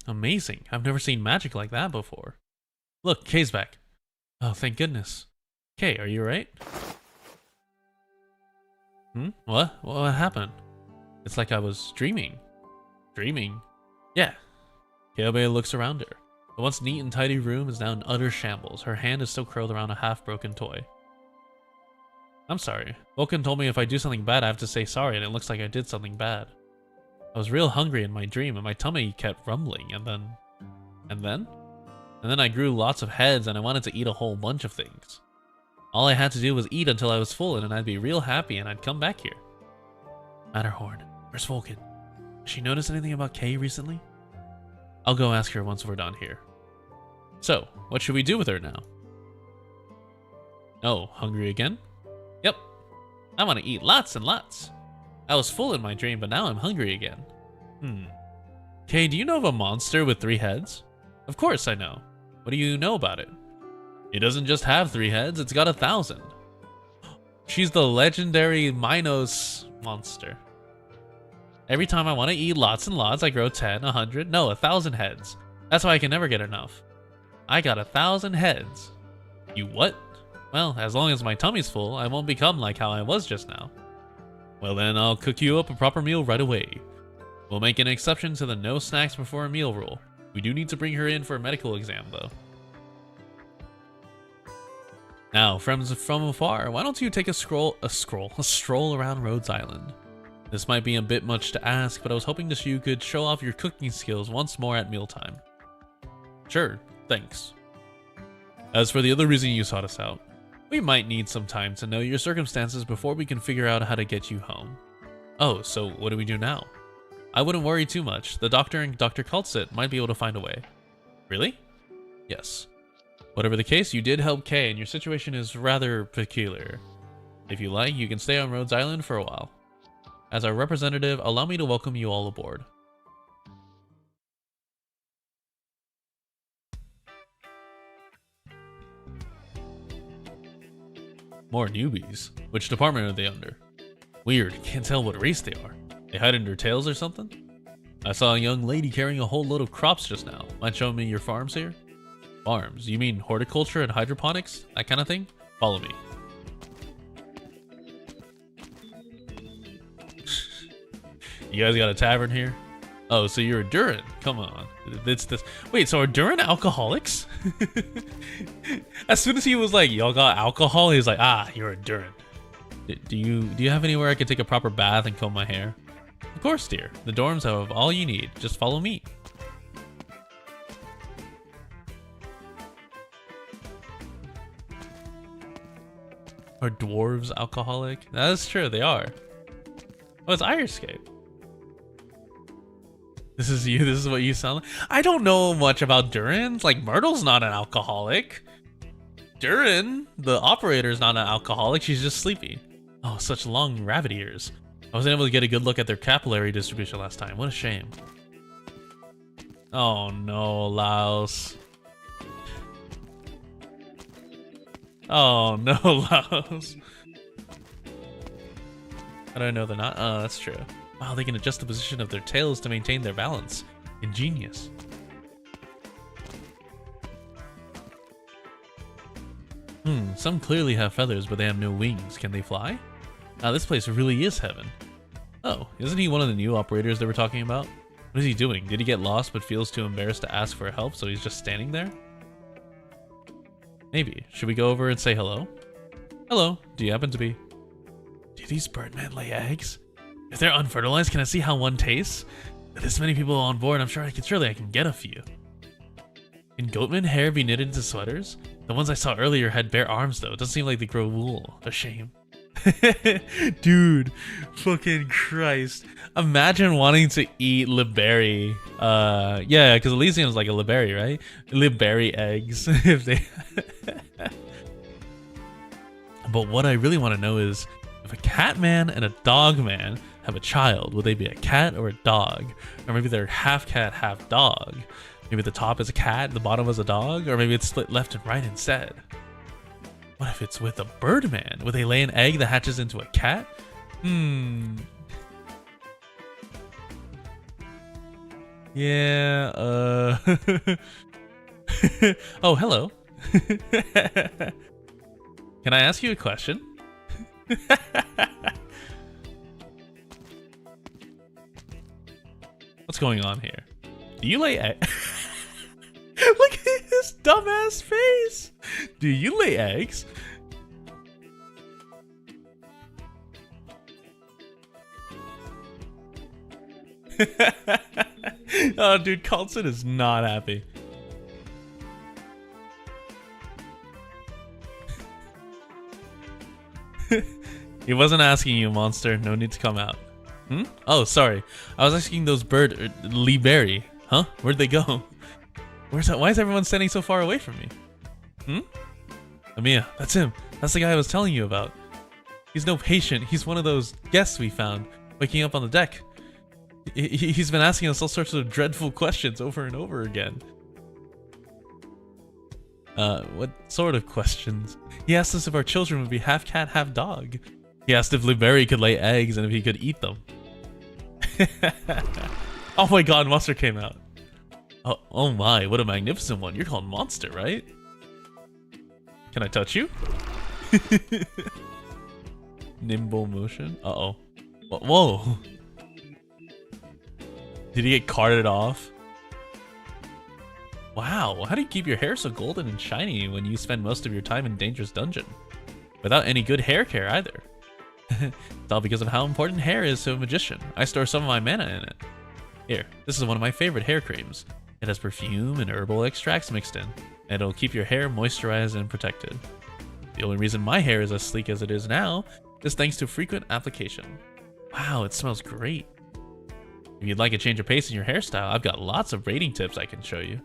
Speaker 1: Amazing. I've never seen magic like that before. Look, Kay's back. Oh, thank goodness. Kay, are you right? What? What happened? It's like I was dreaming. Dreaming? Yeah. Kaobe looks around her. The once neat and tidy room is now in utter shambles. Her hand is still curled around a half-broken toy. I'm sorry. Vulcan told me if I do something bad, I have to say sorry, and it looks like I did something bad. I was real hungry in my dream, and my tummy kept rumbling, and then... And then I grew lots of heads, and I wanted to eat a whole bunch of things. All I had to do was eat until I was full, and then I'd be real happy, and I'd come back here. Matterhorn, where's Vulcan? Has she noticed anything about Kay recently? I'll go ask her once we're done here. So, what should we do with her now? Oh, hungry again? Yep. I want to eat lots and lots. I was full in my dream, but now I'm hungry again. Kay, do you know of a monster with 3 heads? Of course I know. What do you know about it? It doesn't just have 3 heads, it's got 1,000. She's the legendary Minos monster. Every time I want to eat lots and lots, I grow 10, 100, no, 1,000 heads. That's why I can never get enough. I got 1,000 heads. You what? Well, as long as my tummy's full, I won't become like how I was just now. Well then, I'll cook you up a proper meal right away. We'll make an exception to the no snacks before a meal rule. We do need to bring her in for a medical exam, though. Now, friends from afar, why don't you take a stroll around Rhodes Island? This might be a bit much to ask, but I was hoping that you could show off your cooking skills once more at mealtime. Sure, thanks. As for the other reason you sought us out, we might need some time to know your circumstances before we can figure out how to get you home. Oh, so what do we do now? I wouldn't worry too much. The doctor and Dr. Kultsit might be able to find a way. Really? Yes. Whatever the case, you did help Kay, and your situation is rather peculiar. If you like, you can stay on Rhodes Island for a while. As our representative, allow me to welcome you all aboard. More newbies? Which department are they under? Weird, can't tell what race they are. They hide under tails or something? I saw a young lady carrying a whole load of crops just now. Mind showing me your farms here? Farms? You mean horticulture and hydroponics? That kind of thing? Follow me. You guys got a tavern here? Oh, so you're a Durin. Come on. It's this. Wait, so are Durin alcoholics? As soon as he was like, y'all got alcohol, he was like, ah, you're a Durin. Do you have anywhere I can take a proper bath and comb my hair? Of course, dear. The dorms have all you need. Just follow me. Are dwarves alcoholic? That's true, they are. Oh, it's Iriscape. This is you, this is what you sound like? I don't know much about Durin. Like, Myrtle's not an alcoholic. Durin, the operator's not an alcoholic, she's just sleepy. Oh, such long rabbit ears. I wasn't able to get a good look at their capillary distribution last time. What a shame. Oh no, Laos. Oh no, Laos. How do I know they're not? Oh, that's true. Wow, they can adjust the position of their tails to maintain their balance. Ingenious. Some clearly have feathers, but they have no wings. Can they fly? This place really is heaven. Oh, isn't he one of the new operators they were talking about? What is he doing? Did he get lost but feels too embarrassed to ask for help, so he's just standing there? Maybe. Should we go over and say hello? Hello. Do you happen to be... Do these birdmen lay eggs? If they're unfertilized, can I see how one tastes? With this many people on board, I'm sure surely I can get a few. Can goatman hair be knitted into sweaters? The ones I saw earlier had bare arms though. It doesn't seem like they grow wool. A shame. Dude, fucking Christ. Imagine wanting to eat Liberi. Yeah, because Elysium's like a Liberi, right? Liberi eggs. If they But what I really want to know is, if a cat man and a dog man have a child, would they be a cat or a dog? Or maybe they're half cat, half dog. Maybe the top is a cat, the bottom is a dog, or maybe it's split left and right instead. What if it's with a birdman? Would they lay an egg that hatches into a cat? Yeah, Oh, hello. Can I ask you a question? What's going on here? Do you lay eggs? Look at his dumbass face. Do you lay eggs? Oh, dude, Carlson is not happy. He wasn't asking you, monster. No need to come out. Hmm? Oh, sorry. I was asking those Lee Berry. Huh? Where'd they go? Why is everyone standing so far away from me? Hmm? Amiya, that's him. That's the guy I was telling you about. He's no patient. He's one of those guests we found, waking up on the deck. He's been asking us all sorts of dreadful questions over and over again. What sort of questions? He asked us if our children would be half cat, half dog. He asked if Libery could lay eggs and if he could eat them. Oh my god, Monster came out. Oh my, what a magnificent one. You're called Monster, right? Can I touch you? Nimble motion? Uh-oh. Whoa. Did he get carted off? Wow, how do you keep your hair so golden and shiny when you spend most of your time in Dangerous Dungeon? Without any good hair care either. It's all because of how important hair is to a magician. I store some of my mana in it. Here, this is one of my favorite hair creams. It has perfume and herbal extracts mixed in, and it'll keep your hair moisturized and protected. The only reason my hair is as sleek as it is now is thanks to frequent application. Wow, it smells great. If you'd like a change of pace in your hairstyle, I've got lots of rating tips I can show you.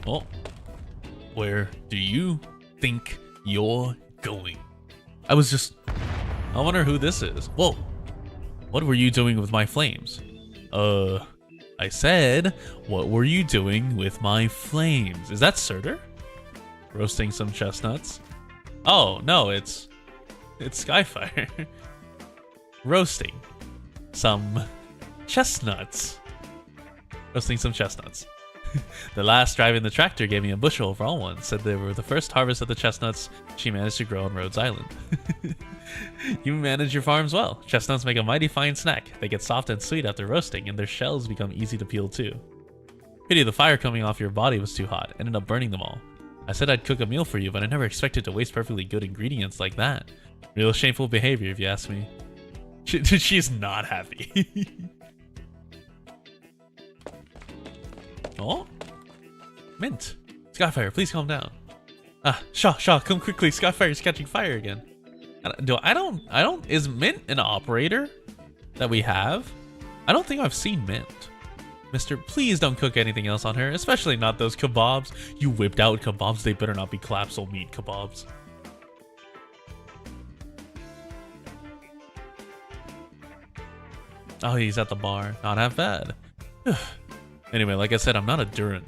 Speaker 1: Oh, where do you think you're going? I wonder who this is. Whoa, what were you doing with my flames? I said, what were you doing with my flames? Is that Surtur? Roasting some chestnuts? Oh, no, it's Skyfire. Roasting some chestnuts. Roasting some chestnuts. The last driving the tractor gave me a bushel of raw ones. Said they were the first harvest of the chestnuts she managed to grow on Rhodes Island. You manage your farms well. Chestnuts make a mighty fine snack. They get soft and sweet after roasting, and their shells become easy to peel too. Pity the fire coming off your body was too hot. Ended up burning them all. I said I'd cook a meal for you, but I never expected to waste perfectly good ingredients like that. Real shameful behavior, if you ask me. She's not happy. Oh? Mint. Skyfire, please calm down. Shaw, come quickly. Skyfire's catching fire again. Is Mint an operator that we have? I don't think I've seen Mint. Mister, please don't cook anything else on her, especially not those kebabs. You whipped out kebabs, they better not be collapsal meat kebabs. Oh, he's at the bar. Not half bad. Anyway, like I said, I'm not a Durin.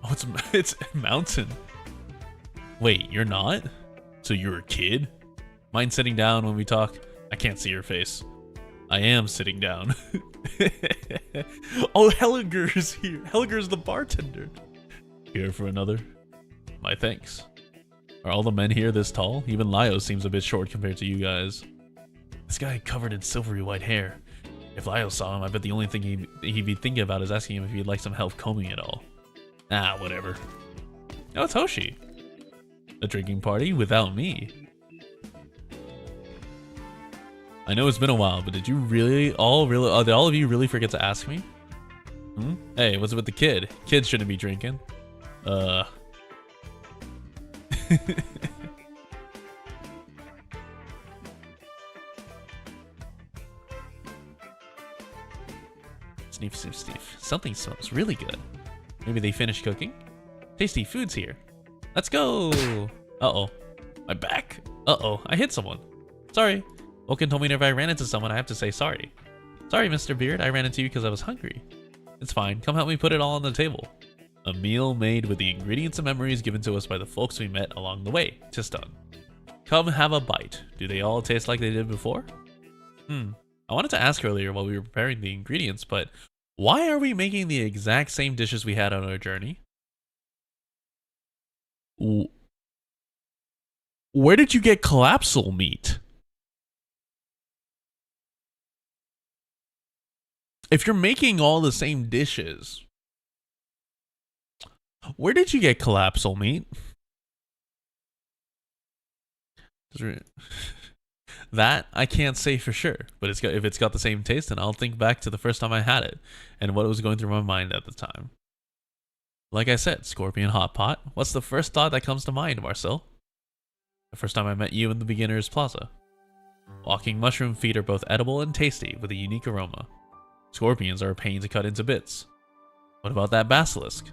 Speaker 1: Oh, it's Mountain. Wait, you're not? So you're a kid? Mind sitting down when we talk? I can't see your face. I am sitting down. Oh, Helger's here. Helger's the bartender. Here for another? My thanks. Are all the men here this tall? Even Lio seems a bit short compared to you guys. This guy covered in silvery white hair. If Lio saw him, I bet the only thing he'd be thinking about is asking him if he'd like some help combing it all. Ah, whatever. Oh, it's Hoshi. A drinking party without me. I know it's been a while, but did all of you really forget to ask me? Hmm? Hey, what's it with the kid? Kids shouldn't be drinking. Sniff, sniff, sniff. Something smells really good. Maybe they finished cooking? Tasty food's here. Let's go! Uh-oh. My back? Uh-oh. I hit someone. Sorry. Vulcan told me whenever I ran into someone, I have to say sorry. Sorry, Mr. Beard. I ran into you because I was hungry. It's fine. Come help me put it all on the table. A meal made with the ingredients and memories given to us by the folks we met along the way. 'Tis done. Come have a bite. Do they all taste like they did before? I wanted to ask earlier while we were preparing the ingredients, but why are we making the exact same dishes we had on our journey? Where did you get collapsal meat? If you're making all the same dishes, where did you get collapsal meat? That I can't say for sure, but if it's got the same taste, then I'll think back to the first time I had it and what was going through my mind at the time. Like I said, scorpion hot pot. What's the first thought that comes to mind, Marcel? The first time I met you in the beginner's plaza. Walking mushroom feet are both edible and tasty with a unique aroma. Scorpions are a pain to cut into bits. What about that basilisk?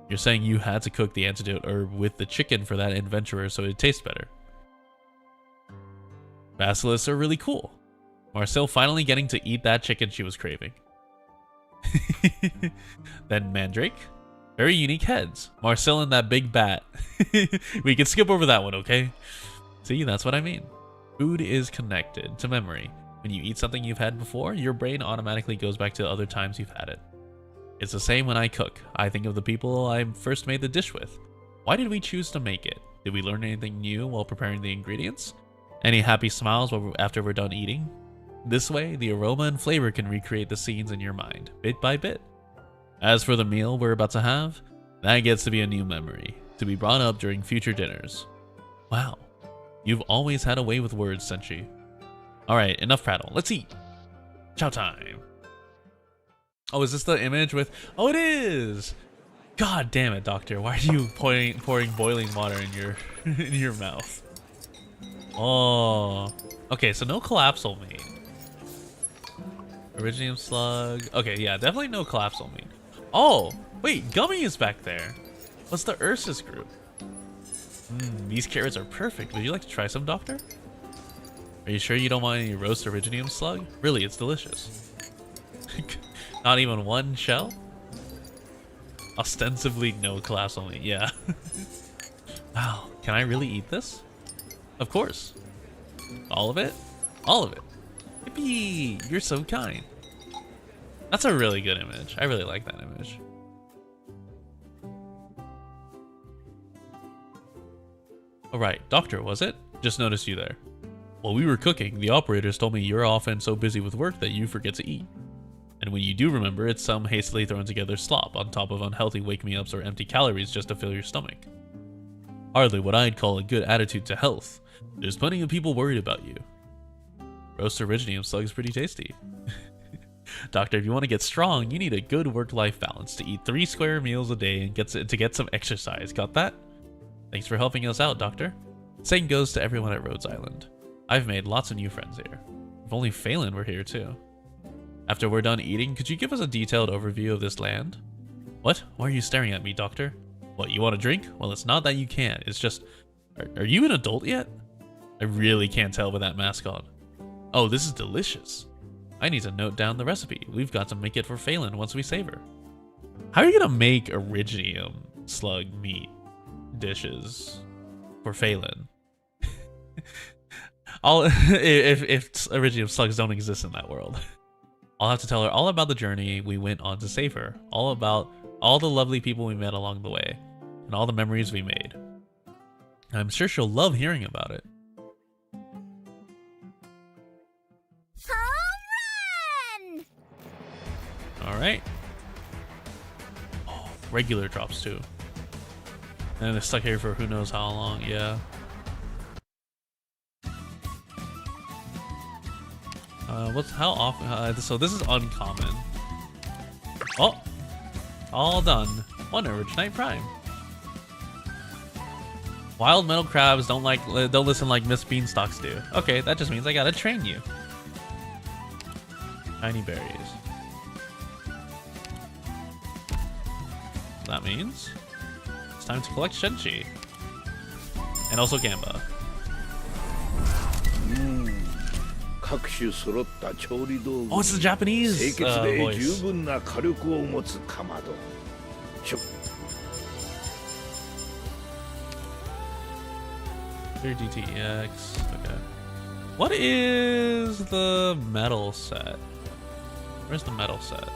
Speaker 1: You're saying you had to cook the antidote with the chicken for that adventurer so it tastes better. Basilisks are really cool. Marcel finally getting to eat that chicken she was craving. Then Mandrake. Very unique heads. Marcel and that big bat. We can skip over that one, okay? See, that's what I mean. Food is connected to memory. When you eat something you've had before, your brain automatically goes back to other times you've had it. It's the same when I cook. I think of the people I first made the dish with. Why did we choose to make it? Did we learn anything new while preparing the ingredients? Any happy smiles after we're done eating? This way, the aroma and flavor can recreate the scenes in your mind, bit by bit. As for the meal we're about to have, that gets to be a new memory, to be brought up during future dinners. Wow, you've always had a way with words, Senshi. Alright, enough prattle, let's eat! Chow time! Oh, is this the image with... Oh, it is! God damn it, Doctor, why are you pouring boiling water in your in your mouth? Oh, okay, so no collapsal meat. Originium slug. Okay, yeah, definitely no collapsal meat. Oh, wait, Gummy is back there. What's the Ursus group? These carrots are perfect. Would you like to try some, Doctor? Are you sure you don't want any roast originium slug? Really, it's delicious. Not even one shell? Ostensibly no collapsal meat, yeah. Wow, can I really eat this? Of course. All of it? All of it. Yippee! You're so kind. That's a really good image. I really like that image. Alright, Doctor, was it? Just noticed you there. While we were cooking, the operators told me you're often so busy with work that you forget to eat. And when you do remember, it's some hastily thrown together slop on top of unhealthy wake-me-ups or empty calories just to fill your stomach. Hardly what I'd call a good attitude to health. There's plenty of people worried about you. Roast originium slug is pretty tasty. Doctor, if you want to get strong, you need a good work-life balance to eat 3 square meals a day and to get some exercise. Got that? Thanks for helping us out, Doctor. Same goes to everyone at Rhodes Island. I've made lots of new friends here. If only Phelan were here too. After we're done eating, could you give us a detailed overview of this land? What? Why are you staring at me, Doctor? What, you want a drink? Well, it's not that you can't. It's just... Are you an adult yet? I really can't tell with that mask on. Oh, this is delicious. I need to note down the recipe. We've got to make it for Phelan once we save her. How are you gonna make originium slug meat dishes for Phelan? If originium slugs don't exist in that world. I'll have to tell her all about the journey we went on to save her, all about all the lovely people we met along the way, and all the memories we made. I'm sure she'll love hearing about it.
Speaker 9: Home run!
Speaker 1: Alright. Oh, regular drops too. And it's stuck here for who knows how long, yeah. How often? So this is uncommon. Oh, all done. Wonder which Night Prime. Wild metal crabs don't listen like Miss Beanstalks do. Okay, that just means I gotta train you. Tiny berries. That means it's time to collect Shenchi. And also Gamba. Oh, it's the Japanese voice. Clear DTEX. Okay. What is the metal set? Where's the metal set?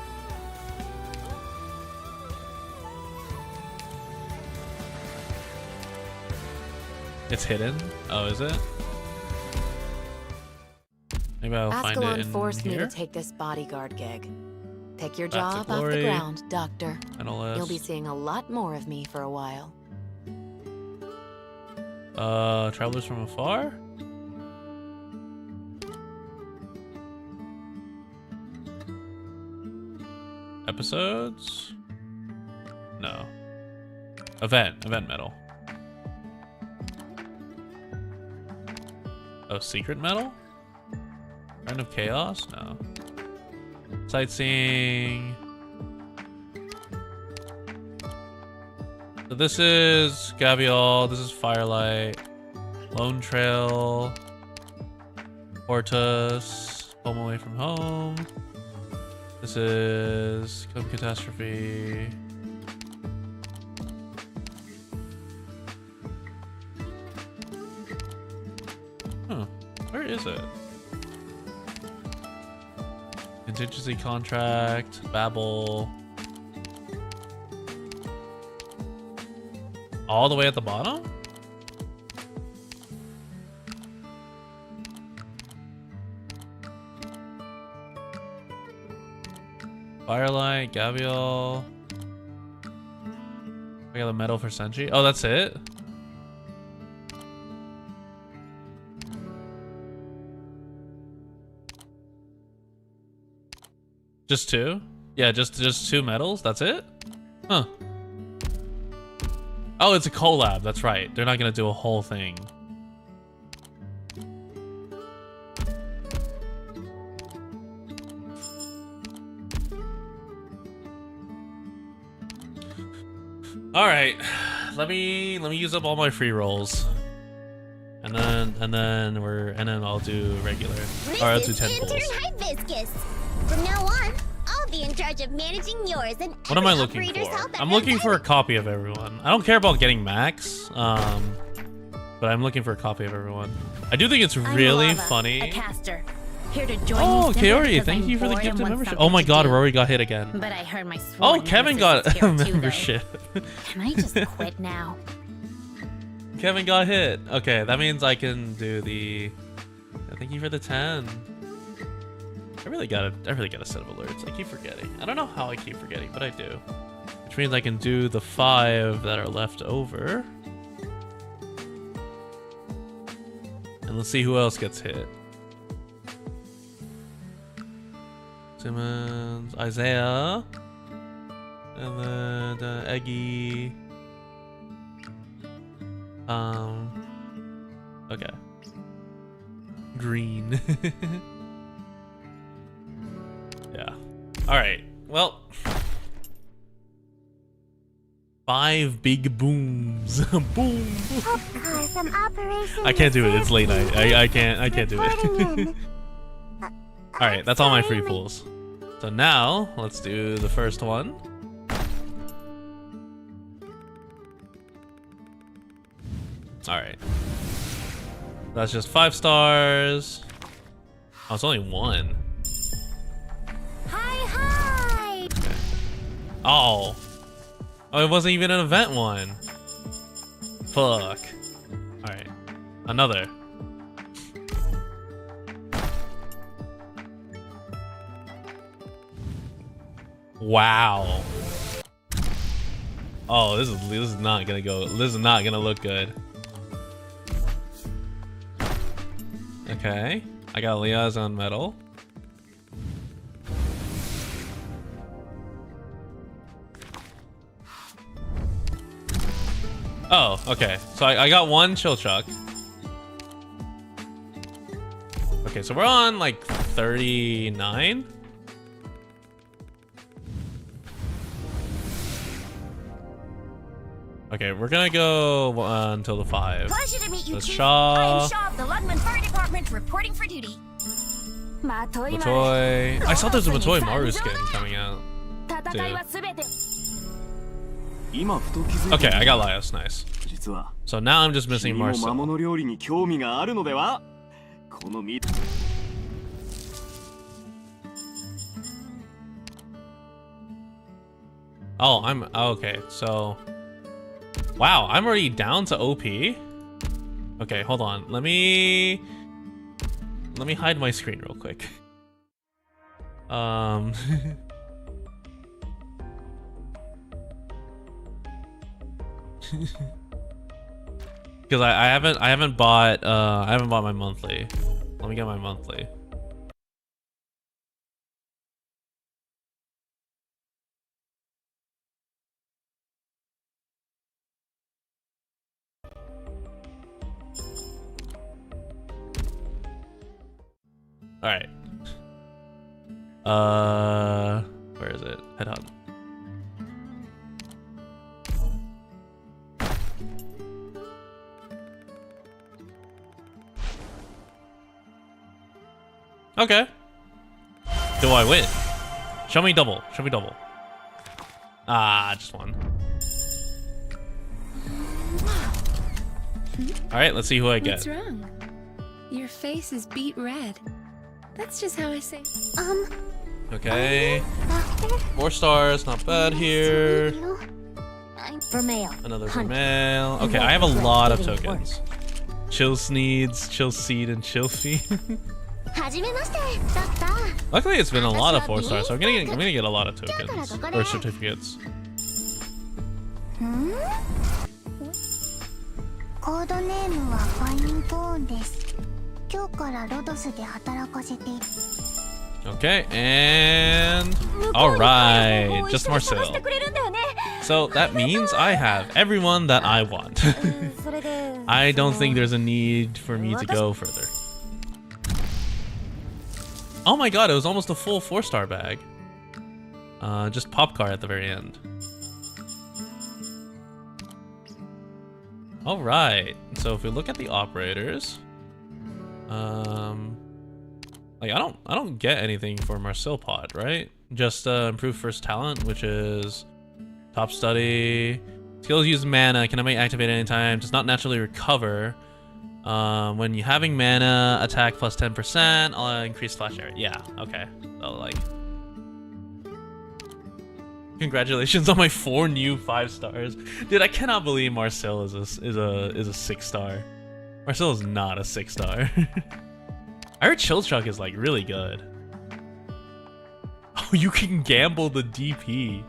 Speaker 1: It's hidden? Oh, is it? Maybe I'll find it in here.
Speaker 4: Forced me to take this bodyguard gig. Take your
Speaker 1: Back to
Speaker 4: job off
Speaker 1: glory.
Speaker 4: the ground, Doctor.
Speaker 1: Analyst.
Speaker 4: You'll be seeing a lot more of me for a while.
Speaker 1: Travelers from afar? Episodes? No. Event medal. Oh, secret medal? Friend of Chaos? No. Sightseeing. So this is Gavial, this is Firelight, Lone Trail, Hortus, Home Away from Home. This is Club Catastrophe. Huh, where is it? Contingency Contract, Babel. All the way at the bottom? Firelight, Gavial. I got a medal for Senshi. Oh, that's it? Just two? Yeah, just two medals? That's it? Huh. Oh, it's a collab. That's right. They're not gonna do a whole thing. All right, let me use up all my free rolls, and then I'll do regular, or I'll do 10 pulls.
Speaker 11: Hibiscus. From now on, I'll be in charge of managing yours and
Speaker 1: What am I looking for? I'm looking for a copy of everyone. I don't care about getting max, but I'm looking for a copy of everyone. I do think it's really funny.
Speaker 11: A caster. Here to join
Speaker 1: Oh,
Speaker 11: you
Speaker 1: Kaori, thank you for the gifted membership. Oh my god, Rory got hit again.
Speaker 11: But I heard my
Speaker 1: Oh, Kevin got a membership.
Speaker 11: Can I just quit now?
Speaker 1: Kevin got hit. Okay, that means I can do the... Thank you for the 10. I really got a set of alerts. I keep forgetting. I don't know how I keep forgetting, but I do. Which means I can do the 5 that are left over. And let's see who else gets hit. Simmons, Isaiah, and then Eggy. Okay. Green. Yeah. All right. Well, 5 big booms. Boom. I can't do it. It's late night. I can't do it. All right. That's all my free pulls. So now let's do the first one. All right. That's just 5 stars. Oh, it's only 1.
Speaker 11: Hi.
Speaker 1: Okay. Oh, it wasn't even an event one. Fuck. All right, another. Wow. Oh, this is not gonna go. This is not gonna look good. Okay, I got Leah's on medal. Oh, okay. So I got 1 chill chuck. Okay, so we're on like 39. Okay, we're gonna go until the 5.
Speaker 11: Pleasure to meet you,
Speaker 1: Chief.
Speaker 11: I
Speaker 1: Shaw.
Speaker 11: am Shaw of the Ludman Fire Department, reporting for duty.
Speaker 1: Matoi. I saw there's a Matoi Maru skin coming out. Too. Okay, I got Laios, nice. So now I'm just missing Marcel. Oh, okay, so wow, I'm already down to OP. Okay, hold on. Let me hide my screen real quick. Because I haven't bought my monthly. Let me get my monthly. All right. Where is it? Head on. Okay. Do I win? Show me double. Show me double. Ah, just one. All right, let's see who I get.
Speaker 10: What's wrong? Your face is beet red. That's just how I say.
Speaker 1: Okay. 4 stars, not bad here. Another Vermeil. Okay, I have a lot of tokens. Chill Sneeds, Chill Seed, and Chill Feed. Luckily, it's been a lot of 4 stars, so I'm gonna get a lot of tokens or certificates. Okay, and all right, just Marcel. So that means I have everyone that I want. I don't think there's a need for me to go further. Oh my god, it was almost a full 4-star bag. Just pop car at the very end. All right, so if we look at the operators, like I don't get anything for Marcel Pod, right? Just improved first talent, which is top study. Skills use mana, can be activated anytime, does not naturally recover. When you're having mana, attack plus 10%, increase flash area. Yeah, okay. So like, congratulations on my 4 new 5 stars, dude. I cannot believe Marcel is a 6-star. Marcel is not a 6-star. I heard Chill Chuck is like really good. Oh, you can gamble the DP.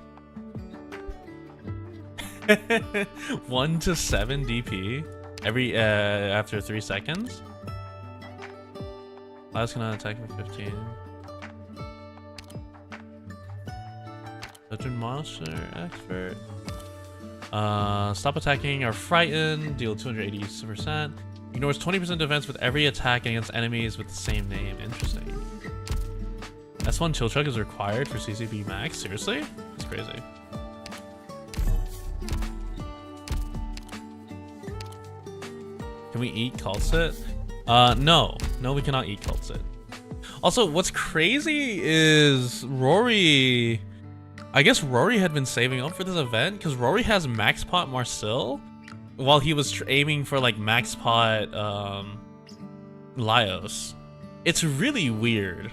Speaker 1: 1 to 7 DP every after 3 seconds. Last cannot attack for 15. Veteran monster expert. Stop attacking or frighten. Deal 280%. Ignores 20% defense with every attack against enemies with the same name. Interesting. S1 Chill Chuck is required for CCP max. Seriously? That's crazy. Can we eat Cultsit? No, we cannot eat Cultsit. Also, what's crazy is Rory. I guess Rory had been saving up for this event because Rory has max pot Marcel while he was aiming for like max pot Laios. It's really weird.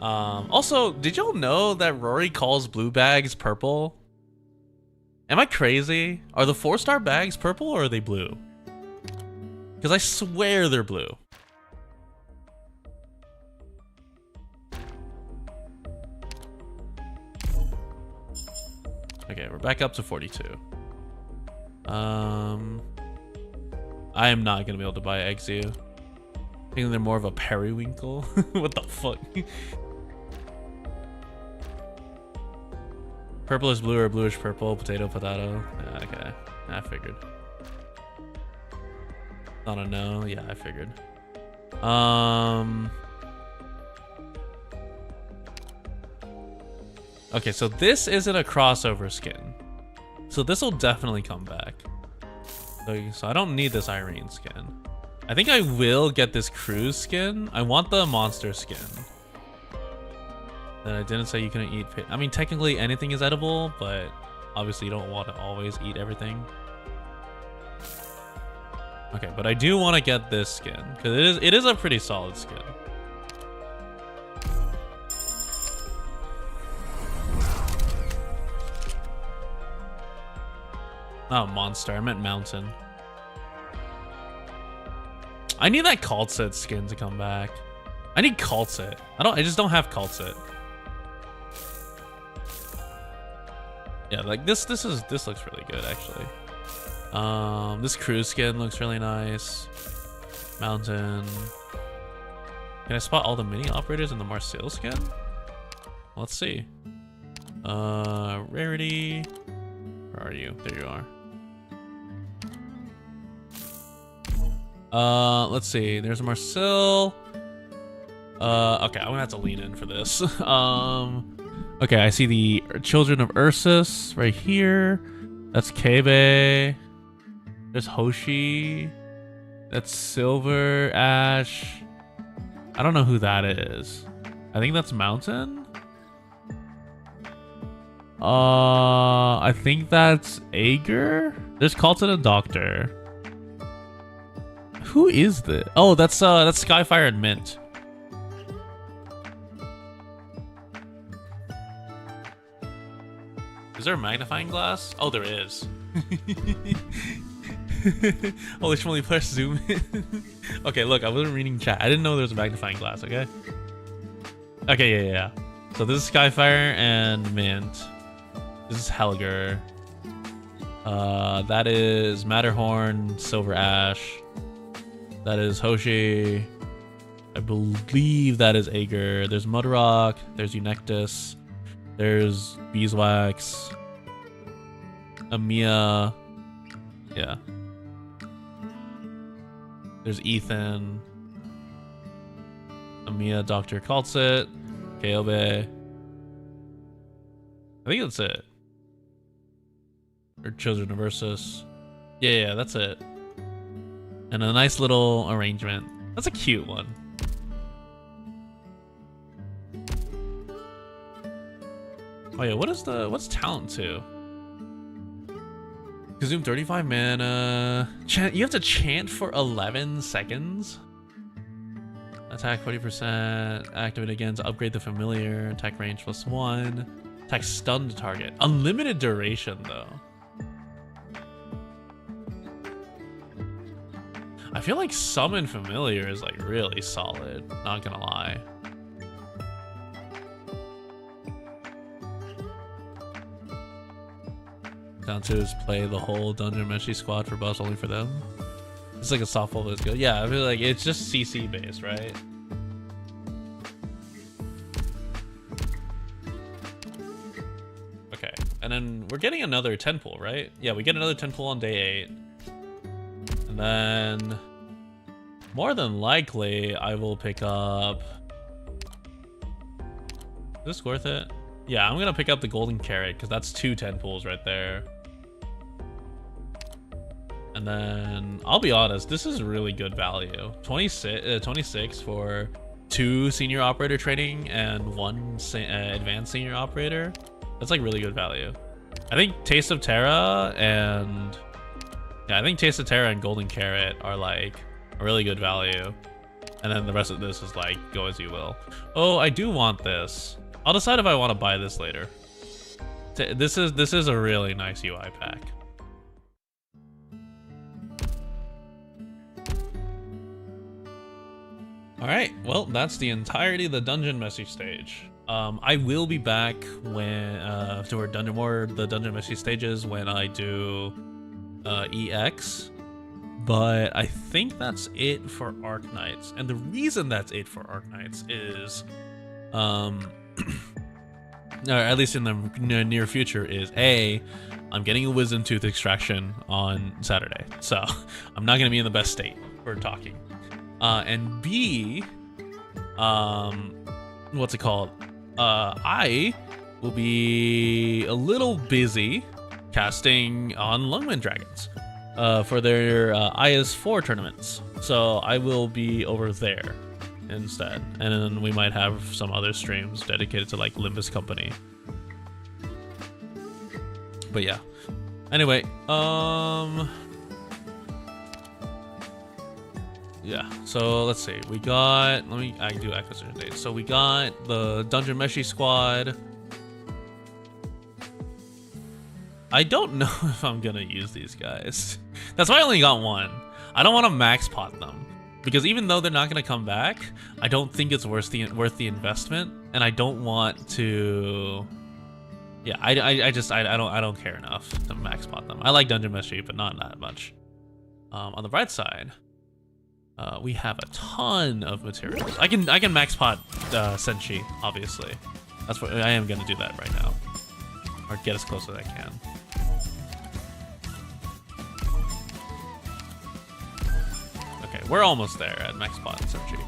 Speaker 1: Also, did y'all know that Rory calls blue bags purple? Am I crazy? Are the 4-star bags purple or are they blue? Because I swear they're blue. Okay, we're back up to 42. I am not gonna be able to buy Exu. I think they're more of a periwinkle. What the fuck? Purplish blue or bluish purple, potato. Yeah, okay, I figured. Not a no. Yeah, I figured. Okay, so this isn't a crossover skin. So this will definitely come back. So I don't need this Irene skin. I think I will get this cruise skin. I want the monster skin. That I didn't say you couldn't eat. I mean, technically anything is edible, but Obviously, you don't want to always eat everything. Okay, but I do want to get this skin because it is a pretty solid skin. Oh, monster. I meant mountain. I need that Kaltzit skin to come back. I need Kaltzit. I just don't have Kaltzit. Yeah, like this looks really good actually. This cruise skin looks really nice. Mountain. Can I spot all the mini operators in the Marseille skin? Let's see. Rarity. Where are you? There you are. Let's see. There's Marseille. Okay, I'm gonna have to lean in for this. Okay, I see the Children of Ursus right here. That's Kebe. There's Hoshi. That's Silver Ash. I don't know who that is. I think that's Mountain. I think that's Ager. There's Kalton and Doctor. Who is this? Oh, that's Skyfire and Mint. Is there a magnifying glass? Oh, there is. Holy schmoly, press zoom in. Okay, look, I wasn't reading chat. I didn't know there was a magnifying glass, okay? Okay, yeah. So this is Skyfire and Mint. This is Helger. That is Matterhorn, Silver Ash. That is Hoshi. I believe that is Ager. There's Mudrock. There's Eunectus. There's Beeswax. Amiya. Yeah. There's Ethan. Amiya, Dr. Kaltzit. Kaobe. I think that's it. Or Children of Ursus. Yeah, that's it. And a nice little arrangement. That's a cute one. Oh yeah, what's talent 2? Consume 35 mana. You have to chant for 11 seconds. Attack 40%. Activate again to upgrade the familiar. Attack range +1. Attack stunned target. Unlimited duration though. I feel like summon familiar is like really solid. Not gonna lie. Down to is play the whole Dungeon Meshi squad for boss only for them. It's like a softball that's good. Yeah, I feel like it's just CC based, right? Okay, and then we're getting another 10 pool, right? Yeah, we get another 10 pool on day 8. And then more than likely I will pick up... Is this worth it? Yeah, I'm gonna pick up the golden carrot because that's 2 10 pools right there. And then I'll be honest, this is really good value. 26 for 2 senior operator training and 1 advanced senior operator. That's like really good value. I think Taste of Terra and Golden Carrot are like a really good value. And then the rest of this is like go as you will. Oh, I do want this. I'll decide if I want to buy this later. This is a really nice UI pack. Alright, well, that's the entirety of the Dungeon Meshi stage. I will be back when toward the Dungeon Meshi stages when I do EX. But I think that's it for Arknights. And the reason that's it for Arknights is or at least in the near future is I'm getting a wisdom tooth extraction on Saturday, so I'm not gonna be in the best state for talking. And B, what's it called? I will be a little busy casting on Lungman Dragons for their IS4 tournaments, so I will be over there instead, and then we might have some other streams dedicated to like Limbus Company. But yeah. Anyway, yeah, so let's see. We got, I do acquisition dates. So we got the Dungeon Meshi squad. I don't know if I'm gonna use these guys. That's why I only got one. I don't want to max pot them because even though they're not gonna come back, I don't think it's worth the investment, and I don't want to. Yeah, I don't care enough to max pot them. I like Dungeon Meshi, but not that much. On the bright side, we have a ton of materials. I can max pot Senshi, obviously. That's what I am gonna do that right now, or get as close as I can. Okay, we're almost there at max pot Senshi.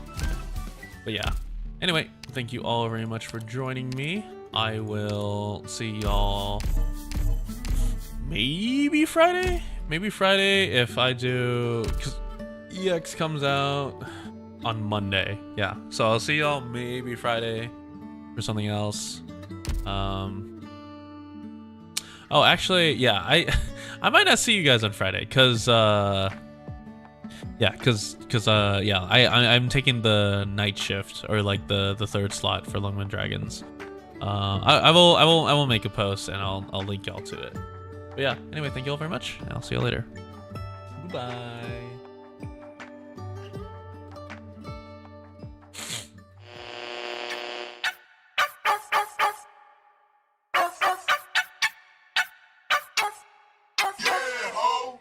Speaker 1: But yeah. Anyway, thank you all very much for joining me. I will see y'all maybe Friday? Maybe Friday if I do, because EX comes out on Monday. Yeah, so I'll see y'all maybe Friday for something else. Oh, actually, yeah, I might not see you guys on Friday because I'm taking the night shift, or like the third slot for Lungmen Dragons. I will make a post and I'll link y'all to it. But yeah, anyway, thank you all very much, and I'll see you later. Goodbye.
Speaker 5: Yeah, ho.